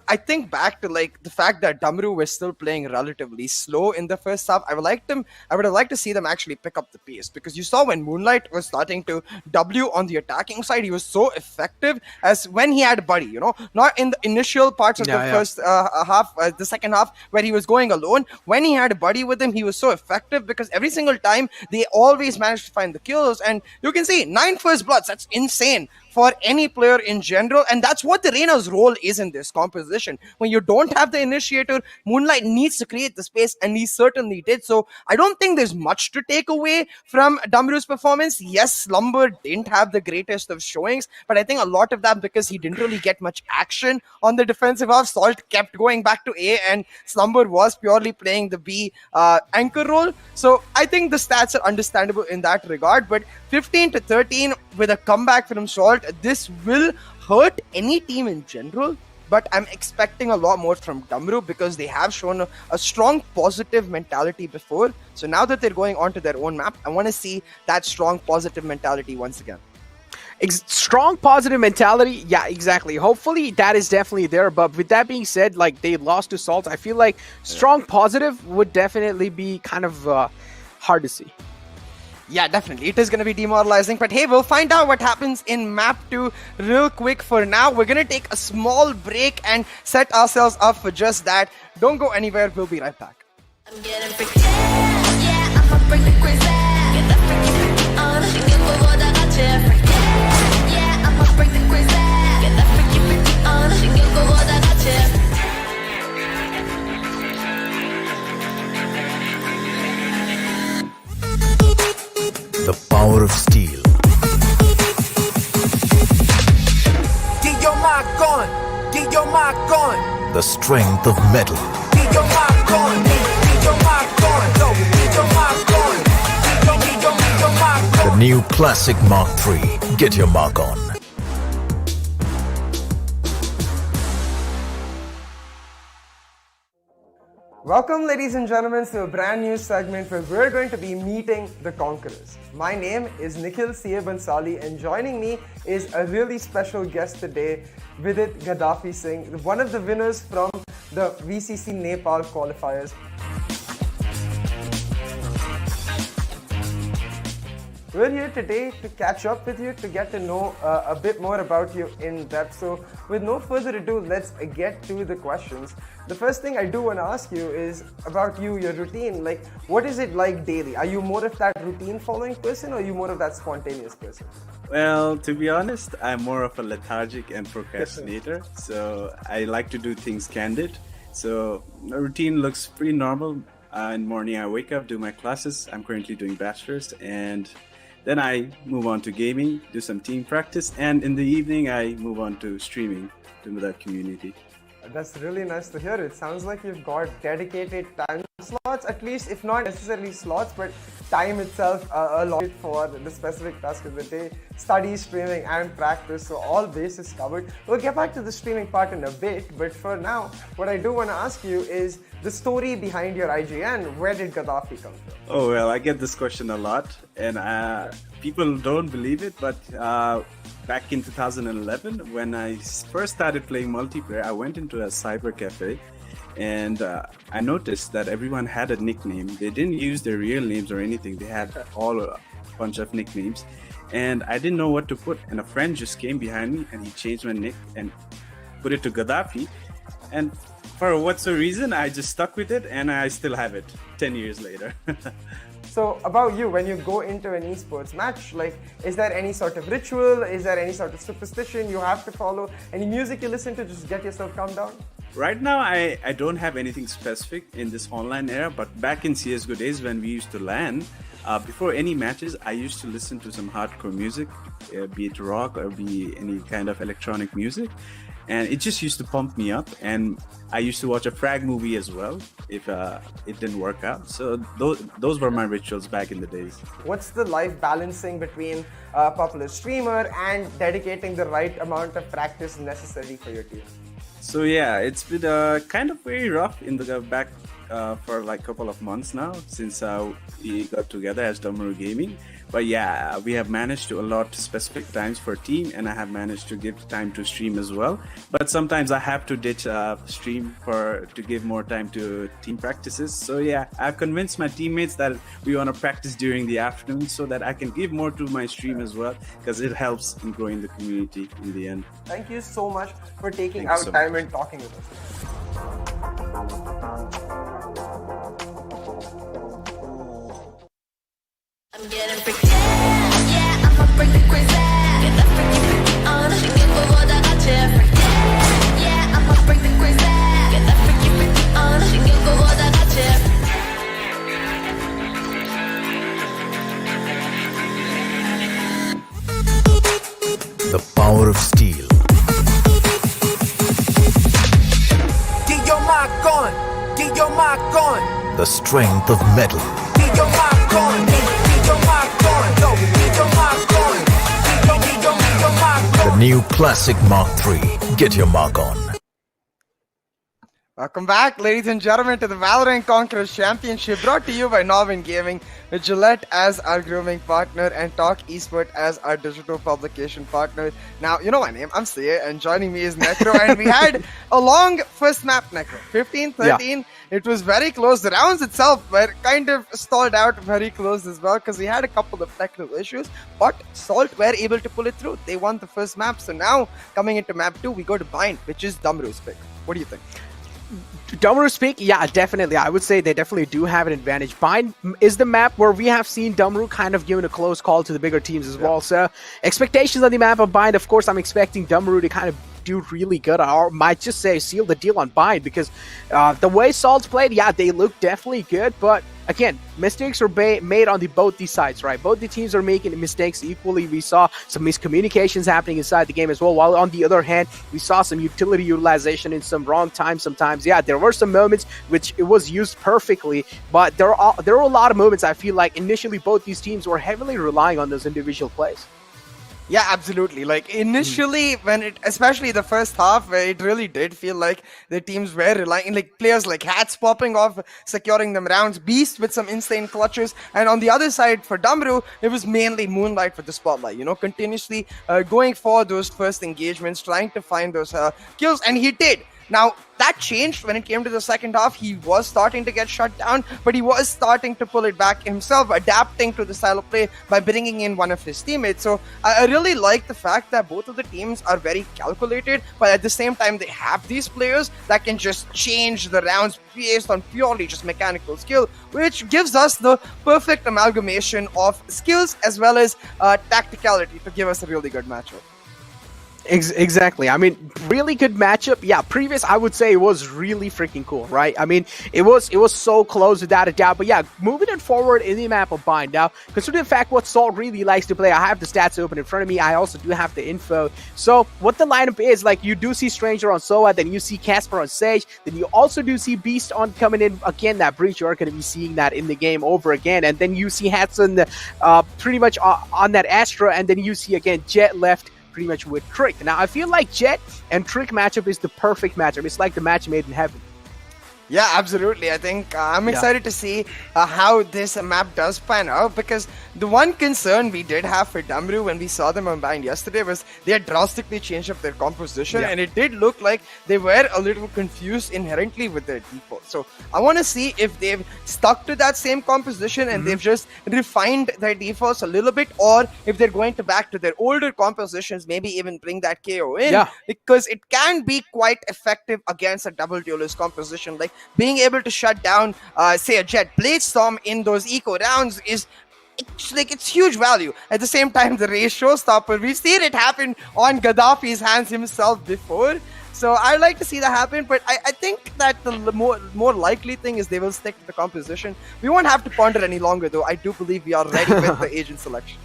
I think back to like the fact that Damaru was still playing relatively slow in the first half. I would have liked to see them actually pick up the pace, because you saw when Moonlight was starting to W on the attacking side, he was so effective as when he had Buddy, you know, not in the initial parts of the first half, the second half where he was going alone. When he had a Buddy with him, he was so effective because every single time they always managed to find the kills. And you can see 9 first bloods, that's insane for any player in general, and that's what the Reina's role is in this composition. When you don't have the initiator, Moonlight needs to create the space, and he certainly did. So I don't think there's much to take away from Damaru's performance. Yes, Slumber didn't have the greatest of showings, but I think a lot of that because he didn't really get much action on the defensive half. Salt kept going back to A, and Slumber was purely playing the B anchor role. So I think the stats are understandable in that regard, but 15-13 with a comeback from Salt, this will hurt any team in general, but I'm expecting a lot more from Damaru because they have shown a strong positive mentality before. So now that they're going onto their own map, I want to see that strong positive mentality once again. Strong positive mentality, yeah, exactly. Hopefully that is definitely there, but with that being said, like they lost to Salt, I feel like strong positive would definitely be kind of hard to see. Yeah, definitely. It is going to be demoralizing. But hey, we'll find out what happens in map 2 real quick. For now, we're going to take a small break and set ourselves up for just that. Don't go anywhere. We'll be right back. I'm getting freaky. Yeah, I'ma bring the crazy. Get that freaky on. 생각보다 같이 freaky. Yeah, I'ma bring the crazy. Get that freaky on. 생각보다 같이. The power of steel. Get your mark on. Get your mark on. The strength of metal. Get your mark on. Get your mark on. Get your mark on. Get your mark on. The new classic Mark III. Get your mark on. Welcome, ladies and gentlemen, to a brand new segment where we're going to be meeting the Conquerors. My name is Nikhil C.A. Bansali, and joining me is a really special guest today, Vidit Gaddafi Singh, one of the winners from the VCC Nepal Qualifiers. We're here today to catch up with you, to get to know a bit more about you in depth. So with no further ado, let's get to the questions. The first thing I do want to ask you is about you, your routine. Like, what is it like daily? Are you more of that routine following person, or are you more of that spontaneous person? Well, to be honest, I'm more of a lethargic and procrastinator. So I like to do things candid. So my routine looks pretty normal. In the morning, I wake up, do my classes. I'm currently doing bachelor's, and then I move on to gaming, do some team practice, and in the evening I move on to streaming to the community. That's really nice to hear. It sounds like you've got dedicated time slots, at least if not necessarily slots, but time itself allotted for the specific task of the day, study, streaming, and practice. So all bases covered. We'll get back to the streaming part in a bit, but for now, what I do want to ask you is the story behind your IGN. Where did Gaddafi come from? Oh, well, I get this question a lot, and people don't believe it, but back in 2011, when I first started playing multiplayer, I went into a cyber cafe, and I noticed that everyone had a nickname. They didn't use their real names or anything. They had all a bunch of nicknames, and I didn't know what to put. And a friend just came behind me, and he changed my nick and put it to Gaddafi. And for what's reason, I just stuck with it, and I still have it 10 years later. So about you, when you go into an esports match, like, is there any sort of ritual? Is there any sort of superstition you have to follow? Any music you listen to just get yourself calmed down? Right now, I don't have anything specific in this online era, but back in CSGO days when we used to LAN, before any matches, I used to listen to some hardcore music, be it rock or be any kind of electronic music. And it just used to pump me up, and I used to watch a frag movie as well if it didn't work out. So those were my rituals back in the days. What's the life balancing between a popular streamer and dedicating the right amount of practice necessary for your team? So yeah, it's been kind of very rough in the back for like a couple of months now since we got together as Damaru Gaming. But yeah, we have managed to allot specific times for team, and I have managed to give time to stream as well. But sometimes I have to ditch stream to give more time to team practices. So yeah, I've convinced my teammates that we want to practice during the afternoon so that I can give more to my stream as well, because it helps in growing the community in the end. Thank you so much for taking Thank you out so time much. and talking with us. I'm getting freaky. Yeah, yeah, I'ma bring the crazy. Get that freaky, freaky on. 생각보다 같이 freaky. Yeah, yeah, I'ma bring the crazy. Get that freaky, freaky on. 생각보다 같이. The power of steel. Get your mic on. Get your mic on. The strength of metal. Get your mic on. Get your mic on. Yo, get your mic on. Get your mic on. The new Classic Mark III. Get your mark on. Welcome back, ladies and gentlemen, to the Valorant Conquerors Championship, brought to you by NODWIN Gaming, with Gillette as our grooming partner and Talk Esports as our digital publication partner. Now, you know my name, I'm Sia, and joining me is Necro, and we had a long first map, Necro, 15-13. Yeah. It was very close. The rounds itself were kind of stalled out very close as well, because we had a couple of technical issues, but Salt were able to pull it through. They won the first map, so now, coming into map 2, we go to Bind, which is Damaru's pick. What do you think? Damaru's pick, yeah, definitely. I would say they definitely do have an advantage. Bind is the map where we have seen Damaru kind of giving a close call to the bigger teams as well. So expectations on the map of Bind, of course, I'm expecting Damaru to kind of do really good, or might just say seal the deal on Bind, because the way Salt's played, yeah, they look definitely good, but again, mistakes are made on both these sides, right? Both the teams are making mistakes equally. We saw some miscommunications happening inside the game as well, while on the other hand, we saw some utility utilization in some wrong time sometimes. Yeah, there were some moments which it was used perfectly, but there were a lot of moments I feel like initially both these teams were heavily relying on those individual plays. Yeah, absolutely. Like initially, especially the first half, where it really did feel like the teams were relying, like players like Hats popping off, securing them rounds, Beast with some insane clutches, and on the other side for Damaru, it was mainly Moonlight for the spotlight. You know, continuously going for those first engagements, trying to find those kills, and he did. Now, that changed when it came to the second half. He was starting to get shut down, but he was starting to pull it back himself, adapting to the style of play by bringing in one of his teammates. So I really like the fact that both of the teams are very calculated, but at the same time, they have these players that can just change the rounds based on purely just mechanical skill, which gives us the perfect amalgamation of skills as well as tacticality to give us a really good matchup. Exactly. I mean, really good matchup. Yeah, previous, I would say it was really freaking cool, right? I mean, it was so close without a doubt. But yeah, moving it forward in the map of Bind. Now, considering the fact what Salt really likes to play, I have the stats open in front of me. I also do have the info. So what the lineup is, like, you do see Stranger on Soa, then you see Casper on Sage, then you also do see Beast on coming in. Again, that Breach, you are going to be seeing that in the game over again. And then you see Hatson pretty much on that Astra, and then you see, again, Jet left pretty much with Trick. Now, I feel like Jet and Trick matchup is the perfect matchup. It's like the match made in heaven. Yeah, absolutely. I think I'm excited to see how this map does pan out, because the one concern we did have for Damaru when we saw them on Bind yesterday was they had drastically changed up their composition, and it did look like they were a little confused inherently with their default. So I want to see if they've stuck to that same composition and they've just refined their defaults a little bit, or if they're going to back to their older compositions, maybe even bring that KO in, because it can be quite effective against a double duelist composition. Like, being able to shut down, say, a Jet Blade Storm in those eco rounds is it's huge value. At the same time, the race showstopper, we've seen it happen on Gaddafi's hands himself before. So I like to see that happen, but I think that the more likely thing is they will stick to the composition. We won't have to ponder any longer, though. I do believe we are ready with the agent selection.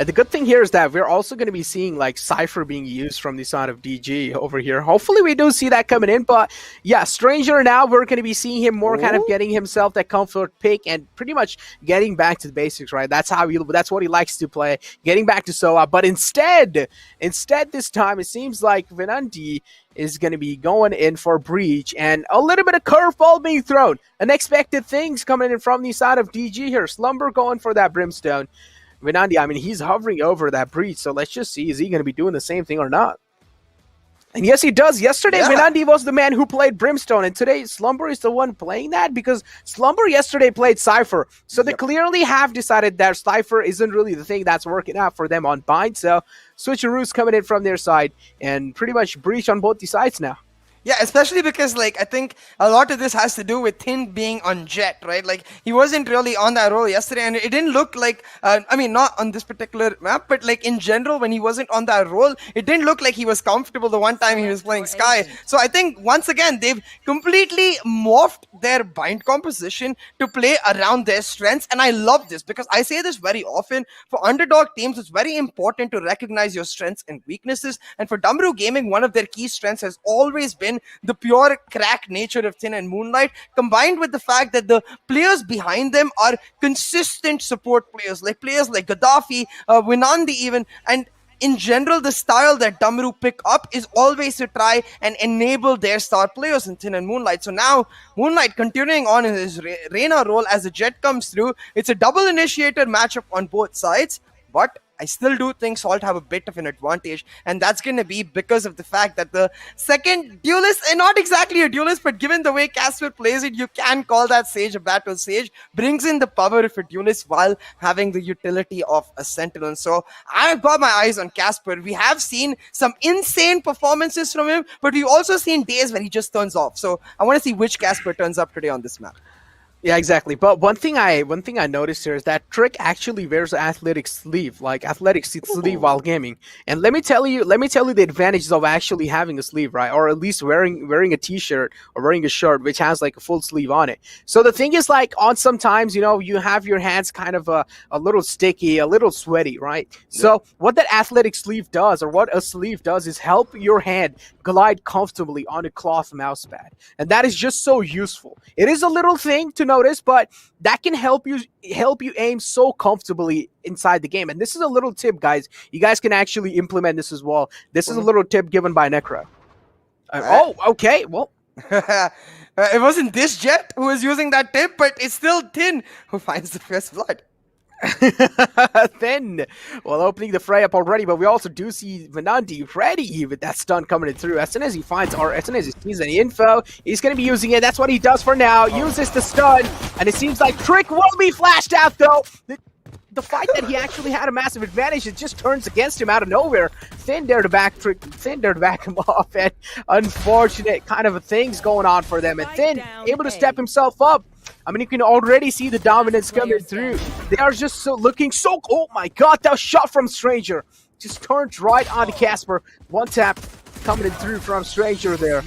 And the good thing here is that we're also going to be seeing like Cypher being used from the side of DG over here. Hopefully we do see that coming in, but yeah, Stranger now, we're going to be seeing him more kind of getting himself that comfort pick and pretty much getting back to the basics, right? That's what he likes to play, getting back to Soa. But instead this time it seems like Venanti is going to be going in for Breach, and a little bit of curveball being thrown. Unexpected things coming in from the side of DG here. Slumber going for that Brimstone. Venanti, I mean, he's hovering over that Breach, so let's just see, is he going to be doing the same thing or not? And yes, he does. Yesterday, Venanti was the man who played Brimstone, and today Slumber is the one playing that because Slumber yesterday played Cypher. So they clearly have decided that Cypher isn't really the thing that's working out for them on Bind. So switcheroos coming in from their side and pretty much Breach on both the sides now. Yeah, especially because, like, I think a lot of this has to do with Thin being on Jet, right? Like, he wasn't really on that role yesterday, and it didn't look like, I mean, not on this particular map, but, like, in general, when he wasn't on that role, it didn't look like he was comfortable the one time he was playing Sky. So I think, once again, they've completely morphed their bind composition to play around their strengths, and I love this, because I say this very often, for underdog teams, it's very important to recognize your strengths and weaknesses, and for Damaru Gaming, one of their key strengths has always been the pure crack nature of Thin and Moonlight, combined with the fact that the players behind them are consistent support players like Gaddafi, Winandi even, and in general, the style that Damaru pick up is always to try and enable their star players in Thin and Moonlight. So now, Moonlight continuing on in his Reyna role as the Jet comes through. It's a double initiator matchup on both sides, but I still do think Salt have a bit of an advantage, and that's going to be because of the fact that the second duelist, and not exactly a duelist, but given the way Casper plays it, you can call that Sage a battle Sage, brings in the power of a duelist while having the utility of a Sentinel. So I've got my eyes on Casper. We have seen some insane performances from him, but we've also seen days where he just turns off. So I want to see which Casper turns up today on this map. Yeah, exactly. But one thing I noticed here is that Trick actually wears an athletic sleeve while gaming. And let me tell you the advantages of actually having a sleeve, right? Or at least wearing a t-shirt or wearing a shirt which has like a full sleeve on it. So the thing is, like, on sometimes, you know, you have your hands kind of a little sticky, a little sweaty, right? Yeah. So what that athletic sleeve does, or what a sleeve does, is help your hand glide comfortably on a cloth mouse pad. And that is just so useful. It is a little thing to notice, but that can help you aim so comfortably inside the game. And this is a little tip, guys. You guys can actually implement this as well. This is a little tip given by Necro. Oh, okay. Well, it wasn't this Jet who was using that tip, but it's still Thin who finds the first blood. Then, well, opening the fray up already, but we also do see Venanti ready with that stun coming in through. As soon as he finds, or as soon as he sees any info, he's going to be using it. That's what he does for now. Uses the stun, and it seems like Trick will be flashed out, though. The fight that he actually had a massive advantage, it just turns against him out of nowhere. Thin there to back him off, and unfortunate kind of things going on for them. And Thin able to step himself up. I mean, you can already see the dominance coming through. They are just looking so... Oh my god, that shot from Stranger just turns right onto Casper. One tap coming in through from Stranger there.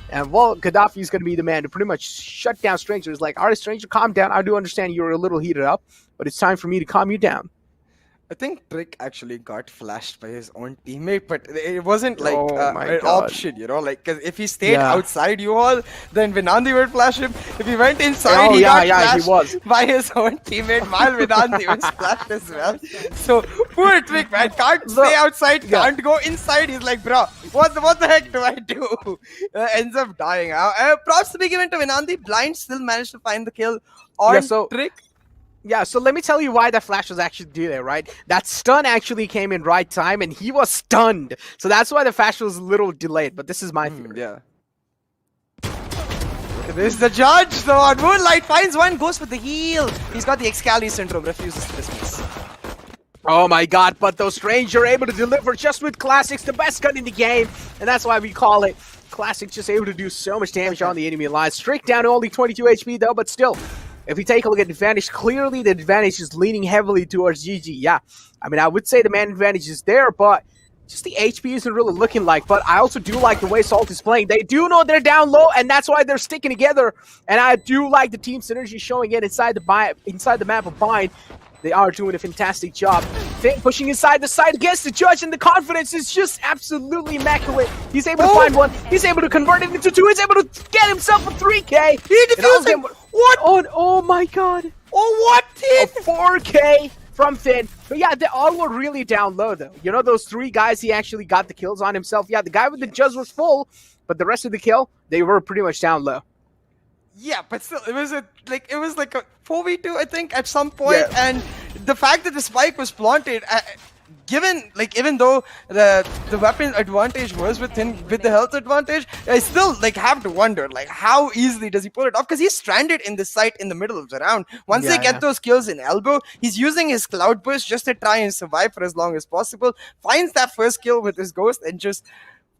And, well, Gaddafi is going to be the man to pretty much shut down Stranger. It's like, all right, Stranger, calm down. I do understand you're a little heated up, but it's time for me to calm you down. I think Trick actually got flashed by his own teammate, but it wasn't like an option, you know, like, because if he stayed outside U-Hall, then Venanti would flash him. If he went inside, he got flashed by his own teammate, while Venanti was flashed as well. So, poor Trick, man, can't stay outside, can't go inside. He's like, bro, what the heck do I do? Ends up dying. Props to be given to Venanti. Blind still managed to find the kill on Trick. Yeah, so let me tell you why that flash was actually there, right? That stun actually came in right time, and he was stunned. So that's why the flash was a little delayed, but this is my theory. Yeah. This is the judge, though, on Moonlight. Finds one, goes for the heal. He's got the Exceeli syndrome, refuses to dismiss. Oh my god, but those Stranger able to deliver just with Classics, the best gun in the game. And that's why we call it Classics, just able to do so much damage on the enemy line. Strict down to only 22 HP, though, but still... If you take a look at the advantage, clearly the advantage is leaning heavily towards GG. Yeah, I mean, I would say the man advantage is there, but just the HP isn't really looking like. But I also do like the way Salt is playing. They do know they're down low, and that's why they're sticking together. And I do like the team synergy showing it inside the map of Bind. They are doing a fantastic job. Finn pushing inside the side against the judge, and the confidence is just absolutely immaculate. He's able to find one. He's able to convert it into 2. He's able to get himself a 3K. He defused him. What? Oh my god. Oh, what? A 4K from Finn. But yeah, they all were really down low, though. You know, those 3 guys, he actually got the kills on himself. Yeah, the guy with the judge was full, but the rest of the kill, they were pretty much down low. Yeah, but still, it was like a 4v2, I think, at some point, and the fact that the spike was planted, even though the weapon advantage was with the health advantage, I still have to wonder how easily does he pull it off, because he's stranded in the site in the middle of the round. Once they get those kills in elbow, he's using his cloud burst just to try and survive for as long as possible, finds that first kill with his ghost, and just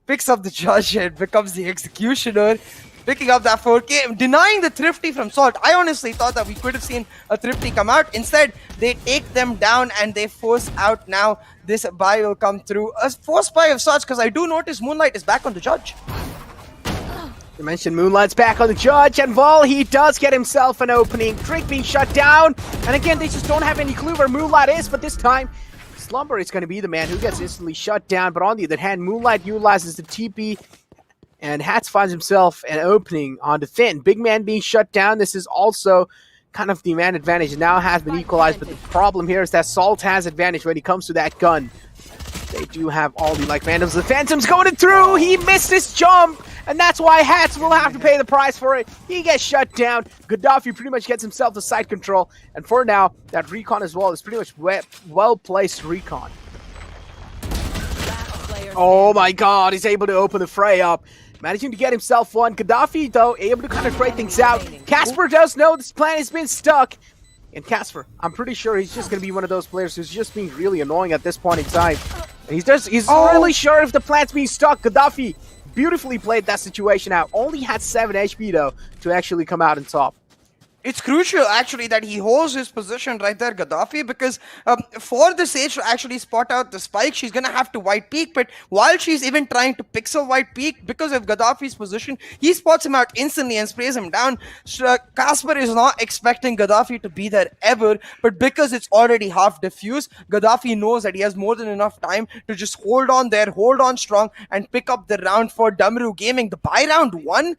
picks up the judge and becomes the executioner, picking up that 4K, denying the Thrifty from Salt. I honestly thought that we could have seen a Thrifty come out. Instead, they take them down and they force out now. This buy will come through. A forced buy of sorts, because I do notice Moonlight is back on the judge. You mentioned Moonlight's back on the judge, and Vol, he does get himself an opening. Drake being shut down, and again, they just don't have any clue where Moonlight is, but this time, Slumber is going to be the man who gets instantly shut down. But on the other hand, Moonlight utilizes the TP, and Hats finds himself an opening on the Finn. Big man being shut down. This is also kind of the man advantage. It now has been equalized, but the problem here is that Salt has advantage when it comes to that gun. They do have all the Phantoms. The Phantom's going through. He missed his jump, and that's why Hats will have to pay the price for it. He gets shut down. Gaddafi pretty much gets himself the side control, and for now, that recon as well is pretty much well-placed recon. Oh my god, he's able to open the fray up. Managing to get himself one. Gaddafi, though, able to kind of trade things out. Casper does know this plan has been stuck. And Casper, I'm pretty sure he's just going to be one of those players who's just being really annoying at this point in time. And he's really sure if the plan's being stuck. Gaddafi beautifully played that situation out. Only had 7 HP, though, to actually come out on top. It's crucial, actually, that he holds his position right there, Gaddafi, because for the Sage to actually spot out the spike, she's going to have to white peek, but while she's even trying to pixel white peek, because of Gaddafi's position, he spots him out instantly and sprays him down. Casper is not expecting Gaddafi to be there ever, but because it's already half diffused, Gaddafi knows that he has more than enough time to just hold on there, hold on strong, and pick up the round for Damaru Gaming. The buy round 1,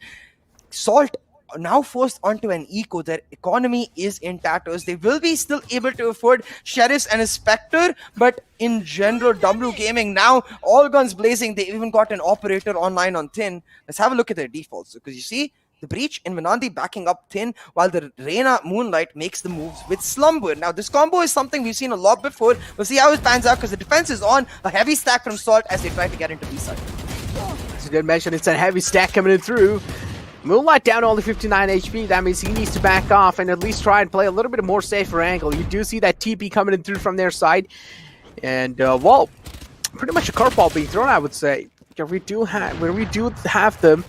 Salt now forced onto an eco. Their economy is in tatters. They will be still able to afford Sheriffs and a Spectre, but in general, Damaru Gaming now all guns blazing. They even got an operator online on Thin. Let's have a look at their defaults, because you see the Breach in Vinandi backing up Thin, while the Reyna Moonlight makes the moves with Slumber. Now this combo is something we've seen a lot before. We'll see how it pans out, because the defense is on. A heavy stack from Salt as they try to get into B-side. As you did mention, it's a heavy stack coming in through. Moonlight down only 59 HP. That means he needs to back off and at least try and play a little bit more safer angle. You do see that TP coming in through from their side. And, well, pretty much a curveball being thrown, I would say. When we do have them.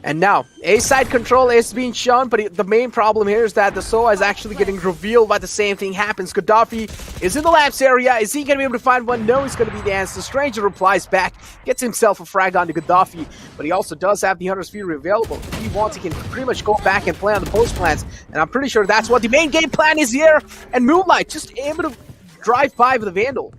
And now, A-side control is being shown, but the main problem here is that the SOA is actually getting revealed while the same thing happens. Gaddafi is in the lamps area. Is he going to be able to find one? No, he's going to be the answer. Stranger replies back, gets himself a frag onto Gaddafi, but he also does have the Hunter's Fury available. If he wants, he can pretty much go back and play on the post plans, and I'm pretty sure that's what the main game plan is here. And Moonlight just able to drive by with the Vandal.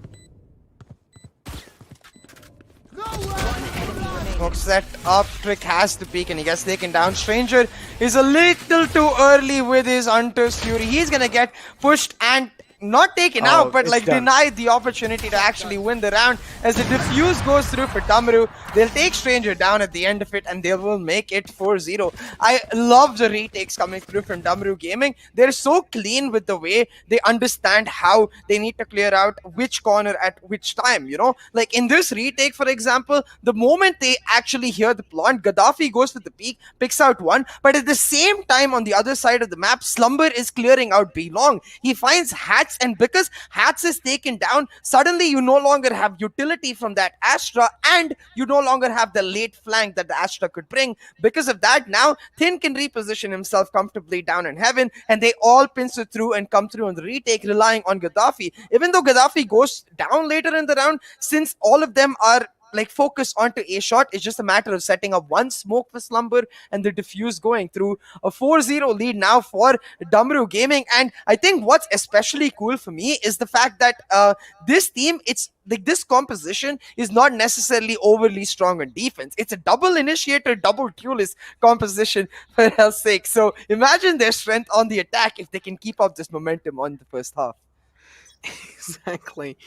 Hook set up, Trick has to peek and he gets taken down. Stranger is a little too early with his Hunter's Fury. He's gonna get pushed and not taken out, but denied the opportunity to actually win the round. As the defuse goes through for Damaru, they'll take Stranger down at the end of it and they will make it 4-0. I love the retakes coming through from Damaru Gaming. They're so clean with the way they understand how they need to clear out which corner at which time, you know? Like in this retake, for example, the moment they actually hear the plant, Gaddafi goes for the peak, picks out one, but at the same time on the other side of the map, Slumber is clearing out B long. He finds Hats, and because Hats is taken down, suddenly you no longer have utility from that Astra, and you no longer have the late flank that the Astra could bring. Because of that, now Thin can reposition himself comfortably down in heaven, and they all pincer through and come through on the retake, relying on Gaddafi. Even though Gaddafi goes down later in the round, since all of them are like focus onto A shot. It's just a matter of setting up one smoke for Slumber and the defuse going through. A 4-0 lead now for Damaru Gaming. And I think what's especially cool for me is the fact that this team, it's like this composition is not necessarily overly strong on defense. It's a double initiator, double duelist composition, for hell's sake. So imagine their strength on the attack if they can keep up this momentum on the first half. Exactly.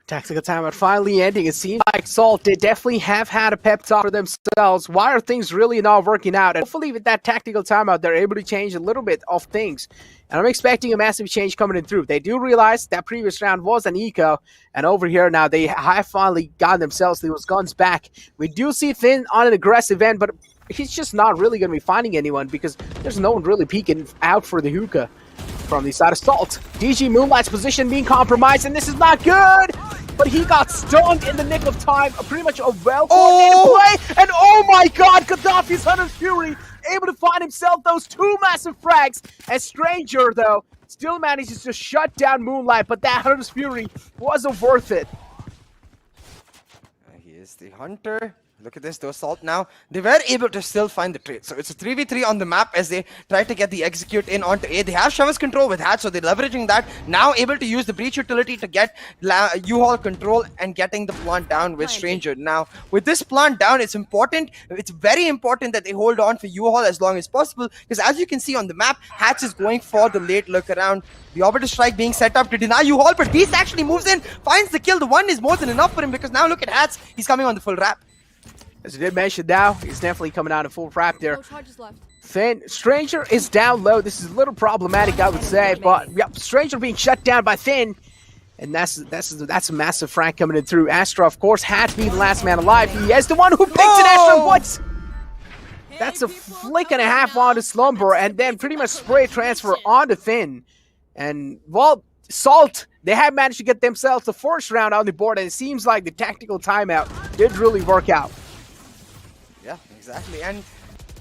Tactical timeout finally ending. It seems like Salt, they definitely have had a pep talk for themselves. Why are things really not working out? And hopefully with that tactical timeout, they're able to change a little bit of things. And I'm expecting a massive change coming in through. They do realize that previous round was an eco. And over here now, they have finally gotten themselves those guns back. We do see Finn on an aggressive end, but he's just not really going to be finding anyone because there's no one really peeking out for the hookah. From the side of Salt, DG Moonlight's position being compromised, and this is not good. But he got stunned in the nick of time. Pretty much a well-coordinated play, and oh my God, Gaddafi's Hunter's Fury able to find himself those two massive frags. As Stranger though still manages to shut down Moonlight, but that Hunter's Fury wasn't worth it. He is the Hunter. Look at this, though, Salt now. They were able to still find the trade. So it's a 3v3 on the map as they try to get the execute in onto A. They have Shavas control with Hatch, so they're leveraging that. Now able to use the breach utility to get U-Haul control and getting the plant down with Stranger. Now, with this plant down, it's important. It's very important that they hold on for U-Haul as long as possible. Because as you can see on the map, Hatch is going for the late look around. The orbital strike being set up to deny U-Haul, but Beast actually moves in, finds the kill. The one is more than enough for him because now look at Hatch. He's coming on the full wrap. As I did mention now, he's definitely coming out in full wrap there. No charges left. Finn, Stranger is down low. This is a little problematic, I would say, but yep, Stranger being shut down by Finn. And that's a massive frag coming in through. Astra, of course, had to be the last man alive. He is the one who picked it, Astra. What? That's a flick and a half onto Slumber, and then pretty much spray transfer onto Finn. And, well, Salt, they have managed to get themselves the first round on the board, and it seems like the tactical timeout did really work out. Yeah, exactly. And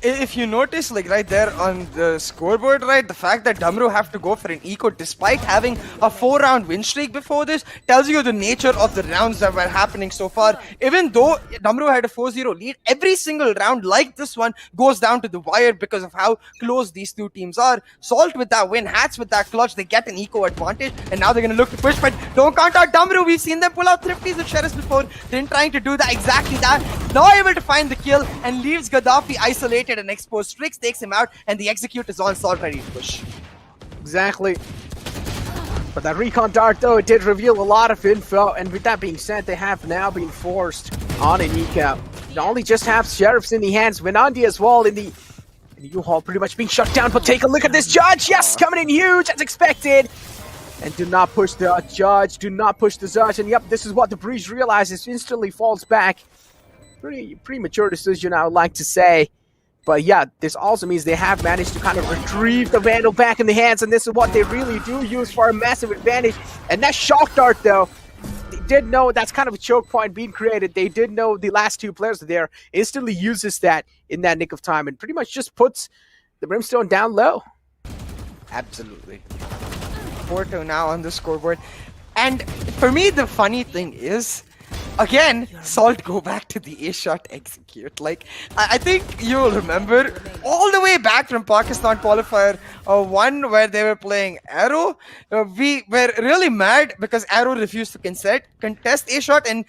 if you notice, like right there on the scoreboard, right, the fact that Damaru have to go for an eco despite having a 4-round win streak before this tells you the nature of the rounds that were happening so far. Even though Damaru had a 4-0 lead, every single round like this one goes down to the wire because of how close these two teams are. Salt with that win, Hats with that clutch, they get an eco advantage, and now they're going to look to push, but don't count out Damaru. We've seen them pull out Thrifties with Sheriffs before. They're trying to do that, exactly that. Now able to find the kill and leaves Gaddafi isolated and exposed. Strix takes him out, and the execute is on Salt ready to push. Exactly. But that recon dart, though, it did reveal a lot of info, and with that being said, they have now been forced on a kneecap. They only just have Sheriffs in the hands, Venandi as well in the U-Haul pretty much being shut down, but take a look at this Judge! Yes, coming in huge as expected! And do not push the Judge, do not push the Judge, and yep, this is what the Breach realizes, instantly falls back. Pretty premature decision, I would like to say. But yeah, this also means they have managed to kind of retrieve the Vandal back in the hands, and this is what they really do use for a massive advantage. And that Shock Dart, though, they did know that's kind of a choke point being created. They did know the last two players are there, instantly uses that in that nick of time, and pretty much just puts the Brimstone down low. Absolutely. 4-2 now on the scoreboard. And for me, the funny thing is, again, Salt go back to the A-shot execute. Like, I think you'll remember all the way back from Pakistan qualifier 1 where they were playing Arrow. We were really mad because Arrow refused to contest A-shot, and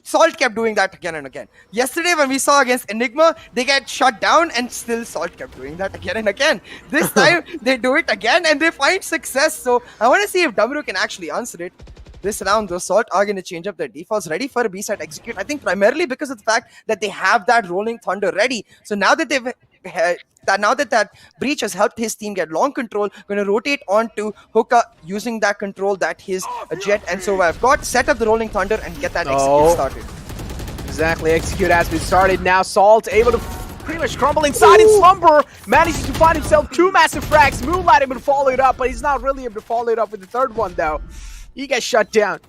Salt kept doing that again and again. Yesterday when we saw against Enigma, they get shut down and still Salt kept doing that again and again. This time they do it again and they find success. So I want to see if Damaru can actually answer it. This round, though, Salt are going to change up their defaults, ready for a B-side execute. I think primarily because of the fact that they have that Rolling Thunder ready. So now that that Breach has helped his team get long control, going to rotate onto Hookah using that control that his Jet and Sova have got, set up the Rolling Thunder and get that execute started. Exactly, execute has been started. Now Salt able to pretty much crumble inside in Slumber, manages to find himself two massive frags. Moonlight able to follow it up, but he's not really able to follow it up with the third one, though. He gets shut down.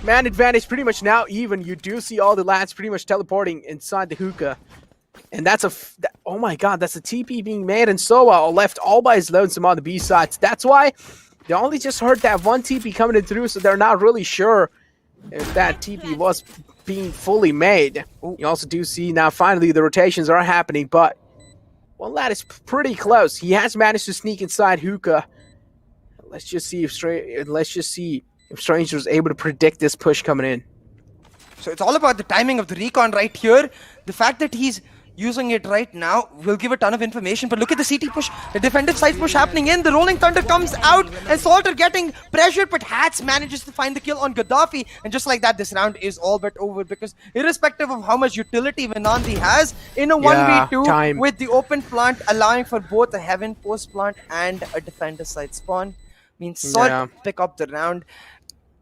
Man advantage pretty much now even. You do see all the lads pretty much teleporting inside the hookah. And that's oh my god, that's a TP being made, and Soa left all by his lonesome on the B sides. That's why they only just heard that one TP coming in through, so they're not really sure if that TP was being fully made. You also do see now finally the rotations are happening, but well, that is pretty close. He has managed to sneak inside Hookah. Let's just see if Stranger is able to predict this push coming in. So it's all about the timing of the recon right here. The fact that he's using it right now will give a ton of information. But look at the CT push, the defensive side push happening in. The Rolling Thunder comes out and Salt are getting pressured, but Hats manages to find the kill on Gaddafi. And just like that, this round is all but over because irrespective of how much utility Venandi has in a 1v2 with the open plant allowing for both a Heaven post plant and a defender side spawn, means Salt pick up the round.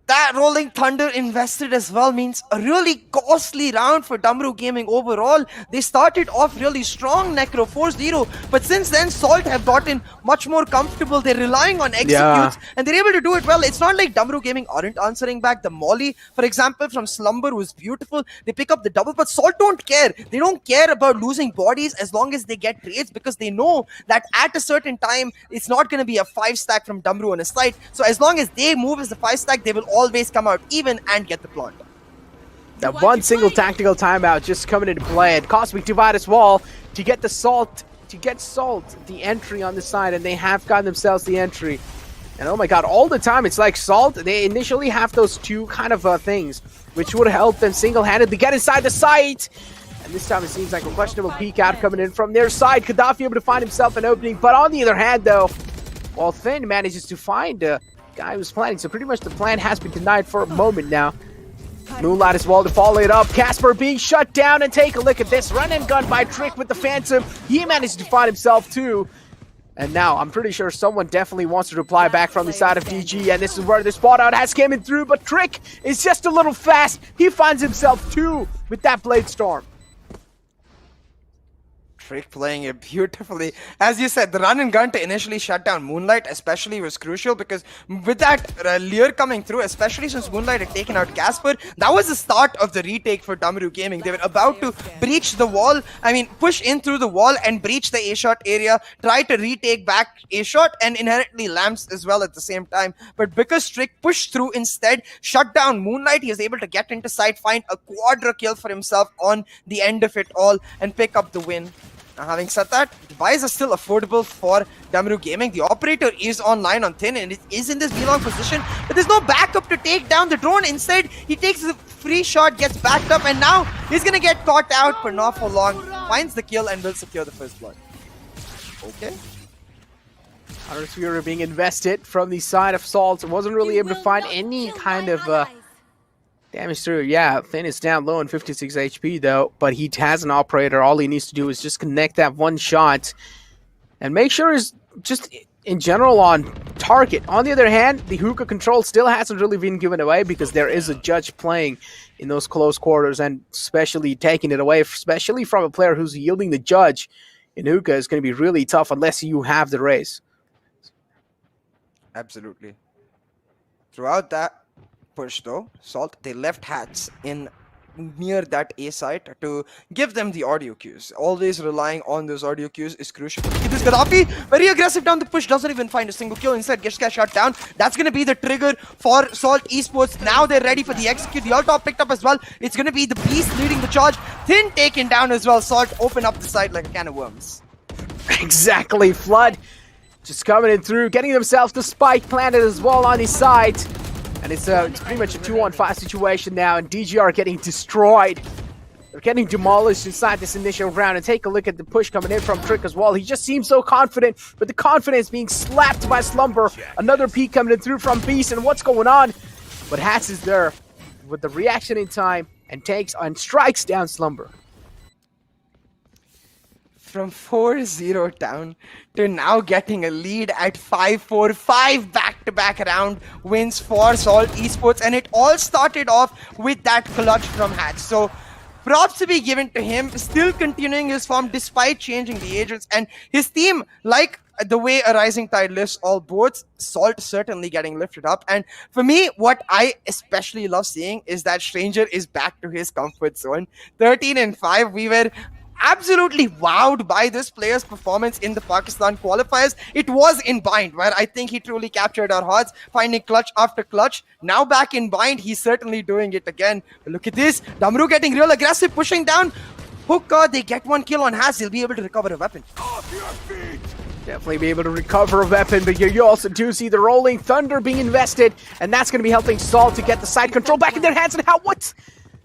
That Rolling Thunder invested as well means a really costly round for Damaru Gaming overall. They started off really strong, Necro 4-0, but since then Salt have gotten much more comfortable. They're relying on executes and they're able to do it well. It's not like Damaru Gaming aren't answering back. The Molly, for example, from Slumber was beautiful. They pick up the double, but Salt don't care. They don't care about losing bodies as long as they get trades because they know that at a certain time, it's not going to be a 5-stack from Damaru on a side. So as long as they move as the 5-stack, they will always come out even and get the plant. That one single tactical timeout just coming into play, and Cosmic Divide as well to get the Salt the entry on the side, and they have gotten themselves the entry. And oh my god, all the time it's like Salt, they initially have those two kind of things which would help them single-handedly get inside the site. And this time it seems like a questionable peek out coming in from their side. Gaddafi able to find himself an opening, but on the other hand though, while Finn manages to find guy who's planning, so pretty much the plan has been denied for a moment now. Moonlight as well to follow it up. Casper being shut down, and take a look at this run and gun by Trick with the Phantom. He managed to find himself too. And now I'm pretty sure someone definitely wants to reply back from the side of DG, and this is where the spot out has coming through, but Trick is just a little fast. He finds himself too with that Blade Storm. Trick playing it beautifully. As you said, the run and gun to initially shut down Moonlight especially was crucial because with that Lear coming through, especially since Moonlight had taken out Casper, that was the start of the retake for Damaru Gaming. They were about to breach the wall, push in through the wall and breach the A-shot area, try to retake back A-shot and inherently Lamps as well at the same time. But because Trick pushed through instead, shut down Moonlight, he was able to get into sight, find a quadra kill for himself on the end of it all and pick up the win. Now, having said that, the buys are still affordable for Damaru Gaming. The operator is online on Thin and it is in this B-long position, but there's no backup to take down the drone. Instead, he takes the free shot, gets backed up, and now he's gonna get caught out for not for long. Finds the kill and will secure the first blood. Okay. Counter-Sphere being invested from the side of Salt. Wasn't really able to find any kind of damage through. Yeah, Finn is down low on 56 HP though, but he has an operator. All he needs to do is just connect that one shot and make sure he's just in general on target. On the other hand, the hookah control still hasn't really been given away because there is a judge playing in those close quarters, and especially taking it away, especially from a player who's yielding the judge in hookah, is going to be really tough unless you have the race. Absolutely. Throughout that push though, Salt, they left Hats in near that A site to give them the audio cues. Always relying on those audio cues is crucial. This Gaddafi, very aggressive down the push, doesn't even find a single kill, instead gets shut down. That's gonna be the trigger for Salt Esports. Now they're ready for the execute. The ult picked up as well. It's gonna be the Beast leading the charge. Thin taken down as well. Salt open up the site like a can of worms. Exactly, Flood just coming in through, getting themselves the spike planted as well on his side. And it's pretty much a 2-on-5 situation now, and DGR getting destroyed. They're getting demolished inside this initial round, and take a look at the push coming in from Trick as well. He just seems so confident, but the confidence being slapped by Slumber. Another peek coming in through from Beast, and what's going on? But Hats is there with the reaction in time and takes and strikes down Slumber. From 4-0 down to now getting a lead at 5-4, 5 back-to-back round wins for Salt Esports, and it all started off with that clutch from Hatch. So props to be given to him, still continuing his form despite changing the agents, and his team, like the way a rising tide lifts all boats, Salt certainly getting lifted up. And for me, what I especially love seeing is that Stranger is back to his comfort zone. 13-5, we were absolutely wowed by this player's performance in the Pakistan qualifiers. It was in bind, where I think he truly captured our hearts, finding clutch after clutch. Now back in bind, he's certainly doing it again. But look at this, Damaru getting real aggressive, pushing down. Hookah, they get 1 kill on Haz, he'll be able to recover a weapon. Definitely be able to recover a weapon, but you also do see the Rolling Thunder being invested, and that's going to be helping Salt to get the side control back in their hands. And how, what?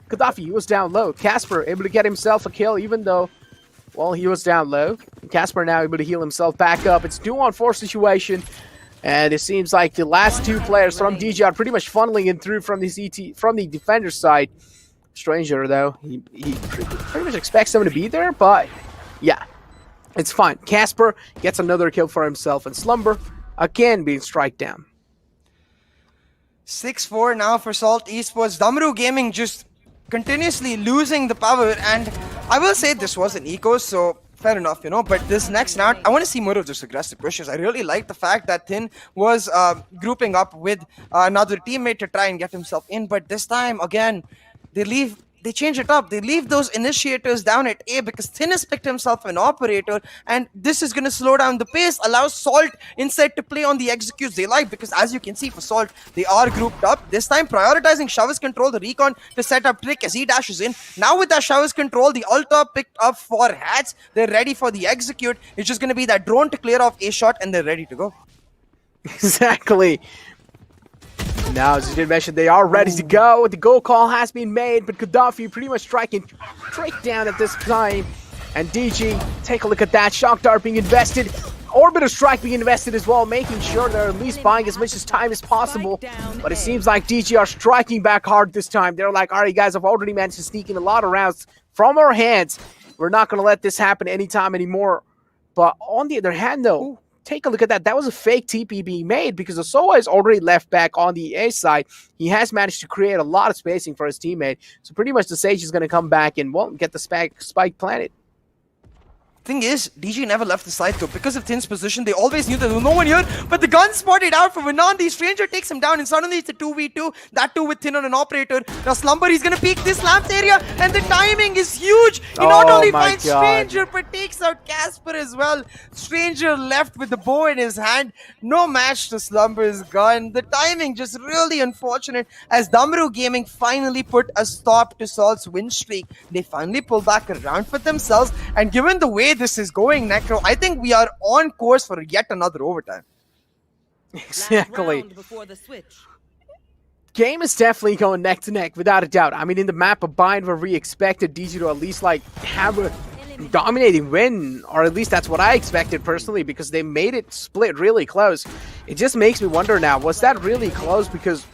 Gaddafi, he was down low. Casper able to get himself a kill, even though, well, he was down low. Casper now able to heal himself back up. It's 2-on-4 situation, and it seems like the last two players from DG are pretty much funneling in through from the defender side. Stranger, though, he pretty much expects them to be there, but yeah, it's fine. Casper gets another kill for himself, and Slumber again being strike down. 6-4 now for Salt Esports. Damaru Gaming just continuously losing the power, and I will say this was an eco, so fair enough, you know, but this next round, I want to see more of those aggressive pushes. I really like the fact that Thin was grouping up with another teammate to try and get himself in, but this time, again, they change it up. They leave those initiators down at A because Thin has picked himself an operator, and this is going to slow down the pace, allow Salt instead to play on the executes they like, because as you can see for Salt, they are grouped up. This time prioritizing Showers control, the recon to set up Trick as he dashes in. Now with that Showers control, the Ulta picked up for Hats. They're ready for the execute. It's just going to be that drone to clear off A shot, and they're ready to go. Exactly. Now, as you did mention, they are ready to go. The goal call has been made, but Gaddafi pretty much striking straight down at this time. And DG, take a look at that. Shock Dart being invested. Orbiter Strike being invested as well, making sure they're at least buying as much time as possible. But it seems like DG are striking back hard this time. They're like, all right, guys, I've already managed to sneak in a lot of rounds from our hands. We're not going to let this happen anytime anymore. But on the other hand, though, take a look at that. That was a fake TP being made because Osoa is already left back on the A side. He has managed to create a lot of spacing for his teammate. So pretty much the Sage is going to come back and won't get the spike planted. Thing is, DG never left the side though. Because of Thin's position, they always knew that there was no one here. But the gun spotted out for Vinan. The Stranger takes him down, and suddenly it's a 2v2. That too with Thin on an operator. Now Slumber, he's gonna peek this lamp area, and the timing is huge. He not only finds Stranger, but takes out Casper as well. Stranger left with the bow in his hand. No match to Slumber's gun. The timing just really unfortunate as Damaru Gaming finally put a stop to Salt's win streak. They finally pull back around for themselves, and given the way this is going, Necro, I think we are on course for yet another overtime. Exactly. Before the switch. Game is definitely going neck to neck, without a doubt. I mean, in the map of Bind where we expected DG to at least like have a dominating win, or at least that's what I expected personally, because they made it split really close. It just makes me wonder now, was that really close because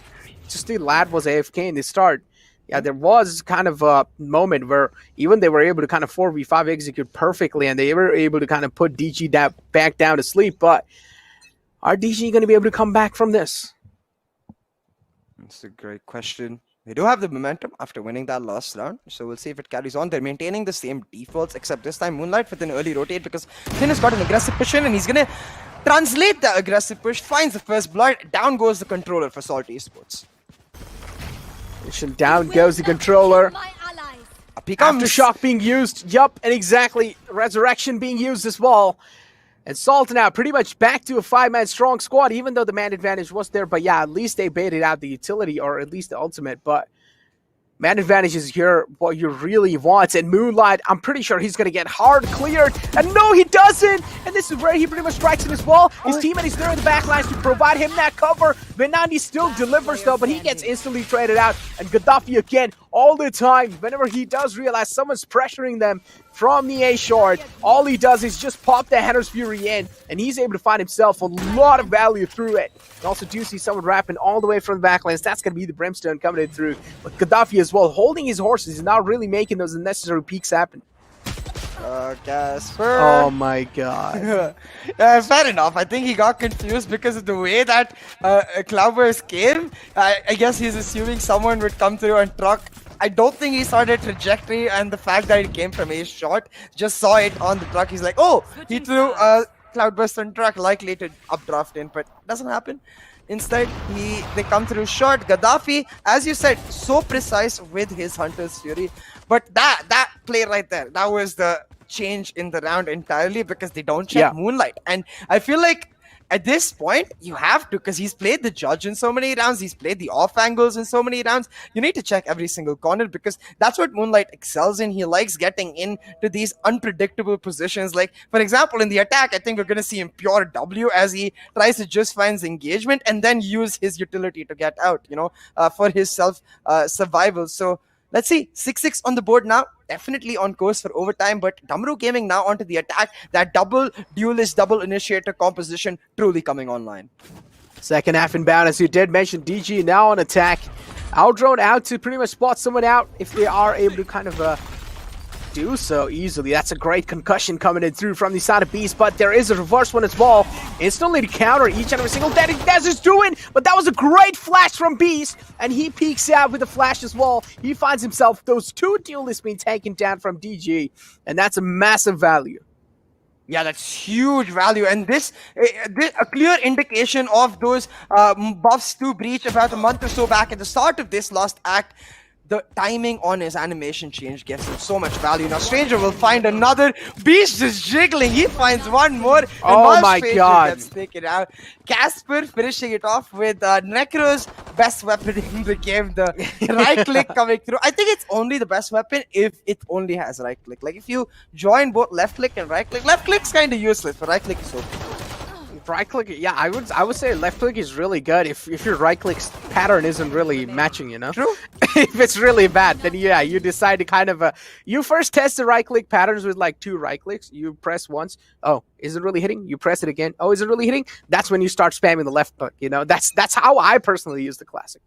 just the lad was AFK in the start? Yeah, there was kind of a moment where even they were able to kind of 4v5 execute perfectly, and they were able to kind of put DG back down to sleep. But are DG going to be able to come back from this? That's a great question. They do have the momentum after winning that last round, so we'll see if it carries on. They're maintaining the same defaults, except this time Moonlight with an early rotate because Thin has got an aggressive push in, and he's going to translate the aggressive push, finds the first blood, down goes the controller for Salt Esports. Down goes the controller. Aftershock being used. Yup, and exactly. Resurrection being used as well. And Salt now pretty much back to a 5-man strong squad, even though the man advantage was there. But yeah, at least they baited out the utility, or at least the ultimate. But man advantage is here what you really want. And Moonlight, I'm pretty sure he's going to get hard cleared. And no, he doesn't. And this is where he pretty much strikes in as well. His teammate is there in the backlines to provide him that cover. Venandi still delivers though, but he gets instantly traded out. And Gaddafi again, all the time, whenever he does realize someone's pressuring them from the A short, all he does is just pop the Header's Fury in, and he's able to find himself a lot of value through it. You also do see someone wrapping all the way from the backlines. That's going to be the Brimstone coming in through. But Gaddafi as well, holding his horses, is not really making those unnecessary peaks happen. Casper. Oh my god. Fair enough. I think he got confused because of the way that Cloudburst came. I guess he's assuming someone would come through and truck. I don't think he saw the trajectory and the fact that it came from a shot. Just saw it on the truck. He's like, oh, he threw a Cloudburst on truck, likely to updraft in, but doesn't happen. Instead, they come through short. Gaddafi, as you said, so precise with his Hunter's Fury. But that play right there, that was the change in the round entirely because they don't check Moonlight. And I feel like at this point, you have to, because he's played the judge in so many rounds, he's played the off angles in so many rounds. You need to check every single corner because that's what Moonlight excels in. He likes getting into these unpredictable positions. Like, for example, in the attack, I think we're going to see him pure W as he tries to just find engagement and then use his utility to get out, you know, for his self-survival. So let's see, 6-6 on the board now. Definitely on course for overtime, but Damaru Gaming now onto the attack. That double duelist, double initiator composition truly coming online. Second half inbound, as you did mention, DG now on attack. Outdrone out to pretty much spot someone out if they are able to kind of do so easily. That's a great concussion coming in through from the side of Beast, but there is a reverse one as well. Instantly to counter each and every single that is doing, but that was a great flash from Beast, and he peeks out with a flash as well. He finds himself those two duelists being taken down from DG, and that's a massive value. Yeah, that's huge value, and this a clear indication of those buffs to Breach about a month or so back at the start of this last act. The timing on his animation change gives him so much value. Now Stranger will find another. Beast is jiggling. He finds one more. And oh my Stranger god. Gets taken out. Casper finishing it off with Necro's best weapon in the game. The right click coming through. I think it's only the best weapon if it only has right click. Like if you join both left click and right click. Left click's kind of useless, but right click is so cool. Right click, yeah, I would say left click is really good if your right click's pattern isn't really matching, you know? True. If it's really bad, then yeah, you decide to kind of you first test the right click patterns with like 2 right clicks. You press once, oh, is it really hitting? You press it again, oh, is it really hitting? That's when you start spamming the left click, you know? That's how I personally use the classic.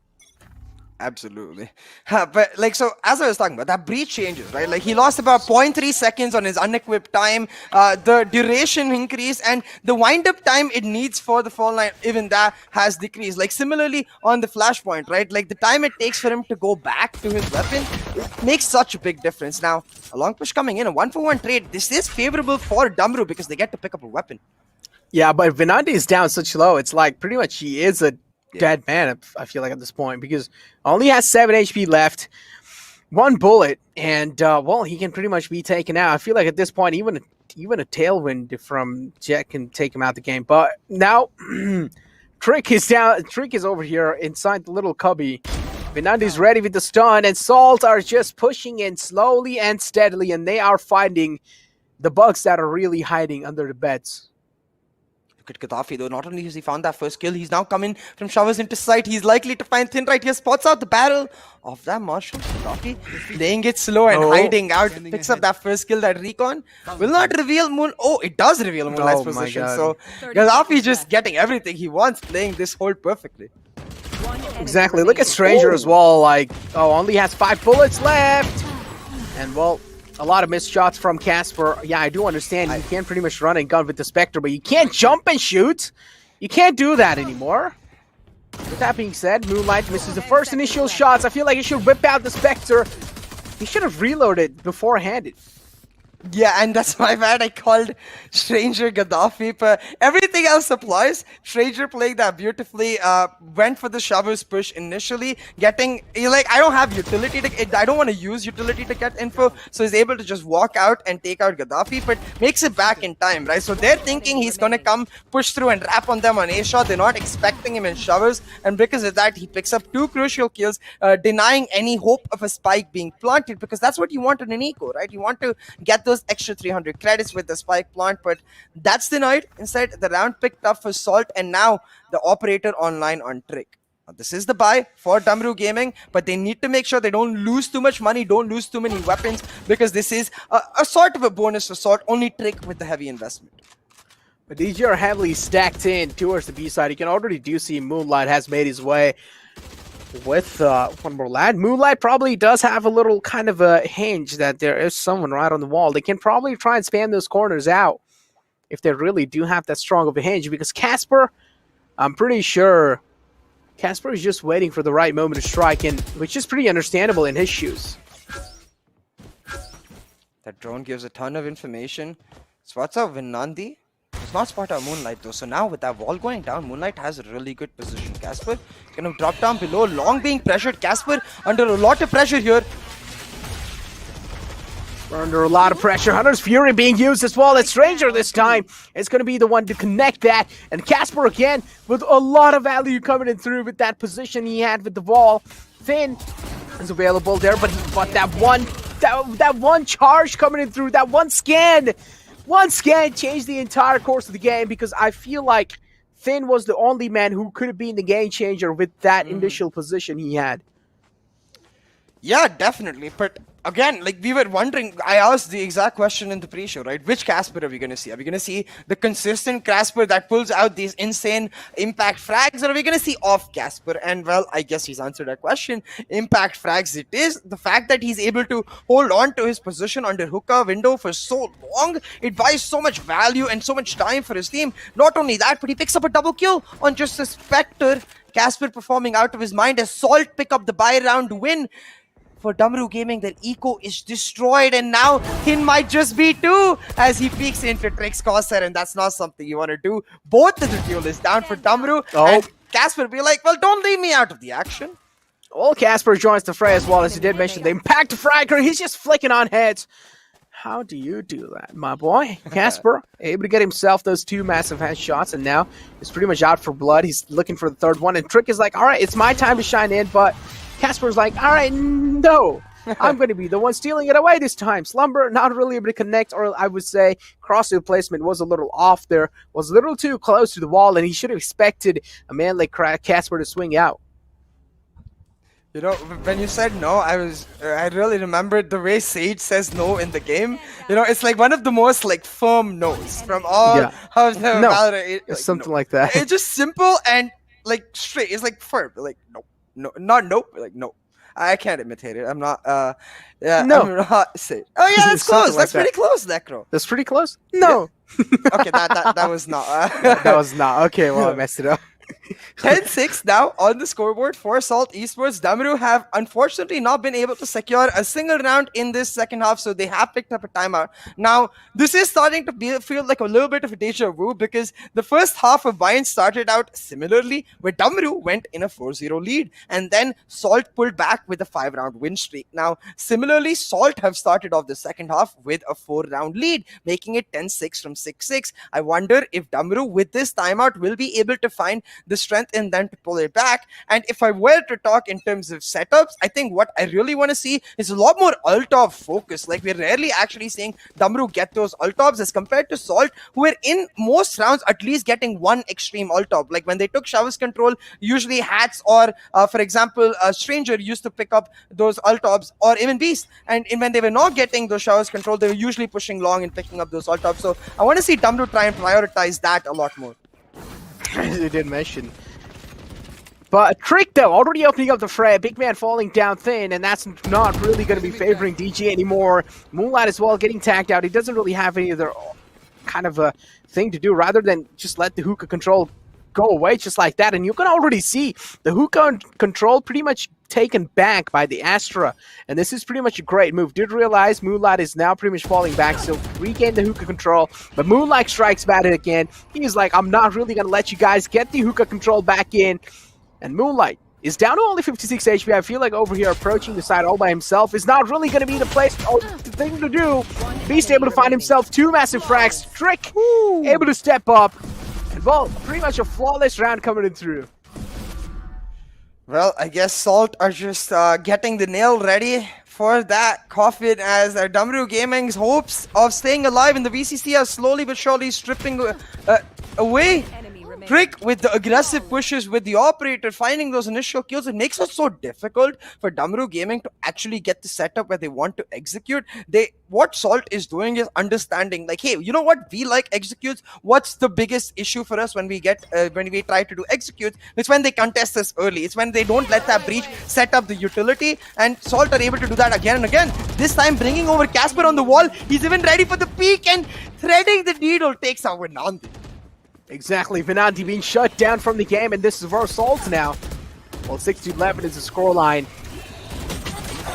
Absolutely. But like, so as I was talking about, that breach changes, right? Like he lost about 0.3 seconds on his unequipped time. The duration increased and the wind-up time it needs for the fall line, even that has decreased. Like similarly on the flashpoint, right? Like the time it takes for him to go back to his weapon, it makes such a big difference. Now, a long push coming in, a 1-for-1 trade. This is favorable for Damaru because they get to pick up a weapon. Yeah, but Venandi is down such low. It's like pretty much he is a dead man, I feel like, at this point, because only has 7 HP left, 1 bullet, and well, he can pretty much be taken out. I feel like at this point, even a tailwind from Jet can take him out the game. But now, Trick is down. Trick is over here inside the little cubby. Venandi's ready with the stun, and Salt are just pushing in slowly and steadily, and they are finding the bugs that are really hiding under the beds. Look at Gaddafi though, not only has he found that first kill, he's now coming from showers into sight. He's likely to find Thin right here, spots out the barrel of that Marshall. Gaddafi playing it slow and hiding out, picks up that first kill, that recon. Will not reveal Moon. Oh, it does reveal Moonlight's position. So Gaddafi just getting everything he wants, playing this hold perfectly. Exactly, look at Stranger as well, like, oh, only has 5 bullets left. And well, a lot of missed shots from Casper. Yeah, I do understand. You can pretty much run and gun with the Spectre, but you can't jump and shoot. You can't do that anymore. With that being said, Moonlight misses the first initial shots. I feel like he should whip out the Spectre. He should have reloaded beforehand. Yeah, and that's my bad. I called Stranger Gaddafi, but everything else applies. Stranger playing that beautifully, went for the showers push initially, getting, like, I don't have utility to, I don't want to use utility to get info, so he's able to just walk out and take out Gaddafi, but makes it back in time, right? So they're thinking he's going to come, push through and wrap on them on A-shot. They're not expecting him in showers, and because of that, he picks up 2 crucial kills, denying any hope of a spike being planted, because that's what you want in an eco, right? You want to get those extra 300 credits with the spike plant, but that's denied. Instead, the round picked up for Salt, and now the operator online on Trick. Now, this is the buy for Damaru Gaming, but they need to make sure they don't lose too much money, don't lose too many weapons, because this is a sort of a bonus for Salt, only Trick with the heavy investment. But these are heavily stacked in towards the B side. You can already do see Moonlight has made his way with one more lad. Moonlight probably does have a little kind of a hinge that there is someone right on the wall. They can probably try and spam those corners out if they really do have that strong of a hinge, because Casper, I'm pretty sure Casper is just waiting for the right moment to strike, and which is pretty understandable in his shoes. That drone gives a ton of information. Spots out Vinandi. Does not spot out Moonlight though. So now with that wall going down, Moonlight has a really good position. Casper gonna drop down below. Long being pressured. Casper under a lot of pressure here. We're under a lot of pressure. Hunter's Fury being used as well. It's Stranger this time. It's going to be the one to connect that. And Casper again with a lot of value coming in through with that position he had with the wall. Finn is available there, but that one charge coming in through, that one scan changed the entire course of the game, because I feel like Finn was the only man who could have been the game changer with that initial position he had. Yeah, definitely. But again, like we were wondering, I asked the exact question in the pre-show, right? Which Casper are we going to see? Are we going to see the consistent Casper that pulls out these insane impact frags, or are we going to see off Casper? And well, I guess he's answered that question. Impact frags it is. The fact that he's able to hold on to his position under hookah window for so long, it buys so much value and so much time for his team. Not only that, but he picks up a double kill on just a Spectre. Casper performing out of his mind as Salt pick up the buy round win. For Damaru Gaming, their eco is destroyed, and now Hin might just be 2 as he peeks into Trix Corsair, and that's not something you want to do. Both of the fuel is down for Damaru, and Casper be like, well, don't leave me out of the action. Well, Casper joins the fray as well, as he did mention the impact fragger. He's just flicking on heads. How do you do that, my boy? Casper able to get himself those 2 massive headshots, and now he's pretty much out for blood. He's looking for the 3rd one, and Trick is like, all right, it's my time to shine in, but Casper's like, all right, no, I'm going to be the one stealing it away this time. Slumber not really able to connect, or I would say crossfield placement was a little off there, was a little too close to the wall, and he should have expected a man like Casper to swing out. You know, when you said no, I really remembered the way Sage says no in the game. You know, it's like one of the most like firm no's from all how's the Valorant. It's something like that. It's just simple and like straight. It's like firm, like no. No, not nope. Like no, I can't imitate it. I'm not. Yeah, no. I'm not say. Oh yeah, that's close. That's pretty close, Necro. That's pretty close. No. Yeah. Okay, that was not. That was not. Okay, well I messed it up. 10-6 now on the scoreboard for Salt Esports. Damaru have unfortunately not been able to secure a single round in this second half, so they have picked up a timeout. Now, this is starting to feel like a little bit of a deja vu, because the first half of Bayern started out similarly, where Damaru went in a 4-0 lead, and then Salt pulled back with a 5-round win streak. Now, similarly, Salt have started off the second half with a 4-round lead, making it 10-6 from 6-6. I wonder if Damaru, with this timeout, will be able to find the strength in them to pull it back. And if I were to talk in terms of setups, I think what I really want to see is a lot more ult-off focus. Like, we're rarely actually seeing Damaru get those ult-offs as compared to Salt, who are in most rounds at least getting one extreme ult-off. Like when they took Showers Control, usually Hats or for example Stranger used to pick up those ult-offs, or even Beast, and when they were not getting those Showers Control, they were usually pushing long and picking up those ult-offs. So I want to see Damaru try and prioritize that a lot more. You did mention. But Trick, though, already opening up the fray. Big man falling down thin, and that's not really going to be favoring DG anymore. Moonlight as well getting tagged out. He doesn't really have any other kind of a thing to do rather than just let the hookah control go away just like that. And you can already see the hookah control pretty much taken back by the Astra, and this is pretty much a great move. Did realize Moonlight is now pretty much falling back, so regain the hookah control, but Moonlight strikes back again. He's like, I'm not really going to let you guys get the hookah control back in, and Moonlight is down to only 56 HP. I feel like over here approaching the side all by himself is not really going to be the place or the thing to do. Beast able to find himself 2 massive frags. Trick able to step up, and well, pretty much a flawless round coming in through. Well, I guess Salt are just getting the nail ready for that coffin, as Damaru Gaming's hopes of staying alive in the VCC are slowly but surely stripping away. Trick with the aggressive pushes with the operator finding those initial kills. It makes it so difficult for Damaru Gaming to actually get the setup where they want to execute. What Salt is doing is understanding, like, hey, you know what, we like executes. What's the biggest issue for us when we try to do executes? It's when they contest us early. It's when they don't let that breach set up the utility, and Salt are able to do that again and again. This time bringing over Casper on the wall. He's even ready for the peak, and threading the needle takes out Vinandi. Exactly, Vinandi being shut down from the game, and this is for Salt now. Well, 6-11 is the scoreline.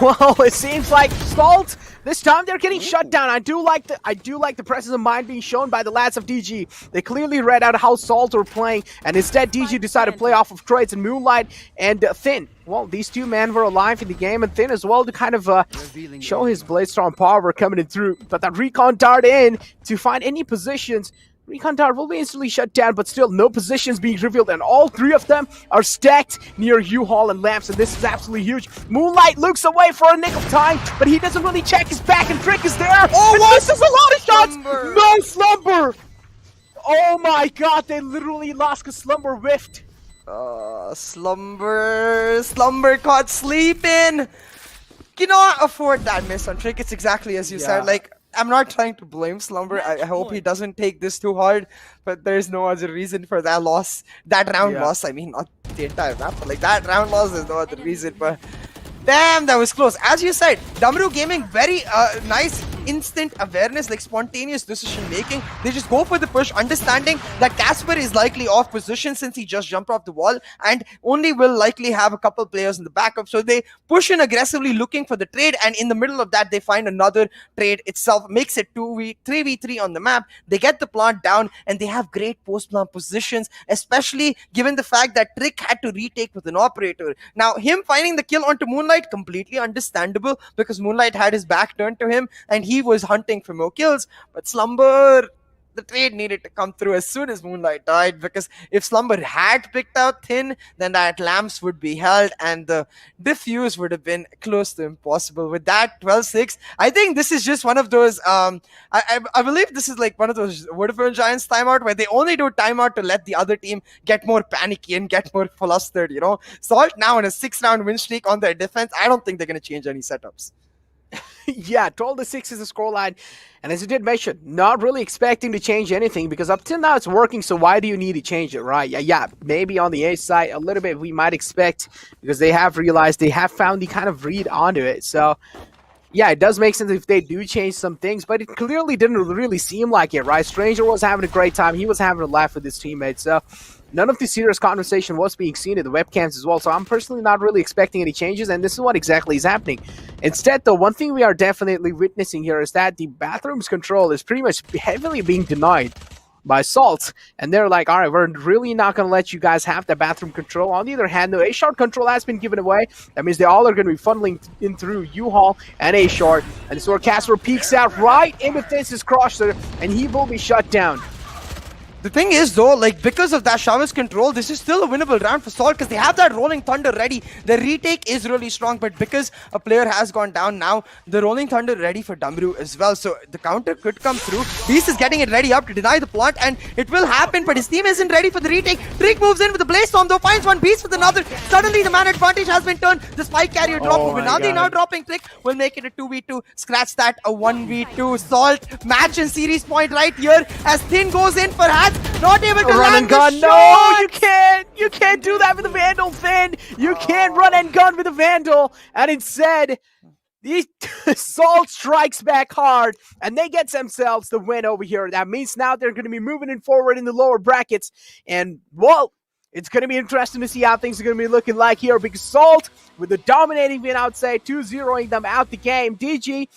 Well, it seems like Salt this time they're getting shut down. I do like the presence of mind being shown by the lads of DG. They clearly read out how Salt were playing, and instead DG decided to play off of trades and Moonlight and Thin. Well, these two men were alive in the game, and Thin as well to kind of show his Blade Storm power coming in through. But that recon dart in to find any positions. Recon Tower will be instantly shut down, but still no positions being revealed, and all three of them are stacked near U-Haul and Lamps, and this is absolutely huge. Moonlight looks away for a nick of time, but he doesn't really check his back, and Trick is there. Oh, what? This is a lot of shots! Slumber. No Slumber! Oh my god, they literally lost because Slumber whiffed. Slumber caught sleeping. Cannot afford that miss on Trick. It's exactly as you said. Like, I'm not trying to blame Slumber. I hope he doesn't take this too hard, but there's no other reason for that loss. That round loss, I mean, not the entire map, but like that round loss is no other reason. But damn, that was close. As you said, Damaru Gaming, very nice instant awareness, like spontaneous decision making. They just go for the push, understanding that Casper is likely off position since he just jumped off the wall and only will likely have a couple players in the backup. So they push in aggressively looking for the trade, and in the middle of that, they find another trade itself, makes it 3v3 on the map. They get the plant down, and they have great post-plant positions, especially given the fact that Trick had to retake with an operator. Now, him finding the kill onto Moonlight, completely understandable, because Moonlight had his back turned to him, and he was hunting for more kills. But Slumber, the trade needed to come through as soon as Moonlight died, because if Slumber had picked out Thin, then that Lamps would be held, and the diffuse would have been close to impossible. With that 12-6, I think this is just one of those, I believe this is like one of those Vodafone Giants timeout, where they only do timeout to let the other team get more panicky and get more flustered, you know. Salt now in a 6-round win streak on their defense. I don't think they're going to change any setups. Yeah, 12-6 is the scoreline, and as you did mention, not really expecting to change anything, because up till now it's working, so why do you need to change it, right? Yeah, maybe on the A side, a little bit we might expect, because they have realized, they have found the kind of read onto it, so yeah, it does make sense if they do change some things, but it clearly didn't really seem like it, right? Stranger was having a great time, he was having a laugh with his teammates, so none of the serious conversation was being seen in the webcams as well, so I'm personally not really expecting any changes, and this is what exactly is happening. Instead, though, one thing we are definitely witnessing here is that the bathroom's control is pretty much heavily being denied by Salt, and they're like, all right, we're really not going to let you guys have that bathroom control. On the other hand, the A-Short control has been given away. That means they all are going to be funneling in through U-Haul and A-Short, and so Casper peeks out right in with this crosser, and he will be shut down. The thing is though, like because of that Shavis control, this is still a winnable round for Salt because they have that Rolling Thunder ready. The retake is really strong, but because a player has gone down now, the Rolling Thunder ready for Damaru as well. So the counter could come through. Beast is getting it ready up to deny the plant, and it will happen, but his team isn't ready for the retake. Trick moves in with the Blaze Storm though, finds one, Beast with another. Suddenly the man advantage has been turned. The spike carrier drop, but now dropping Trick will make it a 2v2. Scratch that, a 1v2. Salt match and series point right here as Thin goes in for Hatch. Not able to run and gun. No, you can't do that with a Vandal, Thin. You can't run and gun with a Vandal. And instead, the Salt strikes back hard, and they get themselves the win over here. That means now they're going to be moving in forward in the lower brackets. And, well, it's going to be interesting to see how things are going to be looking like here, because Salt, with the dominating win outside, 2-0ing them out the game. DG,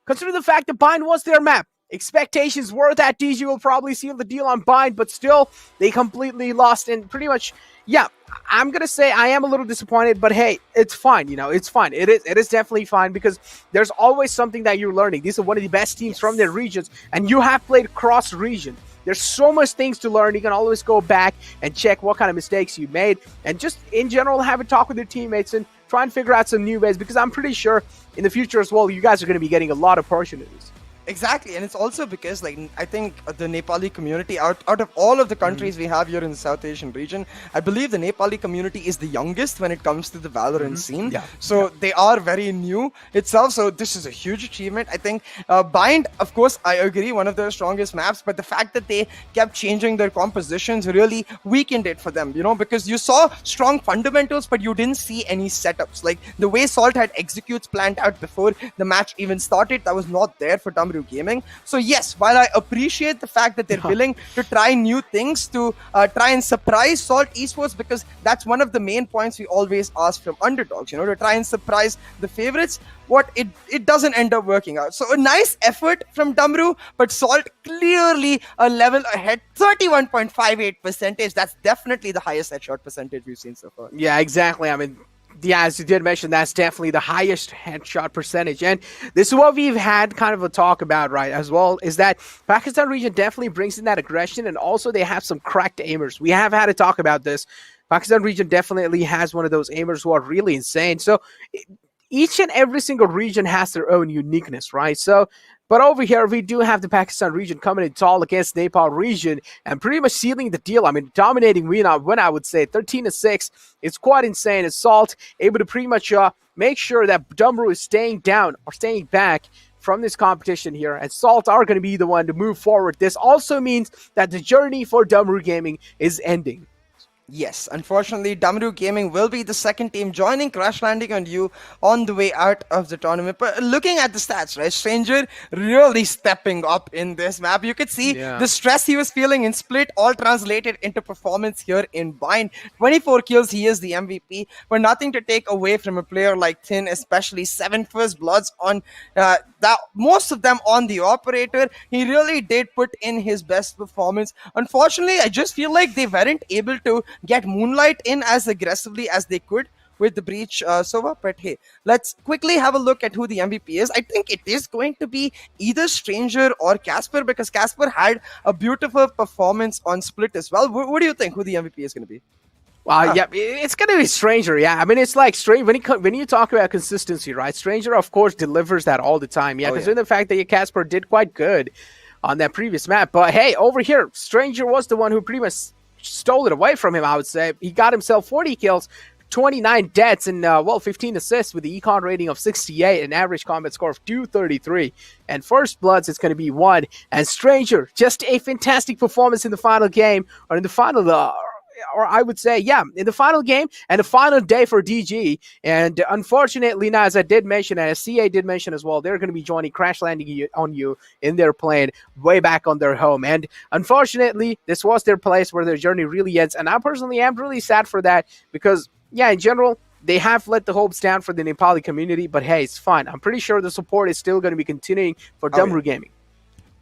consider the fact that Bind was their map. Expectations were that DG will probably seal the deal on Bind, but still, they completely lost, and pretty much, yeah, I'm going to say I am a little disappointed, but hey, it's fine, you know, it's fine. It is definitely fine, because there's always something that you're learning. These are one of the best teams from their regions, and you have played cross-region. There's so much things to learn. You can always go back and check what kind of mistakes you made, and just in general, have a talk with your teammates and try and figure out some new ways, because I'm pretty sure in the future as well, you guys are going to be getting a lot of opportunities. Exactly, and it's also because, like, I think the Nepali community, out of all of the countries we have here in the South Asian region, I believe the Nepali community is the youngest when it comes to the Valorant scene. Yeah. So they are very new itself, so this is a huge achievement. I think Bind, of course, I agree, one of their strongest maps, but the fact that they kept changing their compositions really weakened it for them, you know, because you saw strong fundamentals, but you didn't see any setups. Like, the way Salt had executes planned out before the match even started, that was not there for Damaru Damaru Gaming. So yes, while I appreciate the fact that they're willing to try new things, to try and surprise Salt Esports, because that's one of the main points we always ask from underdogs, to try and surprise the favorites. It doesn't end up working out. So a nice effort from Damaru, but Salt clearly a level ahead, 31.58%. That's definitely the highest headshot percentage we've seen so far. Yeah, exactly. I mean, yeah, as you did mention, that's definitely the highest headshot percentage. And this is what we've had kind of a talk about, right, as well, is that Pakistan region definitely brings in that aggression, and also they have some cracked aimers. We have had a talk about this. Pakistan region definitely has one of those aimers who are really insane. So each and every single region has their own uniqueness, right? So, but over here, we do have the Pakistan region coming in tall against Nepal region and pretty much sealing the deal. I mean, dominating win, I would say 13-6. It's quite insane. And Salt able to pretty much make sure that Damaru is staying down or staying back from this competition here. And Salt are going to be the one to move forward. This also means that the journey for Damaru Gaming is ending. Yes, unfortunately, Damaru Gaming will be the second team joining, crash landing on you on the way out of the tournament. But looking at the stats, right, Stranger really stepping up in this map. You could see the stress he was feeling in Split all translated into performance here in Bind. 24 kills, he is the MVP, but nothing to take away from a player like Thin, especially 7 first bloods on that, most of them on the operator. He really did put in his best performance. Unfortunately, I just feel like they weren't able to get Moonlight in as aggressively as they could with the breach Sova. But hey, let's quickly have a look at who the MVP is. I think it is going to be either Stranger or Casper, because Casper had a beautiful performance on Split as well. What do you think who the MVP is going to be? Yeah, it's going to be Stranger. Yeah, I mean, it's like Stranger. When you talk about consistency, right? Stranger, of course, delivers that all the time. Yeah, considering the fact that Casper did quite good on that previous map. But hey, over here, Stranger was the one who pretty much stole it away from him, I would say. He got himself 40 kills, 29 deaths, and 15 assists with the econ rating of 68, an average combat score of 233. And first bloods, it's going to be 1. And Stranger, just a fantastic performance in the final game, or in the final or I would say, in the final game and the final day for DG. And unfortunately, now, as I did mention, and as CA did mention as well, they're going to be joining crash landing on you in their plane way back on their home. And unfortunately, this was their place where their journey really ends. And I personally am really sad for that, because, in general, they have let the hopes down for the Nepali community. But hey, it's fine. I'm pretty sure the support is still going to be continuing for Damaru Gaming.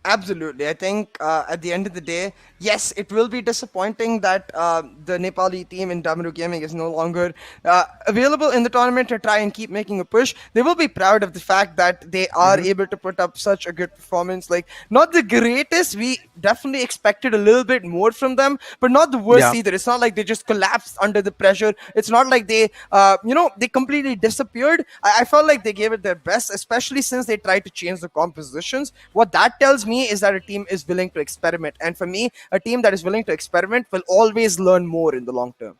Absolutely. I think at the end of the day, yes, it will be disappointing that the Nepali team in Damaru Gaming is no longer available in the tournament to try and keep making a push. They will be proud of the fact that they are able to put up such a good performance. Like, not the greatest. We definitely expected a little bit more from them, but not the worst either. It's not like they just collapsed under the pressure. It's not like they, they completely disappeared. I felt like they gave it their best, especially since they tried to change the compositions. What that tells me is that a team is willing to experiment, and for me, a team that is willing to experiment will always learn more in the long term.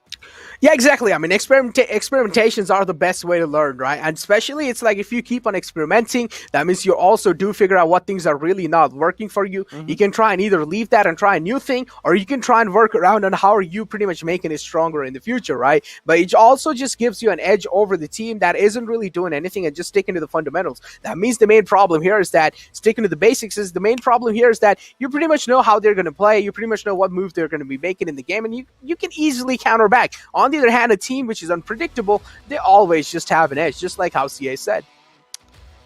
Yeah, exactly. I mean, experimentations are the best way to learn, right? And especially, it's like if you keep on experimenting, that means you also do figure out what things are really not working for you. You can try and either leave that and try a new thing, or you can try and work around on how are you pretty much making it stronger in the future, right? But it also just gives you an edge over the team that isn't really doing anything and just sticking to the fundamentals. That means the main problem here is that sticking to the basics is the main problem here is that you pretty much know how they're going to play. You pretty much know what move they're going to be making in the game, and you can easily counter back. On the other hand, a team which is unpredictable, they always just have an edge, just like how CA said.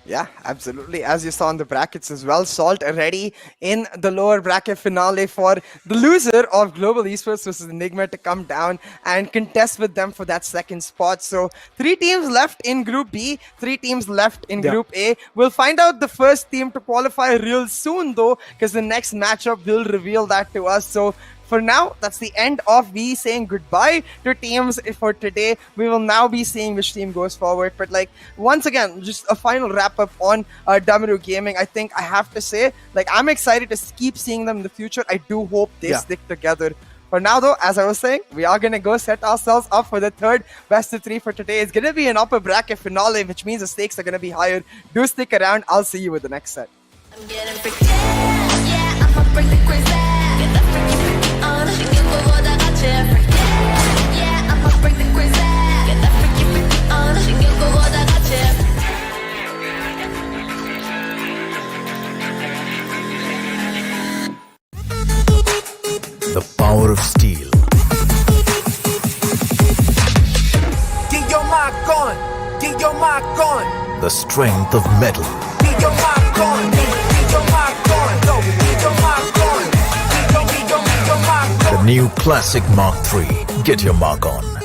Yeah, absolutely. As you saw in the brackets as well, Salt ready in the lower bracket finale for the loser of Global Esports versus Enigma to come down and contest with them for that second spot. So 3 teams left in Group B, 3 teams left in Group A. We'll find out the first team to qualify real soon though, because the next matchup will reveal that to us. So for now, that's the end of me saying goodbye to teams for today. We will now be seeing which team goes forward. But like, once again, just a final wrap up on Damaru Gaming. I think I have to say, like, I'm excited to keep seeing them in the future. I do hope they stick together. For now though, as I was saying, we are going to go set ourselves up for the third best of 3 for today. It's going to be an upper bracket finale, which means the stakes are going to be higher. Do stick around. I'll see you with the next set. I'm getting freaky. Yeah, I'ma break the crazy. Get that freaky freaky on. 생각보다 같이 freaky. Yeah, I'ma break the crazy. Get that freaky freaky on. 생각보다 같이. strength of metal. Need your mark on. Need your mark on. Yo, need your mark on. Need your mark on. The new Classic Mark III. Get your mark on.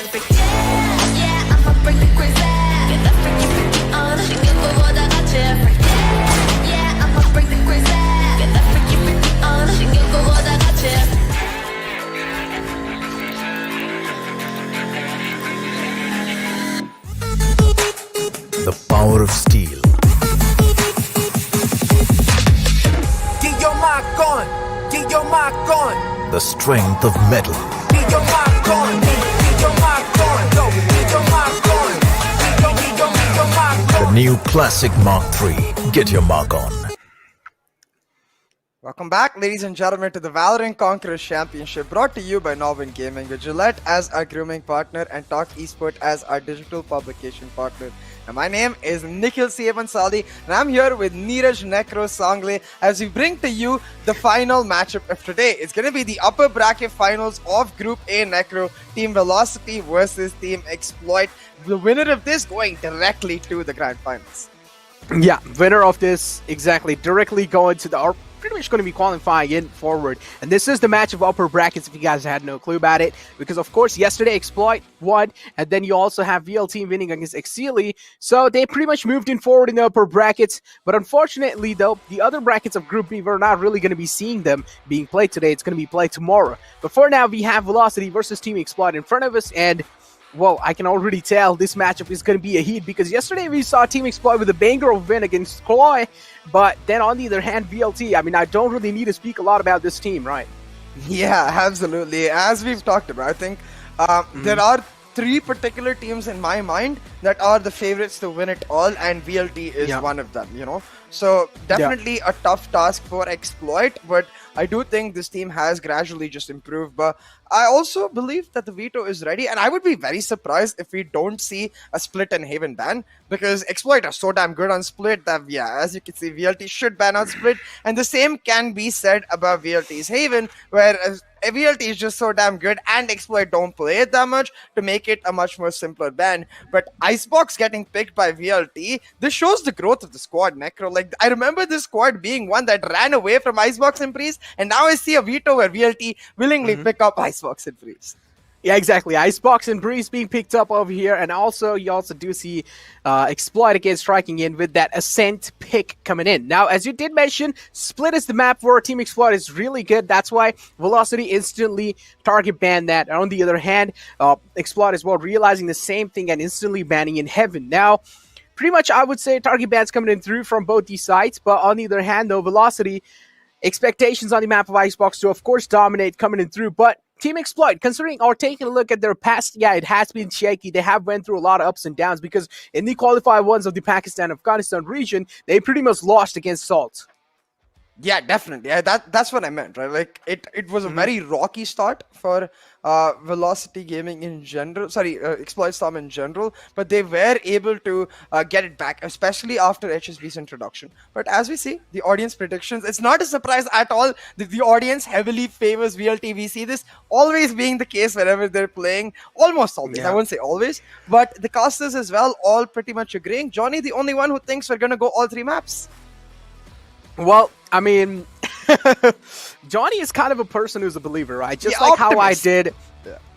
Yeah, yeah, I'ma bring the crazy. Get that freaky, freaky on. 신경보다 같이. Yeah, yeah, I'ma bring the crazy. Get that freaky, freaky on. 신경보다 같이. The power of steel. Get your mark on. Get your mark on. The strength of metal. Get your mark on. Get your mark on. Go. Get your mark on. Get your mark The on. new classic Mark III. Get your mark on. Welcome back, ladies and gentlemen, to the Valorant Conquerors Championship, brought to you by NODWIN Gaming, with Gillette as our grooming partner and Talk Esports as our digital publication partner. And my name is Nikhil Siebansali, and I'm here with Neeraj Necro Sangle as we bring to you the final matchup of today. It's going to be the upper bracket finals of Group A Necro, Team Velocity versus Team Exploit. The winner of this going directly to the Grand Finals. Yeah, winner of this, exactly, directly going to the... pretty much going to be qualifying in forward. And this is the match of upper brackets, if you guys had no clue about it. Because, of course, yesterday Exploit won, and then you also have VL team winning against Exceeli. So they pretty much moved in forward in the upper brackets. But unfortunately, though, the other brackets of Group B, we're not really going to be seeing them being played today. It's going to be played tomorrow. But for now, we have Velocity versus Team Exploit in front of us, and... well, I can already tell this matchup is going to be a heat, because yesterday we saw Team Exploit with a banger of win against CLOY, but then on the other hand, VLT, I mean, I don't really need to speak a lot about this team, right? Yeah, absolutely. As we've talked about, I think there are three particular teams in my mind that are the favorites to win it all, and VLT is one of them, you know. So definitely a tough task for Exploit, but I do think this team has gradually just improved. But I also believe that the veto is ready, and I would be very surprised if we don't see a Split and Haven ban, because Exploit are so damn good on Split that, yeah, as you can see, VLT should ban on Split, and the same can be said about VLT's Haven, where VLT is just so damn good and Exploit don't play it that much to make it a much more simpler ban. But Icebox getting picked by VLT, this shows the growth of the squad, Necro. Like, I remember this squad being one that ran away from Icebox and Breeze, and now I see a veto where VLT willingly pick up Icebox and Breeze. Yeah, exactly. Icebox and Breeze being picked up over here, and also you also do see Exploit again striking in with that Ascent pick coming in. Now, as you did mention, Split is the map where Team Exploit is really good. That's why Velocity instantly target banned that. On the other hand, Exploit as well realizing the same thing and instantly banning in Heaven. Now, pretty much I would say target bans coming in through from both these sides, but on the other hand, though, Velocity expectations on the map of Icebox to, of course, dominate coming in through, but Team Exploit, considering or taking a look at their past, yeah, it has been shaky. They have went through a lot of ups and downs, because in the qualifier ones of the Pakistan-Afghanistan region, they pretty much lost against Salt. Yeah, definitely. Yeah, that's what I meant, right? Like, it was a very rocky start for Velocity Gaming in general. Sorry, Exploit Storm in general. But they were able to get it back, especially after HSB's introduction. But as we see, the audience predictions, it's not a surprise at all that the audience heavily favors VLT. We see this always being the case whenever they're playing. Almost always. I won't say always. But the casters as well, all pretty much agreeing. Johnny, the only one who thinks we're going to go all three maps. Well, I mean, Johnny is kind of a person who's a believer, right? Just Yeah, like how I optimist. did.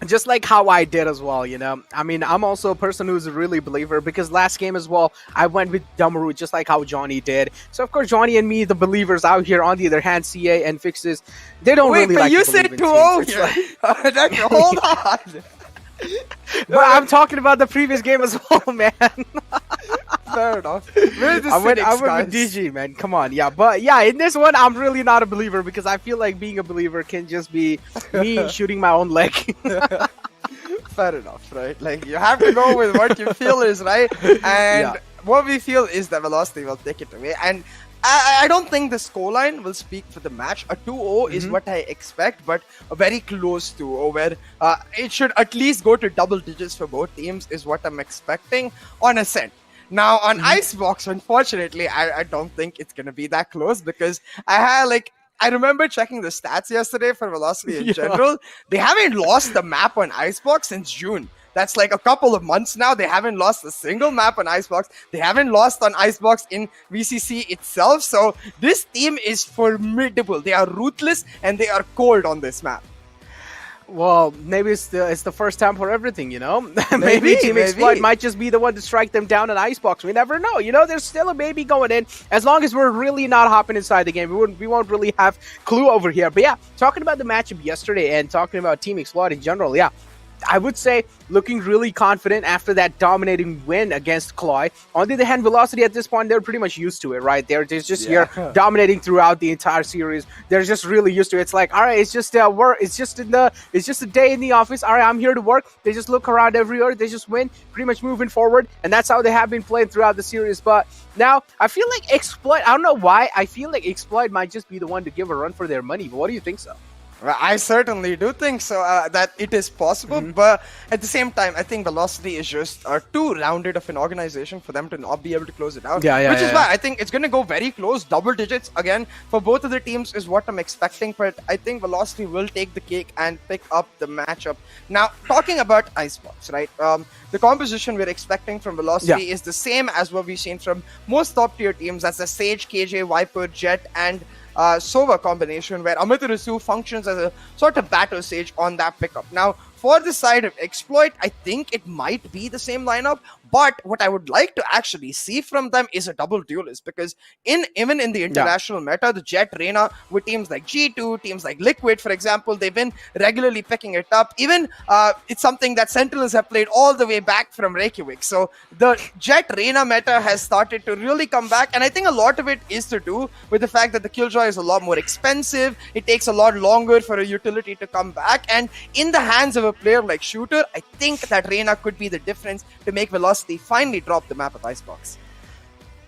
Just like how I did as well, you know? I mean, I'm also a person who's a really believer, because last game as well, I went with Damaru just like how Johnny did. So, of course, Johnny and me, the believers out here, on the other hand, CA and Fixes, they don't Wait, really but like you to said believe in 2-0 teams. here. Hold on. But I'm talking about the previous game as well, man. Fair enough. Where's the I went cynics, with guys? DG, man. Come on, yeah. But yeah, in this one, I'm really not a believer, because I feel like being a believer can just be me shooting my own leg. Fair enough, right? Like, you have to go with what you feel is right, and what we feel is that Velocity will take it away. And I don't think the scoreline will speak for the match. A 2-0 is what I expect, but a very close 2-0, where it should at least go to double digits for both teams is what I'm expecting on Ascent. Now, on Icebox, unfortunately, I don't think it's going to be that close, because I remember checking the stats yesterday for Velocity in general. They haven't lost the map on Icebox since June. That's like a couple of months now. They haven't lost a single map on Icebox. They haven't lost on Icebox in VCC itself. So this team is formidable. They are ruthless and they are cold on this map. Well, maybe it's the first time for everything, you know? maybe Team Exploit might just be the one to strike them down in Icebox. We never know. You know, there's still a maybe going in. As long as we're really not hopping inside the game, we won't really have clue over here. But yeah, talking about the matchup yesterday and talking about Team Exploit in general, yeah, I would say looking really confident after that dominating win against CLOY. On the other hand, Velocity at this point, they're pretty much used to it, right? They're just here dominating throughout the entire series. They're just really used to it. It's like, all right, it's just work. It's just a day in the office. All right, I'm here to work. They just look around everywhere. They just win, pretty much moving forward, and that's how they have been playing throughout the series. But now I feel like Exploit. I don't know why. I feel like Exploit might just be the one to give a run for their money. But what do you think so? Well, I certainly do think so, that it is possible, but at the same time, I think Velocity is just too rounded of an organization for them to not be able to close it out. Which is why I think it's going to go very close, double digits again for both of the teams is what I'm expecting, but I think Velocity will take the cake and pick up the matchup. Now, talking about Icebox, right? The composition we're expecting from Velocity is the same as what we've seen from most top tier teams. That's the Sage, KJ, Viper, Jet, and Sova combination, where Amaterasu functions as a sort of battle sage on that pickup. Now, for the side of Exploit, I think it might be the same lineup, but what I would like to actually see from them is a double duelist, because even in the international meta, the Jet, Reyna, with teams like G2, teams like Liquid, for example, they've been regularly picking it up. Even it's something that Sentinels have played all the way back from Reykjavik. So the Jet Reyna meta has started to really come back, and I think a lot of it is to do with the fact that the Killjoy is a lot more expensive. It takes a lot longer for a utility to come back, and in the hands of a player like Shooter, I think that Reyna could be the difference to make Velocity finally drop the map of Icebox.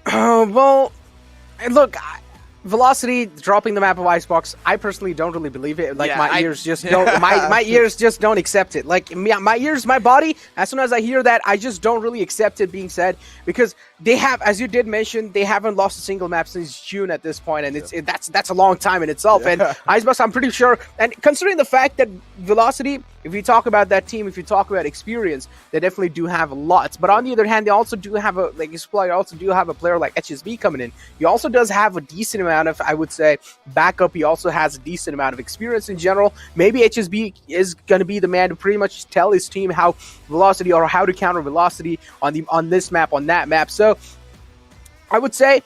Well, look, Velocity dropping the map of Icebox, I personally don't really believe it. Like, my ears just don't. My ears just don't accept it. Like, my ears, my body. As soon as I hear that, I just don't really accept it being said, because they have, as you did mention, they haven't lost a single map since June at this point, and that's a long time in itself. And Icebox, I'm pretty sure, and considering the fact that Velocity, if you talk about that team, if you talk about experience, they definitely do have lots. But on the other hand, they also do have a player like HSB coming in. He also does have a decent amount of, I would say, backup. He also has a decent amount of experience in general. Maybe HSB is going to be the man to pretty much tell his team how Velocity, or how to counter Velocity on this map, on that map. So I would say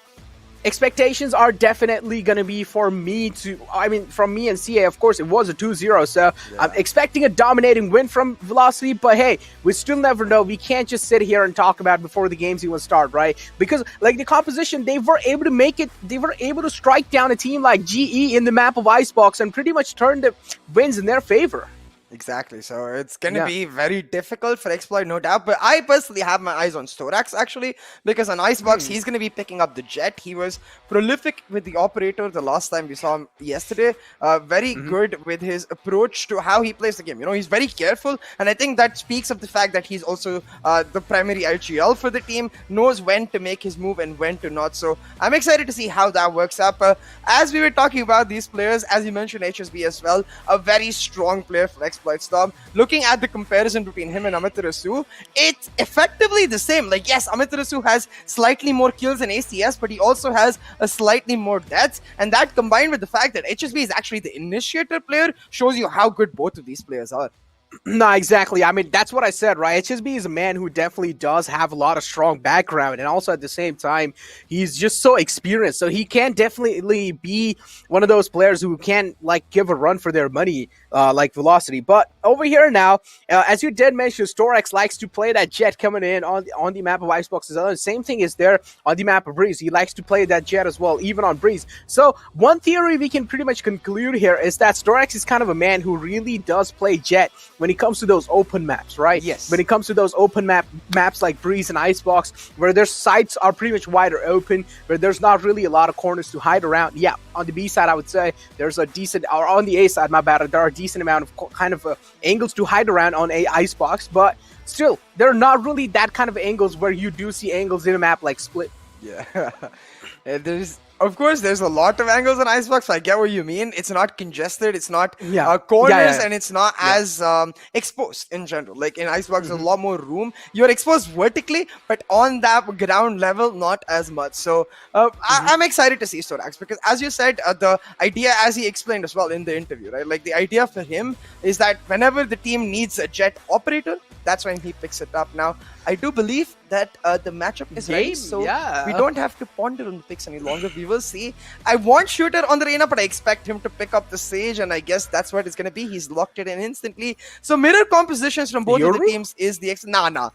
expectations are definitely going to be from me and CA. Of course, it was a 2-0, so I'm expecting a dominating win from Velocity, but hey, we still never know. We can't just sit here and talk about it before the games even start, right? Because, like, the composition, they were able to strike down a team like GE in the map of Icebox and pretty much turn the wins in their favor. Exactly, so it's going to be very difficult for Exploit, no doubt, but I personally have my eyes on Storax, actually, because on Icebox, he's going to be picking up the Jet. He was prolific with the Operator the last time we saw him yesterday, very good with his approach to how he plays the game. You know, he's very careful, and I think that speaks of the fact that he's also the primary IGL for the team, knows when to make his move and when to not, so I'm excited to see how that works out. As we were talking about these players, as you mentioned HSB as well, a very strong player for Exploit Storm. Looking at the comparison between him and Amaterasu, it's effectively the same. Like, yes, Amaterasu has slightly more kills than ACS, but he also has a slightly more deaths, and that combined with the fact that HSB is actually the initiator player shows you how good both of these players are. No, exactly. I mean, that's what I said, right? HSB is a man who definitely does have a lot of strong background, and also at the same time, he's just so experienced. So he can definitely be one of those players who can, like, give a run for their money, like Velocity. But over here now, as you did mention, Storax likes to play that Jet coming in on the map of Icebox as well. The same thing is there on the map of Breeze. He likes to play that Jet as well, even on Breeze. So one theory we can pretty much conclude here is that Storax is kind of a man who really does play Jet when it comes to those open maps, right? Yes. When it comes to those open maps like Breeze and Icebox, where their sites are pretty much wider open, where there's not really a lot of corners to hide around. Yeah, on the B side, I would say there's a decent, or on the A side, my bad, there are a decent amount of angles to hide around on a Icebox, but still, they're not really that kind of angles where you do see angles in a map like Split. Yeah. There's Of course, there's a lot of angles on Icebox. So I get what you mean. It's not congested. It's not Yeah. corners, Yeah. and it's not as exposed in general. Like in Icebox, there's a lot more room. You're exposed vertically, but on that ground level, not as much. So I'm excited to see Storax because, as you said, the idea, as he explained as well in the interview, right? Like the idea for him is that whenever the team needs a jet operator, that's when he picks it up. Now, I do believe that the matchup is ready, so we don't have to ponder on the picks any longer. We will see. I want Shooter on the arena, but I expect him to pick up the Sage, and I guess that's what it's going to be. He's locked it in instantly. So mirror compositions from both of the teams is the Nah.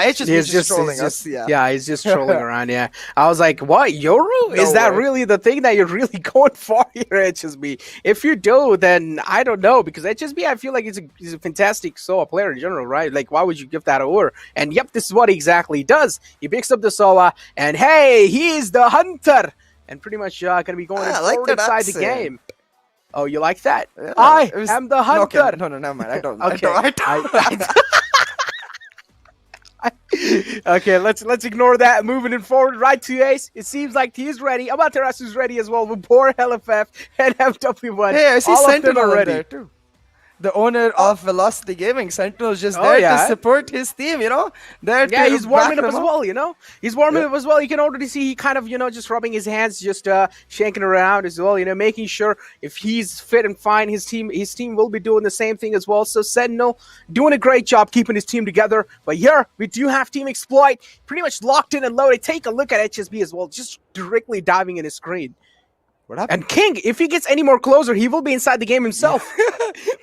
It's just trolling us. Yeah, he's just trolling around. Yeah, I was like, what, Yoru? Is that really the thing that you're really going for here, HSB? If you do, then I don't know, because HSB, I feel like he's a fantastic solo player in general, right? Like, why would you give that over? And yep, this is what he exactly does. He picks up the Sova, and hey, he is the hunter, and pretty much going to be going forward inside the game. Oh, you like that? Yeah, I am the hunter. No, never mind. I don't. Okay. I don't. Okay, let's ignore that. Moving it forward, right to Ace. It seems like he is ready. Amaterasu is ready as well with poor LFF and FW1. Hey, I see all Sentinel ready there too. The owner of Velocity Gaming, Sentinel's just there to support his team, you know? He's warming up as well, you know? He's warming up as well. You can already see he kind of, just rubbing his hands, just shanking around as well, making sure if he's fit and fine, his team will be doing the same thing as well. So Sentinel doing a great job keeping his team together. But here, we do have Team Exploit pretty much locked in and loaded. Take a look at HSB as well, just directly diving in his screen. What happened? And King, if he gets any more closer, he will be inside the game himself.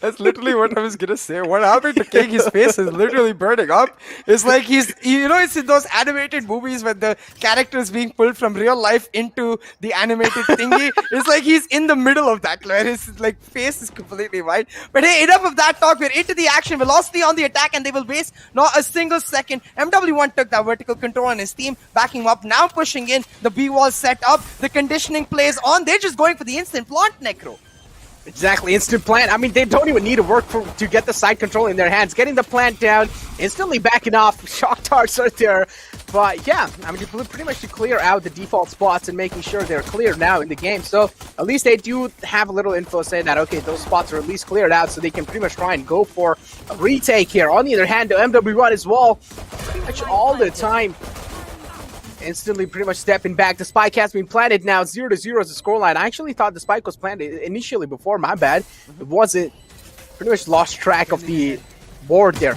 That's literally what I was gonna say. What happened to King? His face is literally burning up. It's like he's, it's in those animated movies when the character is being pulled from real life into the animated thingy. It's like he's in the middle of that, where his like face is completely white. But hey, enough of that talk. We're into the action. Velocity on the attack, and they will waste not a single second. MW1 took that vertical control on his team, backing him up. Now pushing in. The B wall set up. The conditioning plays on. They're just going for the instant plant, Necro. Exactly, instant plant. I mean, they don't even need to work to get the side control in their hands. Getting the plant down, instantly backing off. Shock darts are there. But yeah, I mean, pretty much to clear out the default spots and making sure they're clear now in the game. So at least they do have a little info saying that, okay, those spots are at least cleared out, so they can pretty much try and go for a retake here. On the other hand, the MW1 as well, pretty much all the time. Instantly pretty much stepping back. The spike has been planted now. 0-0 is the scoreline. I actually thought the spike was planted initially before. My bad. It wasn't. Pretty much lost track of the board there.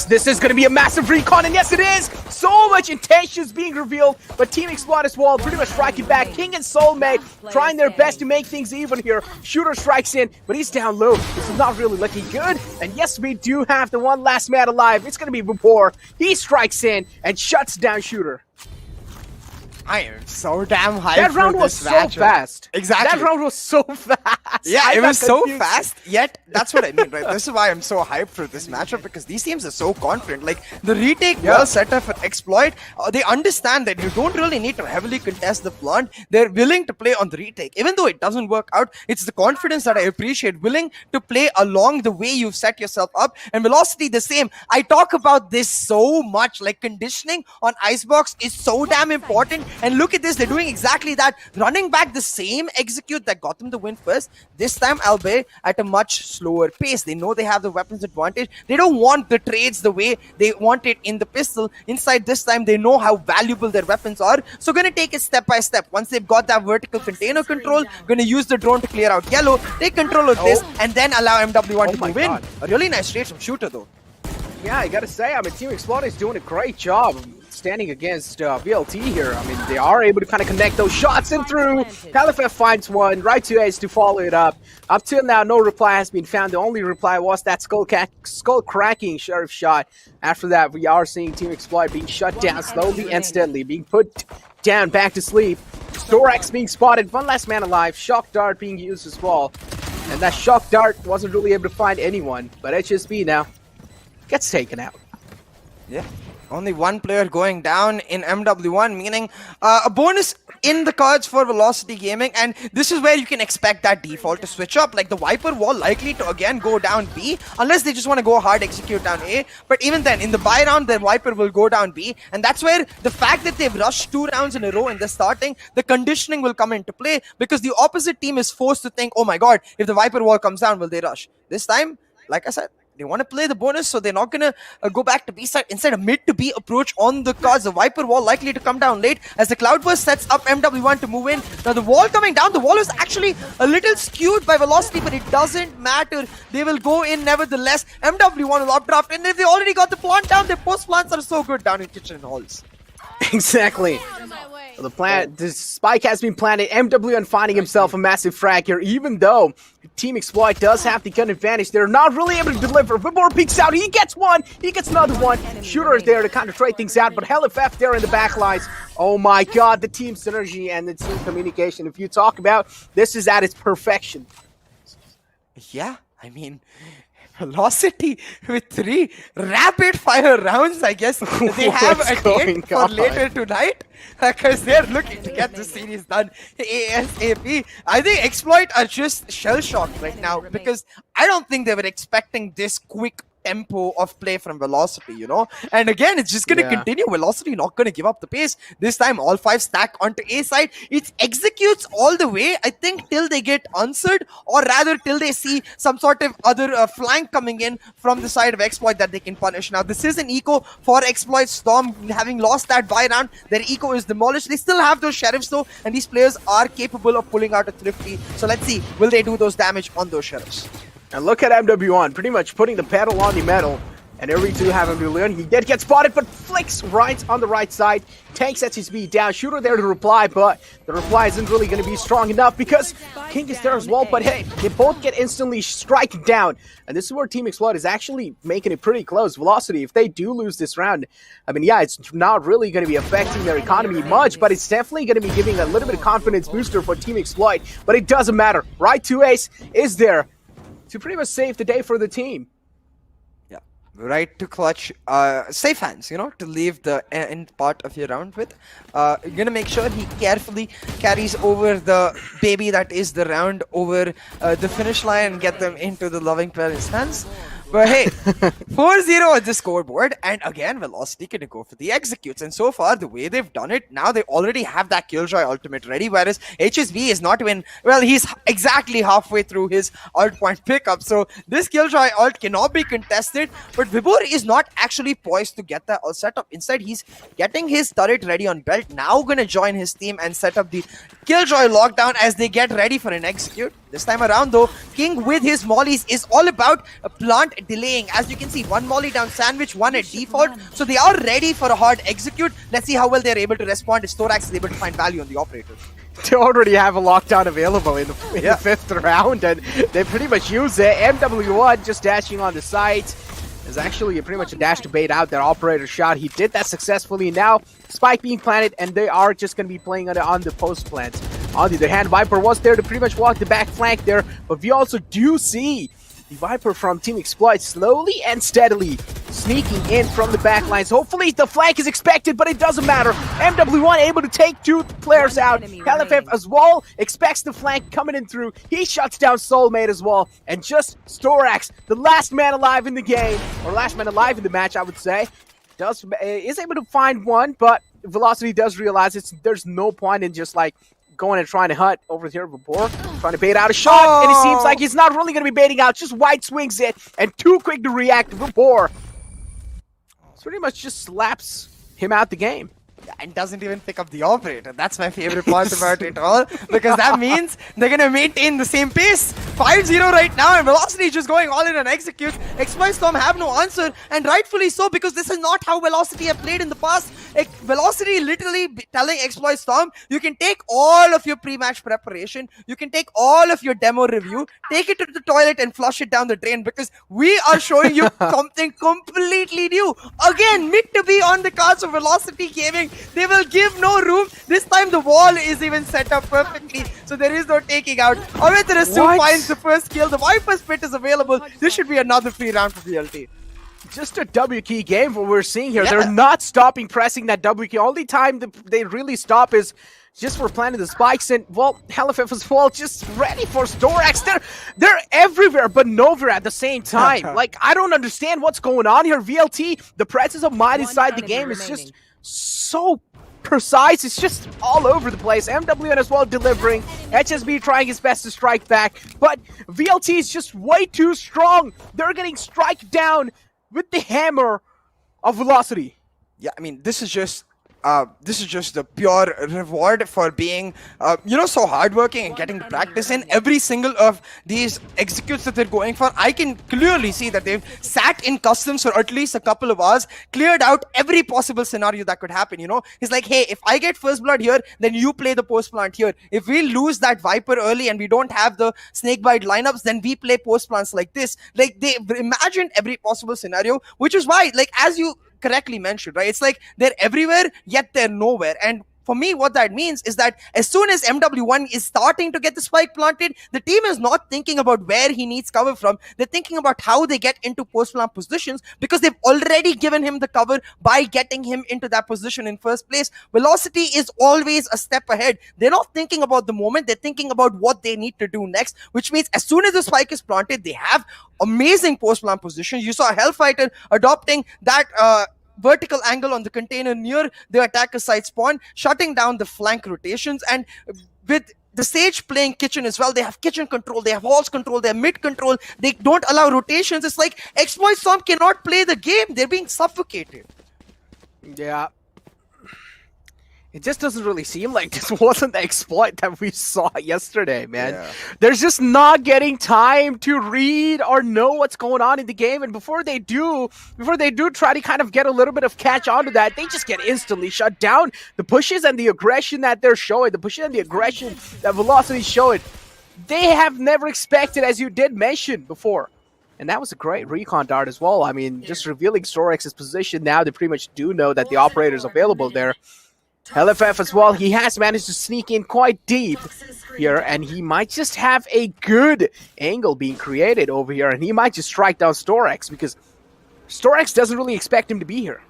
This is going to be a massive recon, and yes it is! So much intentions being revealed, but Team Exploit as well pretty much striking back. King and Soulmate trying their best to make things even here. Shooter strikes in, but he's down low. This is not really looking good, and yes, we do have the one last man alive. It's going to be Vapor. He strikes in and shuts down Shooter. I am so damn hyped. That round was so fast. Exactly. That round was so fast. Yeah, it was so fast, yet that's what I mean, right? This is why I'm so hyped for this matchup, because these teams are so confident. Like, the retake was set up for Exploit. They understand that you don't really need to heavily contest the plant. They're willing to play on the retake. Even though it doesn't work out, it's the confidence that I appreciate. Willing to play along the way you've set yourself up. And Velocity, the same. I talk about this so much. Like, conditioning on Icebox is so damn important. And look at this, they're doing exactly that. Running back the same execute that got them the win first. This time, albeit at a much slower pace. They know they have the weapons advantage. They don't want the trades the way they want it in the pistol. Inside this time, they know how valuable their weapons are. So gonna take it step by step. Once they've got that vertical container control, gonna use the drone to clear out yellow, take control of this, and then allow MW1 to move in. A really nice trade from Shooter though. Yeah, I gotta say, I mean, Team Exploit is doing a great job standing against VLT here. I mean, they are able to kind of connect those shots in through. LFF finds one, right to Ace to follow it up. Up till now, no reply has been found. The only reply was that skull-cracking Sheriff shot. After that, we are seeing Team Exploit being shut down slowly and steadily, being put down back to sleep. Storax being spotted, one last man alive. Shock Dart being used as well. And that Shock Dart wasn't really able to find anyone, but HSB now gets taken out. Yeah. Only one player going down in MW1, meaning a bonus in the cards for Velocity Gaming, and this is where you can expect that default to switch up. Like the Viper wall likely to again go down B, unless they just want to go hard execute down A. But even then, in the buy round, the Viper will go down B, and that's where the fact that they've rushed 2 rounds in a row in the starting, the conditioning will come into play, because the opposite team is forced to think, oh my god, if the Viper wall comes down, will they rush? This time, like I said, they want to play the bonus, so they're not going to go back to B side. Instead, a mid to B approach on the cards. The Viper wall likely to come down late as the Cloudburst sets up MW1 to move in. Now, the wall coming down, the wall is actually a little skewed by Velocity, but it doesn't matter. They will go in nevertheless. MW1 will updraft, and if they already got the plant down, their post plants are so good down in kitchen halls. Exactly. The plant, the spike has been planted. MW1 finding himself a massive frag here, even though Team Exploit does have the gun advantage. They're not really able to deliver. Vibor peeks out. He gets one. He gets another one. Shooter is there to kind of trade things out, but HLFF there in the back lines. Oh my god, the team synergy and the team communication. If you talk about, this is at its perfection. Yeah, I mean, Velocity with 3 rapid fire rounds, I guess they have a date for later tonight, because they're looking to get the series done ASAP. I think Exploit are just shell-shocked right now, because I don't think they were expecting this quick tempo of play from Velocity, you know. And again, it's just going to continue. Velocity not going to give up the pace. This time, all 5 stack onto A side. It executes all the way, I think, till they get answered, or rather, till they see some sort of other flank coming in from the side of Exploit that they can punish. Now, this is an eco for Exploit. Storm, having lost that buy round, their eco is demolished. They still have those sheriffs, though, and these players are capable of pulling out a thrifty. So let's see, will they do those damage on those sheriffs? And look at MW1, pretty much putting the pedal on the metal. And every 2 have him to learn. He did get spotted, but flicks right on the right side. Tank sets his speed down. Shooter there to reply, but the reply isn't really going to be strong enough because King is there as well. But hey, they both get instantly striking down. And this is where Team Exploit is actually making it pretty close. Velocity, if they do lose this round, I mean, yeah, it's not really going to be affecting their economy much, but it's definitely going to be giving a little bit of confidence booster for Team Exploit. But it doesn't matter. Right 2 ace is there to pretty much save the day for the team. Right to clutch, safe hands, you know, to leave the end part of your round with. You're gonna make sure he carefully carries over the baby that is the round over the finish line and get them into the loving parents' hands. But hey, 4-0 on the scoreboard, and again, Velocity can go for the executes. And so far, the way they've done it, now they already have that Killjoy ultimate ready, whereas HSB is not even, well, he's exactly halfway through his ult point pickup. So this Killjoy ult cannot be contested, but Vibor is not actually poised to get that ult set up. Instead, he's getting his turret ready on belt, now gonna join his team and set up the Killjoy lockdown as they get ready for an execute. This time around, though, King with his mollies is all about a plant delaying. As you can see, 1 molly down sandwich, 1 at default. So they are ready for a hard execute. Let's see how well they're able to respond if Storax is able to find value on the operator. They already have a lockdown available in the 5th round, and they pretty much use it. MW1 just dashing on the sides. Is actually pretty much a dash to bait out that operator shot. He did that successfully. Now, spike being planted, and they are just going to be playing on the post plants. On the other hand, Viper was there to pretty much walk the back flank there, but we also do see the Viper from Team Exploit slowly and steadily sneaking in from the back lines. Hopefully the flank is expected, but it doesn't matter. MW1 able to take 2 players out. HLFF as well expects the flank coming in through. He shuts down Soulmate as well. And just Storax, the last man alive in the game, or last man alive in the match, I would say, is able to find one, but Velocity does realize there's no point in just like going and trying to hunt over here Vibor, trying to bait out a shot, and it seems like he's not really going to be baiting out, just wide swings it, and too quick to react. Vibor pretty much just slaps him out the game. And doesn't even pick up the operator. That's my favorite part about it all, because that means they're going to maintain the same pace. 5-0 right now, and Velocity just going all in and executes. Exploit Storm have no answer, and rightfully so, because this is not how Velocity have played in the past. Velocity literally telling Exploit Storm, you can take all of your pre-match preparation, you can take all of your demo review, take it to the toilet and flush it down the drain, because we are showing you something completely new. Again, mid to be on the cards of Velocity Gaming. They will give no room. This time the wall is even set up perfectly, so there is no taking out. Amethyst2 finds the first kill. The Viper's Pit is available. This should be another free round for VLT. Just a W key game what we're seeing here. They're not stopping pressing that W key. Only time they really stop is just for planting the spikes, and well, LFF as well just ready for Storax. They're everywhere but nowhere at the same time. Like, I don't understand what's going on here. VLT, the presence of mind inside the game is just so precise. It's just all over the place. MWN as well delivering. HSB trying his best to strike back, but VLT is just way too strong. They're getting strike down with the hammer of velocity. Yeah, I mean, this is just the pure reward for being, so hardworking and getting to practice in every single of these executes that they're going for. I can clearly see that they've sat in customs for at least a couple of hours, cleared out every possible scenario that could happen, It's like, hey, if I get first blood here, then you play the post plant here. If we lose that Viper early and we don't have the Snakebite lineups, then we play post plants like this. Like, they imagined every possible scenario, which is why, like, as you correctly mentioned, right? It's like they're everywhere, yet they're nowhere. And for me, what that means is that as soon as MW1 is starting to get the spike planted, the team is not thinking about where he needs cover from. They're thinking about how they get into post-plant positions, because they've already given him the cover by getting him into that position in first place. Velocity is always a step ahead. They're not thinking about the moment. They're thinking about what they need to do next, which means as soon as the spike is planted, they have amazing post-plant positions. You saw Hellfighter adopting that vertical angle on the container near the attacker side spawn, shutting down the flank rotations. And with the Sage playing kitchen as well, they have kitchen control, they have walls control, they have mid control, they don't allow rotations. It's like Exploit Storm cannot play the game. They're being suffocated. Yeah. It just doesn't really seem like this wasn't the exploit that we saw yesterday, man. Yeah. They're just not getting time to read or know what's going on in the game, and before they do try to kind of get a little bit of catch onto that, they just get instantly shut down. The pushes and the aggression that they're showing, the pushes and the aggression that Velocity is showing, they have never expected, as you did mention before. And that was a great recon dart as well. I mean, just revealing Storex's position now, they pretty much do know that the operator's available there. LFF as well, he has managed to sneak in quite deep here, and he might just have a good angle being created over here, and he might just strike down Storex, because Storex doesn't really expect him to be here.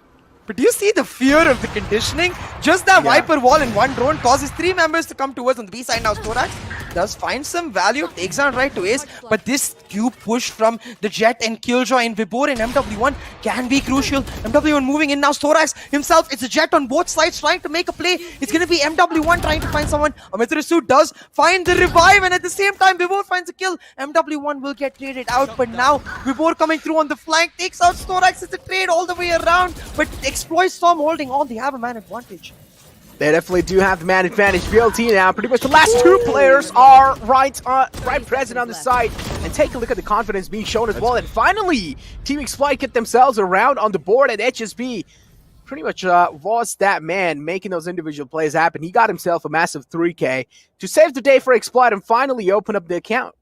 But do you see the fear of the conditioning? Just that Viper wall in one drone causes 3 members to come towards on the B side. Now Storax does find some value, takes down right to ace, but this cube push from the Jet and Killjoy and Vibor and MW1 can be crucial. MW1 moving in now. Storax himself, it's a Jet on both sides trying to make a play. It's going to be MW1 trying to find someone. Amitarasu does find the revive, and at the same time Vibor finds a kill. MW1 will get traded out, but now Vibor coming through on the flank takes out Storax. It's a trade all the way around, but Exploit Storm holding on. They have a man advantage. They definitely do have the man advantage. VLT now, pretty much the last 2 players are right present on the side. And take a look at the confidence being shown as well. And finally, Team Exploit get themselves around on the board, and HSB pretty much was that man making those individual plays happen. He got himself a massive 3K to save the day for Exploit and finally open up the account.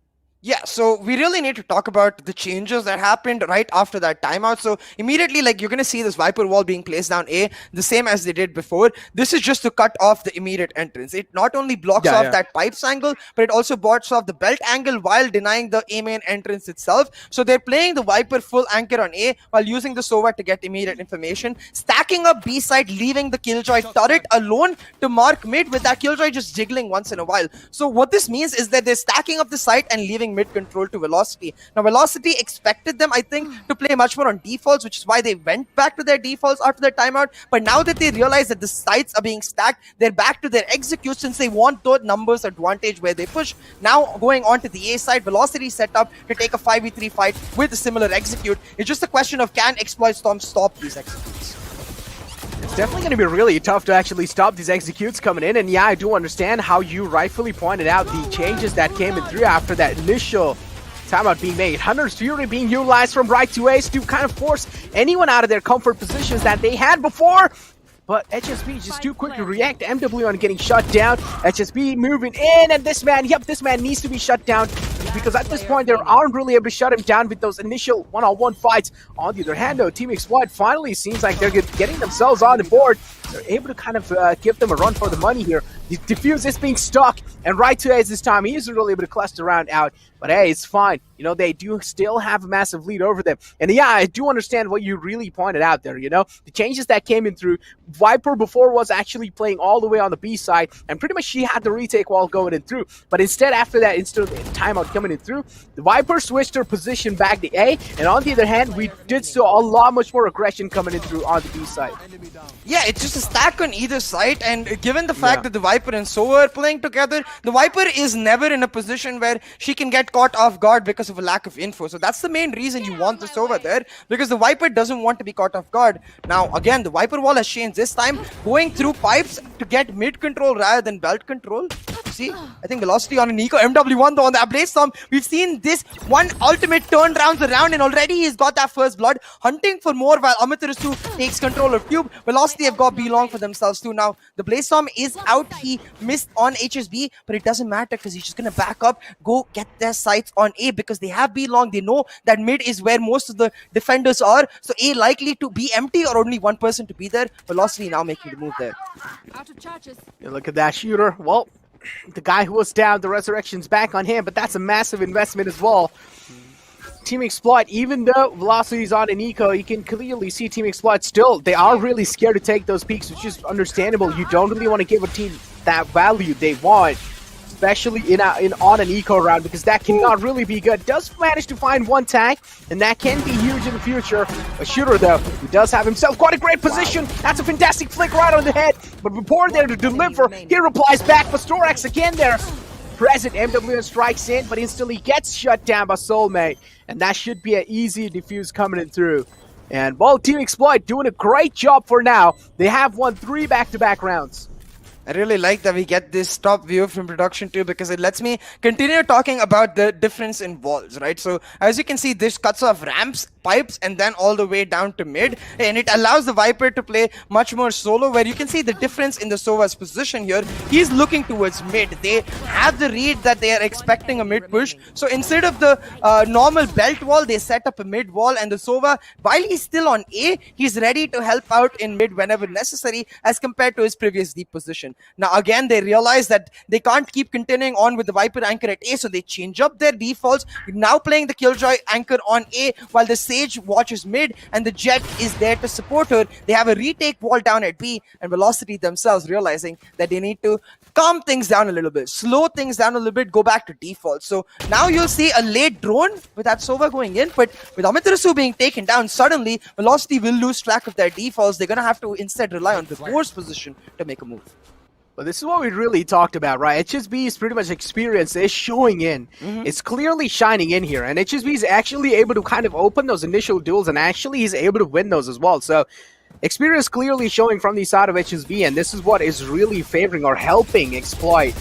Yeah, so we really need to talk about the changes that happened right after that timeout. So immediately, like, you're going to see this Viper wall being placed down A, the same as they did before. This is just to cut off the immediate entrance. It not only blocks off that pipes angle, but it also blocks off the belt angle while denying the A main entrance itself. So they're playing the Viper full anchor on A while using the Sova to get immediate information. Stacking up B side, leaving the Killjoy turret alone to mark mid, with that Killjoy just jiggling once in a while. So what this means is that they're stacking up the site and leaving mid control to Velocity. Now Velocity expected them, I think, to play much more on defaults, which is why they went back to their defaults after their timeout. But now that they realize that the sites are being stacked, they're back to their execute, since they want those numbers advantage where they push. Now going on to the A side, Velocity set up to take a 5v3 fight with a similar execute. It's just a question of, can Exploit Storm stop these executes? It's definitely going to be really tough to actually stop these executes coming in, and yeah, I do understand how you rightfully pointed out the changes that came in through after that initial timeout being made. Hunter's Fury being utilized from right to ace to kind of force anyone out of their comfort positions that they had before. But HSB just too quick to react. MW1 getting shut down. HSB moving in, and this man needs to be shut down, because at this point they aren't really able to shut him down with those initial one-on-one fights. On the other hand, though, Team Exploit finally seems like they're getting themselves on the board. They're able to kind of give them a run for the money here. The Diffuse is being stuck, and right to Ace this time, he isn't really able to cluster around out. But hey, it's fine. You know, they do still have a massive lead over them. And yeah, I do understand what you really pointed out there, you know? The changes that came in through. Viper before was actually playing all the way on the B side, and pretty much she had the retake while going in through. But instead, after that, instead of the timeout coming in through, the Viper switched her position back to A, and on the other hand, we did still a lot much more aggression coming in through on the B side. Yeah, it's just a stack on either side, and given the fact that the Viper and Sova are playing together, the Viper is never in a position where she can get caught off guard because of a lack of info. So that's the main reason you want the Sova there, because the Viper doesn't want to be caught off guard. Now, again, the Viper wall has changed this time, going through pipes to get mid control rather than belt control. See, I think velocity on an eco. MW1 though on that Blaze Storm. We've seen this one ultimate turn rounds around, and already he's got that first blood, hunting for more while Amaterasu takes control of Cube. Velocity have got B long for themselves too. Now, the Blaze Storm is out. He missed on HSB, but it doesn't matter because he's just going to back up, go get their sights on A because they have B long. They know that mid is where most of the defenders are. So A likely to be empty or only one person to be there. Velocity now making the move there. Out of charges. Yeah, look at that shooter. Well, the guy who was down, the resurrection's back on him, but that's a massive investment as well. Team Exploit, even though Velocity's on an eco, you can clearly see Team Exploit still, they are really scared to take those peaks, which is understandable. You don't really want to give a team that value they want, especially on an eco round, because that cannot really be good. Does manage to find one tag, and that can be huge in the future. A shooter, though, who does have himself quite a great position. That's a fantastic flick right on the head, but before there to deliver, he replies back, but Storax again there. Present, MW strikes in, but instantly gets shut down by Soulmate, and that should be an easy defuse coming in through. And, well, Team Exploit doing a great job for now. They have won 3 back-to-back rounds. I really like that we get this top view from production too, because it lets me continue talking about the difference in walls, right? So as you can see, this cuts off ramps, pipes, and then all the way down to mid, and it allows the Viper to play much more solo, where you can see the difference in the Sova's position here. He's looking towards mid. They have the read that they are expecting a mid push, so instead of the normal belt wall, they set up a mid wall, and the Sova, while he's still on A, he's ready to help out in mid whenever necessary, as compared to his previous deep position. Now again, they realize that they can't keep continuing on with the Viper anchor at A, so they change up their defaults, now playing the Killjoy anchor on A, while the Sage watches mid, and the Jet is there to support her. They have a retake wall down at B, and Velocity themselves realizing that they need to calm things down a little bit, slow things down a little bit, go back to default. So now you'll see a late drone with that Sova going in, but with Amaterasu being taken down, suddenly Velocity will lose track of their defaults. They're going to have to instead rely on the force position to make a move. But this is what we really talked about, right? HSB's pretty much experience is showing in. It's clearly shining in here, and HSB is actually able to kind of open those initial duels, and actually he's able to win those as well. So experience clearly showing from the side of HSB, and this is what is really favoring or helping Exploit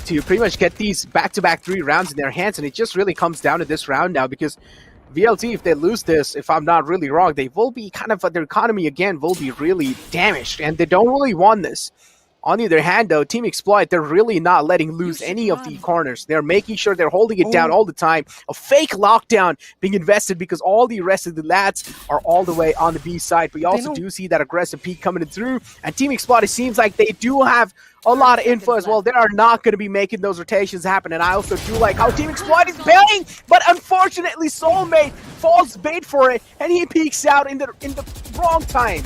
to pretty much get these back-to-back 3 rounds in their hands, and it just really comes down to this round now, because VLT, if they lose this, if I'm not really wrong, they will be kind of, their economy again will be really damaged, and they don't really want this. On the other hand, though, Team Exploit, they're really not letting loose any of the corners. They're making sure they're holding it down all the time. A fake lockdown being invested because all the rest of the lads are all the way on the B side. But you also do see that aggressive peak coming in through. And Team Exploit, it seems like they do have a lot of info as well. They are not going to be making those rotations happen. And I also do like how Team Exploit is baiting, but unfortunately Soulmate falls bait for it, and he peeks out in the wrong time.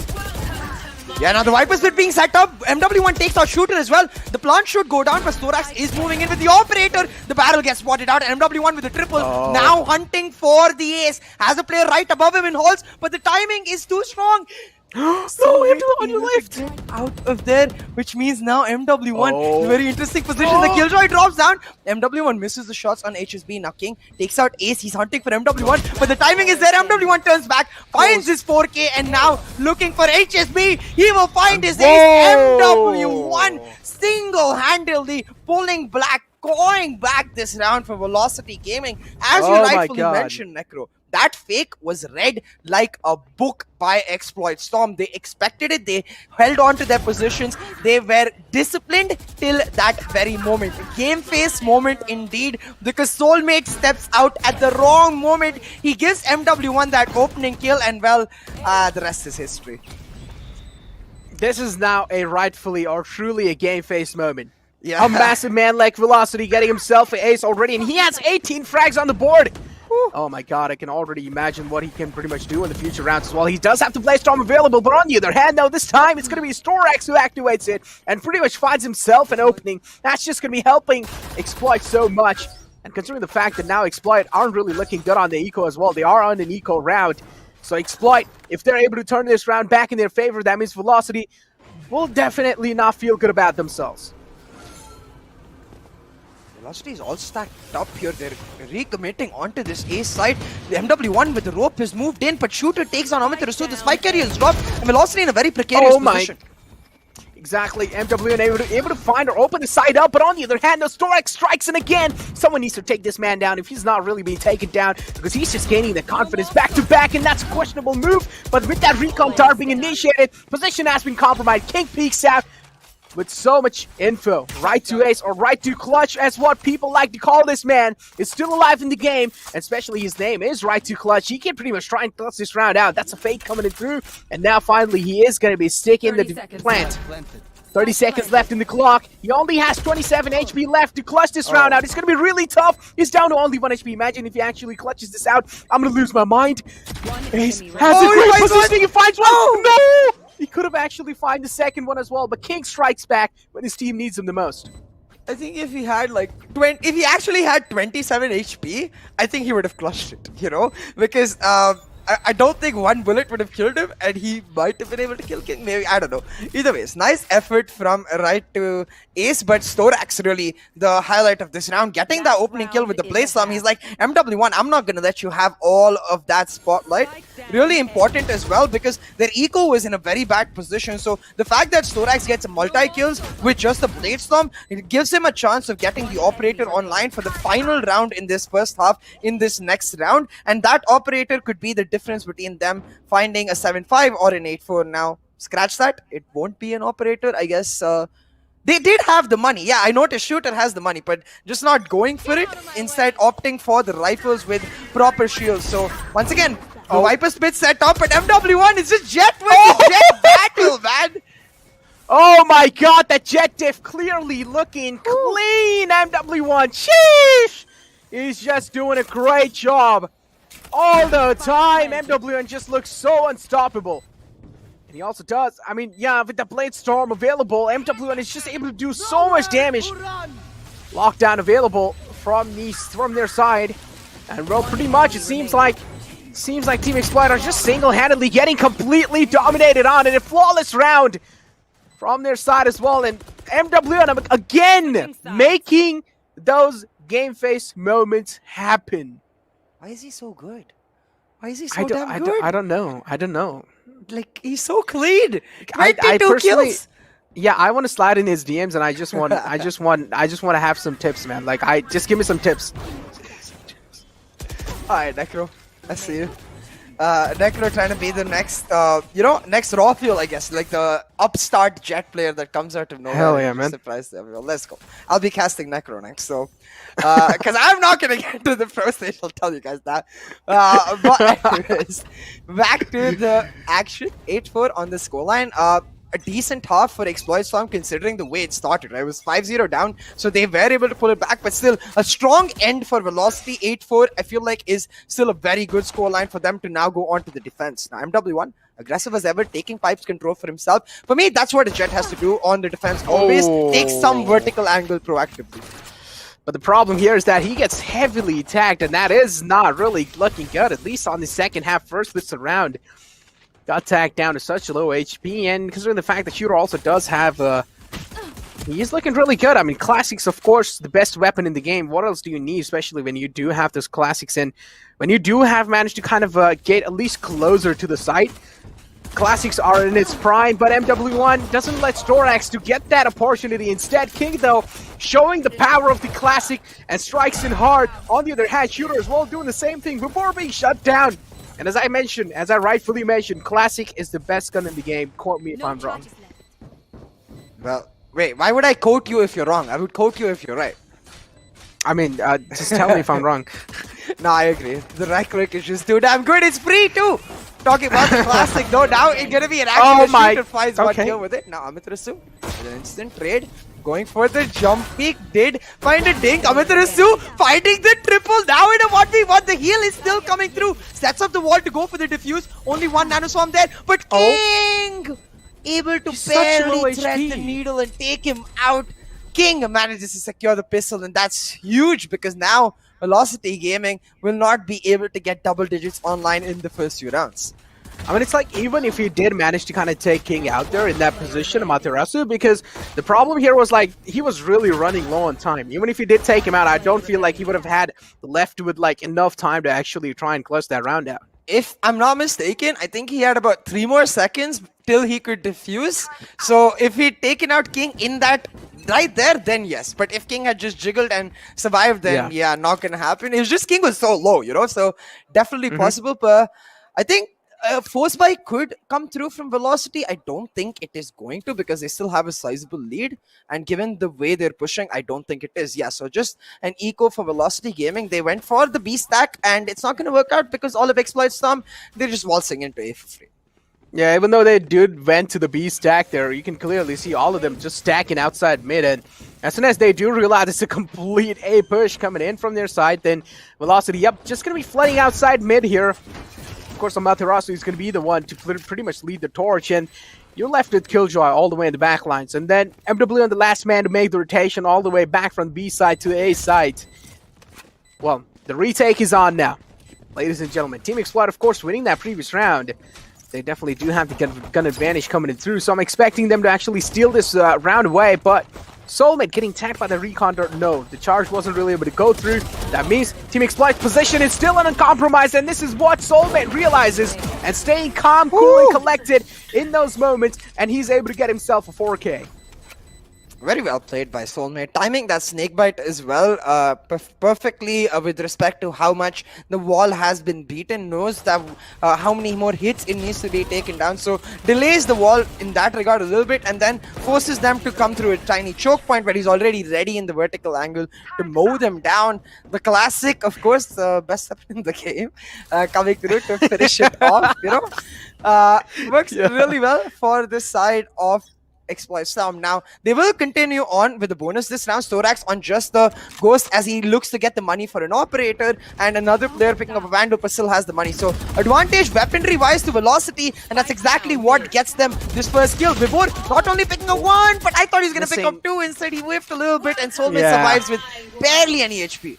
Yeah, now the Viper split being set up. MW1 takes out Shooter as well. The plant should go down, but Storax is moving in with the Operator. The barrel gets spotted out, and MW1 with the triple. Now hunting for the ace. Has a player right above him in halls, but the timing is too strong. So him on your left. Out of there, which means now MW1 in a very interesting position. The Killjoy drops down. MW1 misses the shots on HSB. Now King takes out Ace. He's hunting for MW1, but the timing is there. MW1 turns back, finds his 4K, and now looking for HSB. He will find his ace. MW1 single-handedly pulling black, going back this round for Velocity Gaming. As you rightfully mentioned, Necro, that fake was read like a book by Exploit Storm. They expected it. They held on to their positions. They were disciplined till that very moment. Game face moment indeed, because Soulmate steps out at the wrong moment. He gives MW1 that opening kill, and well, the rest is history. This is now a rightfully or truly a game face moment. Yeah. A massive man like Velocity getting himself an ace already, and he has 18 frags on the board. Oh my god, I can already imagine what he can pretty much do in the future rounds as well. He does have the Blaze Storm available, but on the other hand, though, this time it's going to be Storax who activates it and pretty much finds himself an opening. That's just going to be helping Exploit so much. And considering the fact that now Exploit aren't really looking good on the eco as well, they are on an eco round. So Exploit, if they're able to turn this round back in their favor, that means Velocity will definitely not feel good about themselves. Velocity is all stacked up here. They're recommitting onto this ace side. The MW1 with the rope has moved in, but Shooter takes on Amitara. So the spike carrier is dropped, and Velocity in a very precarious position. Exactly, MW able to find or open the side up, but on the other hand, the Storax strikes in again. Someone needs to take this man down if he's not really being taken down, because he's just gaining the confidence back to back, and that's a questionable move. But with that recon tower being initiated, position has been compromised. King peeks out with so much info. Right to ace or right to clutch, as what people like to call this man, is still alive in the game, and especially his name is right to clutch. He can pretty much try and clutch this round out. That's a fake coming in through, and now finally he is going to be sticking the plant. 30 seconds left in the clock. He only has 27 HP left to clutch this round out. It's going to be really tough. He's down to only 1 HP. Imagine if he actually clutches this out. I'm going to lose my mind. Ace has a great positioning. He finds one. No! He could have actually found the second one as well, but King strikes back when his team needs him the most. I think if he had like if he actually had 27 HP, I think he would have clutched it, you know, because I don't think one bullet would have killed him, and he might have been able to kill King. Maybe, I don't know. Either ways, nice effort from right to ace, but Storax really the highlight of this round, getting that opening kill with the Blaze Storm. He's like, MW1, I'm not gonna let you have all of that spotlight. Really important as well, because their eco was in a very bad position. So the fact that Storax gets multi-kills with just the Blaze Storm, it gives him a chance of getting the operator online for the final round in this first half, in this next round, and that operator could be the difference between them finding a 7-5 or an 8-4. Now, scratch that. It won't be an operator. I guess they did have the money. Yeah, I noticed Shooter has the money, but just not going for it. Instead, opting for the rifles with proper shields. So, once again, the Viper Spit set up, but MW1 is just Jet with Jet battle, man. Oh my god, that Jet diff clearly looking clean. MW1, sheesh! He's just doing a great job. All the time, MWN just looks so unstoppable. And he also does, I mean, yeah, with the Blade Storm available, MWN is just able to do so much damage. Lockdown available from their side. And well, pretty much it seems like Team Exploit are just single-handedly getting completely dominated on, and a flawless round from their side as well. And MWN again making those game face moments happen. Why is he so good? Why is he so damn good? I don't know. Like, he's so clean. I 22 personally, kills. yeah, I want to slide in his DMs, and I just want to have some tips, man. Like, just give me some tips. All right, Necro, I see you. Necro trying to be the next, next raw fuel, I guess, like the upstart Jet player that comes out of nowhere. Hell yeah, man! Surprise everyone. Let's go. I'll be casting Necro next, so because I'm not gonna get to the pro stage. I'll tell you guys that. But anyways, back to the action. 8-4 on the scoreline. A decent half for Exploit Storm considering the way it started. Right? It was 5-0 down, so they were able to pull it back, but still a strong end for Velocity. 8-4, I feel like, is still a very good scoreline for them to now go on to the defense. Now, MW1, aggressive as ever, taking Pipe's control for himself. For me, that's what a Jet has to do on the defense. Always take some vertical angle proactively. But the problem here is that he gets heavily attacked, and that is not really looking good, at least on the second half. First this round. Got tagged down to such low HP, and considering the fact that Shooter also does have he's looking really good. I mean, Classics, of course, the best weapon in the game. What else do you need, especially when you do have those Classics, and when you do have managed to kind of get at least closer to the site? Classics are in its prime, but MW1 doesn't let Storax to get that opportunity. Instead, King, though, showing the power of the Classic and strikes in hard. On the other hand, Shooter as well doing the same thing before being shut down. And as I rightfully mentioned, Classic is the best gun in the game. Quote me if I'm wrong. Well, wait, why would I quote you if you're wrong? I would quote you if you're right. I mean, just tell me if I'm wrong. No, I agree. The rhetoric is just too damn good. It's free too. Talking about the Classic, no doubt it's gonna be an actual Shooter finds one kill with it. Now Amitarasu with an instant trade. Going for the jump peak, did find a dink. Amaterasu fighting the triple. Now in a 1v1, the heal is still coming through. Sets up the wall to go for the defuse. Only one nanoswarm there, but King able to barely thread the needle and take him out. King manages to secure the pistol, and that's huge because now Velocity Gaming will not be able to get double digits online in the first few rounds. I mean, it's like even if he did manage to kind of take King out there in that position, Amaterasu, because the problem here was like he was really running low on time. Even if he did take him out, I don't feel like he would have had left with like enough time to actually try and clutch that round out. If I'm not mistaken, I think he had about 3 more seconds till he could defuse. So if he'd taken out King in that right there, then yes. But if King had just jiggled and survived, then yeah, not gonna happen. It was just King was so low, you know, so definitely possible. But I think Force Buy could come through from Velocity. I don't think it is going to because they still have a sizable lead. And given the way they're pushing, I don't think it is. Yeah, so just an eco for Velocity Gaming. They went for the B stack and it's not going to work out because all of Exploit Storm, they're just waltzing into A for free. Yeah, even though they did went to the B stack there, you can clearly see all of them just stacking outside mid. And as soon as they do realize it's a complete A push coming in from their side, then Velocity, yep, just going to be flooding outside mid here. Of course, Amaterasu is going to be the one to pretty much lead the torch, and you're left with Killjoy all the way in the back lines. And then MW on the last man to make the rotation all the way back from the B side to the A side. Well, the retake is on now. Ladies and gentlemen, Team Exploit, of course, winning that previous round. They definitely do have the gun advantage coming in through, so I'm expecting them to actually steal this round away, but Soulmate getting tagged by the recon dart. No, the charge wasn't really able to go through. That means Team Exploit's position is still uncompromised, and this is what Soulmate realizes. And staying calm, cool, and collected in those moments, and he's able to get himself a 4K. Very well played by Soulmate. Timing that snakebite as well perfectly with respect to how much the wall has been beaten. Knows that how many more hits it needs to be taken down. So delays the wall in that regard a little bit and then forces them to come through a tiny choke point where he's already ready in the vertical angle to mow them down. The classic, of course, the best weapon in the game coming through to finish it off. You know, works really well for this side of Exploit Storm. Now they will continue on with the bonus this round. Storax on just the ghost as he looks to get the money for an operator, and another player picking up a Vandal but still has the money. So advantage weaponry wise to Velocity, and that's exactly what gets them this first kill. Vibor not only picking up 1, but I thought he was gonna pick up 2. Instead he whiffed a little bit, and Soulmate survives with barely any HP.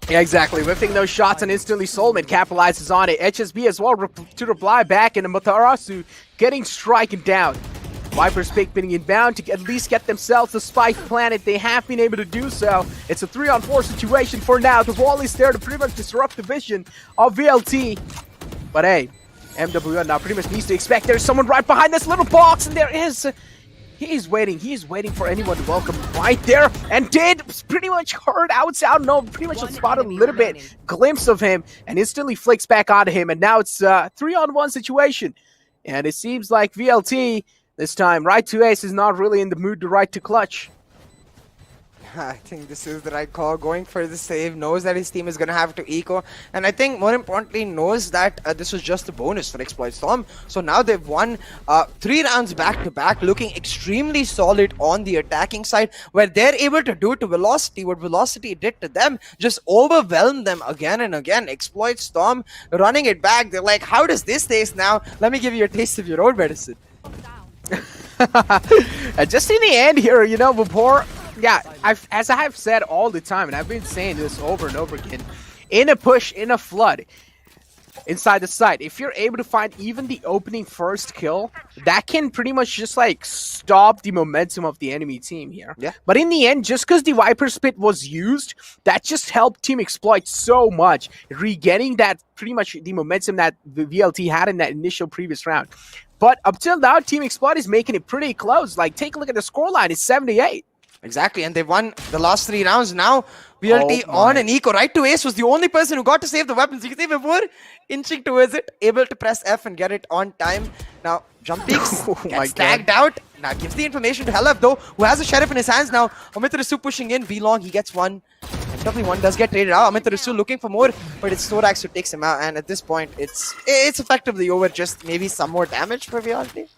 Yeah, exactly. Whiffing those shots, and instantly Soulmate capitalizes on it. HSB as well to reply back, and Amaterasu getting striken down. Viper's pick being inbound to at least get themselves a spike planet. They have been able to do so. It's a 3-on-4 situation for now. The wall is there to pretty much disrupt the vision of VLT. But hey, MWN now pretty much needs to expect there's someone right behind this little box, and there is. He's waiting for anyone to welcome right there, and did pretty much heard outside. No, pretty much spotted a little bit glimpse of him, and instantly flicks back onto him. And now it's a 3-on-1 situation, and it seems like VLT. This time, right to ace is not really in the mood to right to clutch. I think this is the right call. Going for the save, knows that his team is going to have to eco, and I think more importantly knows that this was just a bonus for Exploit Storm. So now they've won 3 rounds back to back, looking extremely solid on the attacking side, where they're able to do to Velocity what Velocity did to them, just overwhelm them again and again. Exploit Storm running it back. They're like, how does this taste now? Let me give you a taste of your own medicine. Just in the end here, you know, before, as I have said all the time, and I've been saying this over and over again, in a push, in a flood, inside the site, if you're able to find even the opening first kill, that can pretty much just like stop the momentum of the enemy team here. Yeah. But in the end, just because the Viper's Pit was used, that just helped Team Exploit so much, regaining that pretty much the momentum that the VLT had in that initial previous round. But up till now, Team Exploit is making it pretty close. Like, take a look at the scoreline. It's 78. Exactly, and they won the last 3 rounds. Now, VLT on an eco. Right to ace was the only person who got to save the weapons. You can see before, inching towards it, able to press F and get it on time. Now, jump peaks, gets tagged out. Now, gives the information to Helef, though, who has a sheriff in his hands now. Amaterasu pushing in. V-Long, he gets 1. MW1 does get traded out. Amaterasu looking for more, but it's Storax who takes him out. And at this point, it's effectively over. Just maybe some more damage for VLT.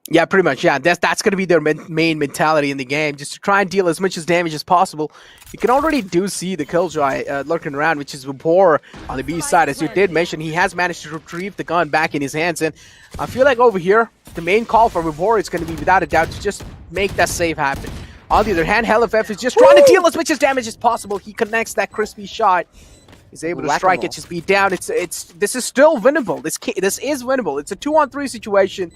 Yeah, pretty much. Yeah, that's going to be their main mentality in the game, just to try and deal as much as damage as possible. You can already see the Killjoy lurking around, which is Vapor on the B side. As you did mention, he has managed to retrieve the gun back in his hands, and I feel like over here, the main call for Vapor is going to be, without a doubt, to just make that save happen. On the other hand, HellFF is just trying to deal as much as damage as possible. He connects that crispy shot. He's able to strike it, just beat down. This is still winnable. This is winnable. It's a 2-on-3 situation.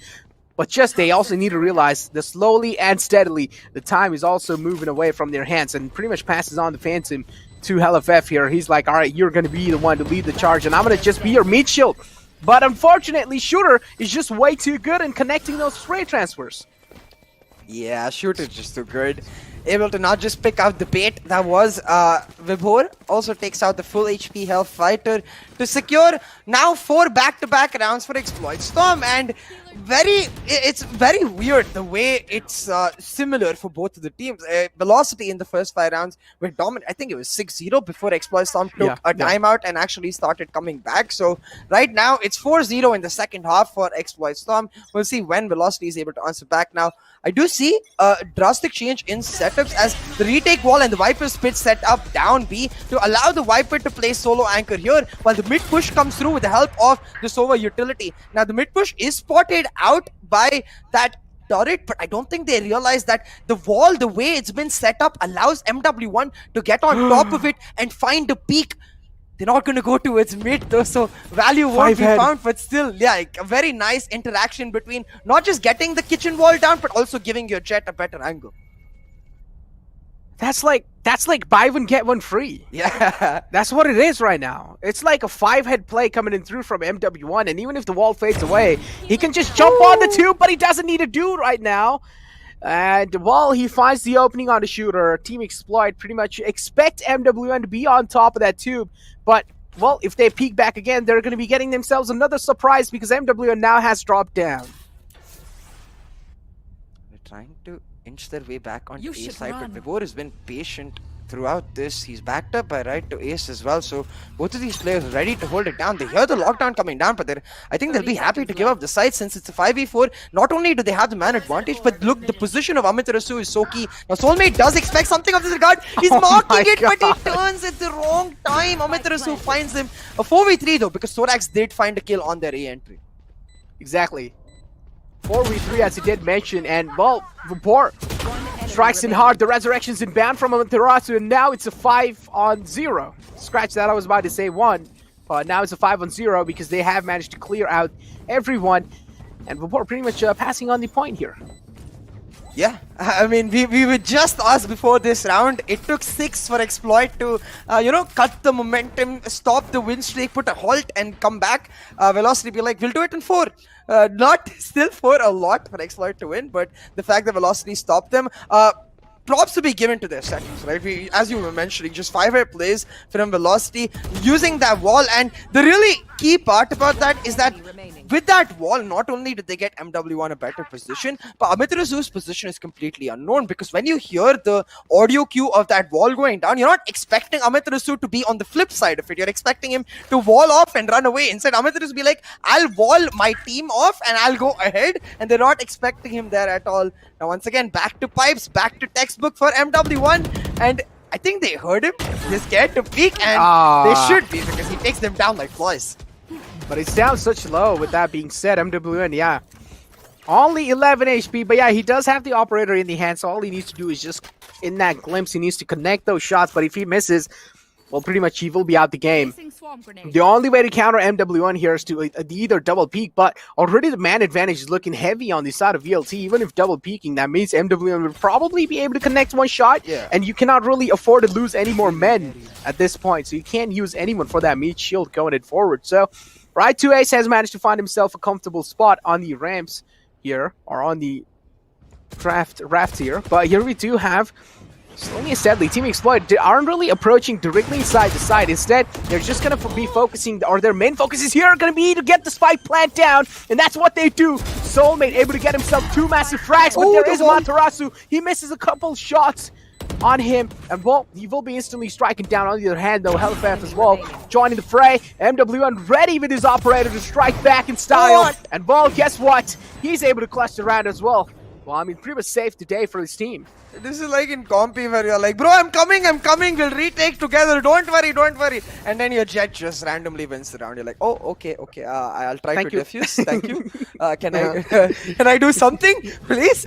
But just they also need to realize that slowly and steadily, the time is also moving away from their hands and pretty much passes on the Phantom to HellFF here. He's like, all right, you're going to be the one to lead the charge, and I'm going to just be your meat shield. But unfortunately, Shooter is just way too good in connecting those spray transfers. Yeah, Shooter just too good. Able to not just pick out the bait that was Vibhor, also takes out the full HP health fighter to secure now 4 back-to-back rounds for Exploit Storm, and it's very weird the way it's similar for both of the teams. Velocity in the first 5 rounds were dominant. I think it was 6-0 before Exploit Storm took a timeout and actually started coming back. So right now it's 4-0 in the second half for Exploit Storm. We'll see when Velocity is able to answer back. Now I do see a drastic change in setups as the retake wall and the Viper's pit set up down B to allow the Viper to play solo anchor here, while the mid push comes through with the help of the Sova utility. Now the mid push is spotted out by that turret, but I don't think they realize that the wall, the way it's been set up, allows MW1 to get on top of it and find the peak. They're not going to go towards mid though, so value won't be found, but still, yeah, like a very nice interaction between not just getting the kitchen wall down, but also giving your Jet a better angle. That's like buy one get one free. Yeah, that's what it is right now. It's like a 5-head play coming in through from MW1, and even if the wall fades away, he can just jump on the tube, but he doesn't need to do it right now. And while he finds the opening on the Shooter, Team Exploit pretty much expect MW1 to be on top of that tube. But, well, if they peek back again, they're going to be getting themselves another surprise because MW1 now has dropped down. They're trying to inch their way back on A side, but Vibhor has been patient throughout this. He's backed up by right to Ace as well, so both of these players ready to hold it down. They hear the lockdown coming down, but I think they'll be happy to give up the side since it's a 5v4. Not only do they have the man advantage, but look, the position of Amitarasu is so key. Now Soulmate does expect something of this regard. He's marking it, but he turns at the wrong time. Amitarasu finds him. A 4v3 though, because Sorax did find a kill on their A entry. Exactly. 4v3 as he did mention, and well, Vapor strikes in hard. The resurrection's inbound from Amaterasu, and now it's a 5-on-0. Scratch that, I was about to say 1. But now it's a 5-on-0 because they have managed to clear out everyone. And Vapor pretty much passing on the point here. Yeah, I mean, we were just asked before this round. It took 6 for Exploit to, cut the momentum, stop the win streak, put a halt and come back. Velocity be like, we'll do it in 4. Not still for a lot for Exploit to win, but the fact that Velocity stopped them, props to be given to their seconds, right? As you were mentioning, just 5-head plays from Velocity, using that wall, and the really key part about that is that with that wall, not only did they get MW1 a better position, but Amitarazu's position is completely unknown, because when you hear the audio cue of that wall going down, you're not expecting Amitarazu to be on the flip side of it. You're expecting him to wall off and run away. Instead, Amitarazu be like, I'll wall my team off and I'll go ahead, and they're not expecting him there at all. Now, once again, back to pipes, back to textbook for MW1, and I think they heard him. They're scared to peek, and they should be, because he takes them down like flies. But it's down such low. With that being said, MWN, yeah, only 11 HP, but yeah, he does have the operator in the hand, so all he needs to do is just, in that glimpse, he needs to connect those shots, but if he misses, well, pretty much he will be out the game. The only way to counter MW1 here is to either double peek, but already the man advantage is looking heavy on the side of VLT. Even if double peeking, that means MW1 will probably be able to connect one shot, and you cannot really afford to lose any more men at this point, so you can't use anyone for that meat shield going it forward. So, right, 2Ace has managed to find himself a comfortable spot on the ramps here, or on the raft here, but here we do have slowly and steadily, Team Exploit aren't really approaching directly side to side. Instead, they're just going to be focusing, or their main focus is here going to be to get the spike plant down, and that's what they do. Soulmate able to get himself 2 massive frags, but there is Matarasu. He misses a couple shots. on him, and well, he will be instantly striking down. On the other hand, though, Hellfast as well joining the fray. MWN ready with his operator to strike back in style. And well, guess what? He's able to clutch the round as well. Well, I mean, pretty much safe today for his team. This is like in compy where you're like, bro, I'm coming, we'll retake together, don't worry. And then your jet just randomly wins the round. You're like, oh, okay, I'll try to defuse. Thank you. Can I do something, please?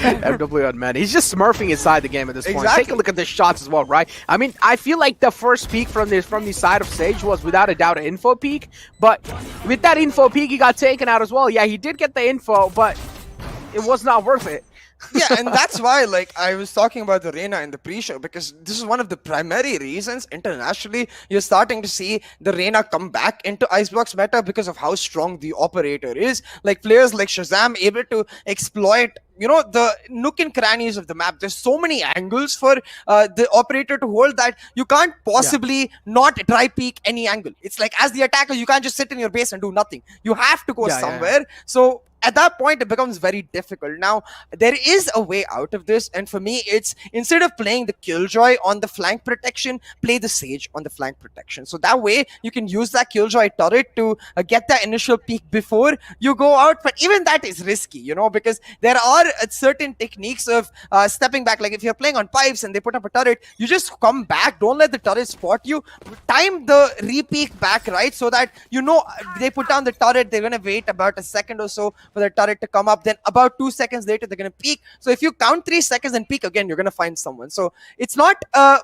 MWN, man, he's just smurfing inside the game at this point. Take a look at the shots as well, right? I mean, I feel like the first peak from the side of Sage was without a doubt an info peak, but with that info peak, he got taken out as well. Yeah, he did get the info, but it was not worth it. Yeah, and that's why, like, I was talking about the Reyna in the pre-show, because this is one of the primary reasons internationally you're starting to see the Reyna come back into Icebox meta because of how strong the operator is. Like, players like Shazam able to exploit, you know, the nook and crannies of the map. There's so many angles for the operator to hold that you can't possibly not try peek any angle. It's like, as the attacker, you can't just sit in your base and do nothing. You have to go somewhere. So at that point, it becomes very difficult. Now, there is a way out of this, and for me, it's instead of playing the Killjoy on the flank protection, play the Sage on the flank protection. So that way, you can use that Killjoy turret to get that initial peek before you go out. But even that is risky, you know, because there are certain techniques of stepping back. Like if you're playing on pipes and they put up a turret, you just come back. Don't let the turret spot you. Time the re-peek back, right? So that, you know, they put down the turret, they're going to wait about a second or so for the turret to come up, then about 2 seconds later they're going to peek. So if you count 3 seconds and peek again, you're going to find someone. So it's not a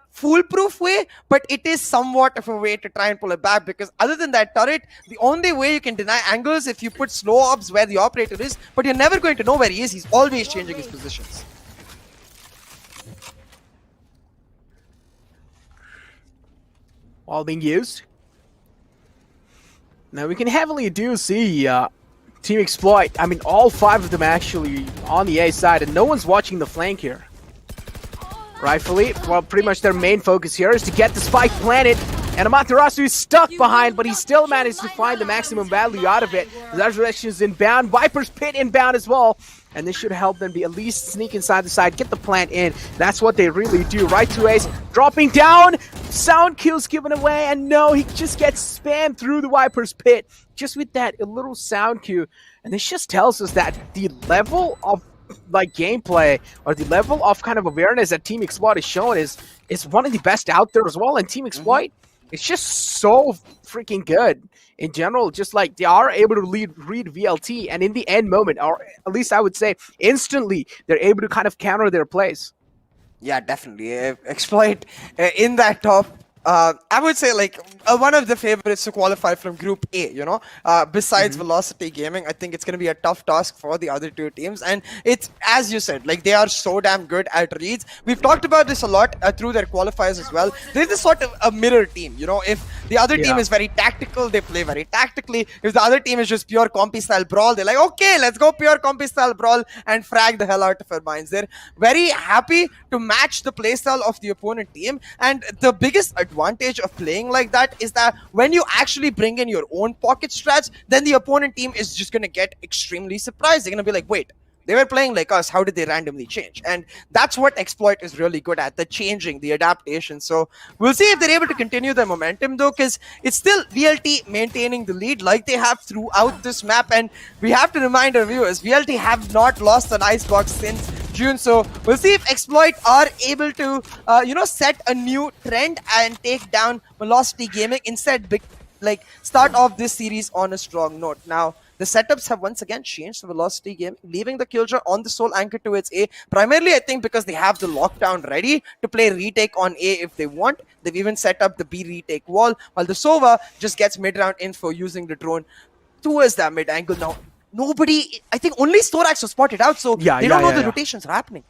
foolproof way, but it is somewhat of a way to try and pull it back, because other than that turret, the only way you can deny angles if you put slow ops where the operator is, but you're never going to know where he is. He's always changing his positions. All being used. Now we can heavily do see Team Exploit. I mean, all 5 of them actually on the A side, and no one's watching the flank here. Rightfully, well, pretty much their main focus here is to get the spike planted, and Amaterasu is stuck behind, but he still managed to find the maximum value out of it. Resurrection is inbound, Viper's Pit inbound as well, and this should help them be at least sneak inside the side, get the plant in. That's what they really do. Right to Ace, dropping down, sound kills given away, and no, he just gets spammed through the Viper's Pit, just with that little sound cue. And this just tells us that the level of like gameplay or the level of kind of awareness that Team Exploit is showing is one of the best out there as well. And Team Exploit, it's just so freaking good in general. Just like they are able to read VLT, and in the end moment, or at least I would say instantly, they're able to kind of counter their plays. Yeah, definitely. Exploit in that top. I would say like one of the favorites to qualify from Group A, you know, besides Velocity Gaming. I think it's going to be a tough task for the other 2 teams. And it's, as you said, like they are so damn good at reads. We've talked about this a lot through their qualifiers as well. There's this sort of a mirror team, you know, if the other team is very tactical, they play very tactically. If the other team is just pure compy style brawl, they're like, okay, let's go pure compy style brawl and frag the hell out of our minds. They're very happy to match the playstyle of the opponent team. And the biggest advantage of playing like that is that when you actually bring in your own pocket strats, then the opponent team is just going to get extremely surprised. They're going to be like, wait, they were playing like us, how did they randomly change? And that's what Exploit is really good at, the changing, the adaptation. So we'll see if they're able to continue their momentum though, because it's still VLT maintaining the lead like they have throughout this map. And we have to remind our viewers, VLT have not lost an Icebox since June. So we'll see if Exploit are able to, you know, set a new trend and take down Velocity Gaming. Instead, like start off this series on a strong note. Now, the setups have once again changed for Velocity Gaming, leaving the Killjoy on the sole anchor to its A. Primarily, I think because they have the lockdown ready to play retake on A if they want. They've even set up the B retake wall, while the Sova just gets mid-round info using the drone towards that mid angle. Now, nobody, I think only Storax was spotted out, so they don't know the rotations are happening.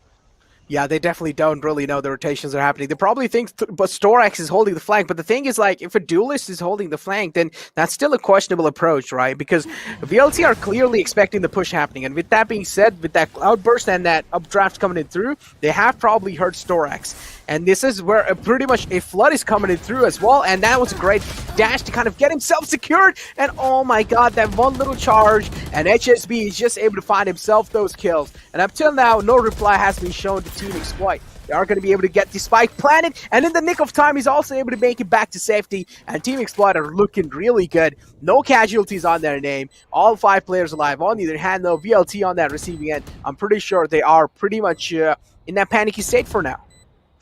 Yeah, they definitely don't really know the rotations are happening. They probably think but Storax is holding the flank, but the thing is, like, if a duelist is holding the flank, then that's still a questionable approach, right? Because VLT are clearly expecting the push happening, and with that being said, with that outburst and that updraft coming in through, they have probably hurt Storax. And this is where pretty much a flood is coming in through as well, and that was a great dash to kind of get himself secured, and oh my god, that one little charge, and HSB is just able to find himself those kills. And up till now, no reply has been shown to Team Exploit. They are going to be able to get the spike planted, and in the nick of time, he's also able to make it back to safety, and Team Exploit are looking really good. No casualties on their name, all 5 players alive. On the other hand, though, VLT on that receiving end, I'm pretty sure they are pretty much in that panicky state for now.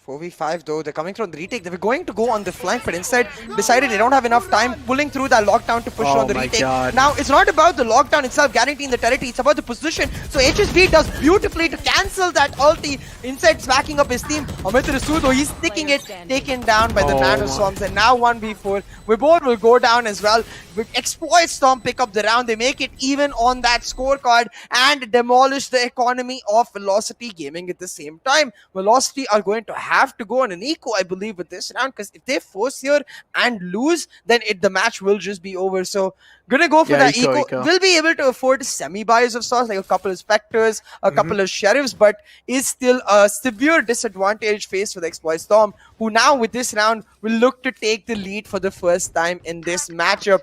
4v5 though, they're coming from the retake. They were going to go on the flank, but instead decided they don't have enough time pulling through that lockdown to push on the retake. God. Now, it's not about the lockdown itself guaranteeing the territory, it's about the position. So HSB does beautifully to cancel that ulti. Inside backing up his team. Amitarasu though, he's sticking it, taken down by the Nanoswarms, and now 1v4. Wibor will go down as well. With Exploit Storm pick up the round, they make it even on that scorecard and demolish the economy of Velocity Gaming at the same time. Velocity are going to have to go on an eco, I believe, with this round, because if they force here and lose, then the match will just be over. So gonna go for that eco. Will be able to afford semi-buys of sorts, like a couple of Spectres, a couple of Sheriffs, but is still a severe disadvantage faced with Exploit Storm, who now with this round will look to take the lead for the first time in this matchup.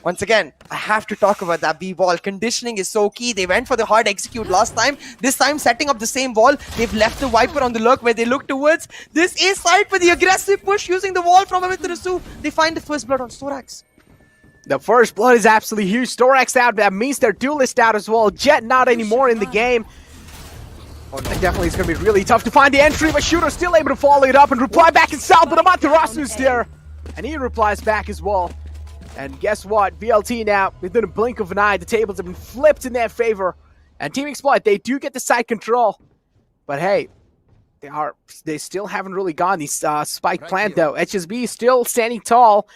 Once again, I have to talk about that B-wall. Conditioning is so key. They went for the hard execute last time. This time, setting up the same wall. They've left the Viper on the lurk where they look towards. This is side for the aggressive push using the wall from Amitarasu. They find the first blood on Storax. The first blood is absolutely huge. Storax out. That means their duelist out as well. Jet not anymore in the game. Oh, no. Definitely it's going to be really tough to find the entry, but Shooter still able to follow it up and reply back in South, but Amaterasu's there. And he replies back as well. And guess what? VLT now, within a blink of an eye, the tables have been flipped in their favor. And Team Exploit, they do get the side control. But hey, they still haven't really gone the spike plant though. HSB is still standing tall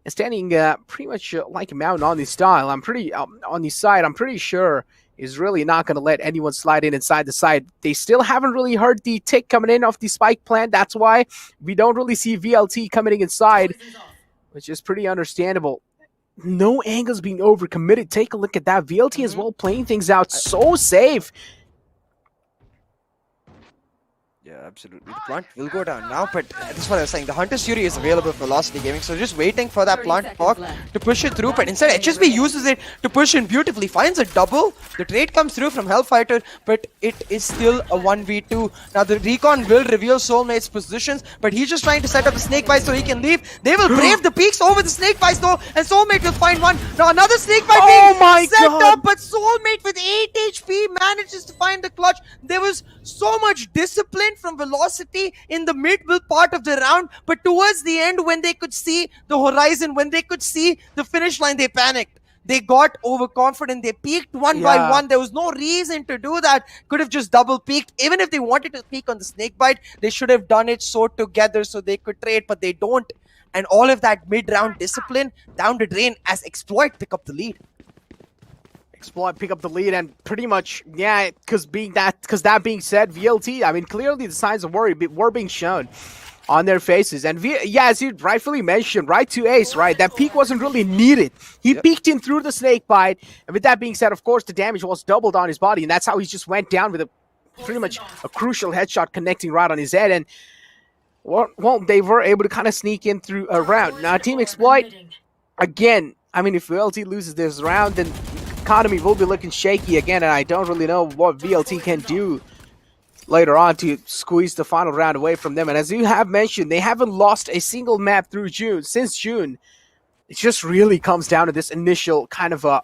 and standing pretty much like a mountain on this style. I'm pretty on this side. I'm pretty sure is really not going to let anyone slide in inside the side. They still haven't really heard the tick coming in off the spike plant. That's why we don't really see VLT coming inside, which is pretty understandable. No angles being overcommitted. Take a look at that. VLT as well playing things out so safe. Yeah, absolutely. The plant will go down now, but that's what I was saying. The Hunter's Fury is available for Velocity Gaming, so just waiting for that plant fog to push it through. But instead, HSB uses it to push in beautifully, finds a double. The trade comes through from Hellfighter, but it is still a 1v2. Now, the Recon will reveal Soulmate's positions, but he's just trying to set up a Snake Bite so he can leave. They will brave the peaks over the Snake Bites though, and Soulmate will find one. Now, another Snake Bite being set up, but Soulmate with 8 HP manages to find the clutch. There was so much discipline from Velocity in the middle part of the round, but towards the end, when they could see the horizon, when they could see the finish line, they panicked. They got overconfident. They peaked one by one. There was no reason to do that. Could have just double peaked. Even if they wanted to peak on the Snake Bite, they should have done it so together so they could trade, but they don't. And all of that mid-round discipline down the drain as Exploit pick up the lead. Exploit pick up the lead, and pretty much, yeah, because that being said, VLT, I mean, clearly the signs of worry were being shown on their faces. And yeah, as you rightfully mentioned, right to Ace, right, that peek wasn't really needed. He peeked in through the Snake Bite, and with that being said, of course, the damage was doubled on his body, and that's how he just went down with pretty much a crucial headshot connecting right on his head. And well, they were able to kind of sneak in through a round. Now, Team Exploit, again, I mean, if VLT loses this round, then economy will be looking shaky again, and I don't really know what VLT can do later on to squeeze the final round away from them. And as you have mentioned, they haven't lost a single map since June. It just really comes down to this initial kind of a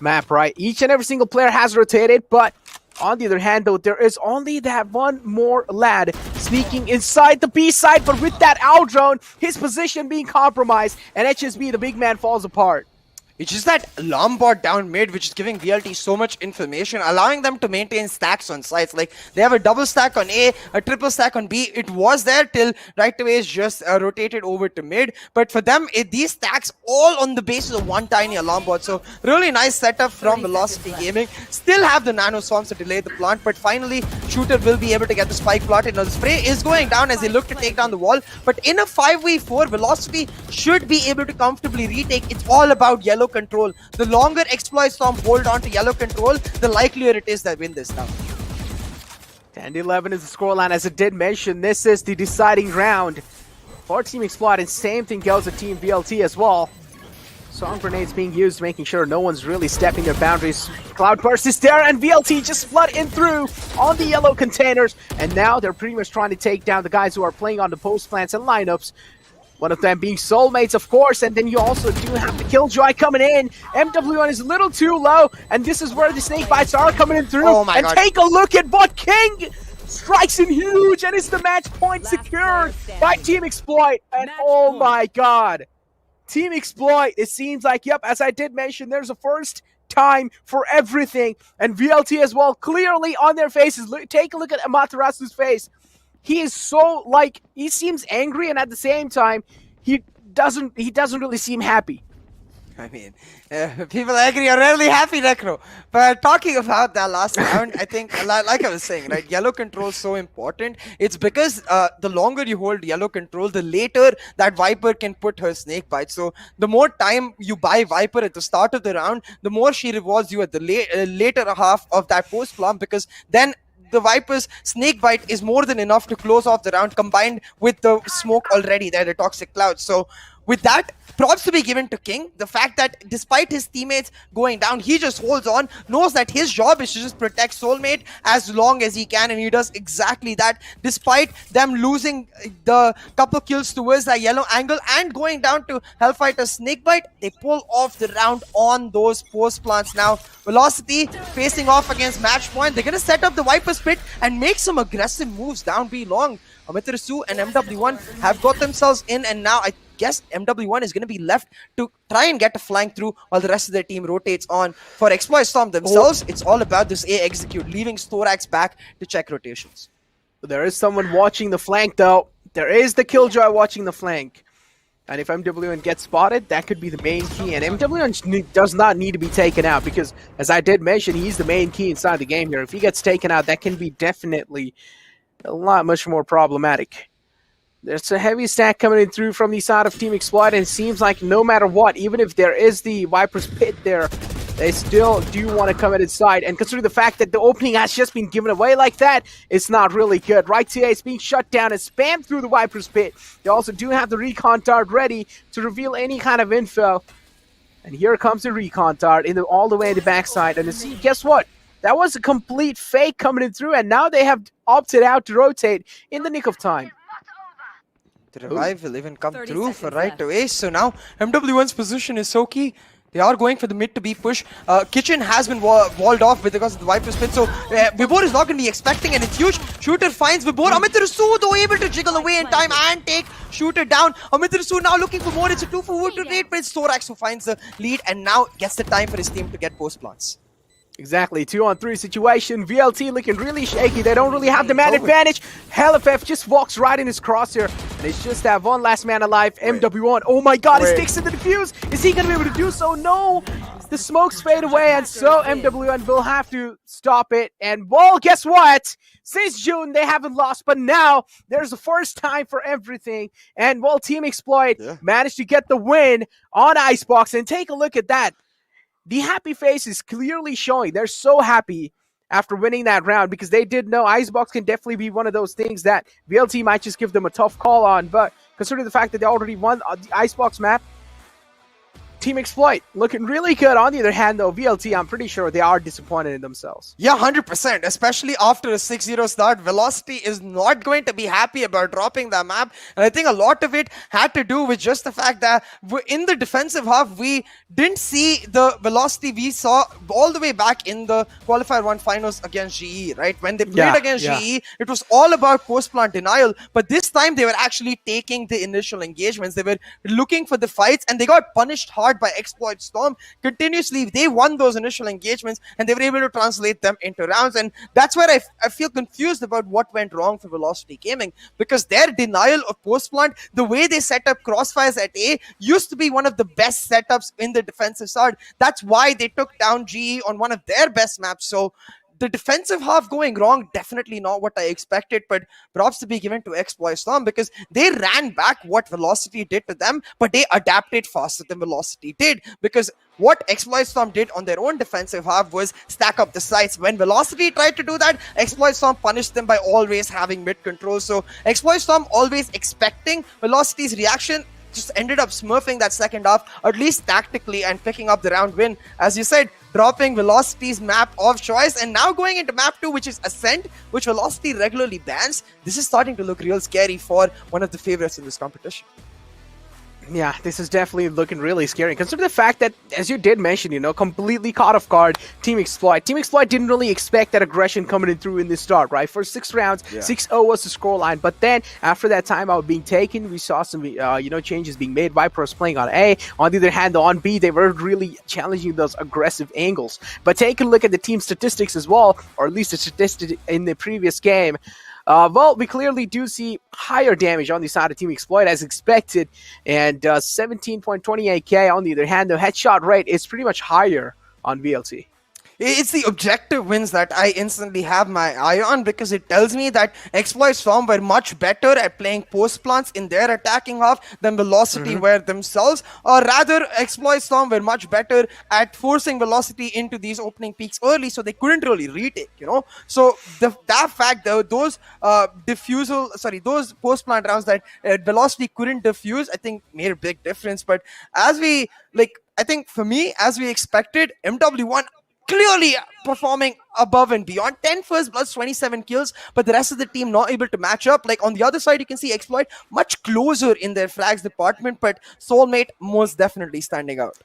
map, right? Each and every single player has rotated, but on the other hand, though, there is only that one more lad sneaking inside the B side, but with that out drone, his position being compromised, and HSB, the big man, falls apart. It's just that alarm bot down mid, which is giving VLT so much information, allowing them to maintain stacks on sites. Like, they have a double stack on A, a triple stack on B. It was there till right away is just rotated over to mid. But for them, these stacks all on the basis of one tiny alarm bot. So really nice setup from Velocity Gaming. Still have the nano swarms to delay the plant, but finally Shooter will be able to get the spike planted. Now the spray is going down as they look to take down the wall. But in a 5v4, Velocity should be able to comfortably retake. It's all about yellow control. The longer Exploit Storm hold on to yellow control, the likelier it is that win this now. 10-11 is the scoreline. As it did mention, this is the deciding round for Team Exploit, and same thing goes to Team VLT as well. Song grenades being used, making sure no one's really stepping their boundaries. Cloudburst is there, and VLT just flood in through on the yellow containers, and now they're pretty much trying to take down the guys who are playing on the post plants and lineups. One of them being Soulmates, of course, and then you also do have the Killjoy coming in. MW1 is a little too low, and this is where the snake bites are coming in through. Oh my God. Take a look at what King strikes in huge, and it's the match point secured by Team Exploit. And oh my God, Team Exploit, it seems like, yep, as I did mention, there's a first time for everything, and VLT as well, clearly on their faces. Take a look at Amaterasu's face. He is so, like, he seems angry, and at the same time, he doesn't really seem happy. I mean, people agree are rarely happy, Necro. But talking about that last round, I think, like I was saying, right, yellow control is so important. It's because the longer you hold yellow control, the later that Viper can put her snake bite. So the more time you buy Viper at the start of the round, the more she rewards you at the later half of that post plump, because then the Viper's snake bite is more than enough to close off the round, combined with the smoke already there, the toxic cloud. So with that, props to be given to King. The fact that despite his teammates going down, he just holds on, knows that his job is to just protect Soulmate as long as he can, and he does exactly that. Despite them losing the couple kills towards that yellow angle and going down to Hellfighter's snakebite, they pull off the round on those post plants. Now, Velocity facing off against match point. They're going to set up the Viper's Pit and make some aggressive moves down B long. Amitarasu and MW1 have got themselves in, and now I guess MW1 is going to be left to try and get a flank through while the rest of their team rotates on. For Exploit Storm themselves, it's all about this A execute, leaving Storax back to check rotations. There is someone watching the flank, though. There is the Killjoy watching the flank. And if MW1 gets spotted, that could be the main key. And MW1 does not need to be taken out, because, as I did mention, he's the main key inside the game here. If he gets taken out, that can be definitely a lot much more problematic. There's a heavy stack coming in through from the side of Team Exploit, and it seems like no matter what, even if there is the Viper's Pit there, they still do want to come at its side. And considering the fact that the opening has just been given away like that, it's not really good. Right today, it's being shut down and spammed through the Viper's Pit. They also do have the recon dart ready to reveal any kind of info. And here comes the recon dart all the way in the backside. And see, guess what? That was a complete fake coming in through, and now they have opted out to rotate in the nick of time. The revive will even come 30 through for seconds right left. away. So now MW1's position is so key. They are going for the mid to B push. Kitchen has been walled off because of the Viper's Pit. So Vibor is not going to be expecting, and it's huge. Shooter finds Vibor. Amitarasu though able to jiggle away in time and take Shooter down. Amitarasu now looking for more. It's a 2-for-1 to 8, but it's Thorax who finds the lead and now gets the time for his team to get post plants. Exactly, 2-on-3 situation. VLT looking really shaky. They don't really have the man advantage. HellFF just walks right in his crosshair. And it's just that one last man alive. MW1. Oh my God, he sticks in the defuse. Is he going to be able to do so? No. The smokes fade away, and so MW1 will have to stop it. And well, guess what? Since June, they haven't lost, but now there's the first time for everything. And well, Team Exploit managed to get the win on Icebox. And take a look at that. The happy face is clearly showing. They're so happy after winning that round, because they did know Icebox can definitely be one of those things that VLT might just give them a tough call on. But considering the fact that they already won the Icebox map, Team Exploit looking really good. On the other hand, though, VLT, I'm pretty sure they are disappointed in themselves. Yeah, 100%. Especially after a 6-0 start, Velocity is not going to be happy about dropping the map. And I think a lot of it had to do with just the fact that in the defensive half, we didn't see the Velocity we saw all the way back in the Qualifier 1 finals against GE, right? When they played against GE, it was all about post-plant denial. But this time, they were actually taking the initial engagements. They were looking for the fights, and they got punished hard hard by Exploit Storm. Continuously, they won those initial engagements and they were able to translate them into rounds. And that's where I feel confused about what went wrong for Velocity Gaming, because their denial of post plant, the way they set up Crossfires at A, used to be one of the best setups in the defensive side. That's why they took down GE on one of their best maps. So the defensive half going wrong, definitely not what I expected, but props to be given to Exploit Storm because they ran back what Velocity did to them, but they adapted faster than Velocity did, because what Exploit Storm did on their own defensive half was stack up the sites. When Velocity tried to do that, Exploit Storm punished them by always having mid control. So Exploit Storm always expecting Velocity's reaction, just ended up smurfing that second half, at least tactically, and picking up the round win. As you said, dropping Velocity's map of choice, and now going into map 2, which is Ascent, which Velocity regularly bans. This is starting to look real scary for one of the favorites in this competition. Yeah, this is definitely looking really scary. Consider the fact that, as you did mention, completely caught off guard Team Exploit. Team Exploit didn't really expect that aggression coming in through in this start, right? For 6 rounds, 6-0 was the scoreline. But then, after that timeout being taken, we saw some, changes being made. Vipers playing on A. On the other hand, on B, they were really challenging those aggressive angles. But take a look at the team statistics as well, or at least the statistic in the previous game. Well, we clearly do see higher damage on the side of Team Exploit as expected, and 17.28k on the other hand. The headshot rate is pretty much higher on VLT. It's the objective wins that I instantly have my eye on, because it tells me that Exploit Storm were much better at playing post plants in their attacking half than Velocity were themselves, or rather Exploit Storm were much better at forcing Velocity into these opening peaks early, so they couldn't really retake, So that fact, though, those those post plant rounds that Velocity couldn't defuse, I think made a big difference. But I think for me, as we expected, MW1 clearly performing above and beyond. 10 first plus 27 kills, but the rest of the team not able to match up. Like on the other side, you can see Exploit much closer in their frags department, but Soulmate most definitely standing out.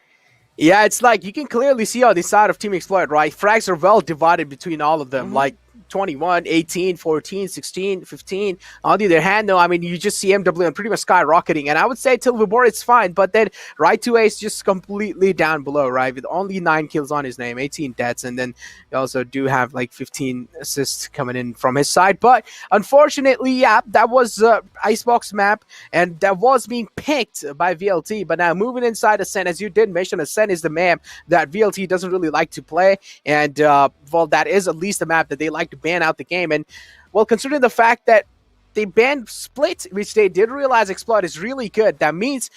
Yeah, it's like you can clearly see on the side of Team Exploit, right? Frags are well divided between all of them. Like 21, 18, 14, 16, 15. On the other hand, though, I mean, you just see MWN pretty much skyrocketing. And I would say till Vibor, it's fine. But then Right 2A is just completely down below, right? With only 9 kills on his name, 18 deaths. And then you also do have like 15 assists coming in from his side. But unfortunately, yeah, that was Icebox map. And that was being picked by VLT. But now moving inside Ascent, as you did mention, Ascent is the map that VLT doesn't really like to play. And, well, that is at least a map that they like to ban out the game. And well, considering the fact that they banned Split, which they did realize Exploit is really good, that means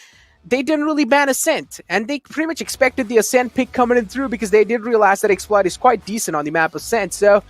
they didn't really ban Ascent, and they pretty much expected the Ascent pick coming in through because they did realize that Exploit is quite decent on the map Ascent. So,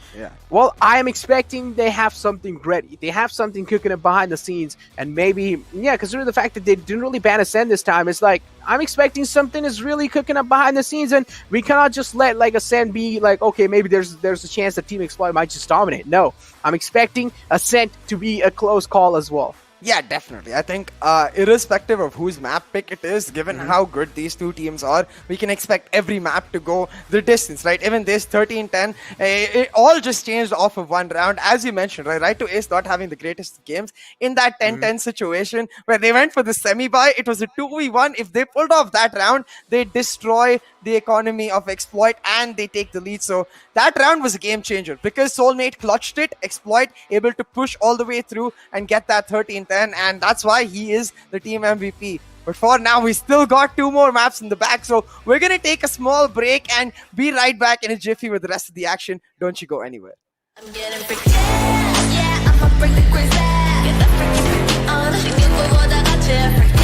well, I am expecting they have something ready. They have something cooking up behind the scenes, and maybe, considering the fact that they didn't really ban Ascent this time, it's like, I'm expecting something is really cooking up behind the scenes, and we cannot just let like Ascent be like, okay, maybe there's a chance that Team Exploit might just dominate. No, I'm expecting Ascent to be a close call as well. Yeah, definitely. I think irrespective of whose map pick it is, given how good these two teams are, we can expect every map to go the distance, right? Even this 13-10, it all just changed off of one round. As you mentioned, right to Ace not having the greatest games. In that 10-10 situation where they went for the semi-buy, it was a 2v1. If they pulled off that round, they destroy the economy of Exploit and they take the lead. So that round was a game changer because Soulmate clutched it, Exploit able to push all the way through and get that 13-10, and that's why he is the team MVP. But for now, we still got 2 more maps in the back, so we're gonna take a small break and be right back in a jiffy with the rest of the action. Don't you go anywhere. I'm getting freaky, yeah, I'ma bring the crazy. Get that freaky, freaky on. 신경 보다 같이 freaky,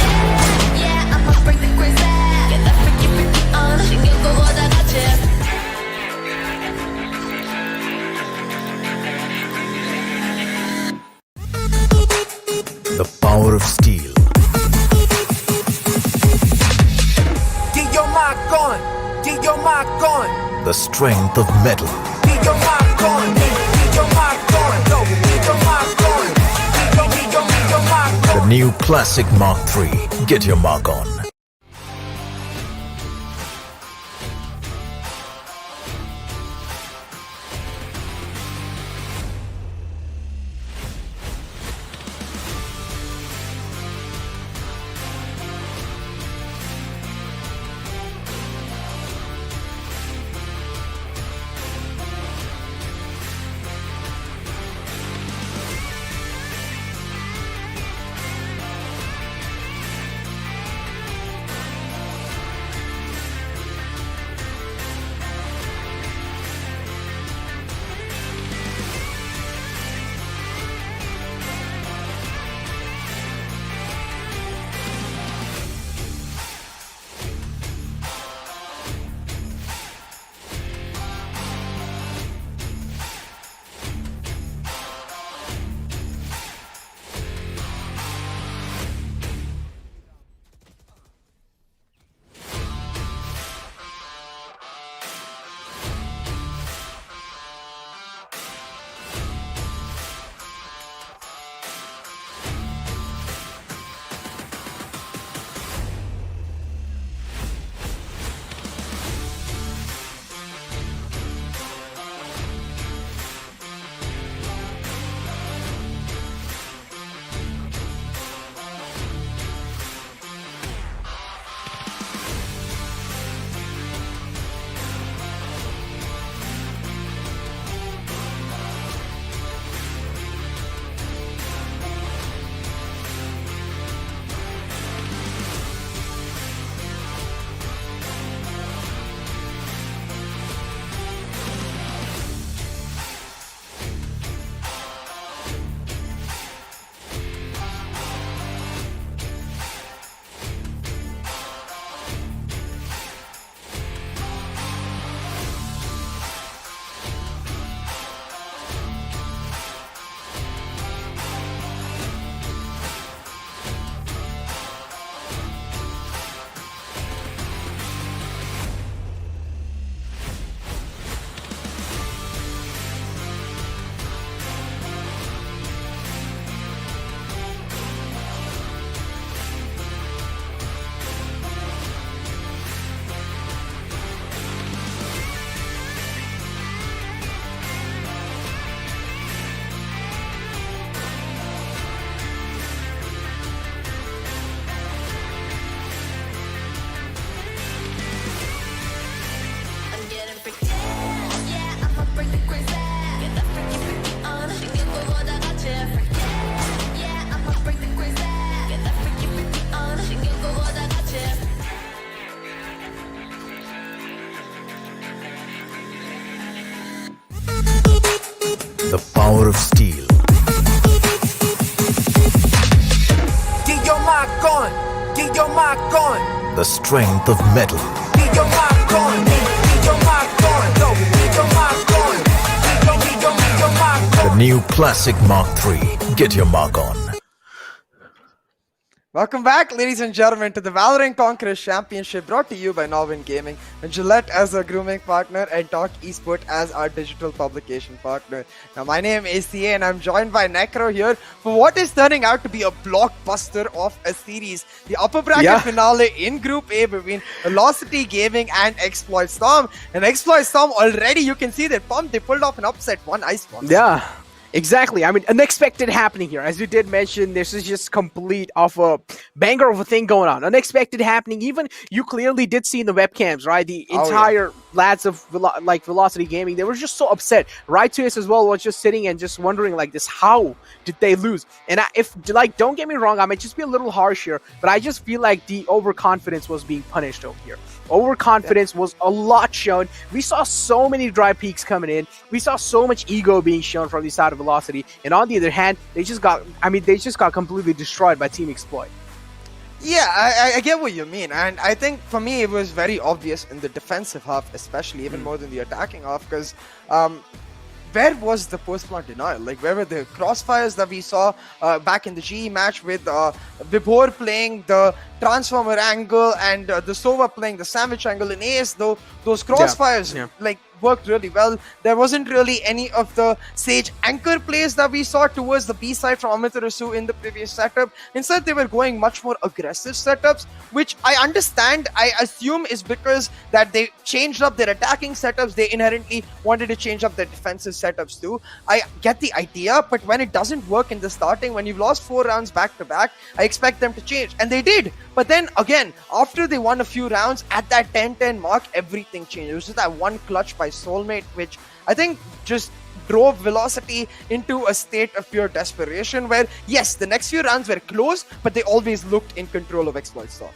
yeah, I'ma bring the crazy. Get that freaky, freaky on. 신경 보다 같이. The power of steel. Get your mic on. Get your mic on. The strength of metal. Get your mic on. Get your mic on. Yo, get your mic on. Get your mic on. The new classic Mark III. Get your mark on. power of steel. Get your mark on. Get your mark on. The strength of metal. Get your mark on. Get your mark on. Go. Get your mark on. Get your mark on. The new Classic Mark III. Get your mark on. Welcome back, ladies and gentlemen, to the Valorant Conquerors Championship, brought to you by NODWIN Gaming, and Gillette as our grooming partner, and Talk Esports as our digital publication partner. Now, my name is CA, and I'm joined by Necro here for what is turning out to be a blockbuster of a series. The upper bracket finale in Group A between Velocity Gaming and Exploit Storm. And Exploit Storm, already you can see they're pumped. They pulled off an upset, one Icebox. Yeah. Exactly. I mean, unexpected happening here. As you did mention, this is just complete of a banger of a thing going on. Unexpected happening. Even you clearly did see in the webcams, right? The entire lads of Velocity Gaming, they were just so upset. Right to us as well was just sitting and just wondering like this, how did they lose? And don't get me wrong, I might just be a little harsh here, but I just feel like the overconfidence was being punished over here. Overconfidence was a lot shown. We saw so many dry peaks coming in. We saw so much ego being shown from the side of Velocity. And on the other hand, they just got completely destroyed by Team Exploit. Yeah, I get what you mean, and I think for me it was very obvious in the defensive half, especially even more than the attacking half, because where was the post-plant denial? Like, where were the crossfires that we saw back in the GE match with Vibhor playing the transformer angle and the Sova playing the sandwich angle in AS, though those crossfires like worked really well. There wasn't really any of the Sage anchor plays that we saw towards the B side from Amaterasu in the previous setup. Instead, they were going much more aggressive setups, which I understand. I assume is because that they changed up their attacking setups. They inherently wanted to change up their defensive setups too. I get the idea, but when it doesn't work in the starting, when you've lost 4 rounds back to back, I expect them to change, and they did. But then again, after they won a few rounds at that 10-10 mark, everything changed. It was just that one clutch by Soulmate, which I think just drove Velocity into a state of pure desperation where, yes, the next few rounds were close, but they always looked in control of Exploit Storm.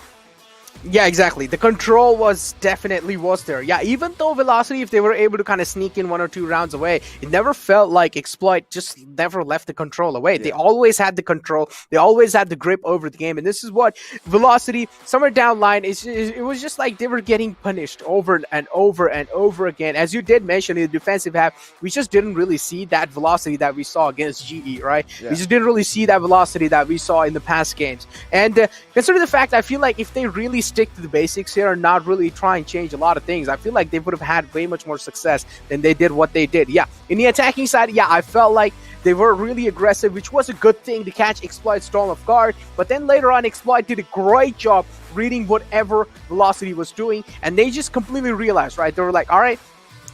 Yeah, exactly. The control was there. Yeah, even though Velocity, if they were able to kind of sneak in 1 or 2 rounds away, it never felt like Exploit just never left the control away. They always had the control. They always had the grip over the game. And this is what Velocity, somewhere down line, it was just like they were getting punished over and over and over again. As you did mention in the defensive half, we just didn't really see that Velocity that we saw against GE, right? Yeah. We just didn't really see that Velocity that we saw in the past games. And consider the fact, I feel like if they really stick to the basics here and not really try and change a lot of things, I feel like they would have had way much more success than they did what they did. Yeah, in the attacking side, yeah, I felt like they were really aggressive, which was a good thing to catch Exploit Storm off guard. But then later on, Exploit did a great job reading whatever Velocity was doing, and they just completely realized, right? They were like, all right,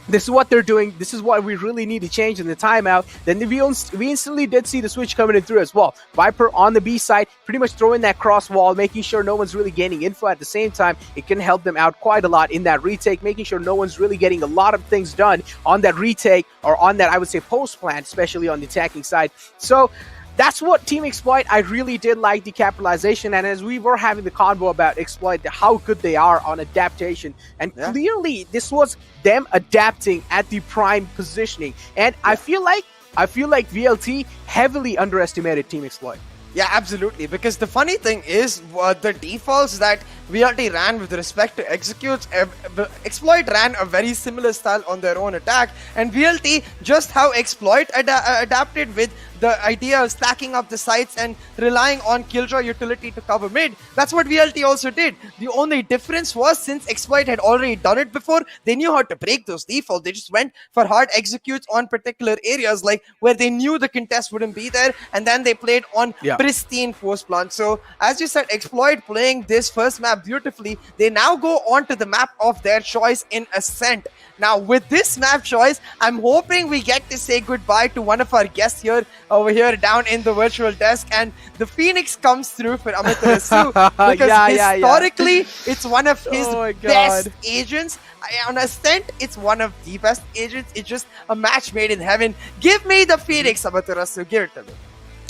this is what they're doing. This is what we really need to change in the timeout. Then we instantly did see the switch coming in through as well. Viper on the B side, pretty much throwing that cross wall, making sure no one's really gaining info at the same time. It can help them out quite a lot in that retake, making sure no one's really getting a lot of things done on that retake or on that, I would say, post-plant, especially on the attacking side. So that's what Team Exploit, I really did like the capitalization. And as we were having the convo about Exploit, how good they are on adaptation. And clearly, this was them adapting at the prime positioning. And I feel like VLT heavily underestimated Team Exploit. Yeah, absolutely. Because the funny thing is, the defaults that VLT ran with respect to executes, Exploit ran a very similar style on their own attack, and VLT, just how Exploit adapted with the idea of stacking up the sites and relying on Killjoy utility to cover mid, that's what VLT also did. The only difference was, since Exploit had already done it before, they knew how to break those defaults. They just went for hard executes on particular areas, like where they knew the contest wouldn't be there, and then they played on pristine post plant. So as you said, Exploit playing this first map beautifully. They now go on to the map of their choice in Ascent. Now, with this map choice, I'm hoping we get to say goodbye to one of our guests here, over here down in the virtual desk, and the Phoenix comes through for Amaterasu, because historically, it's one of his best agents. On Ascent, it's one of the best agents. It's just a match made in heaven. Give me the Phoenix, Amaterasu. Give it to me.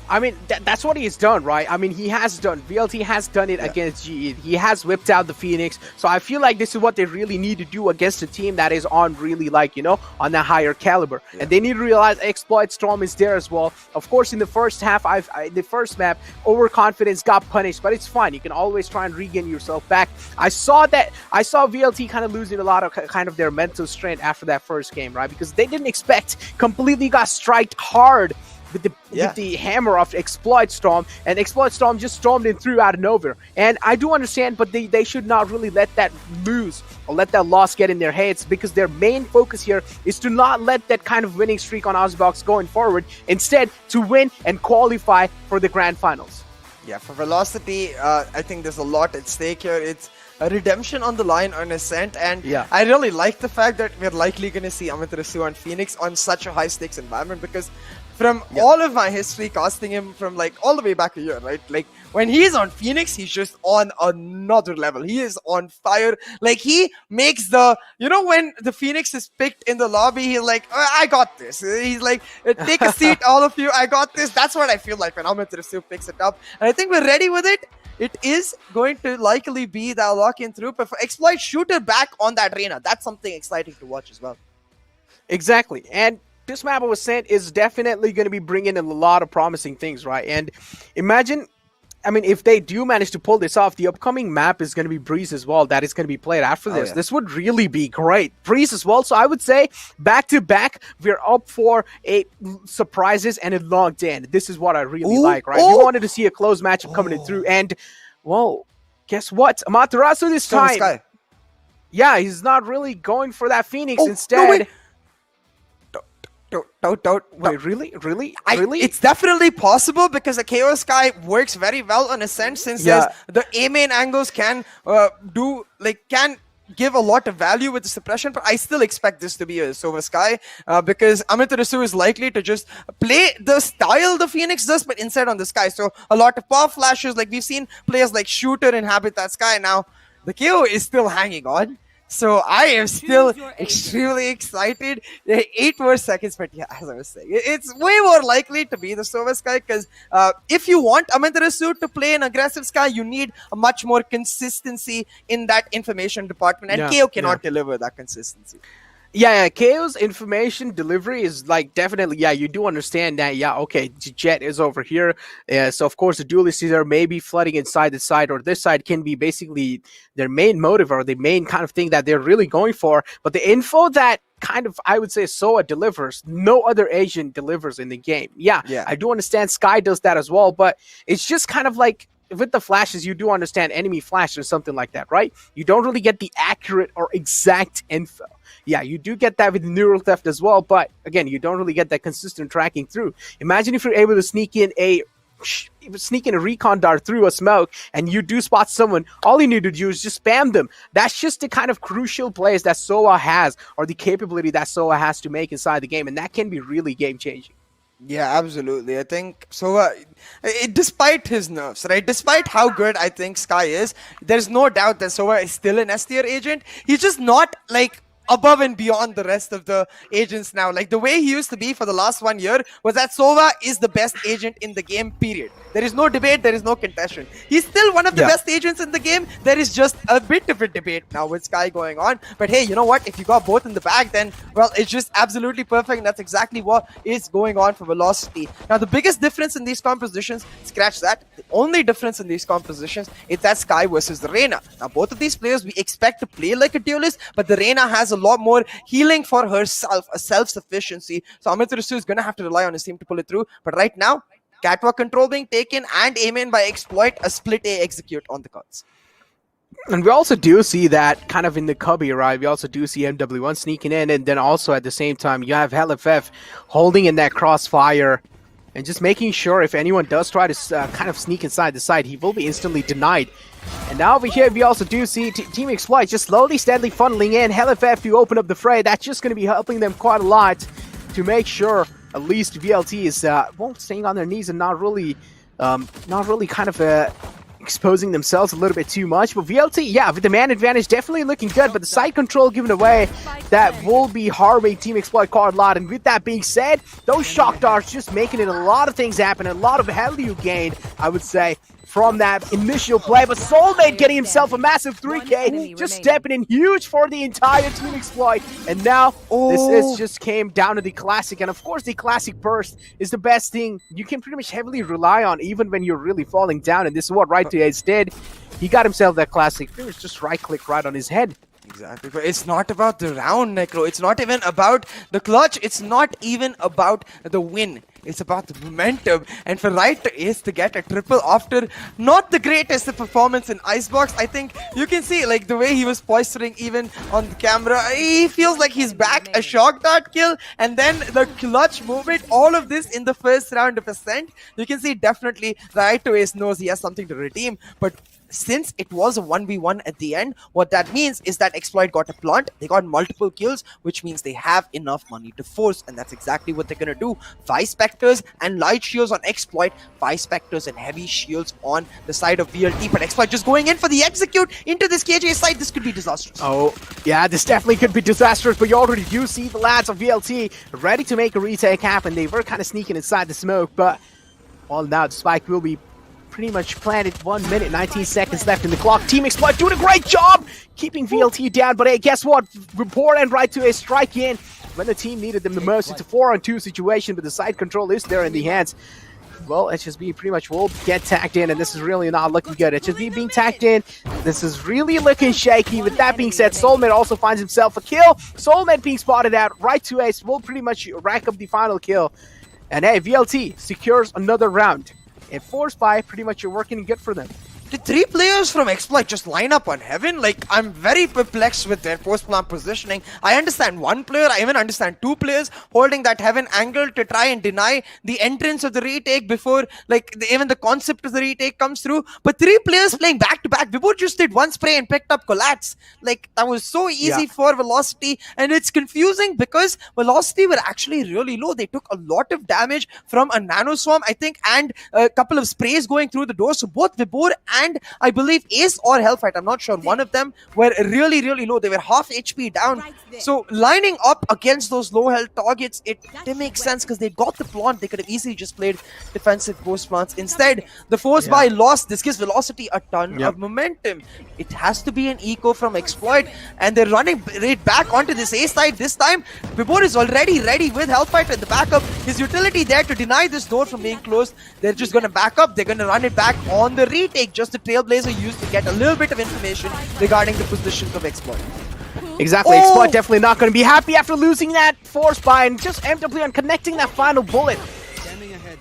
I mean, that's what he's done, right? I mean, he has done. VLT has done it against GE. He has whipped out the Phoenix. So I feel like this is what they really need to do against a team that is on really, like, you know, on a higher caliber. And they need to realize Exploit Storm is there as well. Of course, in the first half, the first map, overconfidence got punished, but it's fine. You can always try and regain yourself back. I saw VLT kind of losing a lot of kind of their mental strength after that first game, right? Because they didn't expect, completely got striked hard with the hammer of Exploit Storm, and Exploit Storm just stormed in through out of nowhere. And I do understand, but they should not really let that lose or let that loss get in their heads, because their main focus here is to not let that kind of winning streak on Ozbox going forward. Instead, to win and qualify for the Grand Finals. Yeah, for Velocity, I think there's a lot at stake here. It's a redemption on the line on Ascent, and I really like the fact that we're likely going to see Amaterasu and Phoenix on such a high-stakes environment, because from all of my history casting him from like all the way back a year, right? Like when he's on Phoenix, he's just on another level. He is on fire. Like he makes the, you know, when the Phoenix is picked in the lobby, he's like, I got this. He's like, take a seat, all of you, I got this. That's what I feel like when Amaterasu picks it up. And I think we're ready with it. It is going to likely be that lock-in through, but for Exploit Shooter back on that arena, that's something exciting to watch as well. Exactly. And this map of Ascent is definitely going to be bringing in a lot of promising things, right? And imagine, I mean, if they do manage to pull this off, the upcoming map is going to be Breeze as well. That is going to be played after this. This would really be great. Breeze as well. So I would say back-to-back, we're up for surprises and a long end. This is what I really like, right? You wanted to see a close matchup coming through. And, well, guess what? Amaterasu this time. Yeah, he's not really going for that Phoenix. Instead... Don't. Wait, really? It's definitely possible, because the KO Sky works very well on Ascent, since the A main angles can can give a lot of value with the suppression, but I still expect this to be a Sova Sky, because Amaterasu is likely to just play the style the Phoenix does, but instead on the Sky. So a lot of power flashes, like we've seen players like Shooter inhabit that Sky. Now the KO is still hanging on. So I am still extremely excited. 8 more seconds, but yeah, as I was saying, it's way more likely to be the Sova Sky, because if you want Amaterasu to play an aggressive Sky, you need a much more consistency in that information department, and KO cannot deliver that consistency. Yeah, KO's information delivery is like definitely, you do understand that, okay, Jet is over here. So, of course, the duelists either may be flooding inside the side, or this side can be basically their main motive or the main kind of thing that they're really going for. But the info that kind of, I would say, Soa delivers, no other agent delivers in the game. Yeah, I do understand Sky does that as well, but it's just kind of like, with the flashes, you do understand enemy flash or something like that, right? You don't really get the accurate or exact info. Yeah, you do get that with neural theft as well, but again, you don't really get that consistent tracking through. Imagine if you're able to sneak in a recon dart through a smoke, and you do spot someone. All you need to do is just spam them. That's just the kind of crucial plays that Soa has, or the capability that Soa has to make inside the game, and that can be really game-changing. Yeah, absolutely. I think so. Despite his nerfs, right? Despite how good I think Sky is, there's no doubt that Soa is still an S tier agent. He's just not like above and beyond the rest of the agents now. Like the way he used to be for the last 1 year was that Sova is the best agent in the game, period. There is no debate, there is no contention. He's still one of the best agents in the game. There is just a bit of a debate now with Sky going on. But hey, you know what? If you got both in the bag, then, well, it's just absolutely perfect. And that's exactly what is going on for Velocity. Now, the biggest difference in these compositions, scratch that, the only difference in these compositions is that Sky versus the Reyna. Now, both of these players we expect to play like a duelist, but the Reyna has a lot more healing for herself, a self-sufficiency. So Amaterasu is going to have to rely on his team to pull it through. But right now, catwalk control being taken and aim by Exploit, a split A execute on the cards. And we also do see that kind of in the cubby, right? We also do see MW1 sneaking in, and then also at the same time, you have HellFF holding in that crossfire and just making sure if anyone does try to kind of sneak inside the side, he will be instantly denied. And now over here, we also do see Team Exploit just slowly, steadily funneling in. HellFF to open up the fray. That's just going to be helping them quite a lot to make sure at least VLT is, well, staying on their knees and not really kind exposing themselves a little bit too much. But VLT, yeah, with the man advantage, definitely looking good. But the side control given away, that will be harming Team Exploit quite a lot. And with that being said, those shock darts just making it a lot of things happen, a lot of value gained, I would say, from that initial play. But Soulmate getting himself a massive 3K, just stepping in huge for the entire Team Exploit. And now this is just came down to the classic. And of course, the classic burst is the best thing you can pretty much heavily rely on, even when you're really falling down. And this is what Right to Ace did. He got himself that classic. It was just right click right on his head. Exactly, but it's not about the round, Necro. It's not even about the clutch. It's not even about the win. It's about the momentum. And for Right to Ace to get a triple after not the greatest performance in Icebox, I think you can see like the way he was posturing even on the camera. He feels like he's back. A shock dart kill and then the clutch movement. All of this in the first round of Ascent. You can see definitely Right to Ace knows he has something to redeem. But since it was a 1v1 at the end, what that means is that Exploit got a plant, they got multiple kills, which means they have enough money to force, and that's exactly what they're gonna do. 5 Spectres and light shields on Exploit, 5 Spectres and heavy shields on the side of VLT, but Exploit just going in for the execute into this KJ side. This could be disastrous. Oh, yeah, this definitely could be disastrous, but you already do see the lads of VLT ready to make a retake happen. They were kind of sneaking inside the smoke, but well, now the spike will be pretty much planted. 1 minute, 19 seconds left in the clock. Team Exploit doing a great job keeping VLT down, but hey, guess what? Report and Right to a strike in when the team needed them the most. It's a 4-on-2 situation, but the side control is there in the hands. Well, HSB pretty much will get tagged in, and this is really not looking good. HSB being tagged in, this is really looking shaky. With that being said, Soulmate also finds himself a kill. Soulmate being spotted out. Right to Ace will pretty much rack up the final kill. And hey, VLT secures another round. And 4 Spy pretty much are working good for them. Did 3 players from Exploit just line up on Heaven? Like, I'm very perplexed with their post-plant positioning. I understand 1 player, I even understand 2 players holding that Heaven angle to try and deny the entrance of the retake before, like, even the concept of the retake comes through. But 3 players playing back-to-back. Vibur just did 1 spray and picked up Collats. Like, that was so easy for Velocity. And it's confusing because Velocity were actually really low. They took a lot of damage from a Nano Swarm, I think, and a couple of sprays going through the door. So both Vibur and I believe Ace or Hellfight, I'm not sure, one of them were really, really low. They were half HP down. So lining up against those low health targets, it didn't make sense because they got the plant. They could have easily just played defensive post plants. Instead, the force buy lost. This gives Velocity a ton of momentum. It has to be an eco from Exploit, and they're running right back onto this A side this time. Vibor is already ready with Hellfight at the backup. His utility there to deny this door from being closed. They're just going to back up. They're going to run it back on the retake. Just the Trailblazer used to get a little bit of information regarding the positions of Exploit. Exactly, Exploit definitely not going to be happy after losing that force buy, and just MW on connecting that final bullet.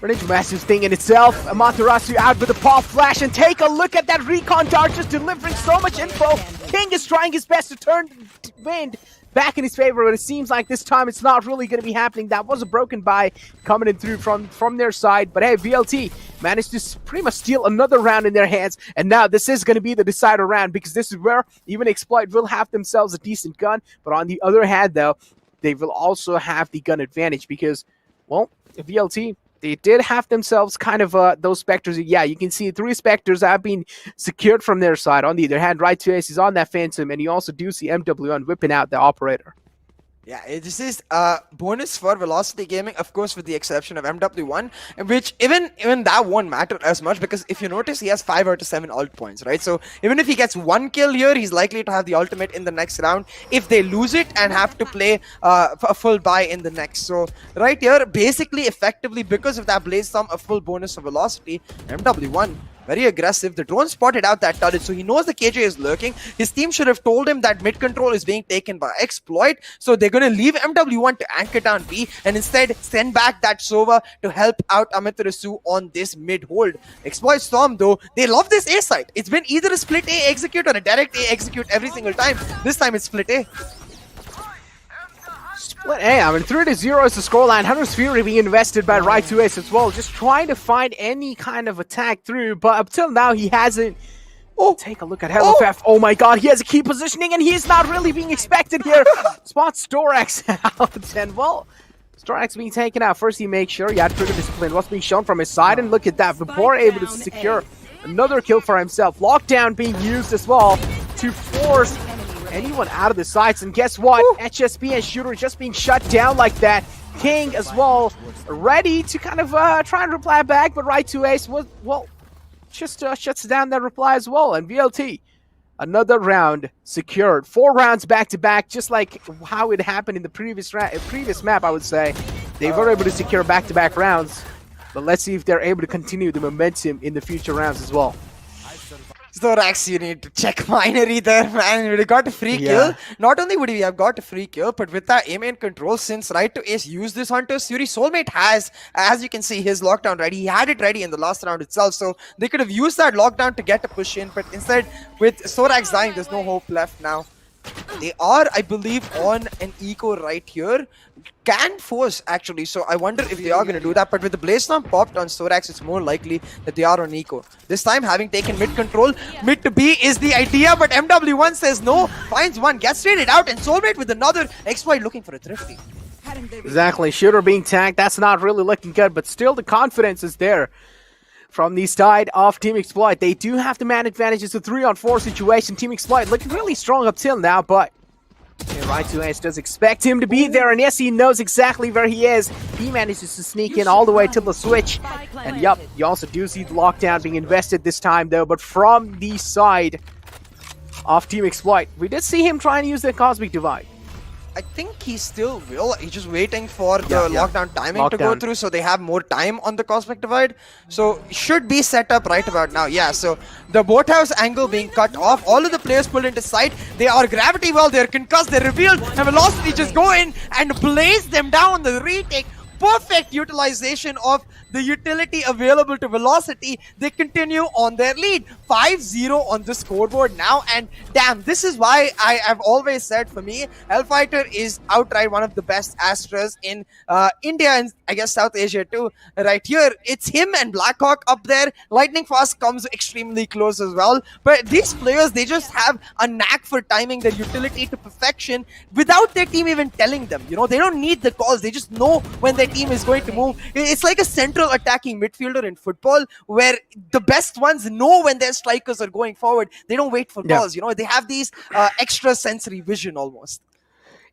Pretty massive thing in itself. Amaterasu out with a pop flash, and take a look at that recon dart just delivering so much info. King is trying his best to turn wind back in his favor, but it seems like this time it's not really going to be happening. That was a broken buy coming in through from their side, but hey, VLT managed to pretty much steal another round in their hands, and now this is going to be the decider round, because this is where even Exploit will have themselves a decent gun, but on the other hand though, they will also have the gun advantage because, well, VLT, they did have themselves kind of those Spectres. Yeah, you can see 3 Spectres have been secured from their side. On the other hand, Right to Ace is on that Phantom, and you also do see MW1 whipping out the Operator. Yeah, this is a bonus for Velocity Gaming, of course, with the exception of MW1, which even that won't matter as much, because if you notice, he has 5 out of 7 ult points, right? So even if he gets 1 kill here, he's likely to have the ultimate in the next round if they lose it and have to play a full buy in the next. So right here, basically, effectively, because of that Blaze Storm, a full bonus for Velocity. MW1 very aggressive. The drone spotted out that turret, so he knows the KJ is lurking. His team should have told him that mid control is being taken by Exploit, so they're going to leave MW1 to anchor down B and instead send back that Sova to help out Amaterasu on this mid hold. Exploit Storm, though, they love this A site. It's been either a split A execute or a direct A execute every single time. This time it's split A. Split A, I mean, 3-0 is the scoreline. Hunter's Fury being invested by Right to Ace as well, just trying to find any kind of attack through, but up till now he hasn't. Oh, take a look at HelloFF. Oh my god, he has a key positioning and he's not really being expected here. Spots Storax out, and well, Storax being taken out. First he makes sure he had trigger discipline. What's being shown from his side, and look at that, before able to secure Another kill for himself. Lockdown being used as well to force anyone out of the sights. And guess what? HSP and Shooter just being shut down like that. King as well, ready to kind of try and reply back, but right to Ace was, well, just shuts down that reply as well. And VLT, another round secured. 4 rounds back to back, just like how it happened in the previous map, I would say. They were able to secure back-to-back rounds, but let's see if they're able to continue the momentum in the future rounds as well. Thorax, you need to check Minery there, man. We got a free kill. Not only would we have got a free kill, but with that aim and control, since right to ace used this Hunter's Fury, Soulmate has, as you can see, his lockdown ready. He had it ready in the last round itself, so they could have used that lockdown to get a push in, but instead, with Thorax dying, there's no hope left now. They are, I believe, on an eco right here. Can force, actually, so I wonder if they are going to do that. But with the Blaze Storm popped on Sorax, it's more likely that they are on eco. This time, having taken mid control, mid to B is the idea, but MW1 says no, finds one, gets traded out, and Soulmate with another exploit looking for a thrifty. Exactly, Shooter being tagged, that's not really looking good, but still the confidence is there. From the side of Team Exploit, they do have the man advantage. It's a 3-on-4 situation. Team Exploit looking really strong up till now, but right to Ace does expect him to be there, and yes, he knows exactly where he is. He manages to sneak in all the way to the switch, and yup, you also do see the lockdown being invested this time though, but from the side of Team Exploit, we did see him trying to use the Cosmic Divide. I think he still will. He's just waiting for the lockdown timing to go through, so they have more time on the Cosmic Divide. So should be set up right about now. Yeah, so the boathouse angle being cut off. All of the players pulled into sight. They are gravity well. They're concussed. They're revealed. And Velocity just go in and blaze them down. The retake. Perfect utilization of the utility available to Velocity. They continue on their lead. 5-0 on the scoreboard now, and damn, this is why I have always said, for me, Hellfighter is outright one of the best Astras in India and I guess South Asia too. Right here, it's him and Blackhawk up there. Lightning Fast comes extremely close as well. But these players, they just have a knack for timing their utility to perfection without their team even telling them. You know, they don't need the calls. They just know when their team is going to move. It's like a central attacking midfielder in football where the best ones know when their strikers are going forward. They don't wait for calls. You know, they have these extra sensory vision almost.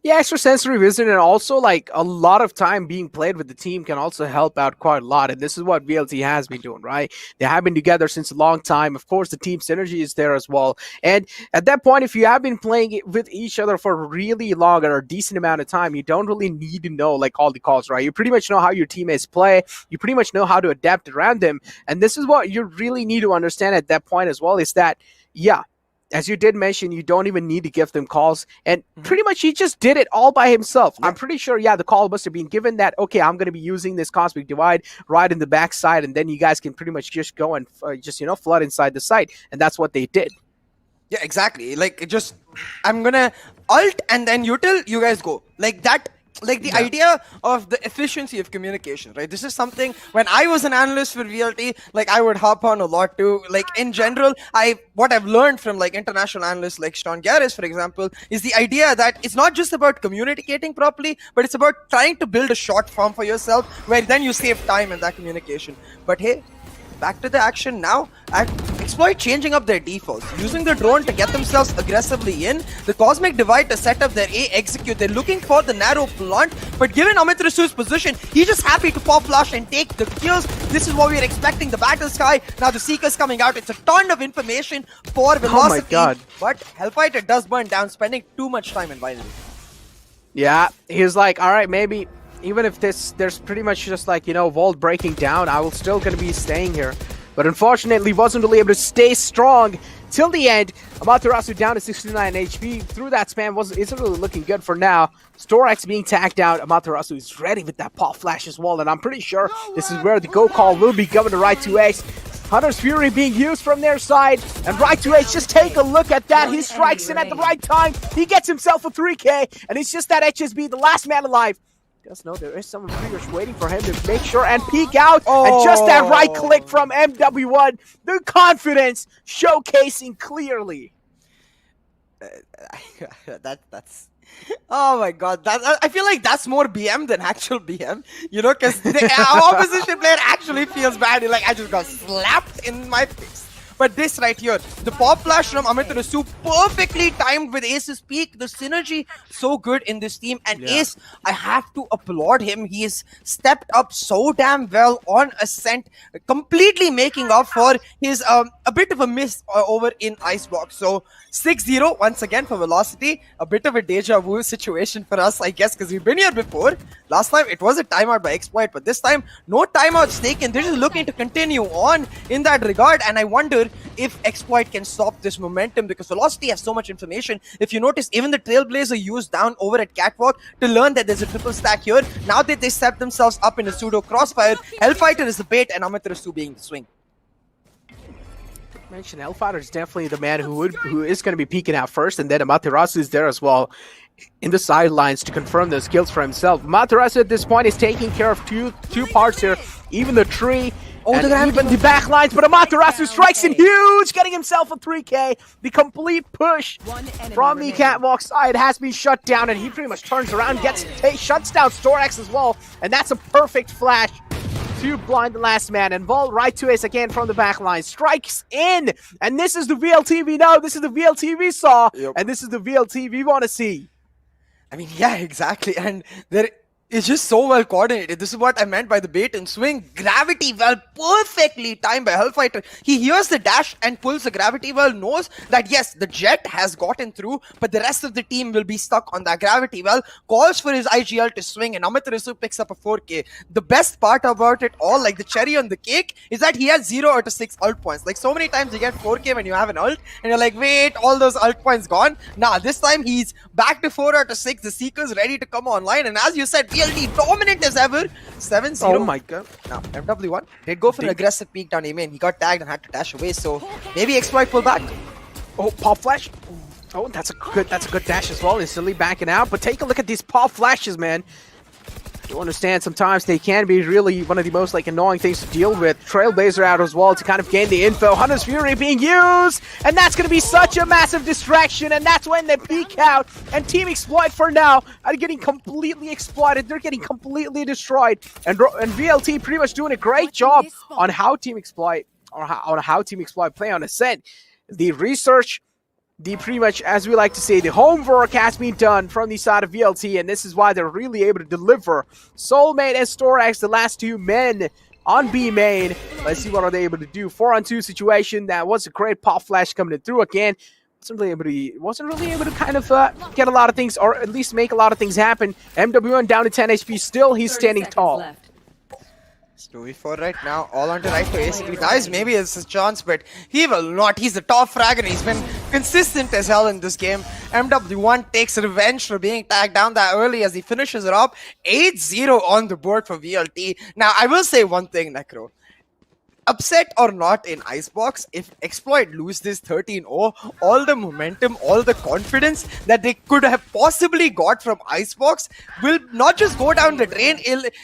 Yeah, extra sensory vision, and also like a lot of time being played with the team can also help out quite a lot. And this is what VLT has been doing, right? They have been together since a long time. Of course, the team synergy is there as well. And at that point, if you have been playing it with each other for a really long or a decent amount of time, you don't really need to know like all the calls, right? You pretty much know how your teammates play. You pretty much know how to adapt around them. And this is what you really need to understand at that point as well, is that, yeah, as you did mention, you don't even need to give them calls. And pretty much he just did it all by himself. I'm pretty sure, yeah, the call must have been given that, okay, I'm going to be using this Cosmic Divide right in the backside, and then you guys can pretty much just go and just, you know, flood inside the site. And that's what they did. Yeah, exactly. Like, it just, I'm going to ult and then util, you guys go. Like that. Like the idea of the efficiency of communication, right? This is something when I was an analyst for VLT, like I would hop on a lot too. Like in general, what I've learned from like international analysts like Sean Garris, for example, is the idea that it's not just about communicating properly, but it's about trying to build a short form for yourself where then you save time in that communication. But hey, back to the action now. Exploit changing up their defaults, using the drone to get themselves aggressively in, the Cosmic Divide to set up their A, execute. They're looking for the narrow blunt, but given Amit Rasu's position, he's just happy to pop flash and take the kills. This is what we're expecting. The Battle Sky, now the Seeker's coming out. It's a ton of information for Velocity. Oh my God. But Hellfighter does burn down, spending too much time in binary. Yeah, he was like, all right, maybe even if there's pretty much just like, you know, vault breaking down, I will still gonna be staying here. But unfortunately, wasn't really able to stay strong till the end. Amaterasu down to 69 HP. Through that spam, isn't really looking good for now. Storax being tagged out. Amaterasu is ready with that pop flash as well. And I'm pretty sure this is where the go call will be given to right to Ace. Hunter's Fury being used from their side. And right to Ace, just take a look at that. He strikes in at the right time. He gets himself a 3K. And it's just that HSB, the last man alive. Does know there is someone pretty much waiting for him to make sure and peek out. And just that right click from MW1. The confidence showcasing clearly. That's oh my God, I feel like that's more BM than actual BM, you know, because our opposition player actually feels bad. Like, I just got slapped in my face. But this right here, the pop flash from Amaterasu, perfectly timed with Ace's peak. The synergy so good in this team. And Ace, I have to applaud him. He has stepped up so damn well on Ascent, completely making up for his a bit of a miss over in Icebox. So 6-0 once again for Velocity. A bit of a deja vu situation for us, I guess, because we've been here before. Last time it was a timeout by Exploit, but this time no timeouts taken. They're just looking to continue on in that regard, and I wonder if Exploit can stop this momentum because Velocity has so much information. If you notice, even the Trailblazer used down over at Catwalk to learn that there's a triple stack here. Now that they set themselves up in a pseudo crossfire, Hellfighter is the bait and Amaterasu being the swing. Mention Hellfighter is definitely the man who is going to be peeking out first, and then Amaterasu is there as well in the sidelines to confirm those skills for himself. Amaterasu at this point is taking care of two parts here, even the tree. And even the back lines, but Amaterasu strikes in huge, getting himself a 3K. The complete push from the Catwalk side has been shut down, and he pretty much turns around, shuts down Storax as well, and that's a perfect flash to blind the last man, and ball right to Ace again from the back line. Strikes in, and this is the VLT we know, this is the VLT we saw, and this is the VLT we want to see. I mean, yeah, exactly, and there... It's just so well coordinated. This is what I meant by the bait and swing. Gravity well, perfectly timed by Hellfighter. He hears the dash and pulls the gravity well, knows that yes, the jet has gotten through, but the rest of the team will be stuck on that gravity well, calls for his IGL to swing, and Amaterasu picks up a 4K. The best part about it all, like the cherry on the cake, is that he has 0 out of 6 ult points. Like so many times you get 4K when you have an ult, and you're like, wait, all those ult points gone? Nah, this time he's back to 4 out of 6. The Seeker's ready to come online, and as you said, VLT dominant as ever. 7-0. Oh my god. Now, MW1 did go for an aggressive peek down A main. He got tagged and had to dash away, so maybe Exploit pull back. Oh, pop flash. Oh, that's a good dash as well. Instantly backing out, but take a look at these pop flashes, man. You understand sometimes they can be really one of the most annoying things to deal with. Trailblazer out as well to kind of gain the info. Hunter's Fury being used, and that's going to be such a massive distraction, and that's when they peek out. And Team Exploit for now are getting completely exploited. They're getting completely destroyed, and VLT pretty much doing a great job on how Team Exploit play on Ascent. The research, the pretty much, as we like to say, the homework has been done from the side of VLT, and this is why they're really able to deliver. Soulmate and Storax, the last two men on B main. Let's see what are they able to do. 4-on-2 situation. That was a great pop flash coming through again. Wasn't really able to kind of get a lot of things, or at least make a lot of things happen. MW1 down to 10 HP. Still, he's standing tall. Left. It's 2v4 right now, all on the right to Ace. If he dies, maybe it's his chance, but he will not. He's the top frag and he's been consistent as hell in this game. MW1 takes revenge for being tagged down that early as he finishes it up. 8-0 on the board for VLT. Now, I will say one thing, Necro. Upset or not in Icebox, if Exploit lose this 13-0, all the momentum, all the confidence that they could have possibly got from Icebox will not just go down the drain.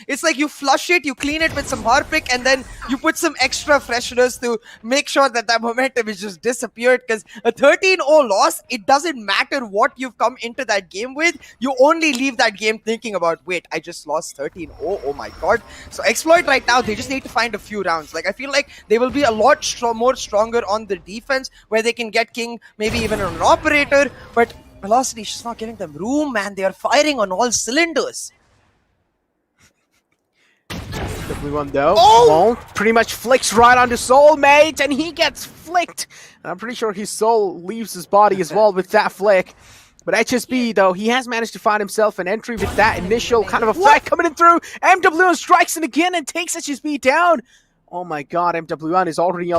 It's like you flush it, you clean it with some Harpic, and then you put some extra fresheners to make sure that that momentum is just disappeared. Because a 13-0 loss, it doesn't matter what you've come into that game with. You only leave that game thinking about, wait, I just lost 13-0. Oh my god. So Exploit right now, they just need to find a few rounds. Like, I feel like they will be a lot more stronger on the defense, where they can get King, maybe even an operator, but Velocity is just not giving them room, man. They are firing on all cylinders. Everyone though, pretty much flicks right onto Soulmate, and he gets flicked. And I'm pretty sure his soul leaves his body as well with that flick. But HSB, though, he has managed to find himself an entry with that initial kind of effect coming in through. MW1 strikes in again and takes HSB down. Oh my god, MW1 is already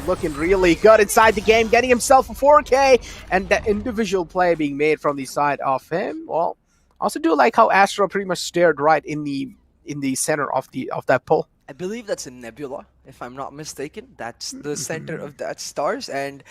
looking really good inside the game, getting himself a 4K, and that individual play being made from the side of him. Well, I also do like how Astro pretty much stared right in the center of that pull. I believe that's a nebula, if I'm not mistaken. That's the center of that stars, and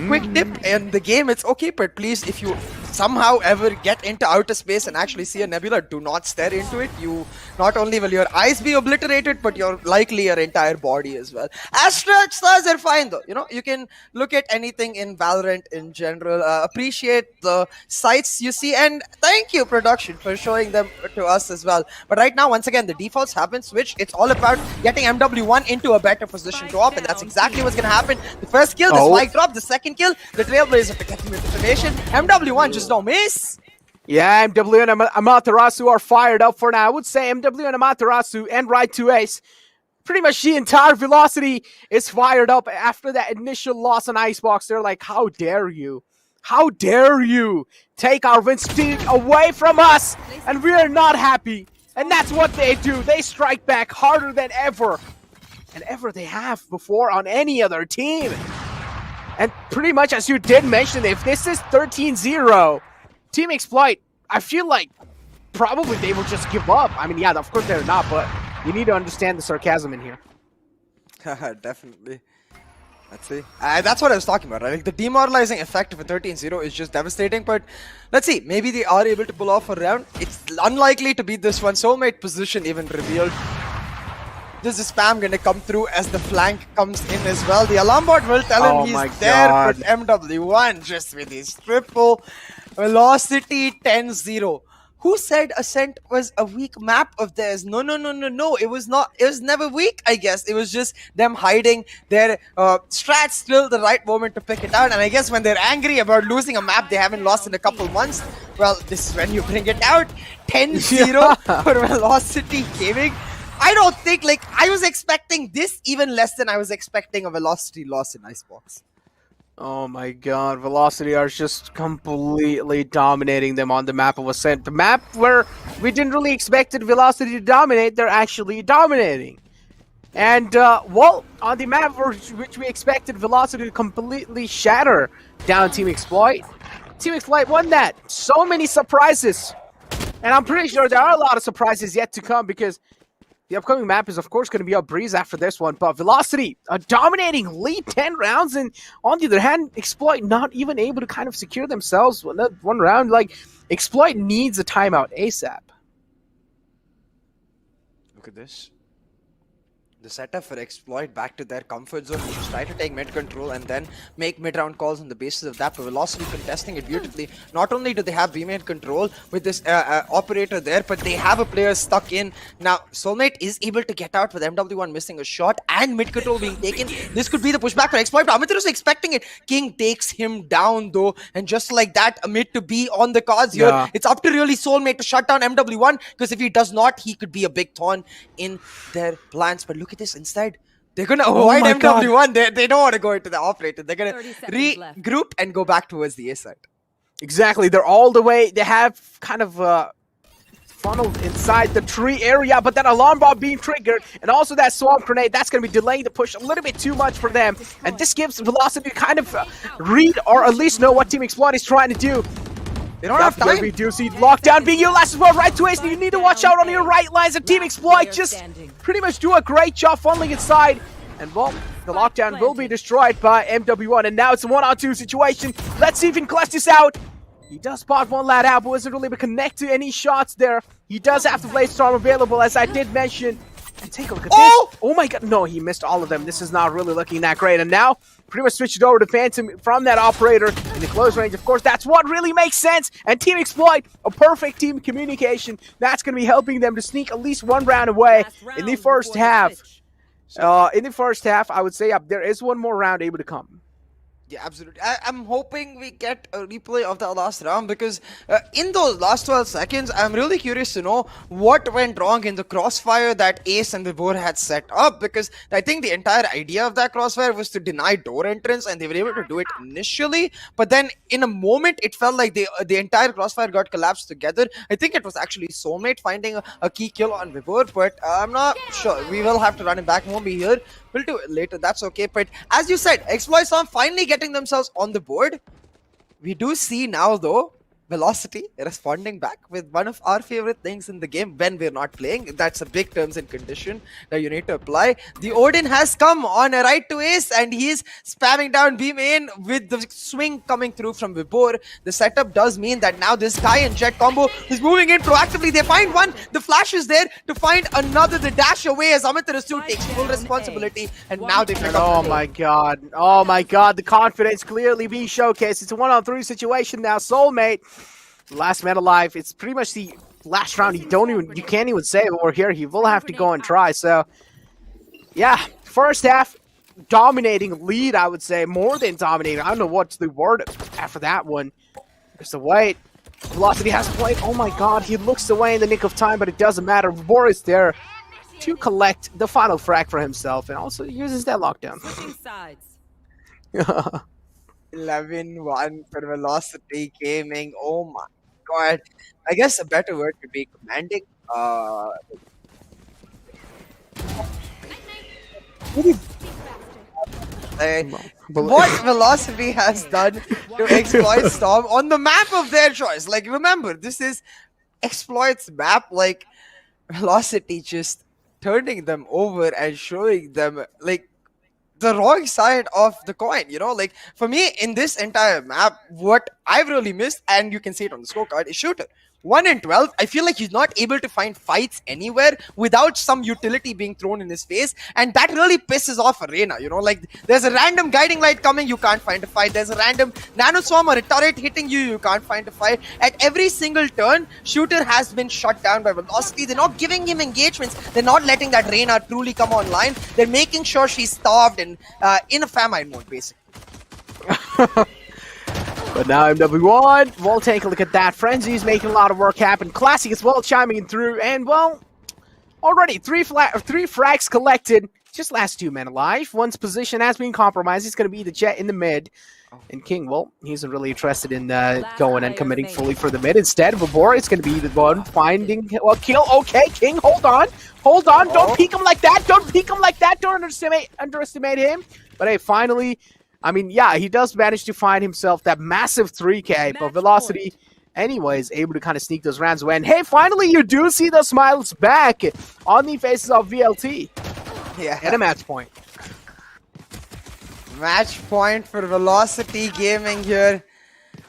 quick tip in the game, it's okay, but please, if you somehow ever get into outer space and actually see a nebula, do not stare into it. You not only will your eyes be obliterated, but likely your entire body as well. Astra stars are fine though. You know, you can look at anything in Valorant in general. Appreciate the sights you see, and thank you production for showing them to us as well. But right now, once again, the defaults have been switched. It's all about getting MW1 into a better position to up, and that's exactly what's gonna happen. The first kill, the spike drop, the second kill, the Trailblazer getting the detonation. MW1 just don't miss. Yeah, MW and Amaterasu are fired up for now. I would say MW and Amaterasu and Right to Ace, pretty much the entire Velocity is fired up after that initial loss on Icebox. They're like, how dare you? How dare you take our win streak away from us? And we are not happy. And that's what they do. They strike back harder than ever. And ever they have before on any other team. And pretty much as you did mention, if this is 13-0, Team Exploit, I feel like probably they will just give up. I mean, yeah, of course they're not, but you need to understand the sarcasm in here. Definitely. Let's see. That's what I was talking about, right? Like the demoralizing effect of a 13-0 is just devastating, but let's see. Maybe they are able to pull off a round. It's unlikely to beat this one. Soulmate position even revealed. This is spam gonna come through as the flank comes in as well. The alarm bot will tell him he's there, but MW1 just with his triple velocity 10-0. Who said Ascent was a weak map of theirs? No. It was not. It was never weak, I guess. It was just them hiding their strats till the right moment to pick it out. And I guess when they're angry about losing a map they haven't lost in a couple months, well, this is when you bring it out. 10-0 for Velocity Gaming. I don't think, like, I was expecting this even less than I was expecting a Velocity loss in Icebox. Oh my god, Velocity are just completely dominating them on the map of Ascent. The map where we didn't really expect Velocity to dominate, they're actually dominating. And, well, on the map which we expected Velocity to completely shatter down Team Exploit, Team Exploit won that. So many surprises. And I'm pretty sure there are a lot of surprises yet to come because the upcoming map is, of course, going to be a breeze after this one, but Velocity, a dominating lead 10 rounds, and on the other hand, Exploit not even able to kind of secure themselves one round. Like, Exploit needs a timeout ASAP. Look at this. The setup for Exploit back to their comfort zone, which is try to take mid control and then make mid-round calls on the basis of that. But Velocity contesting it beautifully. Not only do they have B-main control with this operator there, but they have a player stuck in. Now, Soulmate is able to get out with MW1 missing a shot and mid control being taken. This could be the pushback for Exploit, but Amaterasu is expecting it. King takes him down though, and just like that, a mid to be on the cards here. Yeah. It's up to really Soulmate to shut down MW1, because if he does not, he could be a big thorn in their plans. But look at this instead. They're gonna avoid MW1. They don't want to go into the operator. They're gonna regroup and go back towards the A side. Exactly. They're all the way. They have kind of funneled inside the tree area, but that alarm bot being triggered and also that swamp grenade, that's going to be delaying the push a little bit too much for them. And this gives Velocity kind of read or at least know what Team Exploit is trying to do. They don't have time. We do see lockdown being utilized as well. Right to Ace, you need to watch out on your right lines of Team Exploit. Just pretty much do a great job funneling inside. And well, the lockdown will be destroyed by MW1. And now it's a 1-on-2 situation. Let's see if he can clutch this out. He does spot one lad out, but isn't really able to connect to any shots there. He does have the Blade Storm available, as I did mention. And take a look at this. Oh my god, no, he missed all of them. This is not really looking that great. And now, pretty much switched it over to Phantom from that operator in the close range. Of course, that's what really makes sense. And Team Exploit, a perfect team communication. That's going to be helping them to sneak at least one round away in the first half. In the first half, I would say there is one more round able to come. Yeah, absolutely. I'm hoping we get a replay of the last round, because in those last 12 seconds, I'm really curious to know what went wrong in the crossfire that Ace and Vibor had set up, because I think the entire idea of that crossfire was to deny door entrance, and they were able to do it initially, but then in a moment, it felt like the entire crossfire got collapsed together. I think it was actually Soulmate finding a key kill on Vibor, but I'm not sure. We will have to run it back. Won't be here. We'll do it later, that's okay. But as you said, Exploit finally getting themselves on the board. We do see now though Velocity responding back with one of our favorite things in the game when we're not playing. That's a big terms and condition that you need to apply. The Odin has come on a right to ace and he's spamming down B main with the swing coming through from Vibor. The setup does mean that now this guy and Jet combo is moving in proactively. They find one, the flash is there to find another, the dash away as Amaterasu takes full responsibility and now they pick up. Oh my god, the confidence clearly being showcased. It's a 1-on-3 situation now. Soulmate, last man alive. It's pretty much the last round. You can't even say over here. He will have to go and try. So yeah, first half dominating lead, I would say, more than dominating. I don't know what's the word after that one. There's the wait. Velocity has played. Oh my god, he looks away in the nick of time, but it doesn't matter. Boris there to collect the final frag for himself and also uses that lockdown. Switching sides. 11-1 for Velocity Gaming. Oh my god. I guess a better word could be commanding. What Velocity has done to exploit Storm on the map of their choice. Like, remember, this is exploits map. Like, Velocity just turning them over and showing them, like, the wrong side of the coin, you know? Like, for me, in this entire map, what I've really missed, and you can see it on the scorecard, is Shooter. 1 in 12, I feel like he's not able to find fights anywhere without some utility being thrown in his face, and that really pisses off Arena, you know? Like, there's a random guiding light coming, you can't find a fight. There's a random nanoswarm or a turret hitting you, you can't find a fight. At every single turn, Shooter has been shut down by Velocity. They're not giving him engagements. They're not letting that Reina truly come online. They're making sure she's starved and in a famine mode, basically. But now MW1, we'll take a look at that. Frenzy's making a lot of work happen. Classic as well chiming in through, and well, already three frags collected. Just last 2 men alive. One's position has been compromised. It's going to be the Jet in the mid. And King, well, he isn't really interested in going and committing fully for the mid. Instead, Vibor is going to be the one finding, well, kill. Okay, King, hold on. Hold on. Don't peek him like that. Don't peek him like that. Don't underestimate him. But hey, finally, I mean, yeah, he does manage to find himself that massive 3K, but Velocity, anyways, able to kind of sneak those rounds away. And hey, finally, you do see the smiles back on the faces of VLT. Yeah. And a match point. Match point for Velocity Gaming here.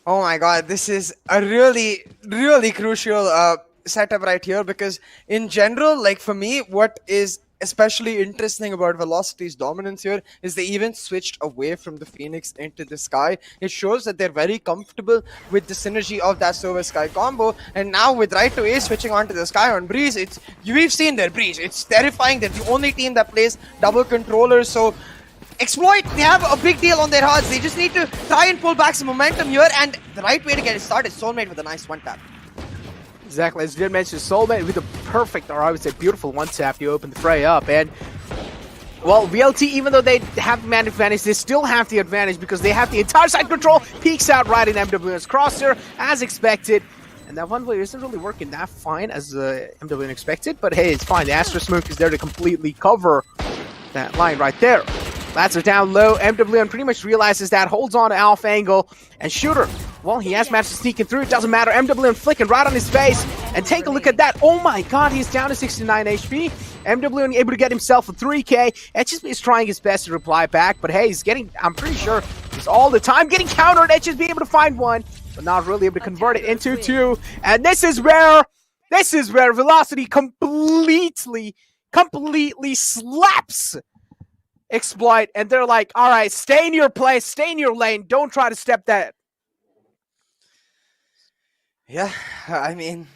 Oh my god, this is a really, really crucial setup right here, because in general, like for me, what is especially interesting about Velocity's dominance here is they even switched away from the Phoenix into the Sky. It shows that they're very comfortable with the synergy of that Silver Sky combo, and now with right to A switching onto the Sky on Breeze, we've seen their Breeze. It's terrifying. They're the only team that plays double controllers, so Exploit, they have a big deal on their hearts. They just need to try and pull back some momentum here, and the right way to get it started, Soulmate with a nice one tap. Exactly, as you did mention, Soulmate with a perfect, or I would say beautiful one tap to open the fray up. And, well, VLT, even though they have the man advantage, they still have the advantage because they have the entire side control. Peeks out right in MWN's crosshair, as expected. And that one player isn't really working that fine as MWN expected, but hey, it's fine. The Astra Smoke is there to completely cover that line right there. Lats are down low. MWN pretty much realizes that, holds on to Alpha Angle, and Shooter, well, he has managed to sneak in through. It doesn't matter. MWN flicking right on his face. And take a look at that. Oh my god, he's down to 69 HP. MWN able to get himself a 3K. HSB is trying his best to reply back, but hey, he's getting, I'm pretty sure he's all the time getting countered. HSB able to find one, but not really able to convert it into 2. And this is where Velocity completely slaps Exploit, and they're like, all right, stay in your place, stay in your lane, don't try to step that. Yeah, I mean,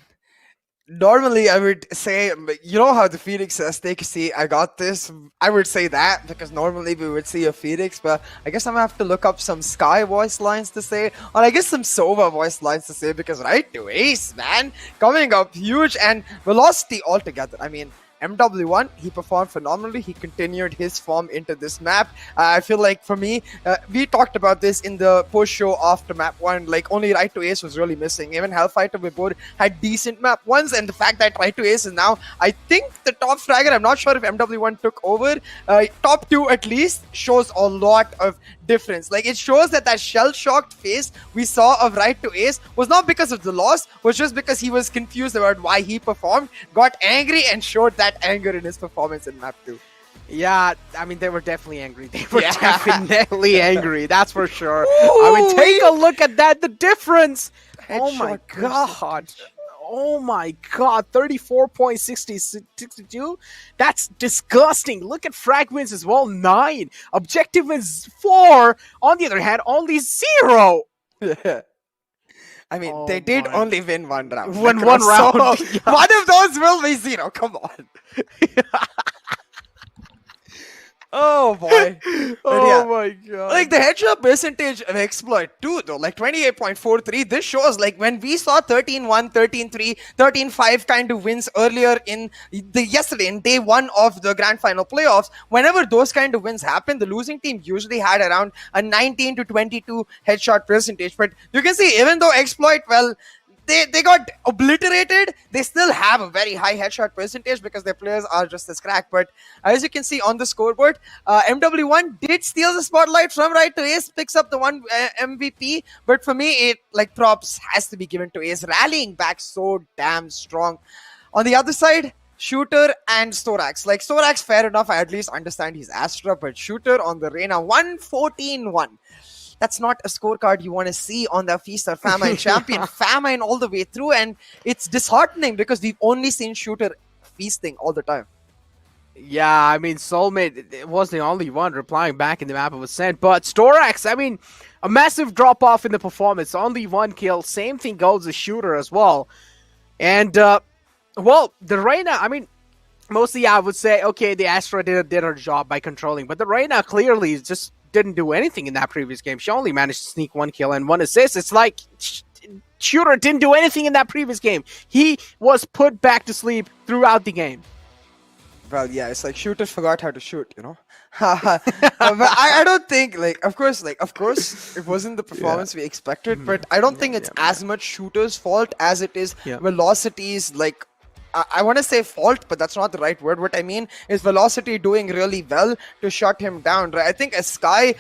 normally I would say, you know how the Phoenix says, take a seat, I got this. I would say that, because normally we would see a Phoenix, but I guess I'm gonna have to look up some Sky voice lines to say, or I guess some Sova voice lines to say, because right to ace, man, coming up huge, and Velocity altogether. I mean, MW1, he performed phenomenally. He continued his form into this map. I feel like for me, we talked about this in the post show after map 1. Like, only right to ace was really missing. Even Hellfighter Vibor had decent map 1s, and the fact that right to ace is now, I think, the top fragger. I'm not sure if MW1 took over. Top 2 at least shows a lot of difference. Like, it shows that that shell-shocked face we saw of Right to Ace was not because of the loss, was just because he was confused about why he performed, got angry, and showed that anger in his performance in map 2. Yeah, I mean, they were definitely angry. They were Yeah. definitely angry, that's for sure. I mean, take a look at that, the difference. Oh my Headshot god. Oh my god, 34.62? That's disgusting. Look at frag wins as well, 9. Objective is 4. On the other hand, only 0. I mean, Oh they did my. only win one round. Won Like, one so round, yeah. One of those will be 0. Come on. Oh boy. But yeah. Oh my god. Like, the headshot percentage of exploit too, though, like 28.43. This shows, like, when we saw 13-1, 13-3, 13-5 kind of wins earlier in yesterday, in day 1 of the grand final playoffs, whenever those kind of wins happen, the losing team usually had around a 19 to 22 headshot percentage. But you can see, even though exploit, well, they got obliterated, they still have a very high headshot percentage because their players are just as cracked. But as you can see on the scoreboard, MW1 did steal the spotlight from Right to Ace, picks up the one MVP. But for me, it, like, props has to be given to Ace, rallying back so damn strong. On the other side, Shooter and Storax. Like, Storax, fair enough, I at least understand he's Astra, but Shooter on the Reyna, 114-1. That's not a scorecard you want to see on the Feast or Famine champion. Famine all the way through, and it's disheartening because we've only seen Shooter feasting all the time. Yeah, I mean, Soulmate was the only one replying back in the map it was sent. But Storax, I mean, a massive drop-off in the performance. Only 1 kill. Same thing goes to Shooter as well. And, well, the Reyna, I mean, mostly I would say, okay, the Astra did her job by controlling. But the Reyna clearly just didn't do anything in that previous game. She only managed to sneak 1 kill and 1 assist. It's like Shooter didn't do anything in that previous game. He was put back to sleep throughout the game. Well, yeah, it's like Shooter forgot how to shoot, you know? But I don't think, of course, it wasn't the performance we expected, but I don't think it's as much Shooter's fault as it is Velocity's, like, I want to say fault, but that's not the right word. What I mean is Velocity doing really well to shut him down, right? I think the Sky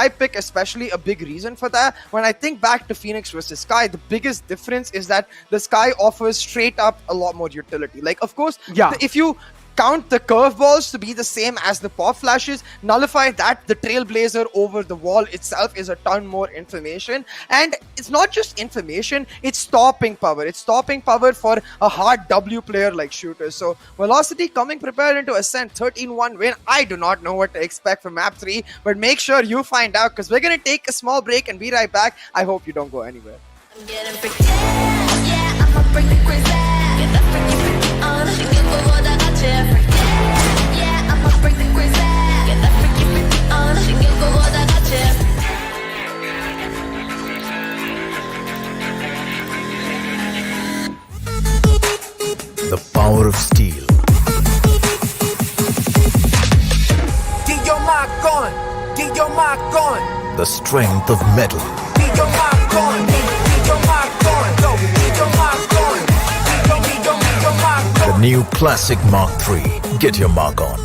pick, especially a big reason for that. When I think back to Phoenix versus Sky, the biggest difference is that the Sky offers straight up a lot more utility. Like, of course, if you count the curveballs to be the same as the pop flashes, nullify that, the Trailblazer over the wall itself is a ton more information. And it's not just information, it's stopping power. It's stopping power for a hard W player like Shooter. So Velocity coming prepared into Ascent, 13-1 win. I do not know what to expect from map 3, but make sure you find out, because we're going to take a small break and be right back. I hope you don't go anywhere. I'm getting freaky. Yeah, I'ma bring the crazy. Get that freaky, freaky on. You go all that got you. Yeah, I'ma bring the crazy. Get that freaky, freaky on. You go all that got The power of steel. Get your mark on. Get your mark on. The strength of metal. Get your mark on. Get your mark on. Go. Get your mark on. Get your mark on. The new Classic Mark III. Get your mark on.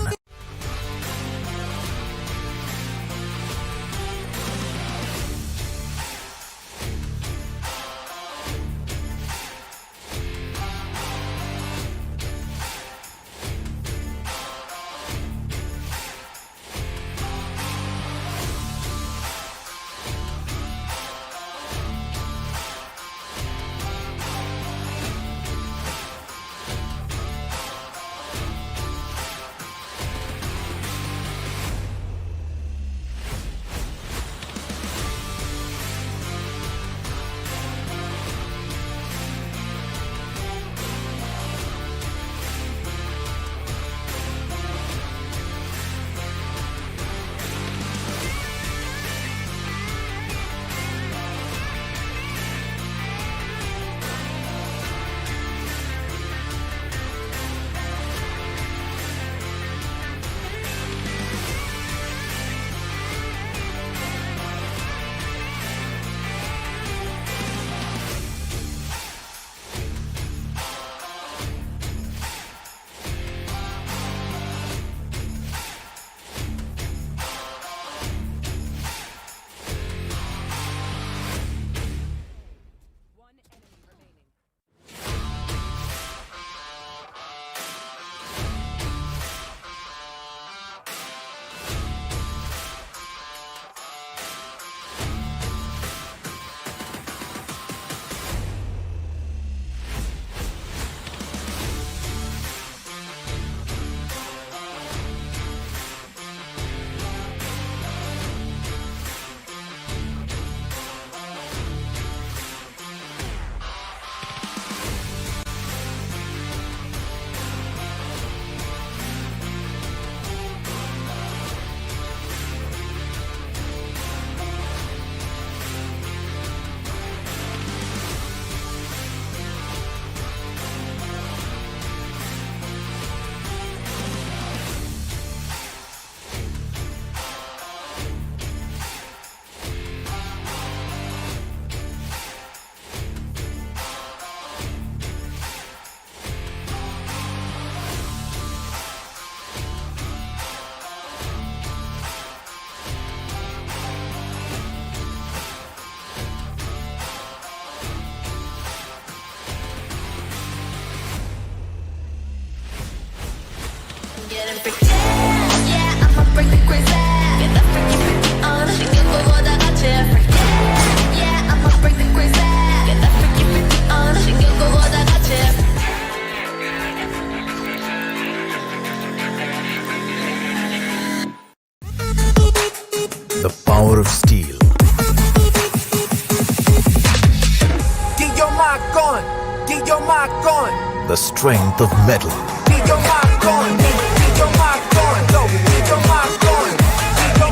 mark on. The strength of metal. Leave your mark on. Leave your mark on. Yo, leave your mark on.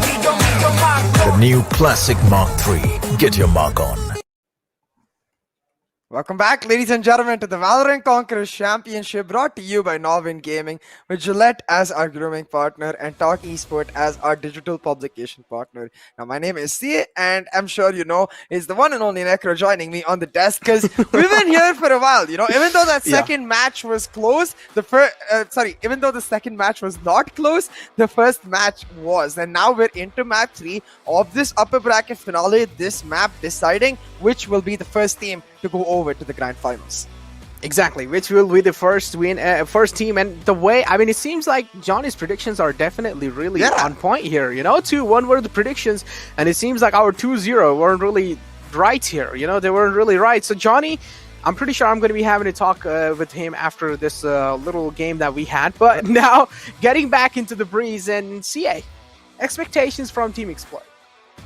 Leave your mark on. The new Classic Mark III. Get your mark on. Welcome back, ladies and gentlemen, to the Valorant Conquerors Championship, brought to you by NODWIN Gaming, with Gillette as our grooming partner and Talk Esports as our digital publication partner. Now, my name is C, and I'm sure you know is the one and only Necro joining me on the desk, because we've been here for a while. You know, even though that second match was close, even though the second match was not close, the first match was, and now we're into map 3 of this upper bracket finale. This map deciding which will be the first team to go over to the Grand Finals. Exactly, which will be the first team. And the way, I mean, it seems like Johnny's predictions are definitely really on point here. You know, 2-1 were the predictions, and it seems like our 2-0 weren't really right here. You know, they weren't really right. So Johnny, I'm pretty sure I'm going to be having a talk with him after this little game that we had. But now, getting back into the breeze and CA, expectations from Team Exploit.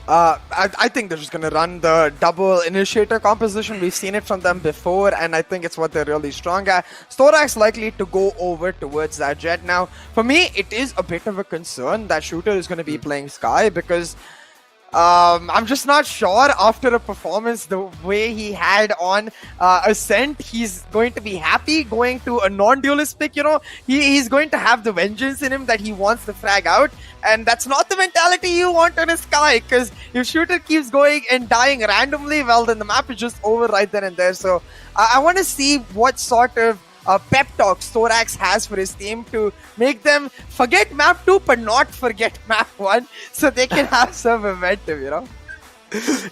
I think they're just going to run the double initiator composition. We've seen it from them before, and I think it's what they're really strong at. Storax likely to go over towards that jet. Now, for me, it is a bit of a concern that Shooter is going to be playing Sky, because I'm just not sure after a performance the way he had on Ascent, he's going to be happy going to a non-duelist pick. You know, he's going to have the vengeance in him that he wants to frag out, and that's not the mentality you want on a Sky, because if Shooter keeps going and dying randomly, well, then the map is just over right then and there. So I want to see what sort of pep talk Storax has for his team to make them forget map 2 but not forget map 1, so they can have some momentum, you know.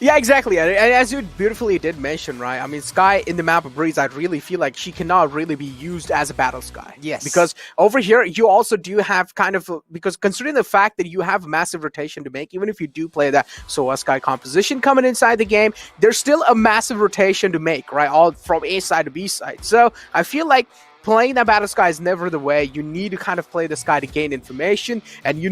Yeah, exactly. And as you beautifully did mention, right? I mean, Sky in the map of Breeze, I really feel like she cannot really be used as a battle Sky. Yes. Because over here, you also do have kind of, because considering the fact that you have massive rotation to make, even if you do play that SOA Sky composition coming inside the game, there's still a massive rotation to make, right? All from A side to B side. So I feel like playing that battle Sky is never the way. You need to kind of play the Sky to gain information, and you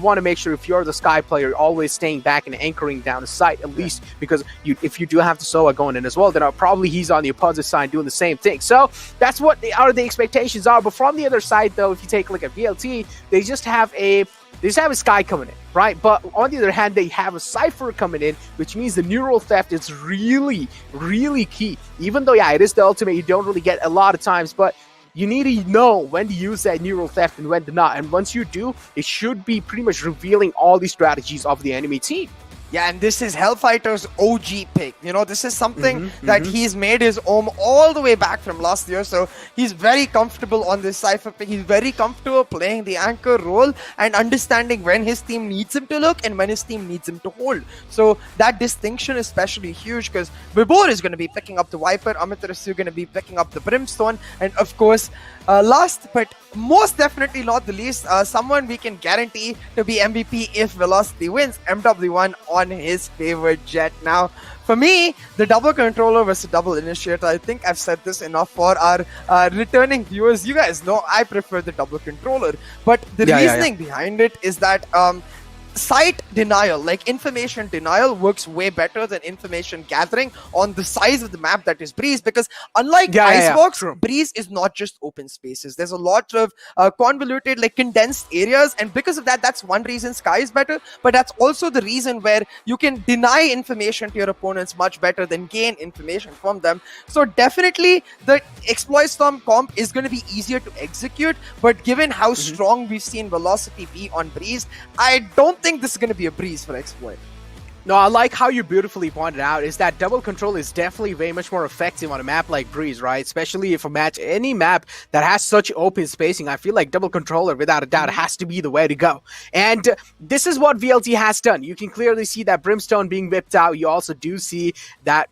want to make sure if you're the Sky player, you're always staying back and anchoring down the site, at least, because if you do have the SOA going in as well, then probably he's on the opposite side doing the same thing. So that's what the expectations are. But from the other side, though, if you take a look at VLT, they just have a Sky coming in, right? But on the other hand, they have a Cypher coming in, which means the neural theft is really, really key. Even though, yeah, it is the ultimate, you don't really get a lot of times, but you need to know when to use that neural theft and when to not. And once you do, it should be pretty much revealing all the strategies of the enemy team. Yeah, and this is Hellfighter's OG pick. You know, this is something that he's made his home all the way back from last year. So he's very comfortable on this Cypher pick. He's very comfortable playing the anchor role and understanding when his team needs him to look and when his team needs him to hold. So that distinction is especially huge, because Vibor is going to be picking up the Viper, Amitarasu is going to be picking up the Brimstone, and of course, last but most definitely not the least, someone we can guarantee to be MVP if Velocity wins, MW1 on his favorite jet. Now, for me, the double controller versus double initiator, I think I've said this enough for our returning viewers. You guys know I prefer the double controller, but the reasoning behind it is that site denial, like information denial, works way better than information gathering on the size of the map that is Breeze, because unlike Icebox, Breeze is not just open spaces. There's a lot of convoluted, like condensed areas, and because of that, that's one reason Sky is better, but that's also the reason where you can deny information to your opponents much better than gain information from them. So definitely the Exploit Storm comp is going to be easier to execute, but given how strong we've seen Velocity be on Breeze, I don't think this is going to be a breeze for Exploit. No, I like how you beautifully pointed out is that double control is definitely very much more effective on a map like Breeze, right? Especially if any map that has such open spacing, I feel like double controller, without a doubt, has to be the way to go. And this is what VLT has done. You can clearly see that Brimstone being whipped out. You also do see that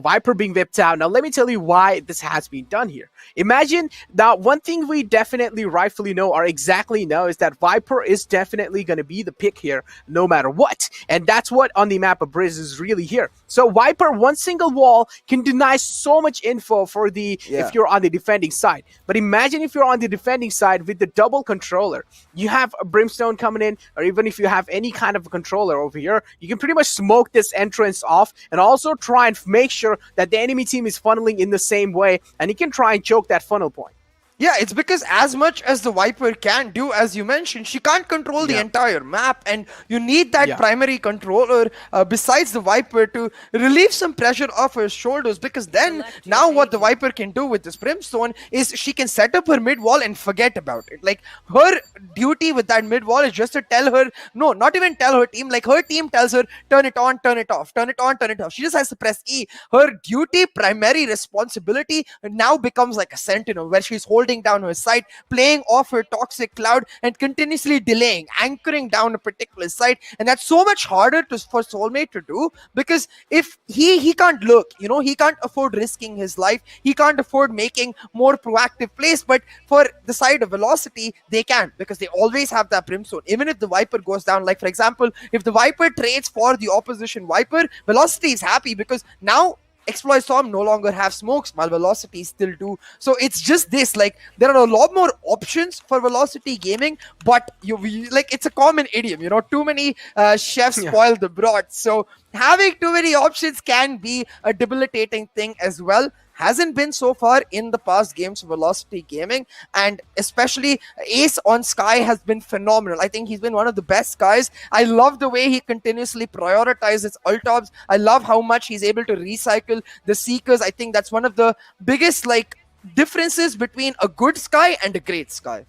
Viper being whipped out. Now, let me tell you why this has been done here. Imagine that one thing we definitely rightfully know or exactly know is that Viper is definitely going to be the pick here no matter what. And that's what on the map of Briz is really here. So Viper, one single wall can deny so much info for if you're on the defending side. But imagine if you're on the defending side with the double controller. You have a Brimstone coming in, or even if you have any kind of a controller over here, you can pretty much smoke this entrance off and also try and make sure that the enemy team is funneling in the same way, and he can try and choke that funnel point. Yeah, it's because as much as the Viper can do, as you mentioned, she can't control the entire map, and you need that primary controller besides the Viper to relieve some pressure off her shoulders, because then now what the Viper can do with this Brimstone is she can set up her mid wall and forget about it. Like, her duty with that mid wall is just to tell her, no, not even tell her team, like her team tells her, turn it on, turn it off, turn it on, turn it off. She just has to press E. Her duty, primary responsibility now becomes like a sentinel, where she's holding down her site, playing off her toxic cloud, and continuously delaying, anchoring down a particular site. And that's so much harder for Soulmate to do, because if he can't look, you know, he can't afford risking his life, he can't afford making more proactive plays. But for the side of Velocity, they can, because they always have that Brimstone. Even if the Viper goes down, like for example, if the Viper trades for the opposition Viper, Velocity is happy, because now Exploit Storm no longer have smokes, while Velocity still do. So it's just this, like, there are a lot more options for Velocity Gaming, but like, it's a common idiom, you know, too many chefs spoil the broth. So having too many options can be a debilitating thing as well. Hasn't been so far in the past games of Velocity Gaming, and especially Ace on Sky has been phenomenal. I think he's been one of the best guys. I love the way he continuously prioritizes ult-ops. I love how much he's able to recycle the Seekers. I think that's one of the biggest, like, differences between a good Sky and a great Sky.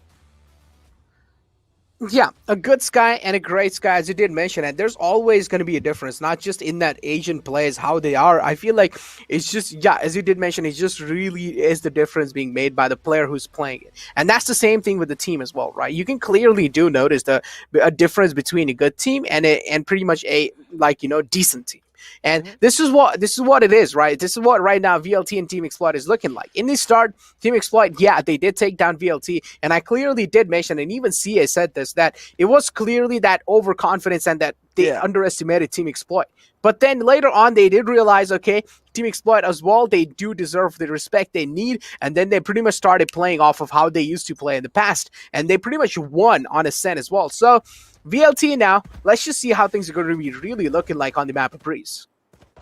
Yeah, a good Sky and a great Sky, as you did mention, and there's always going to be a difference, not just in that Asian plays, how they are. I feel like it's just, yeah, as you did mention, it just really is the difference being made by the player who's playing it. And that's the same thing with the team as well, right? You can clearly do notice a difference between a good team and pretty much a, like, you know, decent team. And this is what it is, right? This is what right now VLT and Team Exploit is looking like. In the start, Team Exploit, yeah, they did take down VLT, and I clearly did mention, and even CA said this, that it was clearly that overconfidence and that they underestimated Team Exploit. But then later on, they did realize, okay, Team Exploit as well, they do deserve the respect they need, and then they pretty much started playing off of how they used to play in the past, and they pretty much won on Ascent as well. So VLT now, let's just see how things are going to be really looking like on the map of Breeze.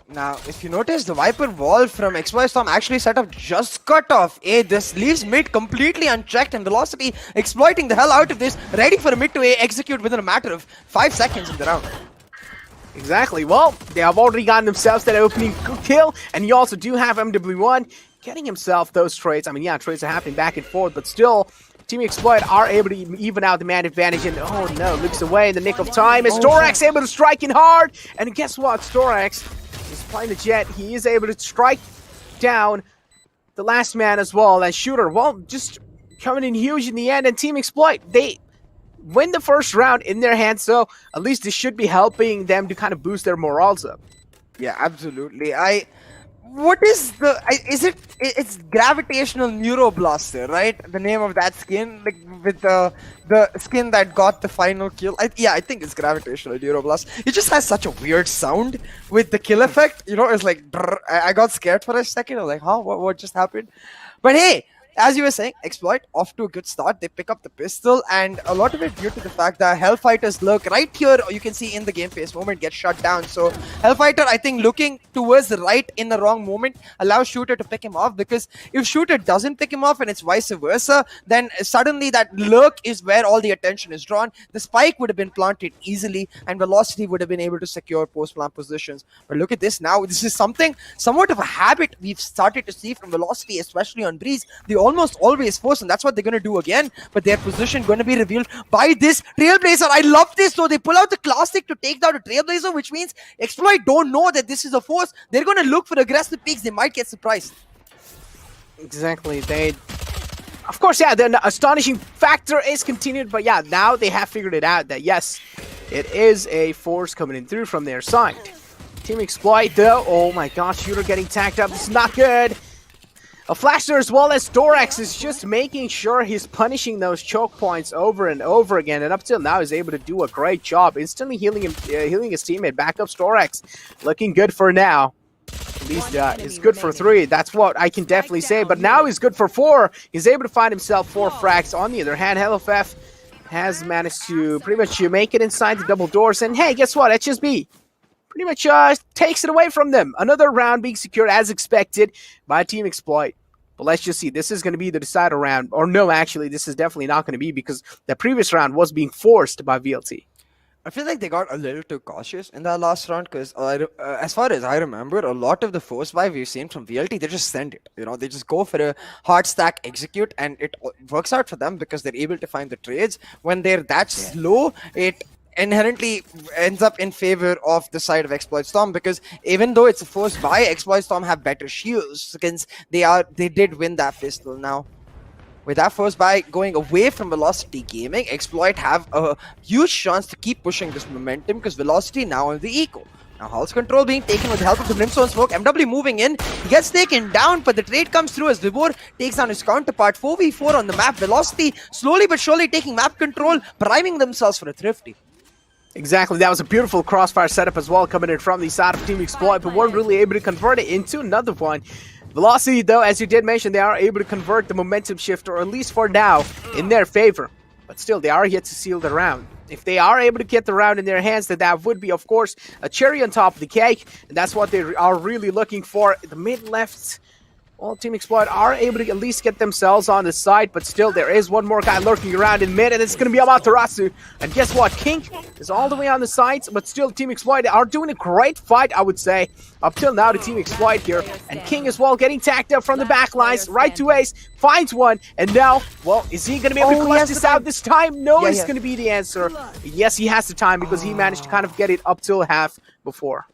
Now, if you notice, the Viper wall from Exploit Storm actually set up just cut off. This leaves mid completely unchecked, and Velocity exploiting the hell out of this, ready for a mid to A execute within a matter of 5 seconds in the round. Exactly. Well, they have already gotten themselves that opening kill, and you also do have MW1 getting himself those trades. I mean, yeah, trades are happening back and forth, but still, Team Exploit are able to even out the man advantage, and oh no, looks away in the nick of time. Is Storax able to strike in hard? And guess what? Storax is playing the Jet. He is able to strike down the last man as well. And Shooter, well, just coming in huge in the end. And Team Exploit, they win the first round in their hands, so at least this should be helping them to kind of boost their morals up. Yeah, absolutely. What is the... It's Gravitational Neuroblaster, right? The name of that skin, like with the skin that got the final kill. I think it's Gravitational Neuroblast. It just has such a weird sound with the kill effect. You know, it's like... Brr, I got scared for a second. I was like, huh? What just happened? But hey, as you were saying, Exploit off to a good start. They pick up the pistol, and a lot of it due to the fact that Hellfighters lurk right here. You can see in the game phase moment get shut down. So Hellfighter, I think, looking towards the right in the wrong moment allows Shooter to pick him off, because if Shooter doesn't pick him off and it's vice versa, then suddenly that lurk is where all the attention is drawn. The spike would have been planted easily, and Velocity would have been able to secure post-plant positions. But look at this now. This is somewhat of a habit we've started to see from Velocity, especially on Breeze. They almost always force, and that's what they're going to do again. But their position going to be revealed by this Trailblazer. I love this. So they pull out the Classic to take down a Trailblazer, which means Exploit don't know that this is a force. They're going to look for aggressive peaks. They might get surprised. Exactly. Of course, yeah, the astonishing factor is continued, but yeah, now they have figured it out that yes, it is a force coming in through from their side. Team Exploit though, oh my gosh, Shooter getting tagged up. This is not good. A flasher as well as Storax is just making sure he's punishing those choke points over and over again, and up till now is able to do a great job, instantly healing his teammate. Back up Storax, looking good for now. At least he's good for 3. That's what I can definitely say. But now he's good for 4. He's able to find himself 4 frags. On the other hand, HellFF has managed to pretty much make it inside the double doors. And hey, guess what? HSB pretty much takes it away from them. Another round being secured as expected by Team Exploit. But let's just see. This is going to be the decider round. Or no, actually, this is definitely not going to be because the previous round was being forced by VLT. I feel like they got a little too cautious in that last round because, as far as I remember, a lot of the first buy we've seen from VLT, they just send it. You know, they just go for a hard stack execute, and it works out for them because they're able to find the trades. When they're that slow, it inherently ends up in favor of the side of Exploit Storm because even though it's a first buy, Exploit Storm have better shields since they did win that pistol now. With that first buy going away from Velocity Gaming, Exploit have a huge chance to keep pushing this momentum because Velocity now in the eco. Now Hull's control being taken with the help of the Brimstone Smoke. MW moving in. He gets taken down, but the trade comes through as Vibor takes down his counterpart. 4v4 on the map. Velocity slowly but surely taking map control, priming themselves for a thrifty. Exactly, that was a beautiful crossfire setup as well coming in from the side of Team Exploit, but weren't really able to convert it into another one. Velocity, though, as you did mention, they are able to convert the momentum shift, or at least for now, in their favor. But still, they are yet to seal the round. If they are able to get the round in their hands, then that would be, of course, a cherry on top of the cake. And that's what they are really looking for. The mid-left, well, Team Exploit are able to at least get themselves on the side, but still, there is one more guy lurking around in mid, and it's going to be Amaterasu. And guess what? King is all the way on the sides, but still, Team Exploit are doing a great fight, I would say. Up till now, the Team Exploit here. And King as well getting tacked up from the back lines. Right to Ace, finds one. And now, well, is he going to be able to clutch this out this time? No, is going to be the answer. Yes, he has the time because he managed to kind of get it up till half before.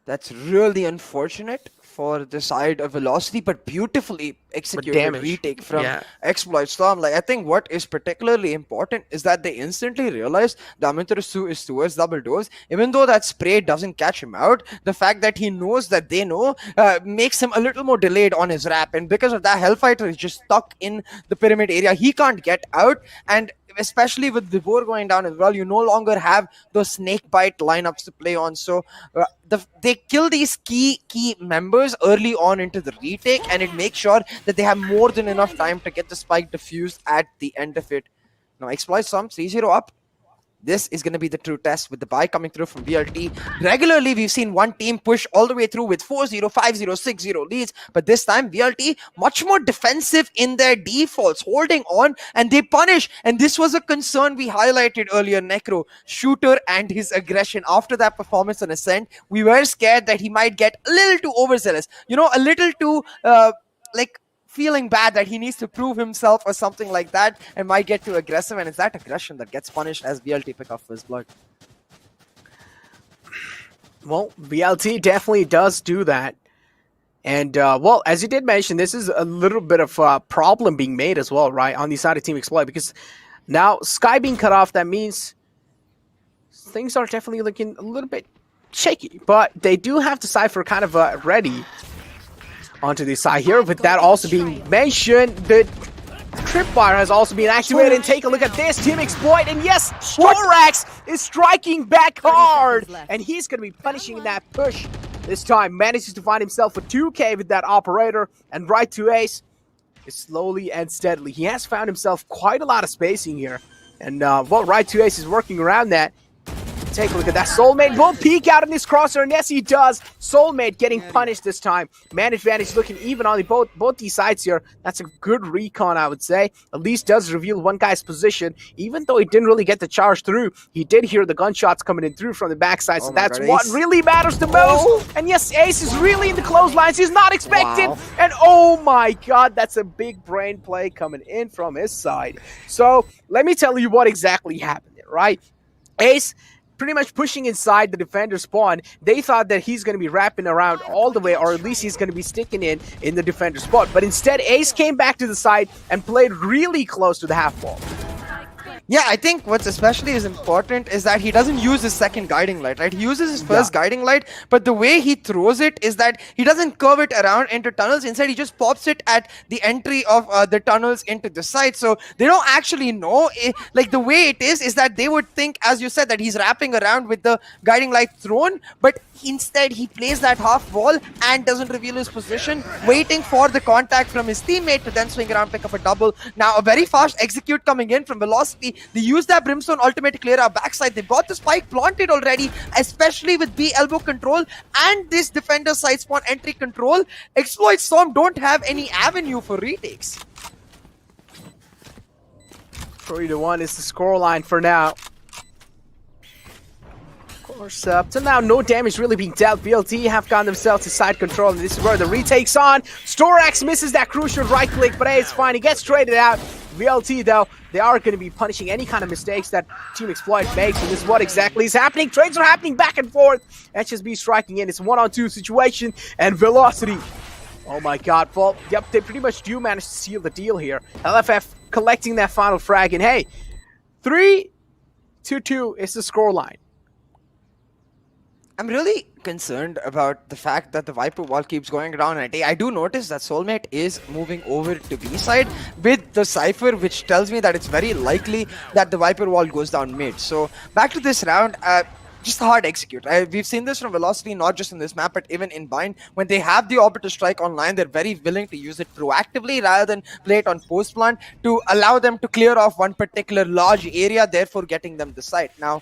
That's really unfortunate for the side of Velocity, but beautifully executed retake from Exploit Storm. Like, I think what is particularly important is that they instantly realized Damaru is towards double doors. Even though that spray doesn't catch him out, the fact that he knows that they know makes him a little more delayed on his wrap. And because of that, Hellfighter is just stuck in the pyramid area. He can't get out. And especially with Vibor going down as well, you no longer have those snake bite lineups to play on. So they kill these key members early on into the retake, and it makes sure that they have more than enough time to get the spike diffused at the end of it. Now Exploit Storm 3-0 up. This is going to be the true test with the buy coming through from VLT. Regularly, we've seen one team push all the way through with 4-0, 5-0, 6-0 leads. But this time, VLT much more defensive in their defaults, holding on, and they punish. And this was a concern we highlighted earlier, Necro. Shooter and his aggression. After that performance on Ascent, we were scared that he might get a little too overzealous. You know, a little too, feeling bad that he needs to prove himself or something like that and might get too aggressive, and it's that aggression that gets punished as VLT pick up first blood. Well, VLT definitely does do that. And, well, as you did mention, this is a little bit of a problem being made as well, right, on the side of Team Exploit, because now Sky being cut off, that means things are definitely looking a little bit shaky, but they do have the Cypher kind of ready onto the side here. With that also being mentioned, the tripwire has also been activated. And take a look at this, Team Exploit, and yes, Storax is striking back hard, and he's going to be punishing that push this time. Manages to find himself a 2K with that operator, and right to Ace is slowly and steadily. He has found himself quite a lot of spacing here, and well, right to Ace is working around that. Take a look at that. Soulmate will peek out in this crosshair, and yes, he does. Soulmate getting punished this time. Man advantage looking even on both these sides here. That's a good recon, I would say. At least does reveal one guy's position. Even though he didn't really get the charge through, he did hear the gunshots coming in through from the backside, so that's what really matters the most. And yes, Ace is really in the clotheslines. He's not expected. And oh my god, that's a big brain play coming in from his side. So let me tell you what exactly happened there, right? Ace pretty much pushing inside the defender spawn. They thought that he's going to be wrapping around all the way, or at least he's going to be sticking in the defender spot. But instead, Ace came back to the side and played really close to the half wall. Yeah, I think what's especially is important is that he doesn't use his second guiding light, right? He uses his first guiding light, but the way he throws it is that he doesn't curve it around into tunnels. Instead, he just pops it at the entry of the tunnels into the site. So they don't actually know. Like, the way it is that they would think, as you said, that he's wrapping around with the guiding light thrown, but instead he plays that half wall and doesn't reveal his position, waiting for the contact from his teammate to then swing around, pick up a double. Now, a very fast execute coming in from Velocity. They use that Brimstone ultimate to clear our backside. They've got the spike planted already, especially with B elbow control and this defender side spawn entry control. Exploit Storm don't have any avenue for retakes. 3-1 is the scoreline for now. Of course, up till now, no damage really being dealt. VLT have gotten themselves to side control, and this is where the retake's on. Storax misses that crucial right click, but hey, it's fine. He gets traded out. VLT, though, they are going to be punishing any kind of mistakes that Team Exploit makes, and this is what exactly is happening. Trades are happening back and forth. HSB striking in. It's a 1-on-2 situation, and Velocity. Oh my god, well, yep, they pretty much do manage to seal the deal here. LFF collecting that final frag, and hey, 3-2 is the scoreline. I'm really concerned about the fact that the Viper wall keeps going around, and I do notice that Soulmate is moving over to B side with the Cypher, which tells me that it's very likely that the Viper wall goes down mid. So back to this round, just hard execute. We've seen this from Velocity, not just in this map, but even in Bind. When they have the opportunity strike online, they're very willing to use it proactively rather than play it on post plant to allow them to clear off one particular large area, therefore getting them the site. Now,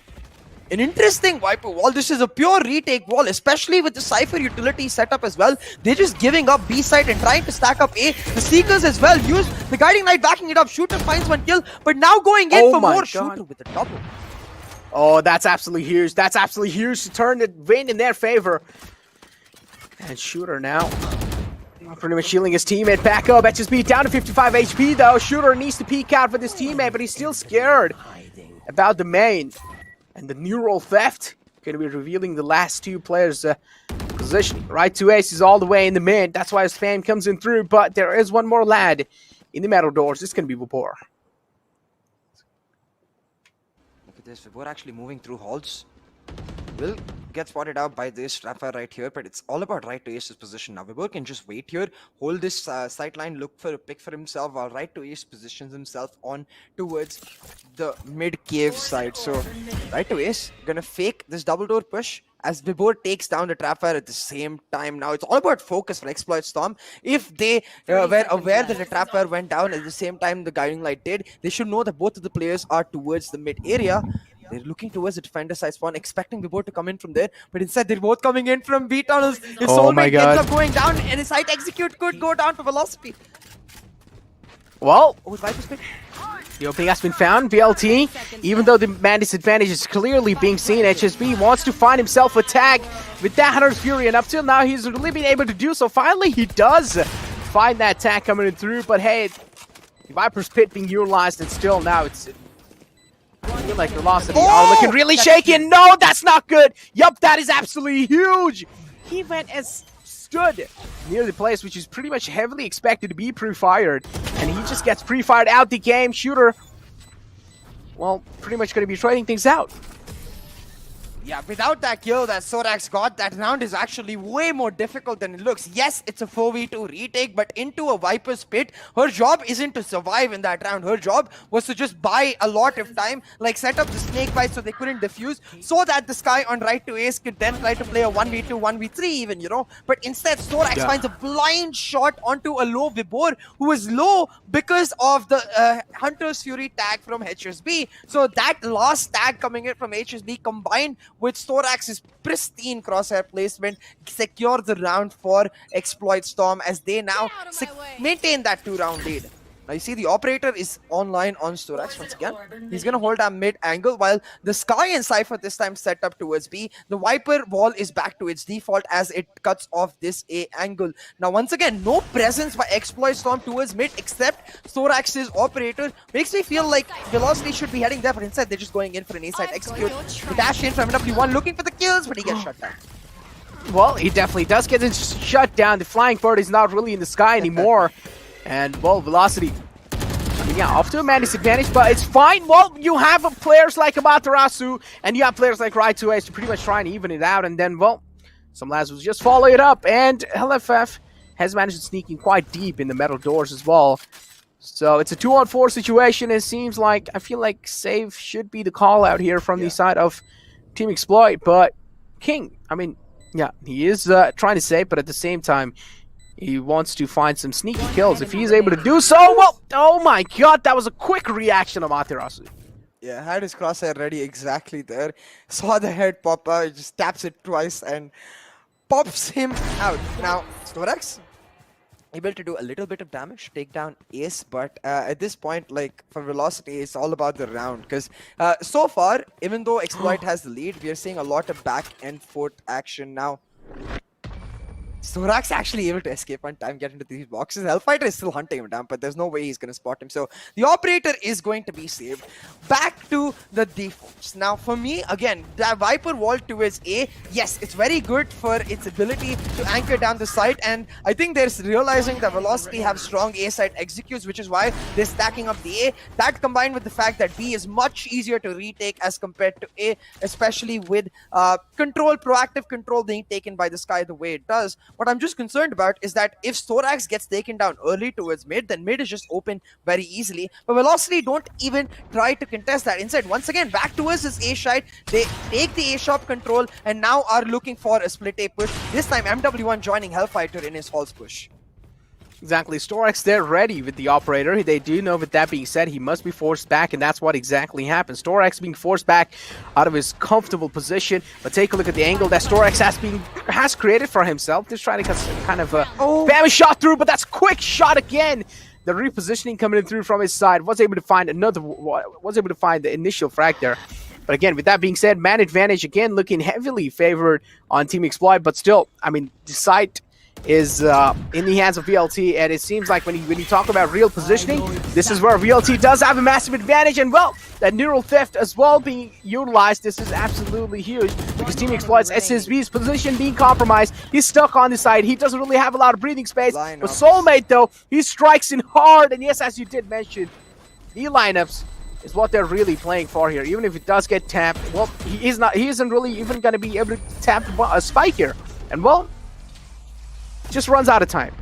an interesting Viper wall. This is a pure retake wall, especially with the Cypher utility setup as well. They're just giving up B side and trying to stack up A. The Seekers as well use the Guiding Light backing it up. Shooter finds one kill, but now going in for more. Shooter with a double. Oh, that's absolutely huge. That's absolutely huge to turn the win in their favor. And Shooter now pretty much shielding his teammate back up. HSB down to 55 HP though. Shooter needs to peek out for this teammate, but he's still scared about the main. And the neural theft going to be revealing the last two players' positioning. Right to Ace is all the way in the mid. That's why his spam comes in through. But there is one more lad in the metal doors. This is going to be Vapor. Look at this. Vapor actually moving through halls. Will get spotted out by this Rapper right here, but it's all about right to Ace's position now. Vibor can just wait here, hold this sight line, look for a pick for himself, while right to Ace positions himself on towards the mid cave side. So right to Ace gonna fake this double door push as Vibor takes down the Trapper at the same time. Now it's all about focus for Exploit Storm. If they were aware that the Trapper went down at the same time the Guiding Light did, they should know that both of the players are towards the mid area. They're looking towards the defender side spawn, expecting Vibor to come in from there, but instead they're both coming in from B tunnels. His soulmate ends up going down, and his side execute could go down for Velocity. Well, Oh, his Viper's pick. the opening has been found. VLT, even though the man disadvantage is clearly being seen, HSB wants to find himself a tag with that Hunter's Fury, and up till now he's really been able to do so. Finally, he does find that tag coming in through, but hey, Viper's pit being utilized, and still now it's... I feel like Velocity are looking really shaky, and no, that's not good. Yup, that is absolutely huge. He went and stood near the place, which is pretty much heavily expected to be pre-fired, and he just gets pre-fired out the game. Shooter, well, pretty much going to be trading things out. Yeah, without that kill that Sorax got, that round is actually way more difficult than it looks. Yes, it's a 4v2 retake, but into a Viper's pit, her job isn't to survive in that round. Her job was to just buy a lot of time, like set up the snake bite so they couldn't defuse, so that the Sky on right to Ace could then try to play a 1v2, 1v3 even, you know. But instead, Sorax finds a blind shot onto a low Vibor, who is low because of the Hunter's Fury tag from HSB. So that last tag coming in from HSB combined with Storax's pristine crosshair placement secure the round for Exploit Storm as they now maintain that 2-round lead. Now you see the operator is online on Storax once again. He's going to hold a mid angle while the Sky and Cypher this time set up towards B. The Viper wall is back to its default as it cuts off this A angle. Now once again, no presence by Exploit Storm towards mid except Storax's operator. Makes me feel like Velocity should be heading there, but instead they're just going in for an A-side execute. The dash in from MW1 looking for the kills, but he gets shut down. Well, he definitely does get shut down. The flying bird is not really in the sky anymore. And, well, Velocity, I mean, yeah, off to a man disadvantage, but it's fine. Well, you have players like Amaterasu, and you have players like Right2Ace to pretty much try and even it out, and then, well, some lads will just follow it up, and LFF has managed to sneak in quite deep in the metal doors as well. So it's a 2-on-4 situation. It seems like, I feel like save should be the call out here from the side of Team Exploit, but King, I mean, yeah, he is trying to save, but at the same time, he wants to find some sneaky kills. If he's able to do so, well, oh my god, that was a quick reaction of Amaterasu. Yeah, had his crosshair ready exactly there. Saw the head pop out, just taps it twice and pops him out. Now, Storax able to do a little bit of damage, take down Ace, but at this point, like for Velocity, it's all about the round. Because so far, even though Exploit has the lead, we are seeing a lot of back and forth action now. Storax actually able to escape on time, get into these boxes. Hellfighter is still hunting him down, but there's no way he's going to spot him. So the operator is going to be saved. Back to the defaults. Now for me, again, the Viper wall towards A, yes, it's very good for its ability to anchor down the site. And I think they're realizing that Velocity have strong A site executes, which is why they're stacking up the A. That combined with the fact that B is much easier to retake as compared to A, especially with proactive control being taken by the Sky the way it does. What I'm just concerned about is that if Storax gets taken down early towards mid, then mid is just open very easily. But Velocity don't even try to contest that. Instead, once again, back towards this A side, they take the A shop control and now are looking for a split A push. This time, MW1 joining Hellfighter in his false push. Exactly. Storax, they're ready with the operator. They do know, with that being said, he must be forced back, and that's what exactly happened. Storax being forced back out of his comfortable position. But take a look at the angle that Storax has created for himself. Just trying to kind of bam a shot through, but that's quick shot again. The repositioning coming in through from his side. Was able to find the initial frag there. But again, with that being said, man advantage again looking heavily favored on Team Exploit. But still, I mean, the site is in the hands of VLT, and it seems like when you talk about real positioning, this is where VLT does have a massive advantage. And well, that neural theft as well being utilized, this is absolutely huge because Team Exploit's SSB's position being compromised. He's stuck on the side. He doesn't really have a lot of breathing space. But Soulmate though, he strikes in hard, and yes, as you did mention, the lineups is what they're really playing for here. Even if it does get tapped, well, he isn't really even going to be able to tap a spike here. And well, just runs out of time.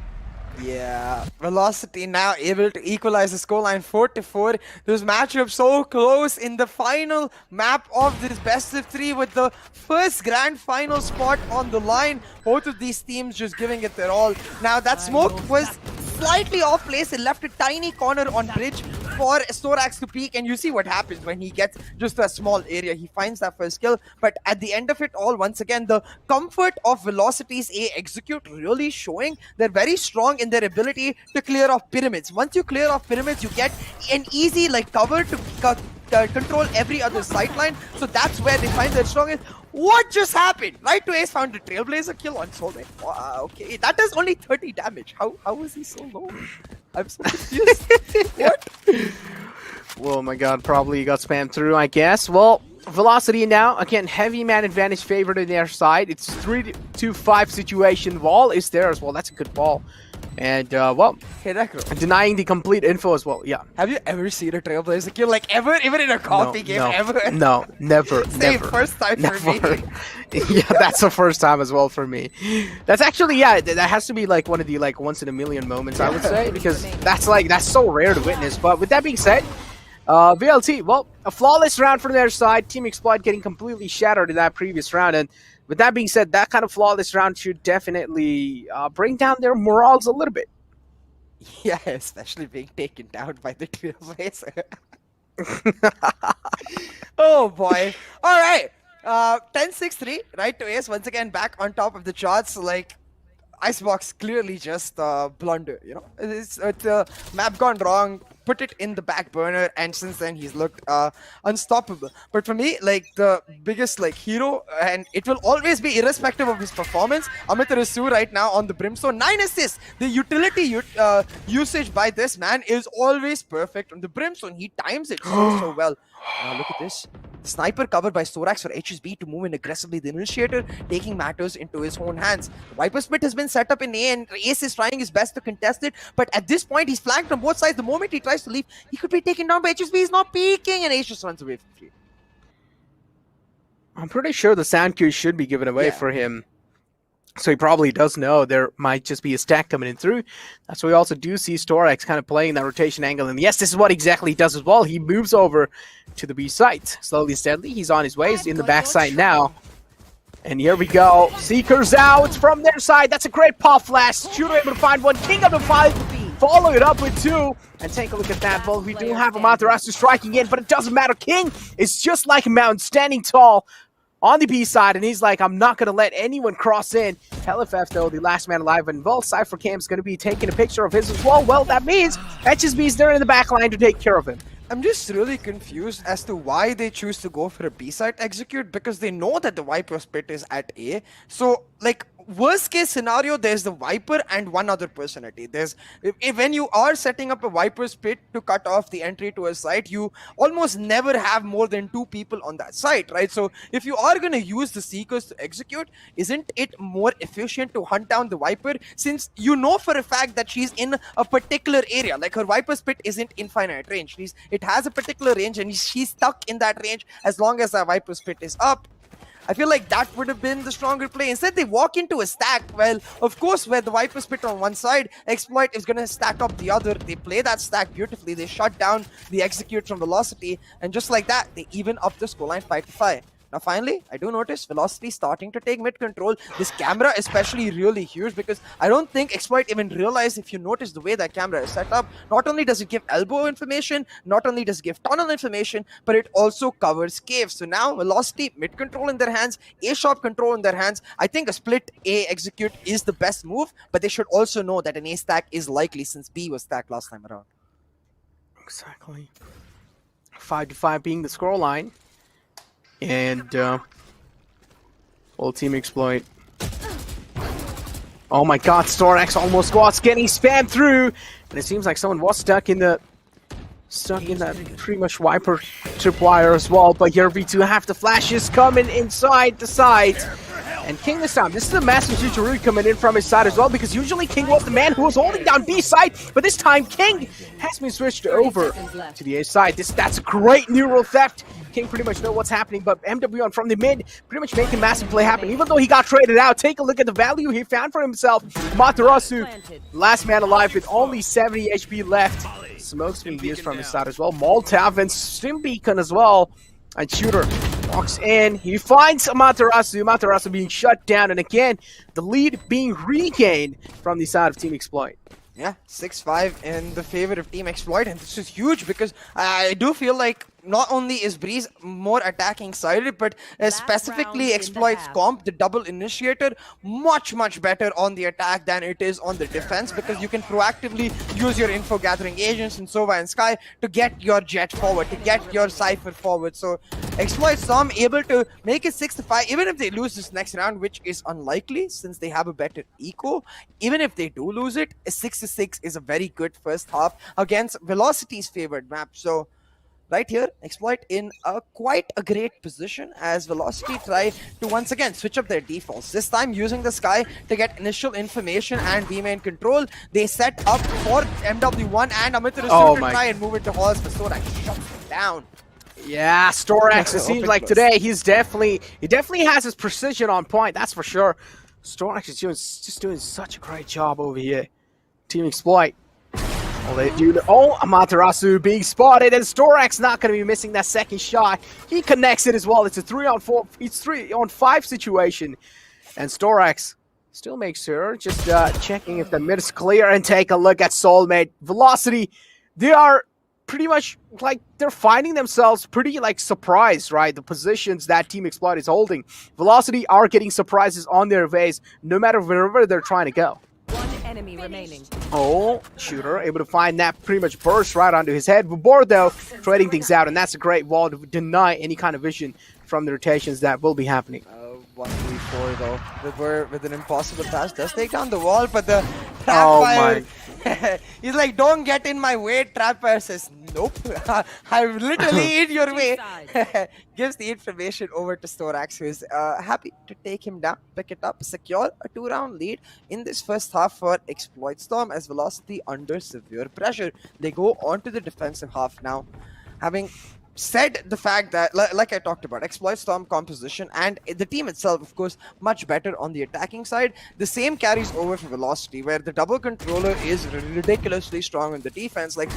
Yeah, Velocity now able to equalize the scoreline 4-4. This matchup so close in the final map of this best of 3 with the first grand final spot on the line. Both of these teams just giving it their all. Now that smoke was slightly off place. It left a tiny corner on bridge for Storax to peek, and you see what happens when he gets just a small area. He finds that first kill, but at the end of it all, once again, the comfort of Velocity's A execute really showing. They're very strong in their ability to clear off pyramids. Once you clear off pyramids, you get an easy cover to control every other sightline. So that's where they find their strongest. What just happened? Right to Ace found a Trailblazer kill on Soulmate. Wow, okay, that does only 30 damage. How was he so low? I'm so confused. What? Oh my god, probably got spammed through, I guess. Well, Velocity now, again, heavy man advantage favored in their side. It's 3-2-5 situation. Wall is there as well. That's a good ball. And, well, denying the complete info as well, yeah. Have you ever seen a Trailblazer kill? Like, ever? Even in a coffee game, ever? No, never, Same, never. first time for me. Yeah, that's the first time as well for me. That's actually, yeah, that has to be like one of the once in a million moments, I would say, because that's so rare to witness. But with that being said, VLT, well, a flawless round from their side. Team Exploit getting completely shattered in that previous round. And with that being said, that kind of flawless round should definitely bring down their morals a little bit. Yeah, especially being taken down by the Trailblazer. Oh boy. All right. 10-6-3, right to Ace. Once again, back on top of the charts. Like, Icebox clearly just blunder, you know. It's map gone wrong, put it in the back burner, and since then he's looked unstoppable. But for me, like, the biggest hero, and it will always be irrespective of his performance, Amit Rasu right now on the Brimstone. 9 assists. The utility usage by this man is always perfect. On the Brimstone, he times it so well. Look at this. The sniper covered by Storax for HSB to move in aggressively. The initiator taking matters into his own hands. The Viper split has been set up in A, and Ace is trying his best to contest it. But at this point, he's flanked on both sides. The moment he tries to leave, he could be taken down by HSB. He's not peeking, and Ace just runs away from free. I'm pretty sure the sound cue should be given away for him. So he probably does know there might just be a stack coming in through. That's why we also do see Storax kind of playing that rotation angle. And yes, this is what exactly he does as well. He moves over to the B site. Slowly and steadily, he's on his way. He's in the back side now. And here we go. Seekers out from their side. That's a great pop flash. Shooter able to find one. King of the 5 follow it up with 2. And take a look at that. Well, we do have Amaterasu striking in, but it doesn't matter. King is just like a mountain, standing tall on the B side, and he's like, I'm not going to let anyone cross in. LFF, though, the last man alive, and well, Cypher Cam's going to be taking a picture of his as well. Well, that means HSB's there in the back line to take care of him. I'm just really confused as to why they choose to go for a B-side execute, because they know that the Viper's pit is at A. So, like, worst case scenario, there's the Viper and one other person at A. When you are setting up a Viper's pit to cut off the entry to a site, you almost never have more than 2 people on that site, right? So if you are going to use the Seekers to execute, isn't it more efficient to hunt down the Viper, since you know for a fact that she's in a particular area? Like, her Viper's pit isn't infinite range. It has a particular range, and she's stuck in that range as long as that Viper's pit is up. I feel like that would have been the stronger play. Instead, they walk into a stack. Well, of course, where the Viper's pit on one side, Exploit is going to stack up the other. They play that stack beautifully. They shut down the execute from Velocity. And just like that, they even up the scoreline 5-5. Now, finally, I do notice Velocity starting to take mid control. This camera especially really huge, because I don't think Exploit even realized, if you notice the way that camera is set up, not only does it give elbow information, not only does it give tunnel information, but it also covers cave. So now Velocity mid control in their hands, A sharp control in their hands. I think a split A execute is the best move, but they should also know that an A stack is likely, since B was stacked last time around. Exactly. 5-5 being the scoreline. And old team Exploit. Oh my god, Storax almost squats, getting spammed through, and it seems like someone was stuck in that pretty much Viper tripwire as well. But here V2 have the flashes coming inside the side. And King this time, this is a massive switcheroo coming in from his side as well, because usually King was the man who was holding down B side, but this time King has been switched over to the A side. That's a great neural theft. King pretty much know what's happening, but MW from the mid pretty much making massive play happen, even though he got traded out. Take a look at the value he found for himself. Matarasu, last man alive with only 70 HP left. Smoke's being used from his side as well. Moltav and Stim Beacon as well. And Shooter walks in. He finds Amaterasu. Amaterasu being shut down. And again, the lead being regained from the side of Team Exploit. Yeah, 6-5 in the favor of Team Exploit. And this is huge, because I do feel like not only is Breeze more attacking sided, but specifically Exploit's comp, the double initiator, much better on the attack than it is on the defense, because you can proactively use your info gathering agents in Sova and Sky to get your Jet forward, to get your Cypher forward. So Exploit Storm able to make it 6-5, even if they lose this next round, which is unlikely since they have a better eco. Even if they do lose it, a 6-6 is a very good first half against Velocity's favored map. So right here, Exploit in quite a great position as Velocity try to once again switch up their defaults. This time using the Sky to get initial information and B main control. They set up for MW1 and Amaterasu to try and move into halls, but Storax shuts them down. Yeah, Storax, it seems like today he definitely has his precision on point, that's for sure. Storax is just doing such a great job over here. Team Exploit. Amaterasu being spotted, and Storax not going to be missing that second shot. He connects it as well. It's a 3-on-4, it's 3-on-5 situation. And Storax still makes sure, just checking if the mid is clear, and take a look at Soulmate. Velocity, they are pretty much like, they're finding themselves pretty like surprised, right? The positions that Team Exploit is holding. Velocity are getting surprises on their ways, no matter wherever they're trying to go. Enemy remaining. Oh, Shooter able to find that pretty much burst right onto his head. Bordeaux trading things out, and that's a great wall to deny any kind of vision from the rotations that will be happening. 1v4 though, with an impossible pass, does take down the wall, but the trap fire, he's like, don't get in my way. Trap fire says, nope, I'm literally in your way. Gives the information over to Storax, who is happy to take him down, pick it up, secure a 2-round lead in this first half for Exploit Storm as Velocity under severe pressure. They go on to the defensive half now, having said the fact that, like I talked about, exploit storm composition and the team itself, of course, much better on the attacking side. The same carries over for velocity, where the double controller is ridiculously strong on the defense. Like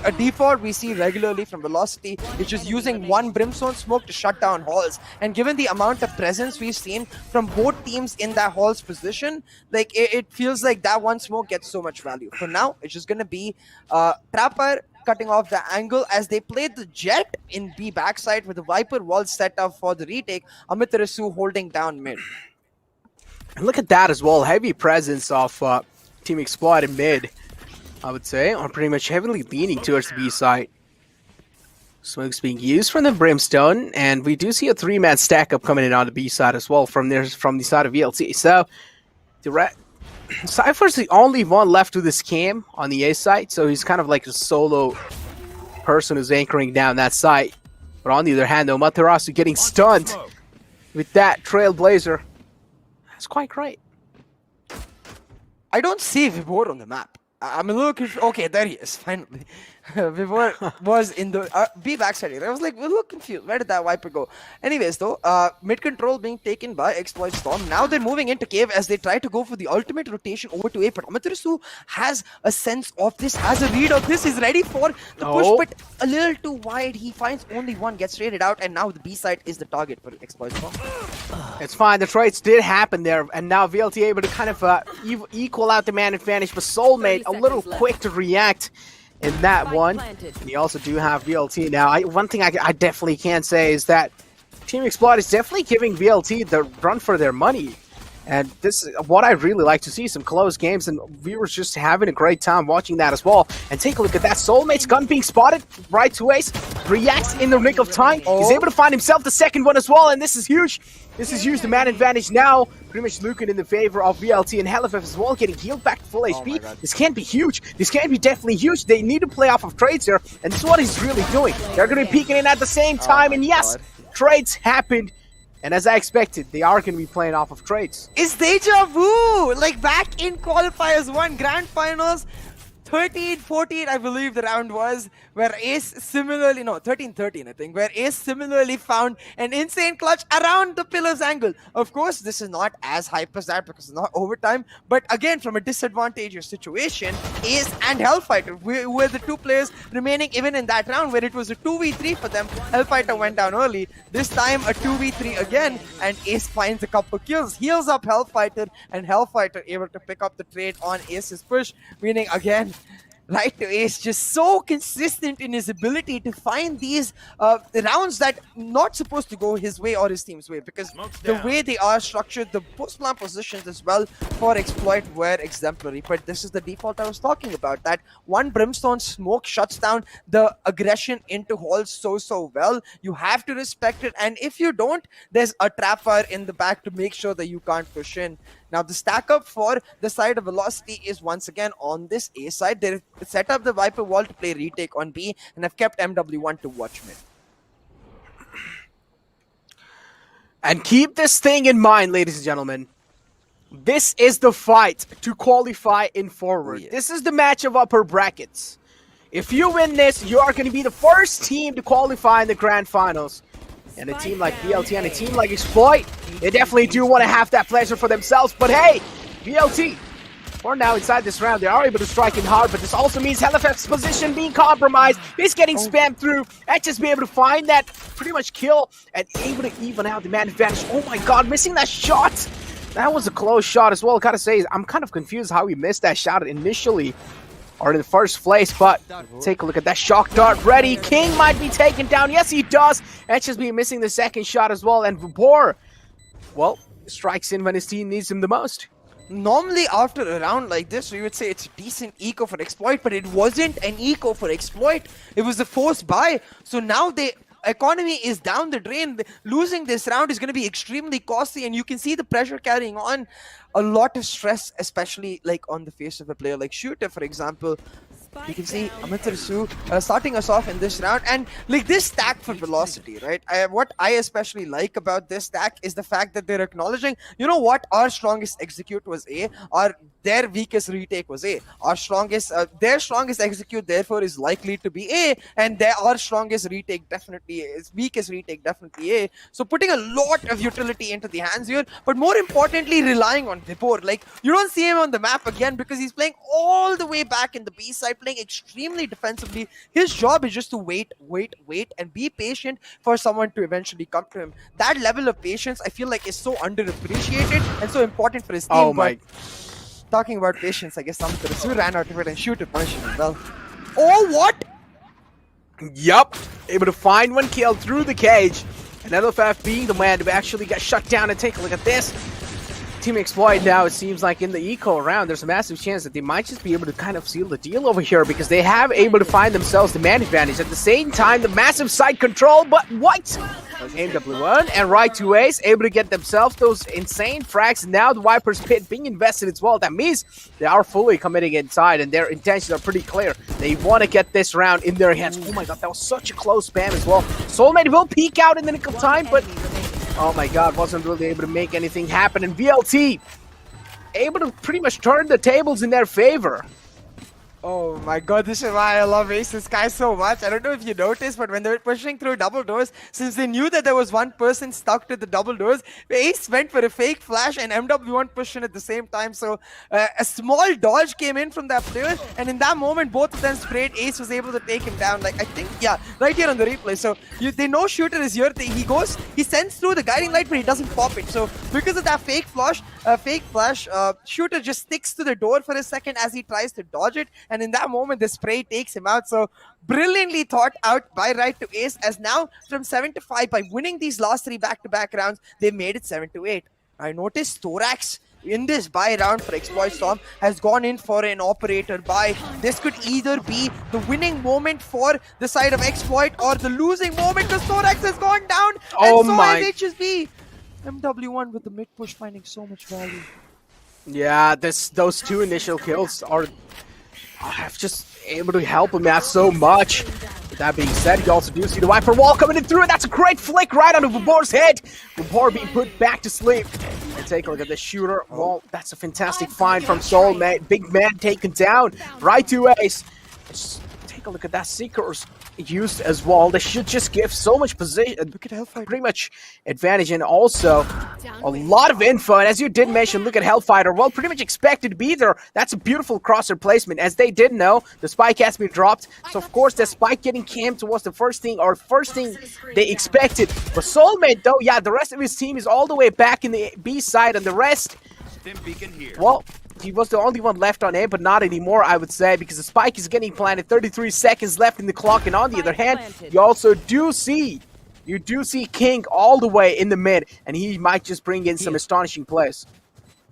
a default we see regularly from velocity, which is using one brimstone smoke to shut down halls. And given the amount of presence we've seen from both teams in that hall's position, like it feels like that one smoke gets so much value. For now, it's just gonna be Trapper cutting off the angle as they played the Jet in B backside with the Viper wall set up for the retake. Amitarasu holding down mid. And look at that as well. Heavy presence of Team Exploit in mid, I would say, are pretty much heavily leaning towards the B side. Smoke's being used from the Brimstone, and we do see a 3-man stack up coming in on the B side as well from the side of VLT. So Cypher's the only one left to this cam on the A side, so he's kind of like a solo person who's anchoring down that side. But on the other hand, though, Materasu getting stunned with that Trailblazer. That's quite great. I don't see Vibor on the map. I'm a little confused. Okay, there he is, finally. Vibor was in the B backside area. I was like a little confused. Where did that Viper go? Anyways, though, mid control being taken by Exploit Storm. Now they're moving into cave as they try to go for the ultimate rotation over to A. But Amaterasu has a sense of this, has a read of this. He's ready for the push, but a little too wide. He finds only one, gets traded out, and now the B side is the target for Exploit Storm. It's fine. The trades did happen there, and now VLT able to kind of equal out the man advantage, but Soulmate a little quick to react in that one. And you also do have VLT now. One thing I definitely can say is that Team Exploit is definitely giving VLT the run for their money. And this is what I really like to see, some close games, and viewers just having a great time watching that as well. And take a look at that. Soulmate's gun being spotted right to Ace. Reacts in the nick of time. He's able to find himself the second one as well, and this is huge. This is huge, the man advantage now. Pretty much looking in the favor of VLT and HellFF as well, getting healed back to full HP. This can't be huge. This can't be definitely huge. They need to play off of trades here, and this is what he's really doing. They're going to be peeking in at the same time, and yes, trades happened. And as I expected, they are going to be playing off of trades. It's deja vu! Like back in Qualifiers 1 Grand Finals, 13-14 I believe the round was, where Ace similarly, no, 13-13 I think, where Ace similarly found an insane clutch around the pillar's angle. Of course, this is not as hype as that because it's not overtime, but again, from a disadvantageous situation, Ace and Hellfighter were the two players remaining even in that round where it was a 2v3 for them. Hellfighter went down early. This time a 2v3 again, and Ace finds a couple kills, heals up Hellfighter, and Hellfighter able to pick up the trade on Ace's push, meaning again, right to Ace, just so consistent in his ability to find these rounds that not supposed to go his way or his team's way, because the way they are structured, the post-plan positions as well for Exploit were exemplary. But this is the default I was talking about, that one Brimstone smoke shuts down the aggression into halls so well. You have to respect it, and if you don't, there's a trapper in the back to make sure that you can't push in. Now the stack up for the side of Velocity is once again on this A side. They set up the Viper wall to play retake on B and have kept MW1 to watch mid. And keep this thing in mind, ladies and gentlemen. This is the fight to qualify in forward. Yeah. This is the match of upper brackets. If you win this, you are going to be the first team to qualify in the Grand Finals. And a team like VLT and a team like Exploit, they definitely do want to have that pleasure for themselves. But hey, VLT, for now inside this round, they are able to strike in hard, but this also means HellFF's position being compromised. He's getting spammed through. And just be able to find that pretty much kill and able to even out the man advantage. Oh my god, missing that shot. That was a close shot as well. Gotta say, I'm kind of confused how he missed that shot initially, or in the first place, but take a look at that shock dart ready. King might be taken down. Yes, he does. And just be missing the second shot as well. And Vibor, well, strikes in when his team needs him the most. Normally after a round like this, we would say it's a decent eco for Exploit, but it wasn't an eco for Exploit. It was a forced buy. So now the economy is down the drain. Losing this round is going to be extremely costly, and you can see the pressure carrying on. A lot of stress, especially like on the face of a player like Shooter, for example. You can see Amitarasu starting us off in this round, and like this stack for Velocity, right? What I especially like about this stack is the fact that they're acknowledging, you know what, our strongest execute was A, their weakest retake was A. Our strongest, their strongest execute therefore is likely to be A, and our strongest retake definitely is weakest retake definitely A. So putting a lot of utility into the hands here, but more importantly relying on Vipor. Like, you don't see him on the map again because he's playing all the way back in the B side, playing extremely defensively. His job is just to wait, and be patient for someone to eventually come to him. That level of patience, I feel like, is so underappreciated and so important for his team. Oh my. But talking about patience, I guess Damaru ran out of it and shoot a punishment as well. Oh, what? Yup. Able to find one kill through the cage. And LFF being the man to actually get shut down. And take a look at this. Team Exploit now, it seems like in the eco round, there's a massive chance that they might just be able to kind of seal the deal over here because they have able to find themselves the man advantage. At the same time, the massive side control, but what? MW1 and right to Ace able to get themselves those insane frags. Now the Viper's pit being invested as well. That means they are fully committing inside and their intentions are pretty clear. They want to get this round in their hands. Oh my god, that was such a close spam as well. Soulmate will peek out in the nick of time, but oh my god, wasn't really able to make anything happen. And VLT able to pretty much turn the tables in their favor. Oh my god, this is why I love Ace's guy so much. I don't know if you noticed, but when they were pushing through double doors, since they knew that there was one person stuck to the double doors, Ace went for a fake flash and MW1 pushed in at the same time. So a small dodge came in from that player, and in that moment, both of them sprayed. Ace was able to take him down. Like, I think, yeah, right here on the replay. So they know Shooter is here. He sends through the guiding light, but he doesn't pop it. So because of that fake flash, Shooter just sticks to the door for a second as he tries to dodge it. And in that moment, the spray takes him out. So brilliantly thought out by Right to Ace, as now from 7-5, by winning these last 3 back-to-back rounds, they made it 7-8. I noticed Thorax in this buy round for Exploit Storm has gone in for an operator buy. This could either be the winning moment for the side of Exploit or the losing moment because Thorax has gone down. Oh and so my. has HSB. MW1 with the mid push finding so much value. Yeah, those 2 initial kills are just able to help him out so much. With that being said, you also do see the Viper wall coming in through, and that's a great flick right onto Vapor's head. Vapor being put back to sleep. And take a look at the Shooter. Well, that's a fantastic find from Soulmate. Big man taken down. Right to Ace. Just take a look at that Seekers used as well. They should just give so much position, pretty much advantage, and also a lot of info. And as you did mention, look at Hellfighter. Well, pretty much expected to be there. That's a beautiful crosser placement. As they did know, the spike has been dropped. So of course, the spike getting camped was the first thing they expected. But Soulmate, though, yeah, the rest of his team is all the way back in the B side, and the rest, well, he was the only one left on A, but not anymore, I would say, because the spike is getting planted. 33 seconds left in the clock, and on the other hand, you also do see King all the way in the mid, and he might just bring in some astonishing plays.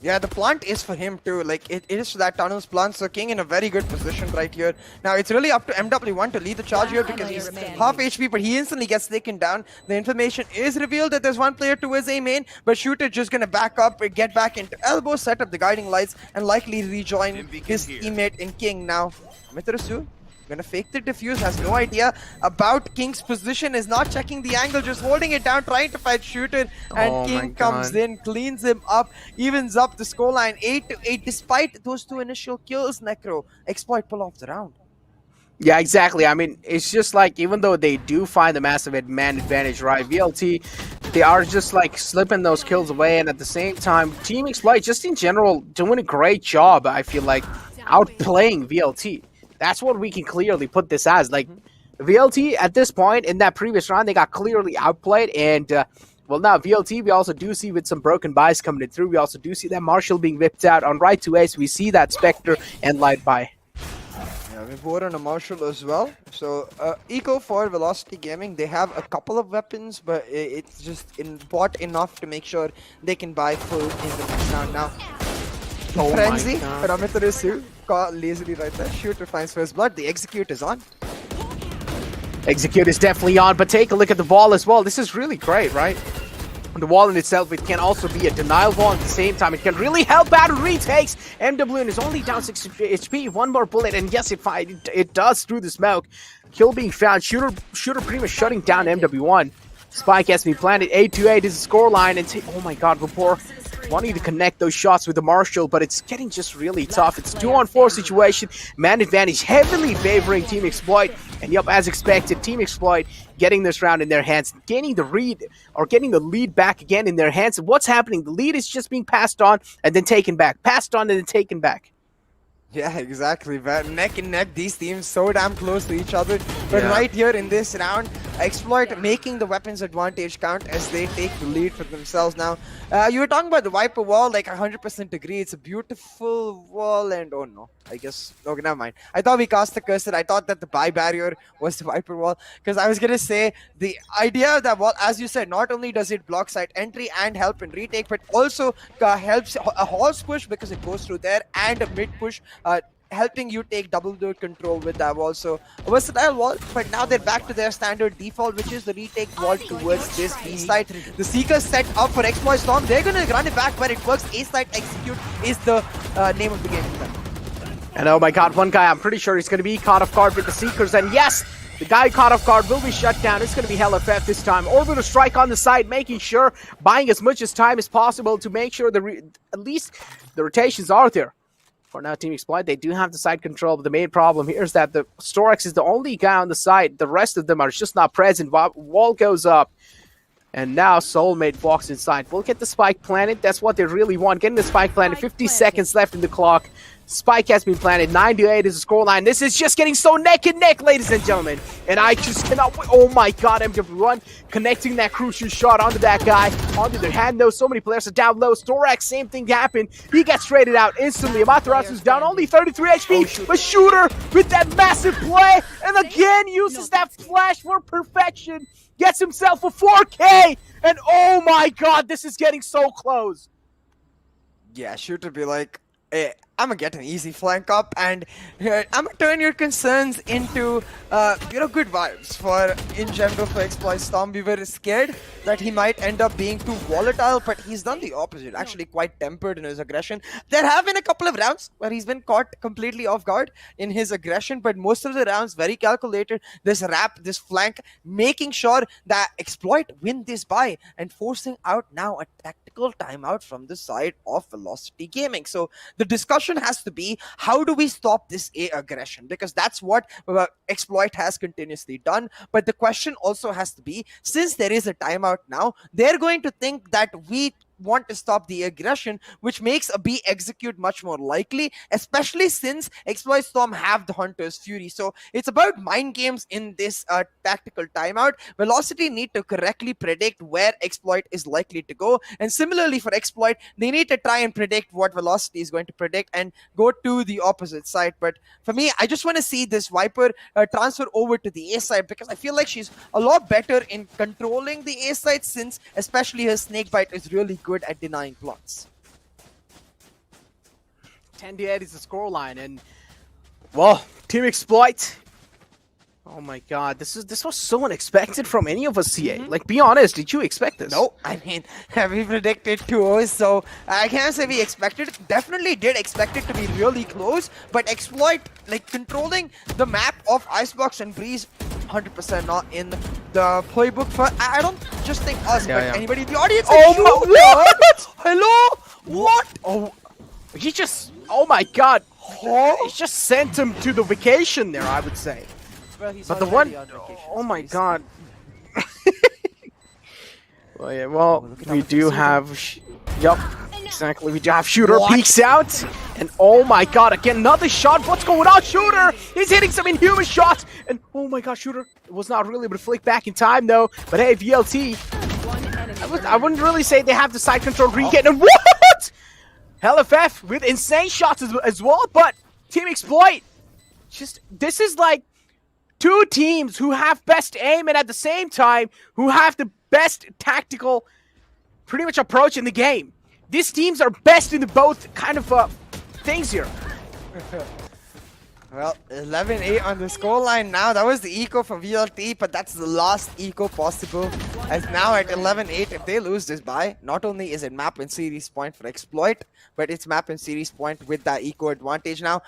Yeah, the plant is for him too. Like, it is that tunnels plant, so King in a very good position right here. Now, it's really up to MW1 to lead the charge here because he's half HP, but he instantly gets taken down. The information is revealed that there's one player towards A main, but Shooter just gonna back up, get back into elbow, set up the guiding lights, and likely rejoin his teammate in King. Now, Mitarasu gonna fake the defuse, has no idea about King's position, is not checking the angle, just holding it down, trying to fight Shooter, and King comes in, cleans him up, evens up the scoreline 8-8. Despite those 2 initial kills, Necro, Exploit pull off the round. Yeah, exactly. I mean, it's just like, even though they do find the massive man advantage, right, VLT, they are just like slipping those kills away, and at the same time, Team Exploit, just in general, doing a great job, I feel like, outplaying VLT. That's what we can clearly put this as. Like, VLT at this point in that previous round, they got clearly outplayed. And, well, now VLT, we also do see with some broken buys coming in through. We also do see that Marshall being whipped out on right to Ace. We see that Spectre and Light buy. Yeah, we vote on a Marshall as well. So, Eco for Velocity Gaming, they have a couple of weapons, but it's just bought enough to make sure they can buy full in the next round. Now, Frenzy, Ramitarasu, caught lazily right there. Shooter finds first blood. The Execute is on. Execute is definitely on, but take a look at the wall as well. This is really great, right? The wall in itself, it can also be a denial wall at the same time. It can really help out retakes. MW is only down 6 HP, 1 more bullet, and yes, it does through the smoke. Kill being found. Shooter pretty much shutting down MW1. Spike has been planted. 8-8 is the scoreline, and oh my god, Vapor wanting to connect those shots with the Marshall, but it's getting just really tough. It's 2-on-4 situation, man advantage heavily favoring Team Exploit, and yep, as expected, Team Exploit getting this round in their hands, gaining the lead back again in their hands. And what's happening? The lead is just being passed on and then taken back, passed on and then taken back. Yeah, exactly. But neck and neck, these teams so damn close to each other. But Yeah. right here in this round, Exploit making the weapons advantage count as they take the lead for themselves now. You were talking about the Viper wall, like 100% agree. It's a beautiful wall, and oh no, I guess, okay, never mind. I thought we cast the cursor. I thought that the buy barrier was the Viper wall, because I was gonna say the idea of that wall, as you said, not only does it block site entry and help in retake, but also helps a horse push because it goes through there, and a mid push, helping you take double door control with that wall. So a versatile wall, but now they're back to their standard default, which is the retake wall towards this B side. The Seekers set up for Exploit Storm. They're gonna run it back, but it works. A side execute is the name of the game for them. And oh my god, one guy, I'm pretty sure he's going to be caught off guard with the Seekers. And yes, the guy caught off guard will be shut down. It's going to be LFF this time. Orbital strike on the side, making sure, buying as much as time as possible to make sure at least the rotations are there. For now, Team Exploit, they do have the side control, but the main problem here is that the Storax is the only guy on the side. The rest of them are just not present. Wall goes up. And now Soulmate walks inside. We'll get the spike planted. That's what they really want. Getting the spike planted. 50 seconds left in the clock. Spike has been planted. 9-8 is the scoreline. This is just getting so neck and neck, ladies and gentlemen. And I just cannot wait. Oh my god, MW1 connecting that crucial shot onto that guy. Onto their hand, though. So many players are down low. Storax, same thing happened. He gets traded out instantly. Amaterasu's down. Only 33 HP. But Shooter with that massive play. And again uses that flash for perfection. Gets himself a 4K. And oh my god, this is getting so close. Yeah, Shooter be like, hey, I'm gonna get an easy flank up, and I'm gonna turn your concerns into, good vibes for, in general, for Exploit Storm. We were scared that he might end up being too volatile, but he's done the opposite, actually quite tempered in his aggression. There have been a couple of rounds where he's been caught completely off guard in his aggression, but most of the rounds very calculated. This wrap, this flank, making sure that Exploit win this buy, and forcing out now a tactical timeout from the side of Velocity Gaming. So the discussion has to be, how do we stop this A aggression? Because that's what Exploit has continuously done. But the question also has to be, since there is a timeout now, they're going to think that we want to stop the aggression, which makes a B execute much more likely, especially since Exploit Storm have the Hunter's Fury. So it's about mind games in this tactical timeout. Velocity need to correctly predict where Exploit is likely to go, and similarly for Exploit, they need to try and predict what Velocity is going to predict and go to the opposite side. But for me, I just want to see this Viper transfer over to the A side, because I feel like she's a lot better in controlling the A side, since especially her Snakebite is really good at denying plots. 10-8 is the scoreline, and well, Team Exploit. Oh my god, this was so unexpected from any of us, CA. Like, be honest, did you expect this? No, I mean, we predicted 2-0, so I can't say we expected it. Definitely did expect it to be really close, but Exploit, like, controlling the map of Icebox and Breeze, 100% not in the playbook for, I don't just think us, but anybody in the audience. Oh my, what? Hello? What? Oh, he just, oh my god. He just sent him to the vacation there, I would say. Well, he's But the already one, on vacation. oh my He's- god. Well, yeah, well, we do have, yup, exactly, we do have Shooter peeks out, and oh my god, again, another shot, what's going on, Shooter? He's hitting some inhuman shots, and oh my god, Shooter was not really able to flick back in time, though, but hey, VLT, I wouldn't really say they have the side control regain, and what? LFF with insane shots as well, but Team Exploit, just, this is like two teams who have best aim and at the same time who have the best tactical pretty much approach in the game. These teams are best in the both kind of things here. Well, 11-8 on the scoreline now. That was the eco for VLT, but that's the last eco possible. As now at 11-8, if they lose this bye, not only is it map and series point for Exploit, but it's map and series point with that eco advantage now.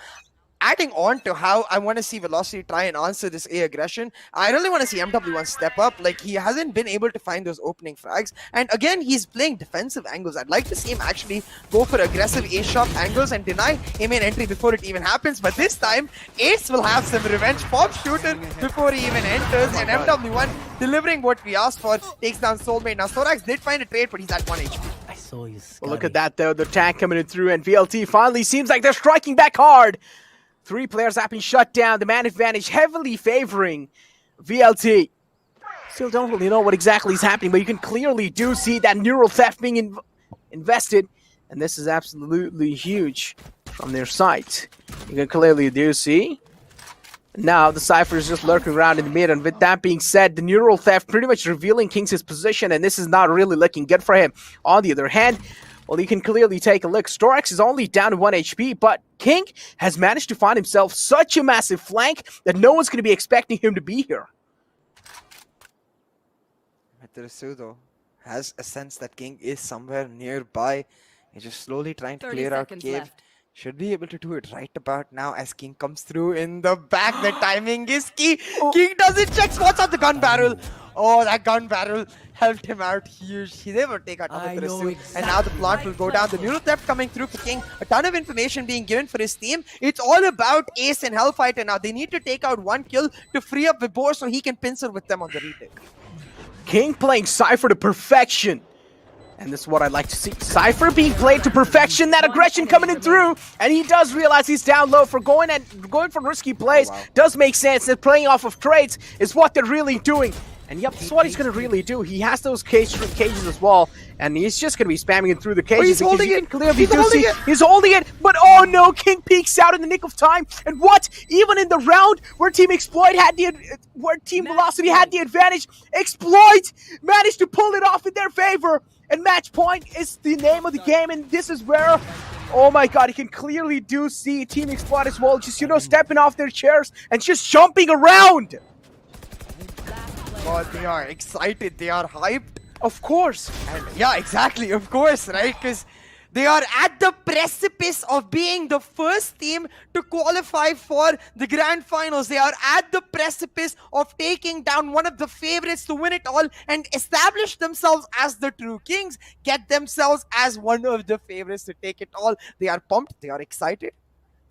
adding on to how I want to see Velocity try and answer this A aggression, I really want to see MW1 step up. Like, he hasn't been able to find those opening frags. And again, he's playing defensive angles. I'd like to see him actually go for aggressive A-sharp angles and deny A-main entry before it even happens. But this time, Ace will have some revenge. Pop shooter before he even enters. And MW1 delivering what we asked for, takes down Soulmate. Now, Thorax did find a trade, but he's at 1 HP. Well, look at that, though. The tank coming in through, and VLT finally seems like they're striking back hard. 3 players have been shut down. The man advantage heavily favoring VLT. Still don't really know what exactly is happening, but you can clearly do see that neural theft being invested. And this is absolutely huge from their side. You can clearly do see. Now the Cypher is just lurking around in the mid, and with that being said, the neural theft pretty much revealing King's position, and this is not really looking good for him. On the other hand, well, you can clearly take a look. Storax is only down to 1 HP, but King has managed to find himself such a massive flank that no one's going to be expecting him to be here. Matarasu, though, has a sense that King is somewhere nearby. He's just slowly trying to 30 clear out seconds cave. left. Should be able to do it right about now as King comes through in the back. The timing is key. King doesn't check spots on the gun barrel. Oh, that gun barrel helped him out huge. He never take out Matarasu. And now the plant will go down. The neural theft coming through for King. A ton of information being given for his team. It's all about Ace and Hellfighter now. They need to take out 1 kill to free up Vibor so he can pincer with them on the retake. King playing Cypher to perfection. And this is what I'd like to see. Cypher being played to perfection, that aggression coming in through, and he does realize he's down low for going for risky plays. Does make sense that playing off of trades is what they're really doing. And yep, that's what he's going to really do. He has those cages as well, and he's just going to be spamming it through the cages. He's holding it! He's holding it, but oh no, King peeks out in the nick of time. And what? Even in the round where Team Exploit had where Team Velocity had the advantage, Exploit managed to pull it off in their favor. And match point is the name of the game, and this is where, oh my god, you can clearly do see Team Exploit as well, just, stepping off their chairs and just jumping around. God, they are excited, they are hyped. Of course. And yeah, exactly, of course, right? Because they are at the precipice of being the first team to qualify for the Grand Finals. They are at the precipice of taking down one of the favorites to win it all and establish themselves as the true kings, get themselves as one of the favorites to take it all. They are pumped, they are excited,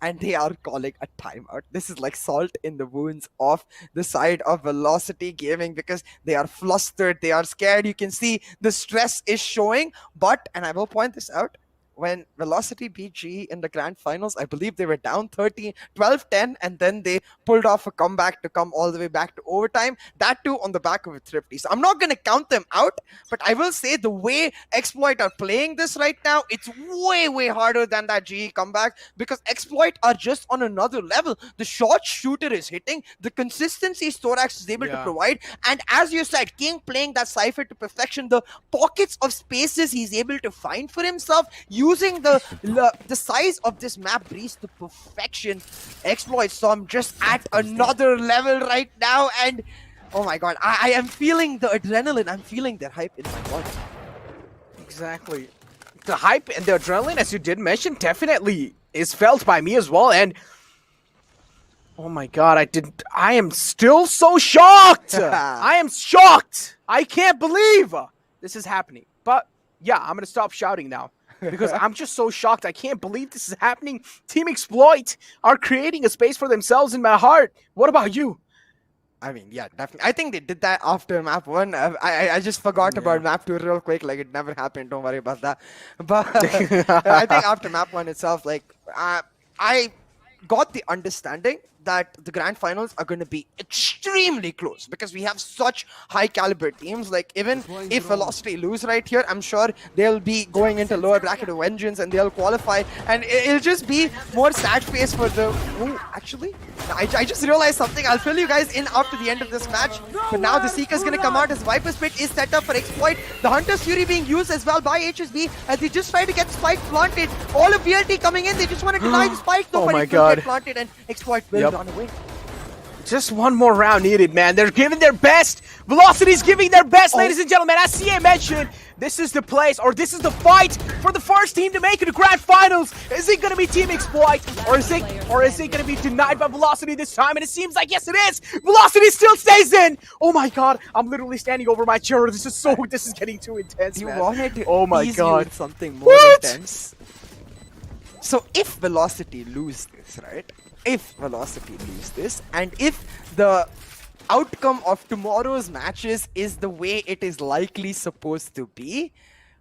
and they are calling a timeout. This is like salt in the wounds of the side of Velocity Gaming because they are flustered, they are scared. You can see the stress is showing, but, and I will point this out, when Velocity beat GE in the Grand Finals, I believe they were down 12-10, and then they pulled off a comeback to come all the way back to overtime. That too on the back of a Thrifty. So I'm not going to count them out, but I will say the way Exploit are playing this right now, it's way, way harder than that GE comeback because Exploit are just on another level. The short shooter is hitting, the consistency Storax is able to provide, and as you said, King playing that Cypher to perfection, the pockets of spaces he's able to find for himself, using the size of this map breeze to perfection. Exploit Storm just at another level right now, and oh my god, I am feeling the adrenaline, I'm feeling their hype in my body. Exactly. The hype and the adrenaline, as you did mention, definitely is felt by me as well, and oh my god, I am still so shocked! I am shocked! I can't believe this is happening. But yeah, I'm gonna stop shouting now. Because I'm just so shocked. I can't believe this is happening. Team Exploit are creating a space for themselves in my heart. What about you? I mean, yeah, definitely. I think they did that after map 1. I just forgot about map 2 real quick. Like, it never happened. Don't worry about that. But I think after map 1 itself, like, I got the understanding that the Grand Finals are going to be extremely close because we have such high caliber teams. Like, even if Velocity lose right here, I'm sure they'll be going into lower bracket of Vengeance and they'll qualify, and it'll just be more sad face for the... Oh, actually, I just realized something. I'll fill you guys in after the end of this match, but now the Seeker's going to come out as Viper's Pit is set up for Exploit. The Hunter's Fury being used as well by HSB as they just try to get Spike planted. All of VLT coming in, they just want to deny the Spike though, Oh but my it will God. get planted and Exploit will run away. Just one more round needed, man. They're giving their best. Velocity's giving their best, ladies and gentlemen. As CA mentioned, This is the place, or this is the fight for the first team to make it to Grand Finals. Is it going to be Team Exploit, or is it going to be denied by Velocity this time? And it seems like yes, it is. Velocity still stays in. Oh my god, I'm literally standing over my chair. This is getting too intense, You man. wanted to Oh my ease you god. with something more What? intense. So if Velocity lose this, right? If Velocity lose this, and if the outcome of tomorrow's matches is the way it is likely supposed to be,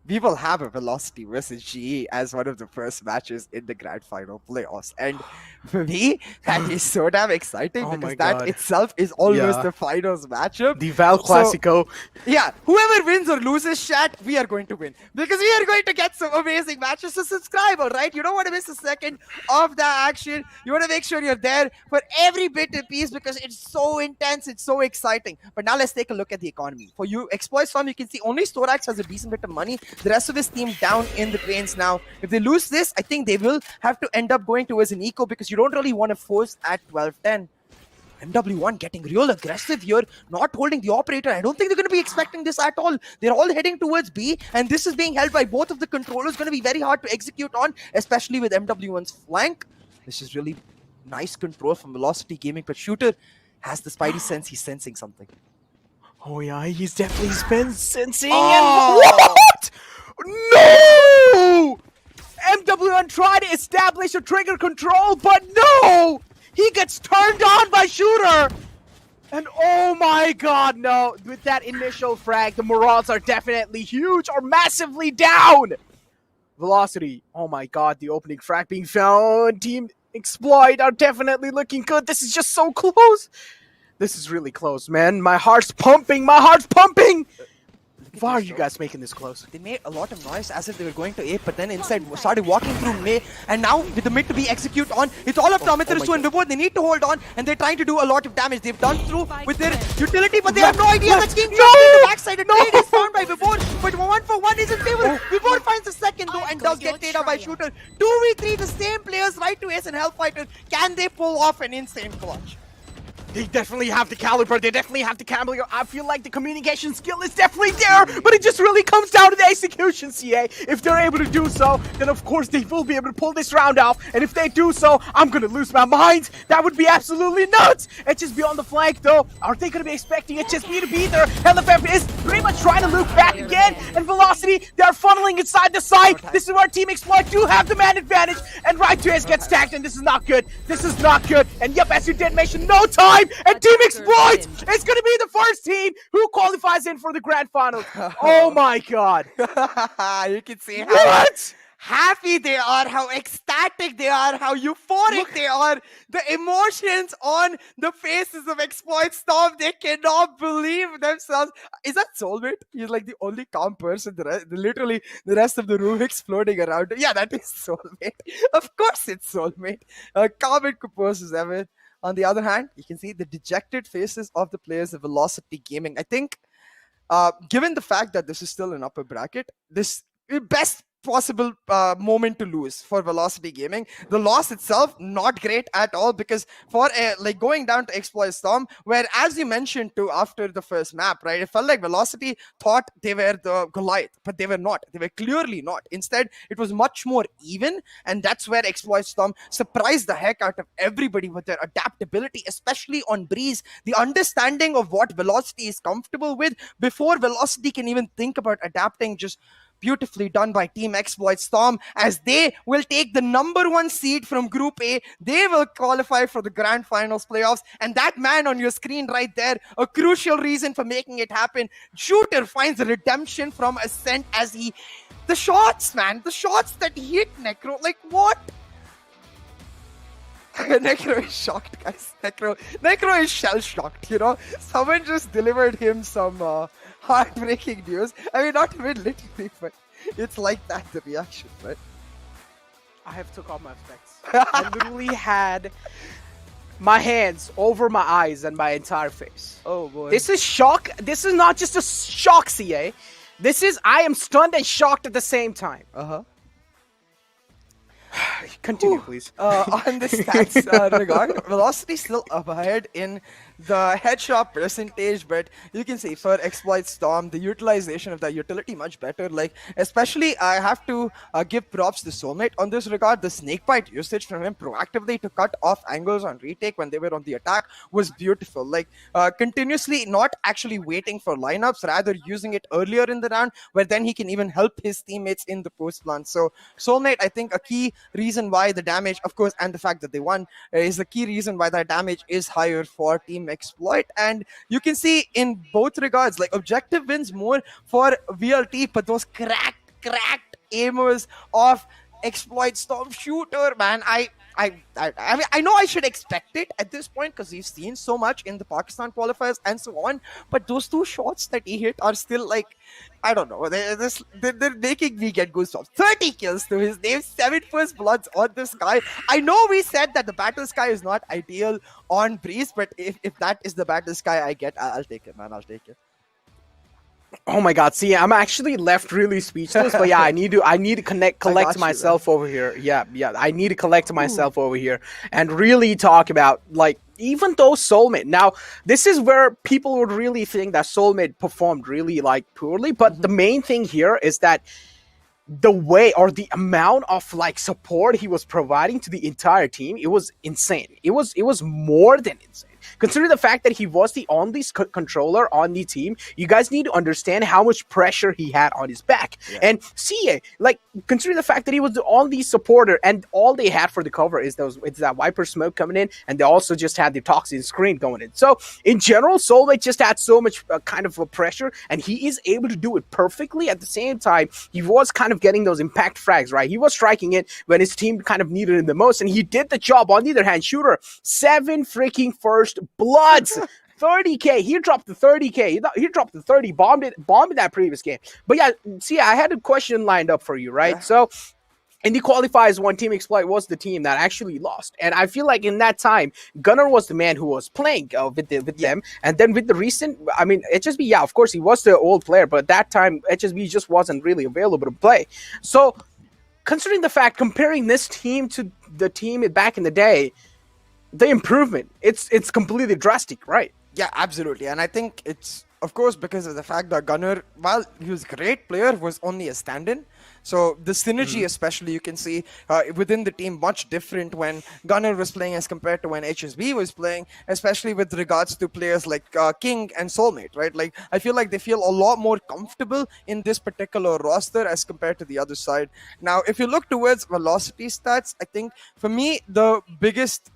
we will have a Velocity versus GE as one of the first matches in the Grand Final playoffs. And for me, that is so damn exciting Oh my because that God. itself is almost Yeah. the finals matchup. The Val So- Classico. Yeah, whoever wins or loses, chat, we are going to win. Because we are going to get some amazing matches. So subscribe, alright? You don't want to miss a second of the action. You want to make sure you're there for every bit and piece because it's so intense, it's so exciting. But now let's take a look at the economy. For you, Exploits Farm, you can see only Storax has a decent bit of money. The rest of his team down in the drains now. If they lose this, I think they will have to end up going towards an eco because you don't really want to force at 12-10. MW1 getting real aggressive here, not holding the operator. I don't think they're going to be expecting this at all. They're all heading towards B, and this is being held by both of the controllers. Going to be very hard to execute on, especially with MW1's flank. This is really nice control from Velocity Gaming, but Shooter has the spidey sense. He's sensing something. Oh yeah, he's definitely been sensing. Oh. And what? No! MW1 tried to establish a trigger control, but no! He gets turned on by Shooter! And oh my god, no. With that initial frag, the morals are definitely huge or massively down! Velocity, oh my god, the opening frag being found. Team Exploit are definitely looking good. This is just so close. This is really close, man. My heart's pumping. My heart's pumping. Why are you guys making this close? They made a lot of noise as if they were going to A, but then instead started walking through May, and now with the mid to be execute on, it's all up to Amithrus and Vibhor. They need to hold on, and they're trying to do a lot of damage. They've done through with their utility, but they have no idea that's being dropped in the backside. A trade is found by Vibhor, but 1-for-1 is in favor. Vibhor finds the second though, and does get taken by Shooter. 2v3, the same players right to Ace and Hellfighter. Can they pull off an insane clutch? They definitely have the caliber. They definitely have the caliber. I feel like the communication skill is definitely there, but it just really comes down to the execution, CA. If they're able to do so, then of course they will be able to pull this round off. And if they do so, I'm gonna lose my mind. That would be absolutely nuts. HSB on the flank, though. Are they gonna be expecting HSB to be there? LFF is pretty much trying to loop back again. And Velocity, they're funneling inside the site. This is where Team Exploit do have the man advantage. And right to Ace gets tagged, and this is not good. This is not good. And yep, as you did mention, no time. And Team Exploit is going to be the first team who qualifies in for the Grand Finals. Oh my god. You can see how What? happy they are, how ecstatic they are, how euphoric they are. The emotions on the faces of Exploit Storm, they cannot believe themselves. Is that Soulmate? He's like the only calm person. Literally, the rest of the room exploding around him. Yeah, that is Soulmate. Of course it's Soulmate. Calm and composed as ever. On the other hand, you can see the dejected faces of the players of Velocity Gaming. I think, given the fact that this is still an upper bracket, this best possible moment to lose for Velocity Gaming. The loss itself, not great at all, because for like going down to Exploit Storm, where as you mentioned too after the first map, right, it felt like Velocity thought they were the Goliath, but they were not. They were clearly not. Instead, it was much more even, and that's where Exploit Storm surprised the heck out of everybody with their adaptability, especially on Breeze. The understanding of what Velocity is comfortable with before Velocity can even think about adapting, just beautifully done by Team Exploit Storm, as they will take the #1 seed from Group A. They will qualify for the Grand Finals playoffs, and that man on your screen right there, a crucial reason for making it happen. Shooter finds redemption from Ascent as the shots, man, the shots that hit Necro, like what? Necro is shocked, guys. Necro is shell-shocked, you know? Someone just delivered him some heartbreaking news. I mean, not even literally, but it's like that, the reaction, right? I have took off my specs. I literally had my hands over my eyes and my entire face. Oh boy. This is shock. This is not just a shock, CA. This is, I am stunned and shocked at the same time. Uh-huh. Continue, please. On the stats regard, Velocity still up ahead in the headshot percentage, but you can see for Exploit Storm, the utilization of that utility much better. Like, especially, I have to give props to Soulmate on this regard. The snakebite usage from him proactively to cut off angles on retake when they were on the attack was beautiful. Like, continuously not actually waiting for lineups, rather using it earlier in the round, where then he can even help his teammates in the post plan. So, Soulmate, I think a key reason why the damage, of course, and the fact that they won is the key reason why that damage is higher for Team Exploit. And you can see in both regards, like objective wins more for VLT, but those cracked aimers of Exploit Storm Shooter, man, I mean, I know I should expect it at this point because we've seen so much in the Pakistan qualifiers and so on, but those two shots that he hit are still like, I don't know, they're making me get goosebumps. 30 kills to his name, 7 first bloods on the Sky. I know we said that the Battle Sky is not ideal on Breeze, but if that is the Battle Sky I get, I'll take it, man, I'll take it. Oh my God! See, I'm actually left really speechless. But yeah, I need to collect myself over here. Yeah, I need to collect myself over here and really talk about like even though Soulmate. Now, this is where people would really think that Soulmate performed really like poorly. But the main thing here is that the way or the amount of like support he was providing to the entire team, it was insane. It was more than insane. Considering the fact that he was the only controller on the team, you guys need to understand how much pressure he had on his back. Yeah. And CA, like, considering the fact that he was the only supporter and all they had for the cover is that Viper smoke coming in, and they also just had the toxin screen going in. So, in general, Soulmate just had so much kind of a pressure, and he is able to do it perfectly. At the same time, he was kind of getting those impact frags, right? He was striking it when his team kind of needed it the most, and he did the job. On the other hand, Shooter, 7 freaking first bloods, 30k. He dropped the 30k. He dropped the 30. Bombed in that previous game. But yeah, see, I had a question lined up for you, right? Yeah. So in the qualifiers, one Team Exploit was the team that actually lost, and I feel like in that time, Gunnar was the man who was playing with them. And then with the recent, I mean, HSB, yeah, of course he was the old player, but at that time HSB just wasn't really available to play. So considering the fact, comparing this team to the team back in the day, the improvement, it's completely drastic, right? Yeah, absolutely. And I think it's, of course, because of the fact that Gunnar, while he was a great player, was only a stand-in. So the synergy, especially, you can see within the team much different when Gunnar was playing as compared to when HSB was playing, especially with regards to players like King and Soulmate, right? Like, I feel like they feel a lot more comfortable in this particular roster as compared to the other side. Now, if you look towards velocity stats, I think for me, the biggest,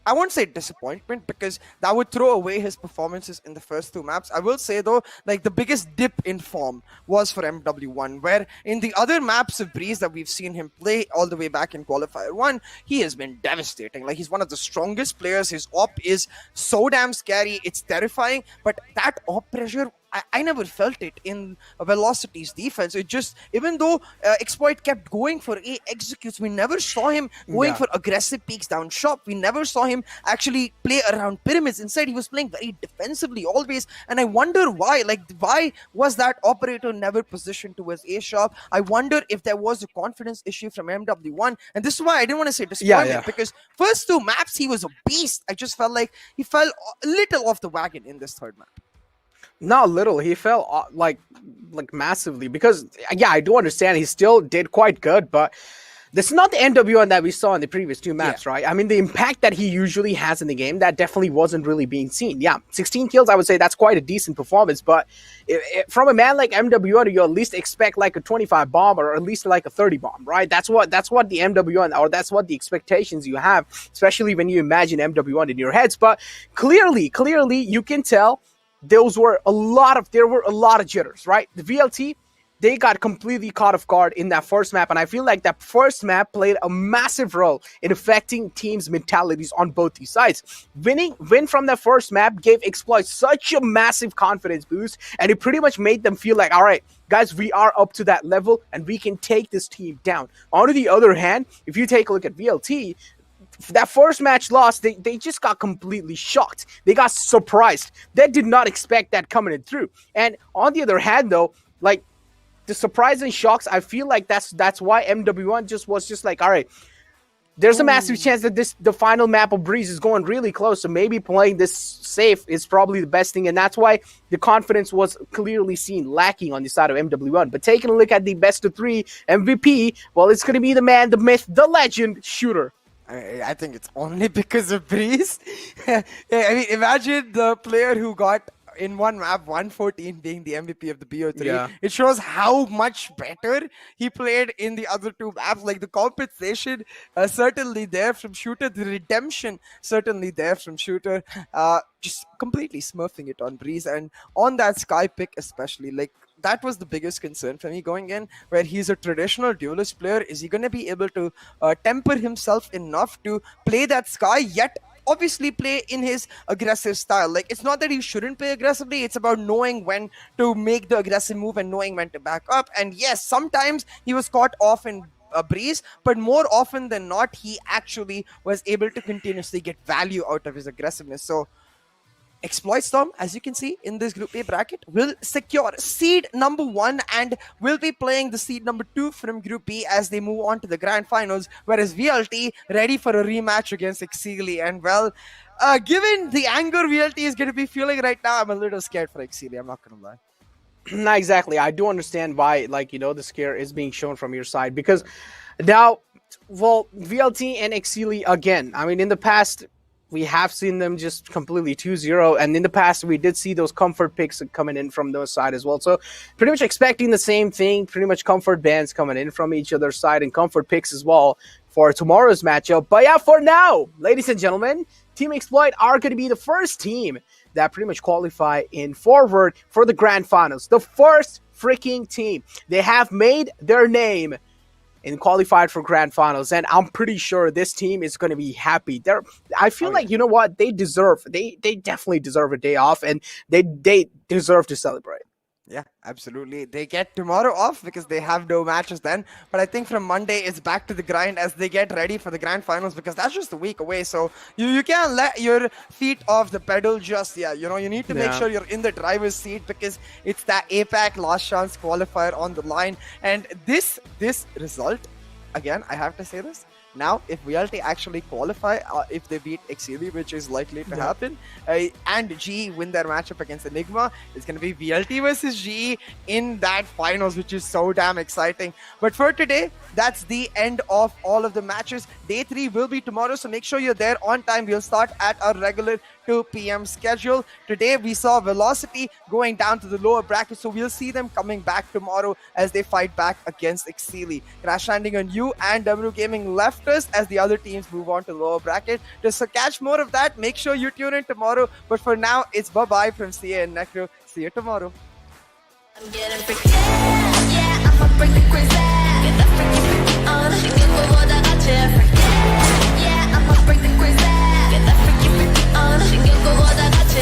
I won't say disappointment because that would throw away his performances in the first 2 maps. I will say though, like the biggest dip in form was for MW1, where in the other maps of Breeze that we've seen him play all the way back in Qualifier 1, he has been devastating. Like, he's one of the strongest players. His op is so damn scary. It's terrifying. But that op pressure, I never felt it in Velocity's defense. It just, even though Exploit kept going for A executes, we never saw him going for aggressive peeks down shop. We never saw him actually play around pyramids. Instead, he was playing very defensively always. And I wonder why. Like, why was that operator never positioned towards A shop? I wonder if there was a confidence issue from MW1. And this is why I didn't want to say disappointment, because first 2 maps, he was a beast. I just felt like he fell a little off the wagon in this 3rd map. Not little. He fell like massively because, yeah, I do understand he still did quite good, but this is not the NWN that we saw in the previous 2 maps, right? I mean, the impact that he usually has in the game, that definitely wasn't really being seen. Yeah, 16 kills, I would say that's quite a decent performance, but from a man like MWN, you at least expect like a 25 bomb or at least like a 30 bomb, right? That's what the MWN, or that's what the expectations you have, especially when you imagine MWN in your heads. But clearly, you can tell there were a lot of jitters, right? The VLT, they got completely caught off guard in that first map, and I feel like that first map played a massive role in affecting teams' mentalities on both these sides. Win from that first map gave Exploit such a massive confidence boost, and it pretty much made them feel like, all right, guys, we are up to that level, and we can take this team down. On the other hand, if you take a look at VLT, that first match loss, they just got completely shocked. They got surprised. They did not expect that coming in through. And on the other hand, though, like, the surprise and shocks, I feel like that's why MW1 was just like, all right, there's a massive chance that the final map of Breeze is going really close. So maybe playing this safe is probably the best thing, and that's why the confidence was clearly seen lacking on the side of MW1. But taking a look at the best of 3 MVP, well, it's going to be the man, the myth, the legend, Shooter. I think it's only because of Breeze. I mean, imagine the player who got in one map 114 being the MVP of the BO3. Yeah. It shows how much better he played in the other 2 maps. Like the compensation certainly there from Shooter, the redemption certainly there from Shooter. Just completely smurfing it on Breeze, and on that Sky pick especially, like that was the biggest concern for me going in, where he's a traditional duelist player. Is he going to be able to temper himself enough to play that Sky, yet obviously play in his aggressive style? Like, it's not that he shouldn't play aggressively, it's about knowing when to make the aggressive move and knowing when to back up. And yes, sometimes he was caught off in a Breeze, but more often than not, he actually was able to continuously get value out of his aggressiveness. So Exploit Storm, as you can see in this Group A bracket, will secure seed number 1 and will be playing the seed number 2 from Group B as they move on to the Grand Finals, whereas VLT ready for a rematch against Exceeli. And well, given the anger VLT is going to be feeling right now, I'm a little scared for Exceeli, I'm not going to lie. Not exactly. I do understand why, like, you know, the scare is being shown from your side, because now, well, VLT and Exceeli, again, I mean, in the past, we have seen them just completely 2-0, and in the past we did see those comfort picks coming in from those side as well. So pretty much expecting the same thing, pretty much comfort bans coming in from each other's side and comfort picks as well for tomorrow's matchup. But yeah, for now, ladies and gentlemen, Team Exploit are going to be the first team that pretty much qualify in forward for the Grand Finals. The first freaking team. They have made their name and qualified for Grand Finals, and I'm pretty sure this team is going to be happy. I feel like, you know what, they definitely deserve a day off, and they deserve to celebrate. Yeah, absolutely. They get tomorrow off because they have no matches then. But I think from Monday, it's back to the grind as they get ready for the Grand Finals, because that's just a week away. So you can't let your feet off the pedal just yet. You know, you need to make sure you're in the driver's seat, because it's that APAC last chance qualifier on the line. And this result, again, I have to say this. Now, if VLT actually qualify, if they beat Exceeli, which is likely to happen, and GE win their matchup against Enigma, it's going to be VLT versus GE in that finals, which is so damn exciting. But for today, that's the end of all of the matches. Day 3 will be tomorrow, so make sure you're there on time. We'll start at our regular 2 p.m. schedule. Today, we saw Velocity going down to the lower bracket, so we'll see them coming back tomorrow as they fight back against Exceeli. Crash landing on you and Damaru Gaming left us as the other teams move on to the lower bracket. Just to catch more of that, make sure you tune in tomorrow. But for now, it's bye-bye from CA and Necro. See you tomorrow. I'm getting freaky. Yeah, I'ma bring the crazy. Get that freaky on. 신경보다 같이 freaky. Yeah, I'ma bring the crazy. Get that freaky on. 신경보다 같이.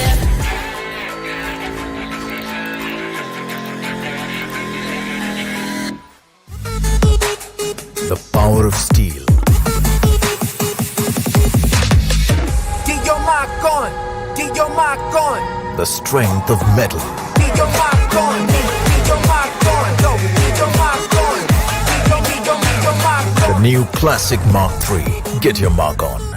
The power of steel. Get your mark on. Get your mark on. The strength of metal. Get your mark on. Get your mark on. Go. Get your mark on. Get your mark on. The new Classic Mark III. Get your mark on.